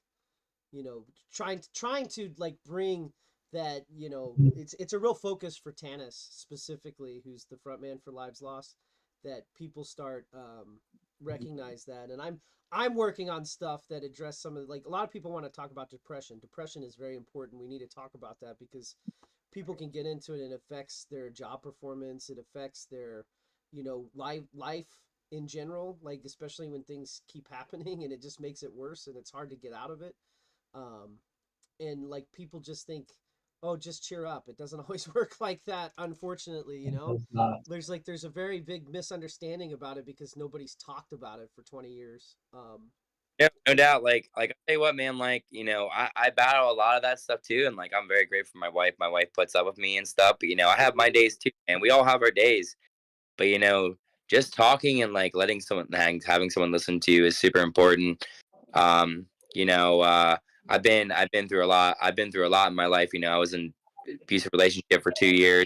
trying to like bring that, it's a real focus for Tanis specifically, who's the frontman for Lives Lost, that people start recognize that. And I'm working on stuff that address some of, like, a lot of people want to talk about depression. Depression is very important. We need to talk about that because people can get into it and it affects their job performance. It affects their, life in general, like, especially when things keep happening and it just makes it worse and it's hard to get out of it. And like people just think, oh, just cheer up. It doesn't always work like that, unfortunately, It's not. there's a very big misunderstanding about it because nobody's talked about it for 20 years. Yeah, no doubt. Like I tell you what, man. Like, I battle a lot of that stuff too, and like I'm very grateful for my wife. My wife puts up with me and stuff. But I have my days too, and we all have our days. But just talking and like letting someone having someone listen to you is super important. Um, I've been through a lot. I've been through a lot in my life. I was in an abusive relationship for 2 years.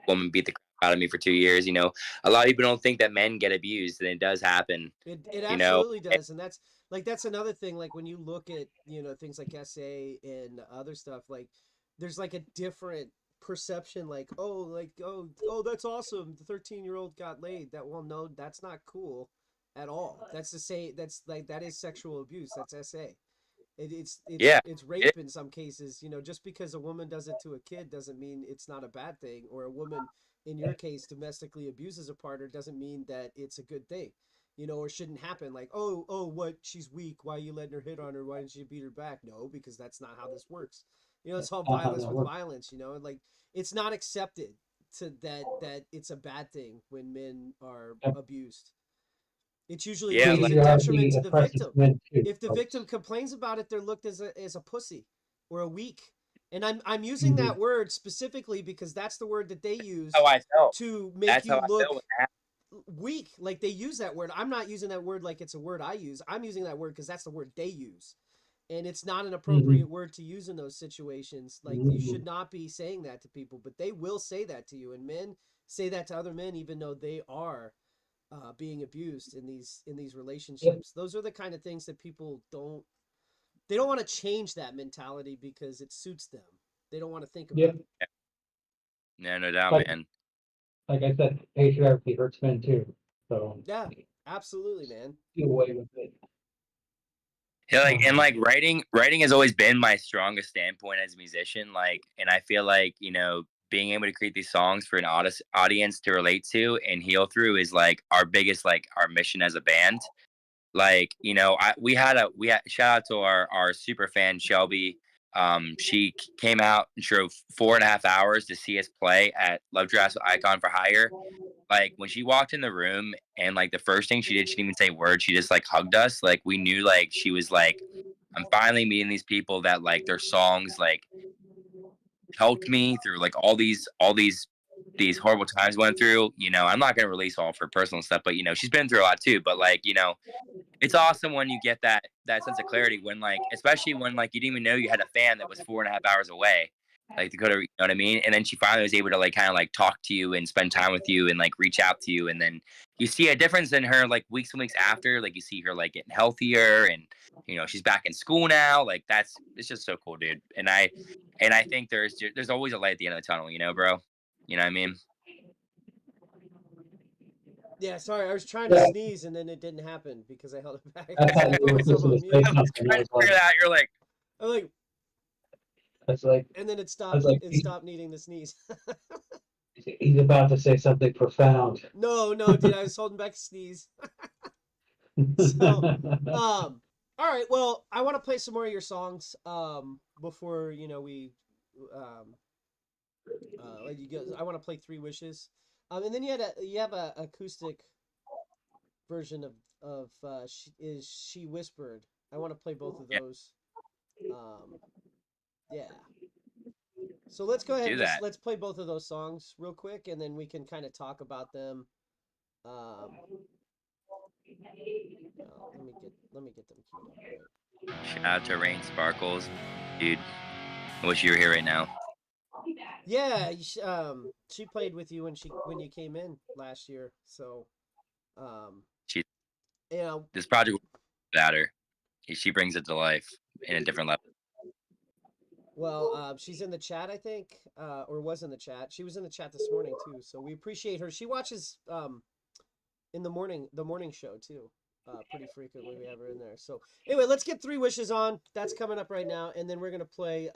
Woman beat the crap out of me for 2 years. A lot of people don't think that men get abused, and it does happen. It absolutely does. And that's another thing. Like when you look at, things like SA and other stuff, like there's like a different perception, like, oh, that's awesome. The 13-year-old got laid. No, that's not cool at all. That's the same. That's like, that is sexual abuse. That's SA. Yeah. It's rape in some cases. Just because a woman does it to a kid doesn't mean it's not a bad thing. Or a woman, in your case, domestically abuses a partner doesn't mean that it's a good thing, or shouldn't happen. Like, oh, what? She's weak. Why are you letting her hit on her? Why didn't you beat her back? No, because that's not how this works. It's all violence with violence. And like, it's not accepted to that it's a bad thing when men are abused. It's usually a detriment to the victim. If the victim complains about it, they're looked as a pussy or a weak. And I'm using that word specifically because that's the word that they use to make you look weak. Like, they use that word. I'm not using that word like it's a word I use. I'm using that word because that's the word they use. And it's not an appropriate word to use in those situations. Like, you should not be saying that to people, but they will say that to you. And men say that to other men, even though they are being abused in these relationships. Those are the kind of things that people don't want to change that mentality because it suits them. They don't want to think about it. Yeah, no doubt, man. Like I said, patriarchy hurts men too. So yeah, absolutely, man. Get away with it. Yeah, like writing has always been my strongest standpoint as a musician. Like, and I feel like being able to create these songs for an audience to relate to and heal through is like our biggest, like, our mission as a band. Like, we had shout out to our super fan Shelby. She came out and drove 4.5 hours to see us play at Love Dress Icon for Hire. Like, when she walked in the room and like the first thing she did, she didn't even say a word. She just like hugged us. Like, we knew, like, she was like, I'm finally meeting these people that like their songs like helped me through like all these horrible times I went through. I'm not gonna release all of her personal stuff, but she's been through a lot too. But like, it's awesome when you get that sense of clarity when, like, especially when like you didn't even know you had a fan that was 4.5 hours away, like Dakota, you know what I mean? And then she finally was able to like kind of like talk to you and spend time with you and like reach out to you, and then you see a difference in her like weeks and weeks after. Like, you see her like getting healthier, and she's back in school now. Like, it's just so cool, dude. And I think there's always a light at the end of the tunnel, bro. You know what I mean? Yeah, sorry, I was trying to sneeze and then it didn't happen because I held it back. I was on mute. You're like, I'm like, That's like, and then it stopped. like, it stopped needing the sneeze. he's about to say something profound. No, dude, I was holding back a sneeze. So, all right. Well, I want to play some more of your songs before we let you go. I want to play Three Wishes. And then you have a acoustic version of She Whispered. I want to play both of those. Yeah. So let's go ahead and let's play both of those songs real quick, and then we can kind of talk about them. Let me get them queued up. Right. Shout out to Rain Sparkles, dude. I wish you were here right now. Yeah, she played with you when you came in last year. So, She, you know, this project without her, she brings it to life in a different level. Well, she's in the chat, I think, or was in the chat. She was in the chat this morning too, so we appreciate her. She watches in the morning show too, pretty frequently. We have her in there. So anyway, let's get 3 Wishes on. That's coming up right now, and then we're gonna play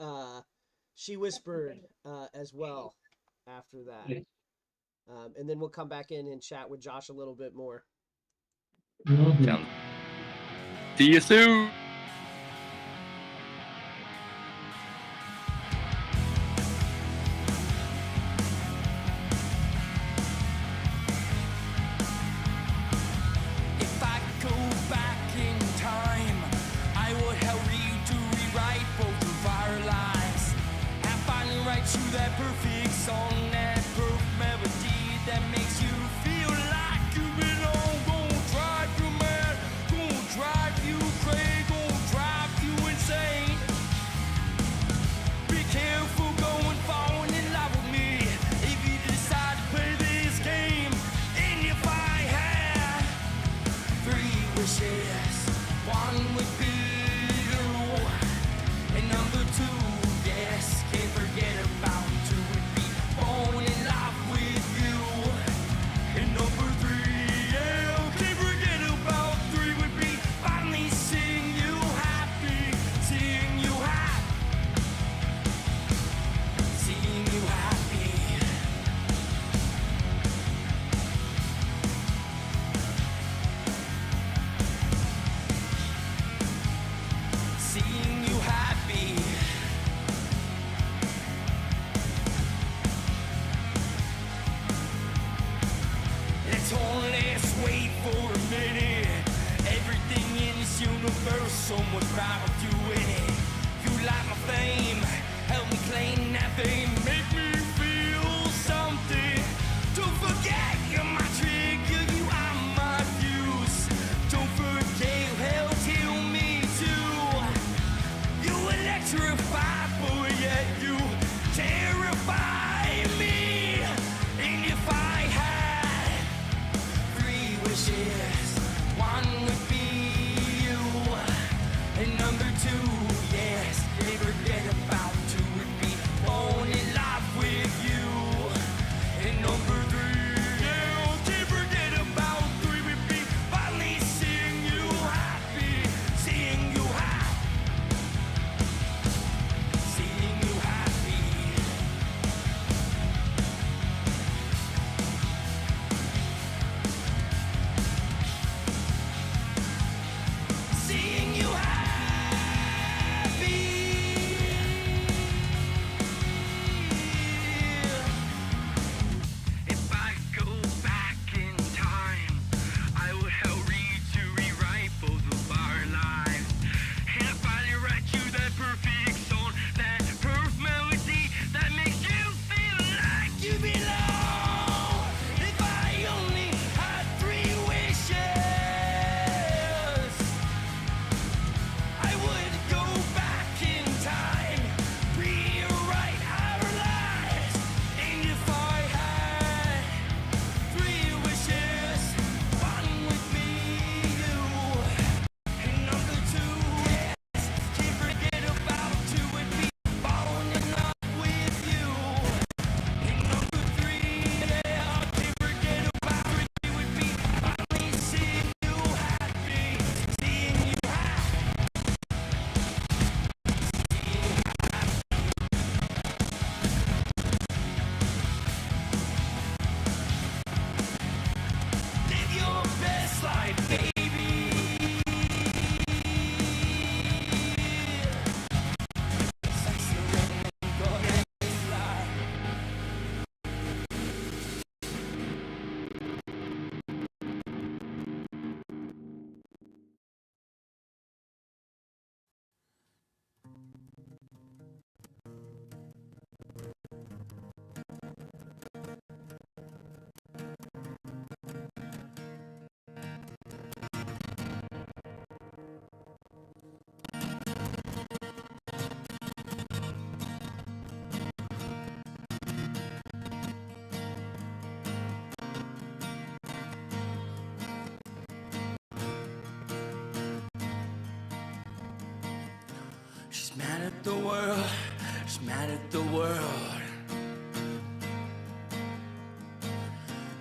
She Whispered as well after that, and then we'll come back in and chat with Josh a little bit more. See you soon. If I could go back in time, I would hurry to rewrite both of our lives. And finally write you that perfect song, that perfect melody that makes you feel like you belong. Gonna drive you mad, gonna drive you crazy, gonna drive you insane. Be careful going falling in love with me if you decide to play this game. And if I had 3 wishes, 1 would be you, and number 2, yes, can't forget about 2 would be falling in love with you, and number 3, yeah, can't forget about 3 would be finally seeing you happy, seeing you happy, seeing you happy. Seeing you happy. Let's wait for a minute. Everything in this universe, someone's proud of you in it. You like my fame, help me claim that fame. Make me feel something. Don't forget you're my trigger, you are my fuse. Don't forget you held till me too. You electrify, boy, yet you terrify me. And if I had 3 wishes, 1 would be you, and number 2, yes, they forget about mad at the world, she's mad at the world.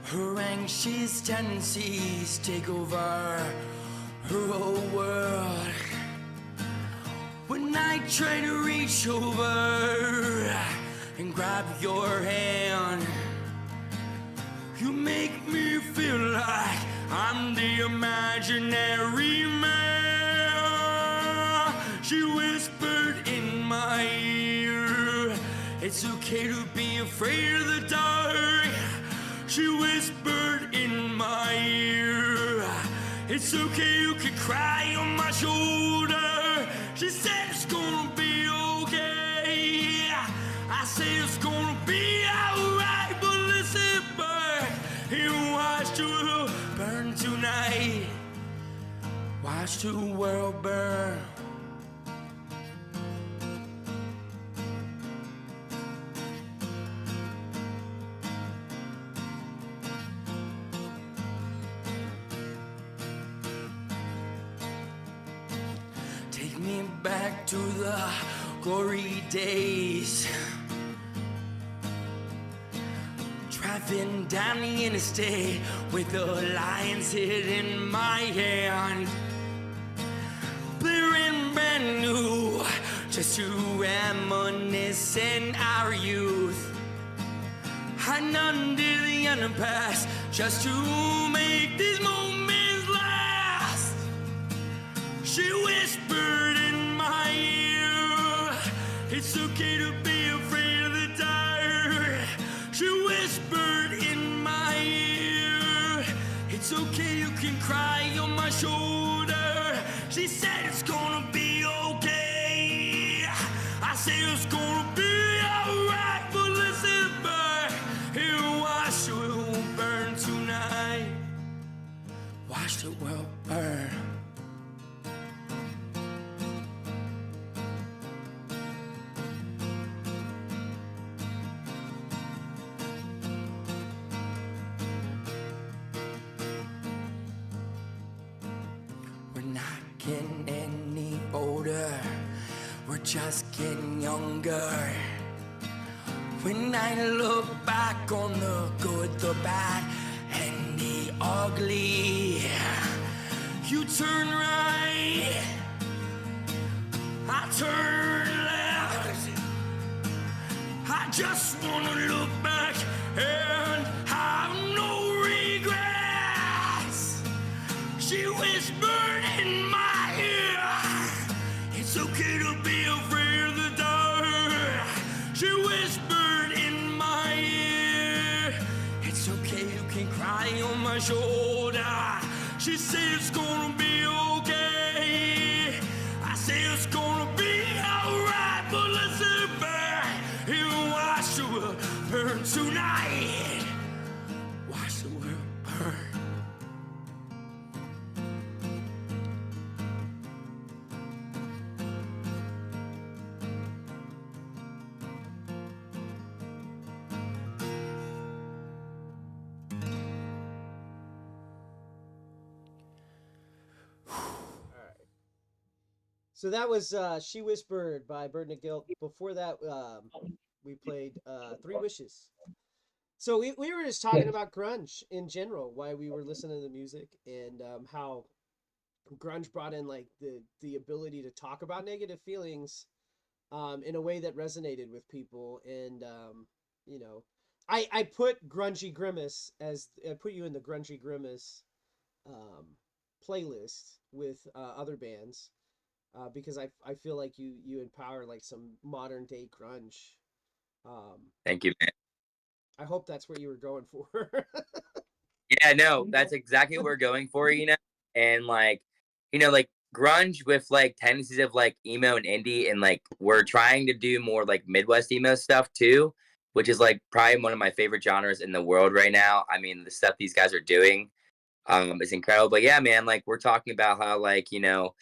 Her anxious tendencies take over her whole world. When I try to reach over and grab your hand, you make me feel like I'm the imaginary man. She whispered in my ear, it's okay to be afraid of the dark. She whispered in my ear, it's okay, you can cry on my shoulder. She said it's gonna be okay. I say it's gonna be alright, but listen back and watch the world burn tonight. Watch the world burn. Take me back to the glory days. Driving down the interstate with a lion's head in my hand. Blaring brand new, just to reminisce in our youth. Hiding under the underpass, just to make these moments last. She whispered in my ear, it's okay to be afraid of the dark. She whispered in my ear, it's okay, you can cry on my shoulder. She said it's gonna be okay. I say it's gonna be alright, but listen back and watch the world burn tonight. Watch the world burn. We're not getting any older, we're just getting younger. When I look back on the good, the bad, and the ugly, you turn right, I turn left. I just wanna look back and have no regrets. She whispered in my ear, it's okay to be afraid of the dark. She whispered in my ear, it's okay, you can cry on my shoulder. She said it's gonna be okay. I say it's gonna be alright, but listen back and watch the world burn tonight. Watch the world burn. So that was She Whispered by Burden of Guilt. Before that, we played Three Wishes. So we were just talking about grunge in general, why we were listening to the music, and how grunge brought in like the ability to talk about negative feelings in a way that resonated with people. And you know, I put Grungey Grimmace as I put you in the Grungey Grimmace playlist with other bands. Because I feel like you empower like some modern day grunge. Thank you, man. I hope that's what you were going for. Yeah, no, that's exactly what we're going for, you know? And like, you know, like grunge with like tendencies of like emo and indie, and like we're trying to do more like Midwest emo stuff too, which is like probably one of my favorite genres in the world right now. I mean, the stuff these guys are doing is incredible. But yeah, man, like we're talking about how like, emo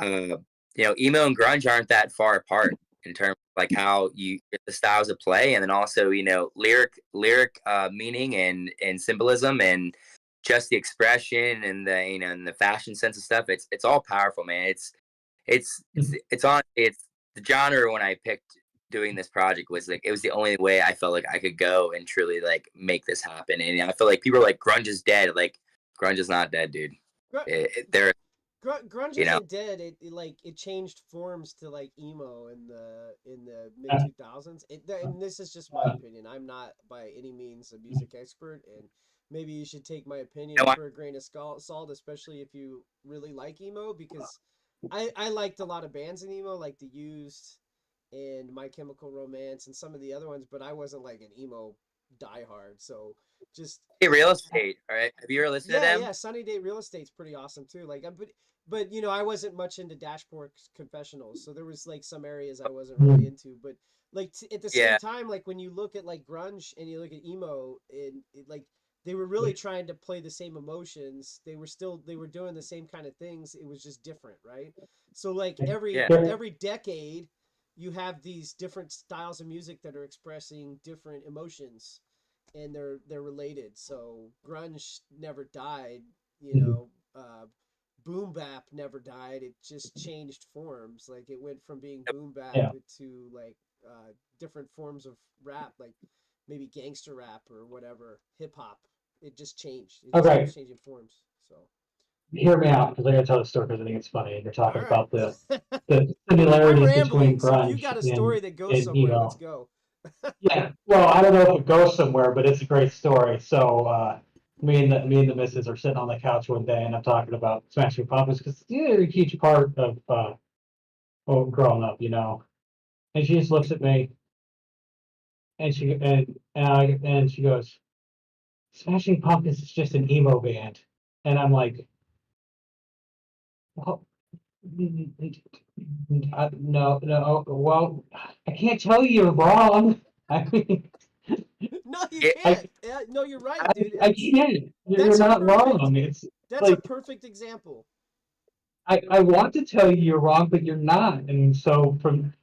and grunge aren't that far apart in terms of like how you get the styles of play, and then also, you know, lyric meaning and symbolism and just the expression and the, you know, and the fashion sense of stuff. It's all powerful, man. It's honestly, it's the genre when I picked doing this project was like it was the only way I felt like I could go and truly like make this happen. And I feel like people are like grunge is dead. Like grunge is not dead, dude. They're Grunge you know isn't dead. It changed forms to like emo in the mid 2000s. And this is just my opinion. I'm not by any means a music expert, and maybe you should take my opinion for a grain of salt, especially if you really like emo, because I liked a lot of bands in emo, like The Used and My Chemical Romance and some of the other ones, but I wasn't like an emo diehard. So just Real Estate. All right, have you ever listened to them? Yeah, Sunny Day Real Estate's pretty awesome too. Like, but you know, I wasn't much into Dashboard Confessionals, so there was like some areas I wasn't really into. But like at the same time, like when you look at like grunge and you look at emo, and like they were really trying to play the same emotions. They were doing the same kind of things. It was just different, right? So like every decade, you have these different styles of music that are expressing different emotions, and they're related. So grunge never died, you know. Boom bap never died. It just changed forms. Like it went from being boom bap to like different forms of rap, like maybe gangster rap or whatever, hip hop. It just changed. It just keeps changing forms. So hear me out, because I gotta tell the story because I think it's funny. You're talking about the similarities between so if grunge you got a story that goes and somewhere, emo. let's go. Yeah, well, I don't know if it goes somewhere, but it's a great story. So me and the missus are sitting on the couch one day, and I'm talking about Smashing Pumpkins because they're a huge part of growing up, you know. And she just looks at me, and she goes, "Smashing Pumpkins is just an emo band," and I'm like, "Well, no. Well, I can't tell you you're wrong. I mean." No, you can't. No, you're right, dude. I can't. You're not wrong. That's a perfect example. I want to tell you you're wrong, but you're not. And so from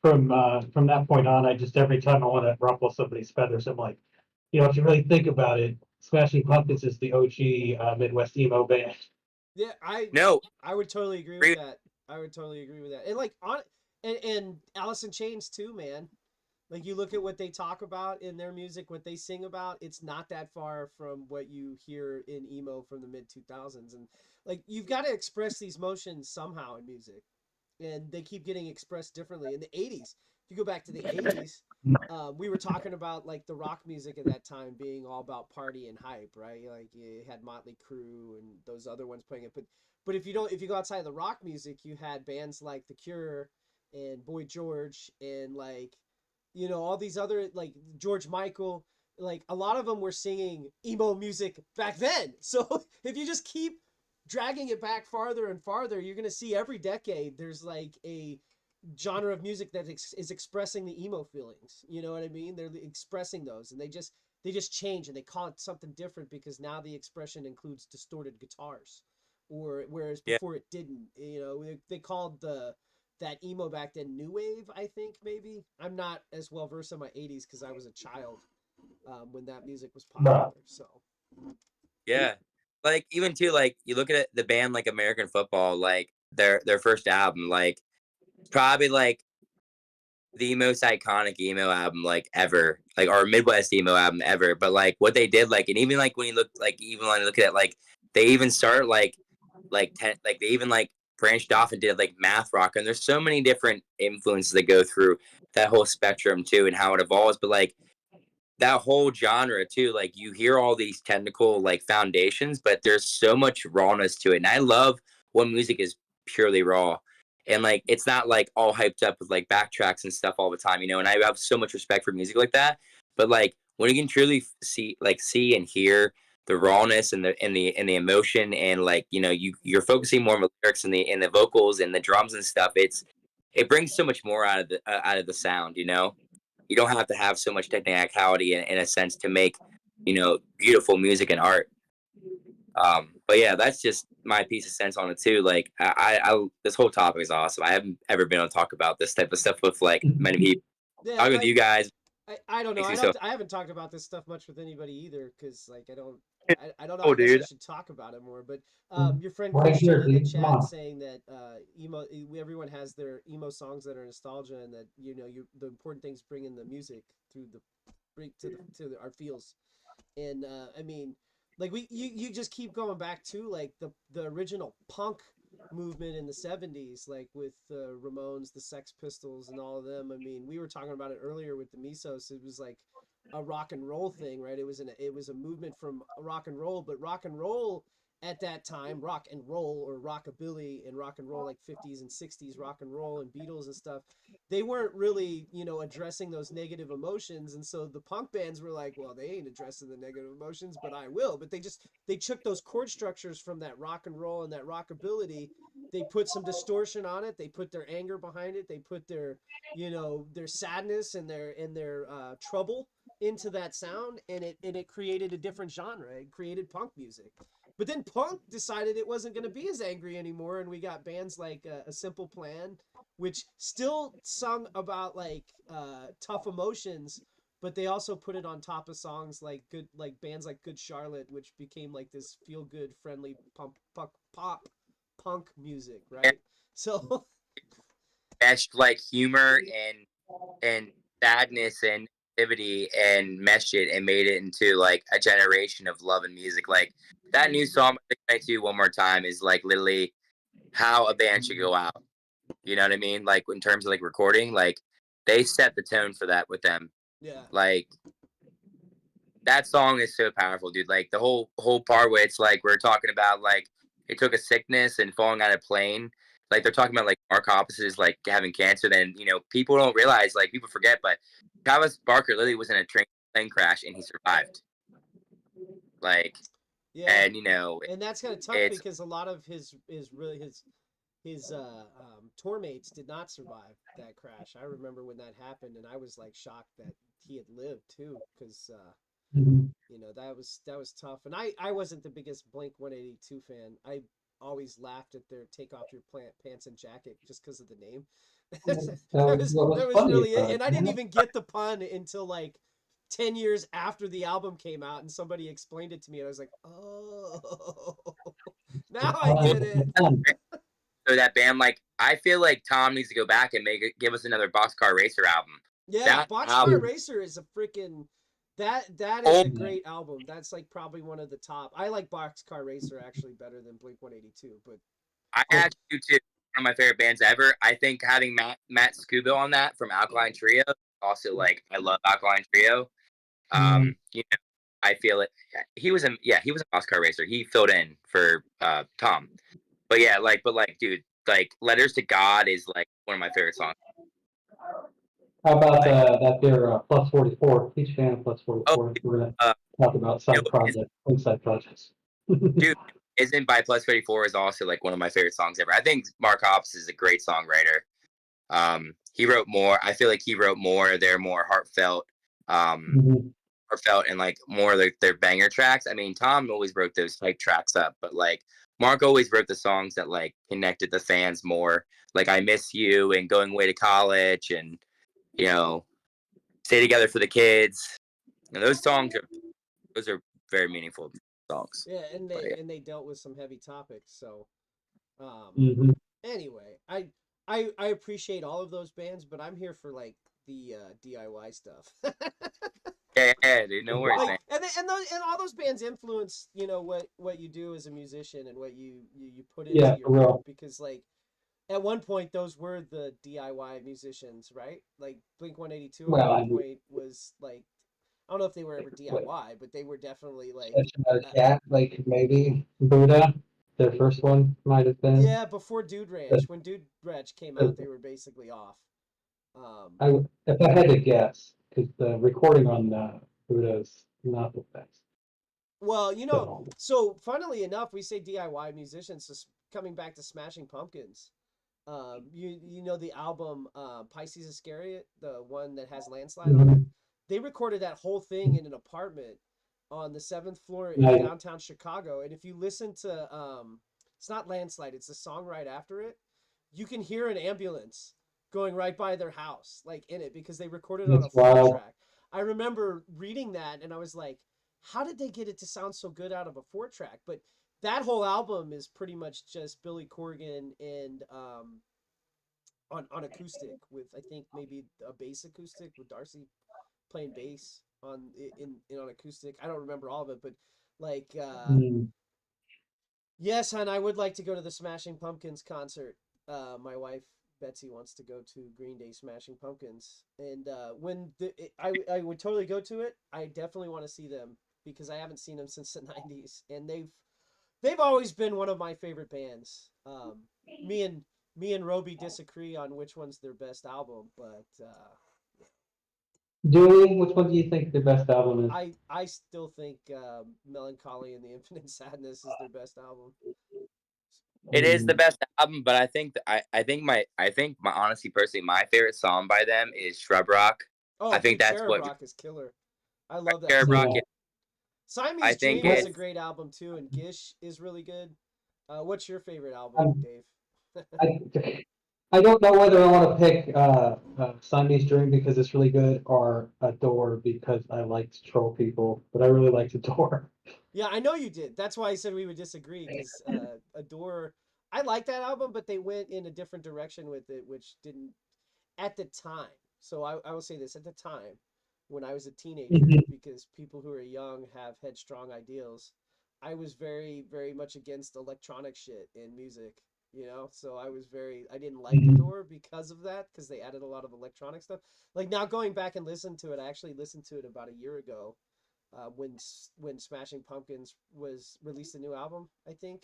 that point on, I just every time I want to ruffle somebody's feathers, I'm like, you know, if you really think about it, Smashing Pumpkins is the OG Midwest emo band. Yeah, I would totally agree with that. I would totally agree with that. And like and Alice in Chains too, man. Like you look at what they talk about in their music, what they sing about, it's not that far from what you hear in emo from the mid 2000s. And like you've got to express these emotions somehow in music, and they keep getting expressed differently. In the 80s, if you go back to the 80s, we were talking about like the rock music at that time being all about party and hype, right? Like you had Motley Crue and those other ones playing it, but if you go outside of the rock music, you had bands like The Cure and Boy George and like, you know, all these other like George Michael, like a lot of them were singing emo music back then. So if you just keep dragging it back farther and farther, you're going to see every decade there's like a genre of music that is expressing the emo feelings. You know what I mean? They're expressing those, and they just change, and they call it something different because now the expression includes distorted guitars, or whereas before it didn't. You know, they called that emo back then new wave, I think. Maybe I'm not as well versed in my 80s because I was a child when that music was popular. So yeah, like even too, like you look at the band like American Football, like their first album, like probably like the most iconic emo album like ever, like or Midwest emo album ever. But like what they did, like, and even like when you look like even when I look at it, like they even start like they even like branched off and did like math rock, and there's so many different influences that go through that whole spectrum too, and how it evolves. But like that whole genre too, like you hear all these technical like foundations, but there's so much rawness to it, and I love when music is purely raw. And like it's not like all hyped up with like backtracks and stuff all the time, you know. And I have so much respect for music like that. But like when you can truly see and hear the rawness and the emotion, and like, you know, you're focusing more on the lyrics and the vocals and the drums and stuff, it brings so much more out of the sound, you know. You don't have to have so much technicality in a sense to make, you know, beautiful music and art. But yeah, that's just my piece of sense on it too. Like I this whole topic is awesome. I haven't ever been on to talk about this type of stuff with like many people. yeah, Talking with you guys. I don't know. makes me I haven't talked about this stuff much with anybody either because like I don't. I don't know. Oh, I guess I dude. should talk about it more. But your friend Right Christian here, in the dude. Come chat on. saying that everyone has their emo songs that are nostalgia, and that the important thing is bringing the music through our feels. And I mean, like you just keep going back to like the original punk movement in the 70s, like with the Ramones, the Sex Pistols, and all of them. I mean, we were talking about it earlier with the Misos. It was like a rock and roll thing, right? It was a movement from rock and roll, but rock and roll at that time, rock and roll or rockabilly and rock and roll, like 50s and 60s rock and roll and Beatles and stuff, they weren't really, addressing those negative emotions. And so the punk bands were like, well, they ain't addressing the negative emotions, but I will. But they took those chord structures from that rock and roll and that rockabilly. They put some distortion on it. They put their anger behind it. They put their sadness and their trouble into that sound, and it created a different genre. It created punk music. But then punk decided it wasn't going to be as angry anymore, and we got bands like A Simple Plan, which still sung about like tough emotions, but they also put it on top of songs like bands like Good Charlotte, which became like this feel good, friendly pop punk music, right? So Meshed like humor and sadness and activity and meshed it and made it into like a generation of love and music. Like that new song I do one more time is like literally how a band should go out. You know what I mean? Like in terms of like recording, like they set the tone for that with them. Yeah. Like that song is so powerful, dude. Like the whole part where it's like we're talking about like it took a sickness and falling out of a plane. Like they're talking about like Mark Hoppus's like having cancer. Then people don't realize, like people forget, but Travis Barker literally was in a plane crash and he survived. Like, yeah, and and that's kind of tough it's because a lot of his tour mates did not survive that crash. I remember when that happened, and I was like shocked that he had lived too, because that was tough. And I wasn't the biggest Blink 182 fan. I always laughed at their "Take Off Your Pants and Jacket" just because of the name. that was really it. And I didn't even get the pun until like 10 years after the album came out, and somebody explained it to me, and I was like, oh, now I get it. So that band, like, I feel like Tom needs to go back and give us another Boxcar Racer album. Yeah, Boxcar Racer is a freaking that is a great album. That's like probably one of the top. I like Boxcar Racer actually better than Blink 182, but I actually do too. One of my favorite bands ever. I think having Matt Scuba on that from Alkaline Trio, also like I love Alkaline Trio. I feel it. He was a Boxcar Racer. He filled in for Tom. But dude, like Letters to God is like one of my favorite songs. How about that there Plus 44? Huge fan of Plus 44. We're going to talk about side projects. Dude, Isn't by Plus 34 is also like one of my favorite songs ever. I think Mark Hoppus is a great songwriter. He wrote more. I feel like he wrote more. They're more heartfelt, and like more like their banger tracks. I mean, Tom always wrote those type tracks up, but like Mark always wrote the songs that like connected the fans more. Like I Miss You and Going Away to College and Stay Together for the Kids. And those songs are very meaningful songs. Yeah, and they dealt with some heavy topics. So, anyway, I appreciate all of those bands, but I'm here for like the DIY stuff. Yeah, dude, no worries, man. And all those bands influence what you do as a musician and what you put into your work, because like at one point those were the DIY musicians, right? Like Blink 182 at one point was like, I don't know if they were ever DIY, but they were definitely like Cat, like maybe Buddha, their first one might have been. Yeah, before Dude Ranch. When Dude Ranch came out, they were basically off. If I had to guess, because the recording on Buddha's not the best. Well, so funnily enough, we say DIY musicians. So coming back to Smashing Pumpkins, you know the album Pisces Iscariot, the one that has Landslide on it. They recorded that whole thing in an apartment on the 7th floor in downtown Chicago. And if you listen to, it's not Landslide, it's the song right after it, you can hear an ambulance going right by their house, like in it, because they recorded it on a 4-track. I remember reading that and I was like, how did they get it to sound so good out of a 4-track? But that whole album is pretty much just Billy Corgan and on acoustic with, I think, maybe a bass acoustic with Darcy playing bass on acoustic. I don't remember all of it, but like yes, hon, I would like to go to the Smashing Pumpkins concert. My wife Betsy wants to go to Green Day Smashing Pumpkins, and I would totally go to it. I definitely want to see them because I haven't seen them since the '90s, and they've always been one of my favorite bands. Me and Roby disagree on which one's their best album, but Dewey, which one do you think the best album is? I still think Melancholy and the Infinite Sadness is their best album. It is the best album, but I think honestly, personally, my favorite song by them is Shrub Rock. Oh, I think that's Cherub what Rock is killer. I love that. Cherub song. Rock is. Siamese Dream is a great album too, and Gish is really good. What's your favorite album, Dave? I don't know whether I want to pick Siamese Dream because it's really good or Adore because I like to troll people, but I really like Adore. Yeah, I know you did. That's why I said we would disagree because Adore. I like that album, but they went in a different direction with it, which didn't at the time. So I will say this at the time when I was a teenager, because people who are young have headstrong ideals. I was very, very much against electronic shit in music, you know? So I didn't like Adore because of that, because they added a lot of electronic stuff. Like now going back and listen to it, I actually listened to it about a year ago when Smashing Pumpkins released a new album, I think.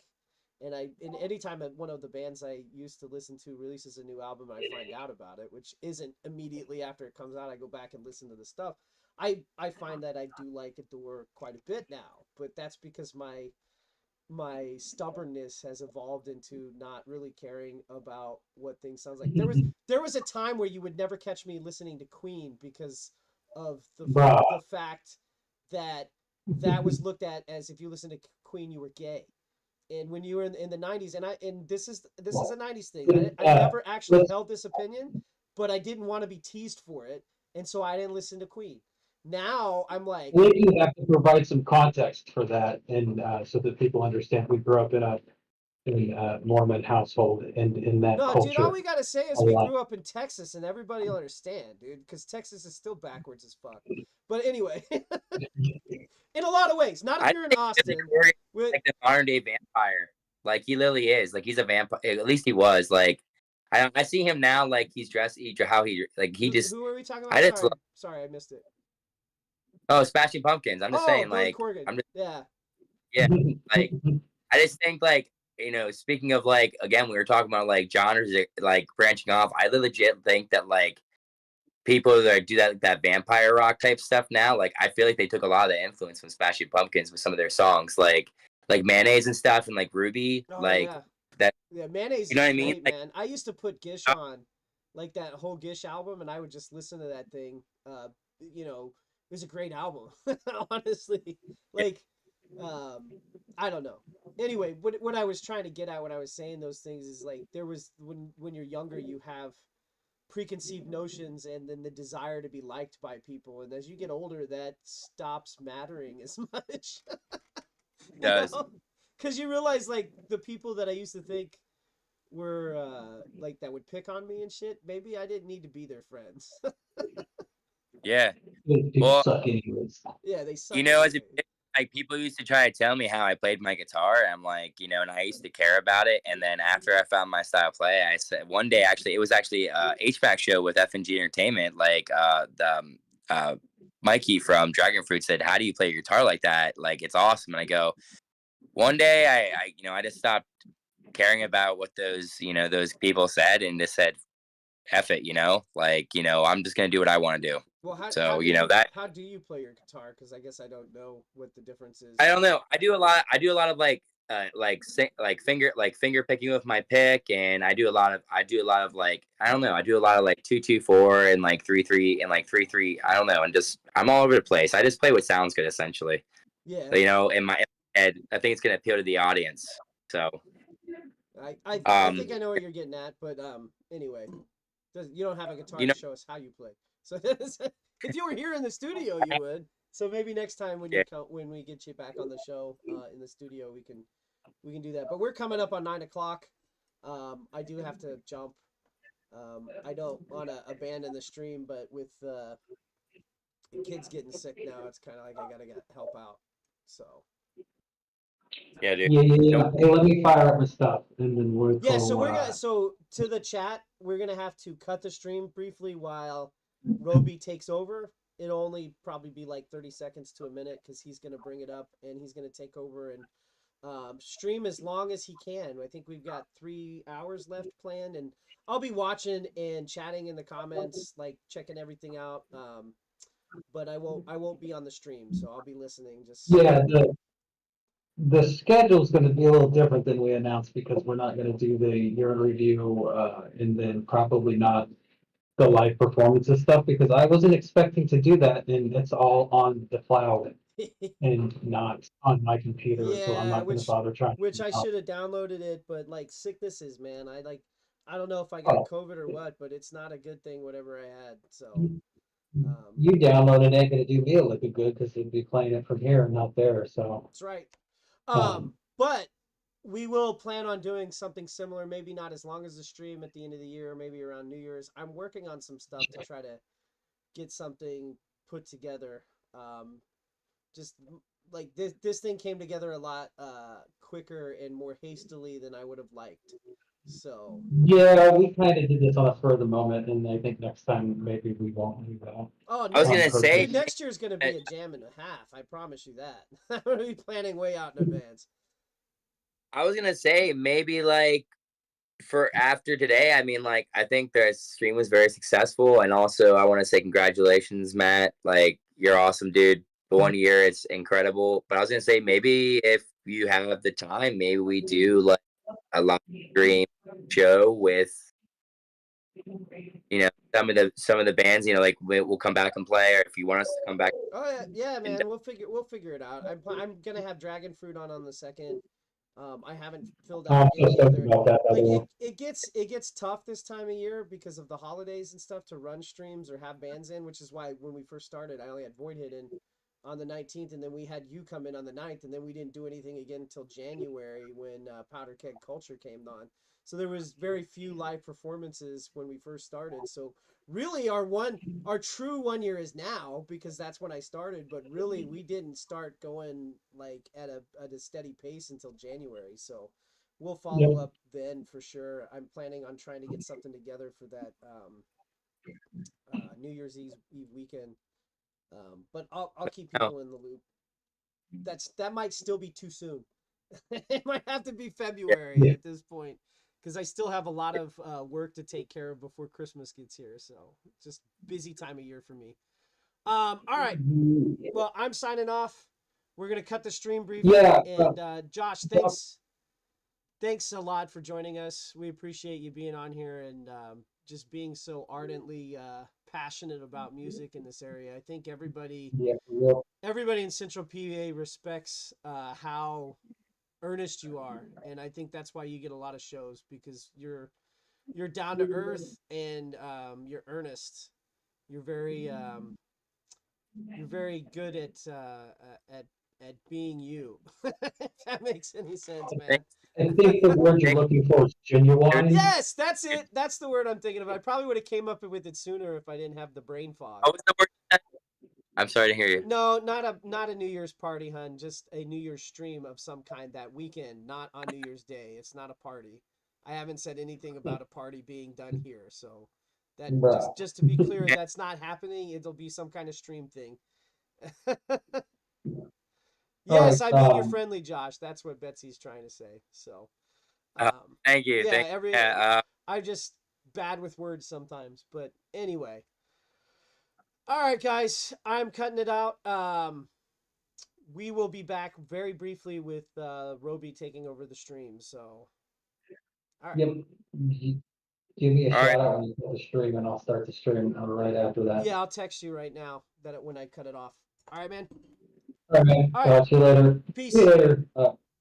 And anytime one of the bands I used to listen to releases a new album and I find out about it, which isn't immediately after it comes out, I go back and listen to the stuff. I find that I do like Adore quite a bit now, but that's because my stubbornness has evolved into not really caring about what things sounds like. There was a time where you would never catch me listening to Queen because of the fact that was looked at as if you listen to Queen you were gay. And when you were in the 90s, and this is a 90s thing. I never actually held this opinion, but I didn't want to be teased for it, and so I didn't listen to Queen. Now I'm like, Maybe you have to provide some context for that, and so that people understand. We grew up in a Mormon household, and in that culture. Dude, all we gotta say is we grew up in Texas, and everybody will understand, dude, because Texas is still backwards as fuck. But anyway, in a lot of ways, not if you're in Austin. Like the modern day vampire, like he literally is. Like he's a vampire. At least he was. Like I see him now. Like he's dressed. Who are we talking about? Sorry, I missed it. Oh, Smashing Pumpkins. I'm just saying, Billy like, Corgan. Yeah. Like, I just think, like, you know, speaking of, like, again, we were talking about, like, genres, like, branching off. I legit think that, like, people that do that vampire rock type stuff now, like, I feel like they took a lot of the influence from Smashing Pumpkins with some of their songs, like Mayonnaise and stuff, and, like, Ruby. Yeah, Mayonnaise. You know what I is mean? Great, man. I used to put Gish on, like, that whole Gish album, and I would just listen to that thing. You know, it was a great album, honestly. Like, I don't know. Anyway, what I was trying to get at when I was saying those things is like there was when you're younger you have preconceived notions and then the desire to be liked by people, and as you get older that stops mattering as much. It does. Because you realize like the people that I used to think were like that would pick on me and shit, maybe I didn't need to be their friends. Yeah. Well, suck anyways. Yeah, they suck. You know, as like people used to try to tell me how I played my guitar. I'm like, you know, and I used to care about it. And then after I found my style of play, I said one day, actually, it was actually a HVAC show with Effigy Entertainment. Like Mikey from Dragon Fruit said, "How do you play your guitar like that? Like it's awesome." And I go, one day, I just stopped caring about what those people said and just said, F it, you know, like, you know, I'm just going to do what I want to do. Well, how how do you play your guitar? Because I guess I don't know what the difference is. I don't know. I do a lot of finger picking with my pick, and I do a lot of like 2-2-4 and like 3-3 and like 3-3. I don't know, and just I'm all over the place. I just play what sounds good, essentially. Yeah. So, you know, in my head, I think it's gonna appeal to the audience. So. I think I know what you're getting at, but anyway, you don't have a guitar to show us how you play. So if you were here in the studio, you would. So maybe next time when when we get you back on the show in the studio, we can do that. But we're coming up on 9 o'clock. I do have to jump. I don't want to abandon the stream, but with the kids getting sick now, it's kind of like I gotta help out. So. Yeah, dude. Yeah. Hey, let me fire up my stuff, and then we'll. Yeah, so we're gonna to the chat, we're gonna have to cut the stream briefly while Roby takes over. It'll only probably be like 30 seconds to a minute because he's gonna bring it up and he's gonna take over and stream as long as he can. I think we've got 3 hours left planned, and I'll be watching and chatting in the comments, like checking everything out. But I won't be on the stream, so I'll be listening. Just yeah. The schedule's going to be a little different than we announced because we're not going to do the year in review and then probably not the live performances stuff because I wasn't expecting to do that, and it's all on the cloud and not on my computer, so I'm not going to bother trying. Which I should have downloaded it, but like sicknesses, man, I don't know if I got COVID or what, but it's not a good thing. Whatever I had, so. You downloaded it ain't going to do me a lick of good because it'd be playing it from here and not there. So that's right. But we will plan on doing something similar, maybe not as long as the stream at the end of the year, maybe around New Year's. I'm working on some stuff to try to get something put together. Just like this thing came together a lot quicker and more hastily than I would have liked. So yeah, we kind of did this on a spur of the moment, and I think next time maybe we won't do that. Oh, I was gonna say next year's gonna be a jam and a half. I promise you that. I'm gonna be planning way out in advance. I was gonna say maybe like for after today. I mean, like I think the stream was very successful, and also I want to say congratulations, Matt. Like you're awesome, dude. The 1 year, it's incredible. But I was gonna say maybe if you have the time, maybe we do like a live stream show with some of the bands, like we'll come back and play, or if you want us to come back. Oh yeah, man, we'll figure it out. I'm gonna have Dragon Fruit on the second. I haven't filled out any other. Like it gets tough this time of year because of the holidays and stuff to run streams or have bands in, which is why when we first started, I only had Void Hidden on the 19th, and then we had you come in on the 9th, and then we didn't do anything again until January when Powder Keg Culture came on. So there was very few live performances when we first started. So really our true 1 year is now because that's when I started, but really we didn't start going like at a steady pace until January. So we'll follow up then for sure. I'm planning on trying to get something together for that New Year's Eve weekend. But I'll keep people in the loop. That might still be too soon. It might have to be February at this point because I still have a lot of work to take care of before Christmas gets here. So just busy time of year for me. All right. Well, I'm signing off. We're gonna cut the stream briefly. And Josh, thanks a lot for joining us. We appreciate you being on here and just being so ardently passionate about music in this area. I think everybody in Central PA respects how earnest you are, and I think that's why you get a lot of shows because you're down to earth and you're earnest. You're very good at being you. If that makes any sense, man. I think the word you're looking for is genuine. Yes, that's it. That's the word I'm thinking of. I probably would have came up with it sooner if I didn't have the brain fog. What was the word? I'm sorry to hear you. No, not a New Year's party, hun. Just a New Year's stream of some kind that weekend, not on New Year's Day. It's not a party. I haven't said anything about a party being done here, so that just to be clear, that's not happening. It'll be some kind of stream thing. Yes, I mean you're friendly, Josh. That's what Betsy's trying to say. So, thank you. Yeah, I'm just bad with words sometimes, but anyway. All right, guys, I'm cutting it out. We will be back very briefly with Roby taking over the stream. So, all right. Yep. Give me a shout out when you put the stream, and I'll start the stream right after that. Yeah, I'll text you right now when I cut it off. All right, man. All right, man. All right. Talk to you later. Peace. See you later.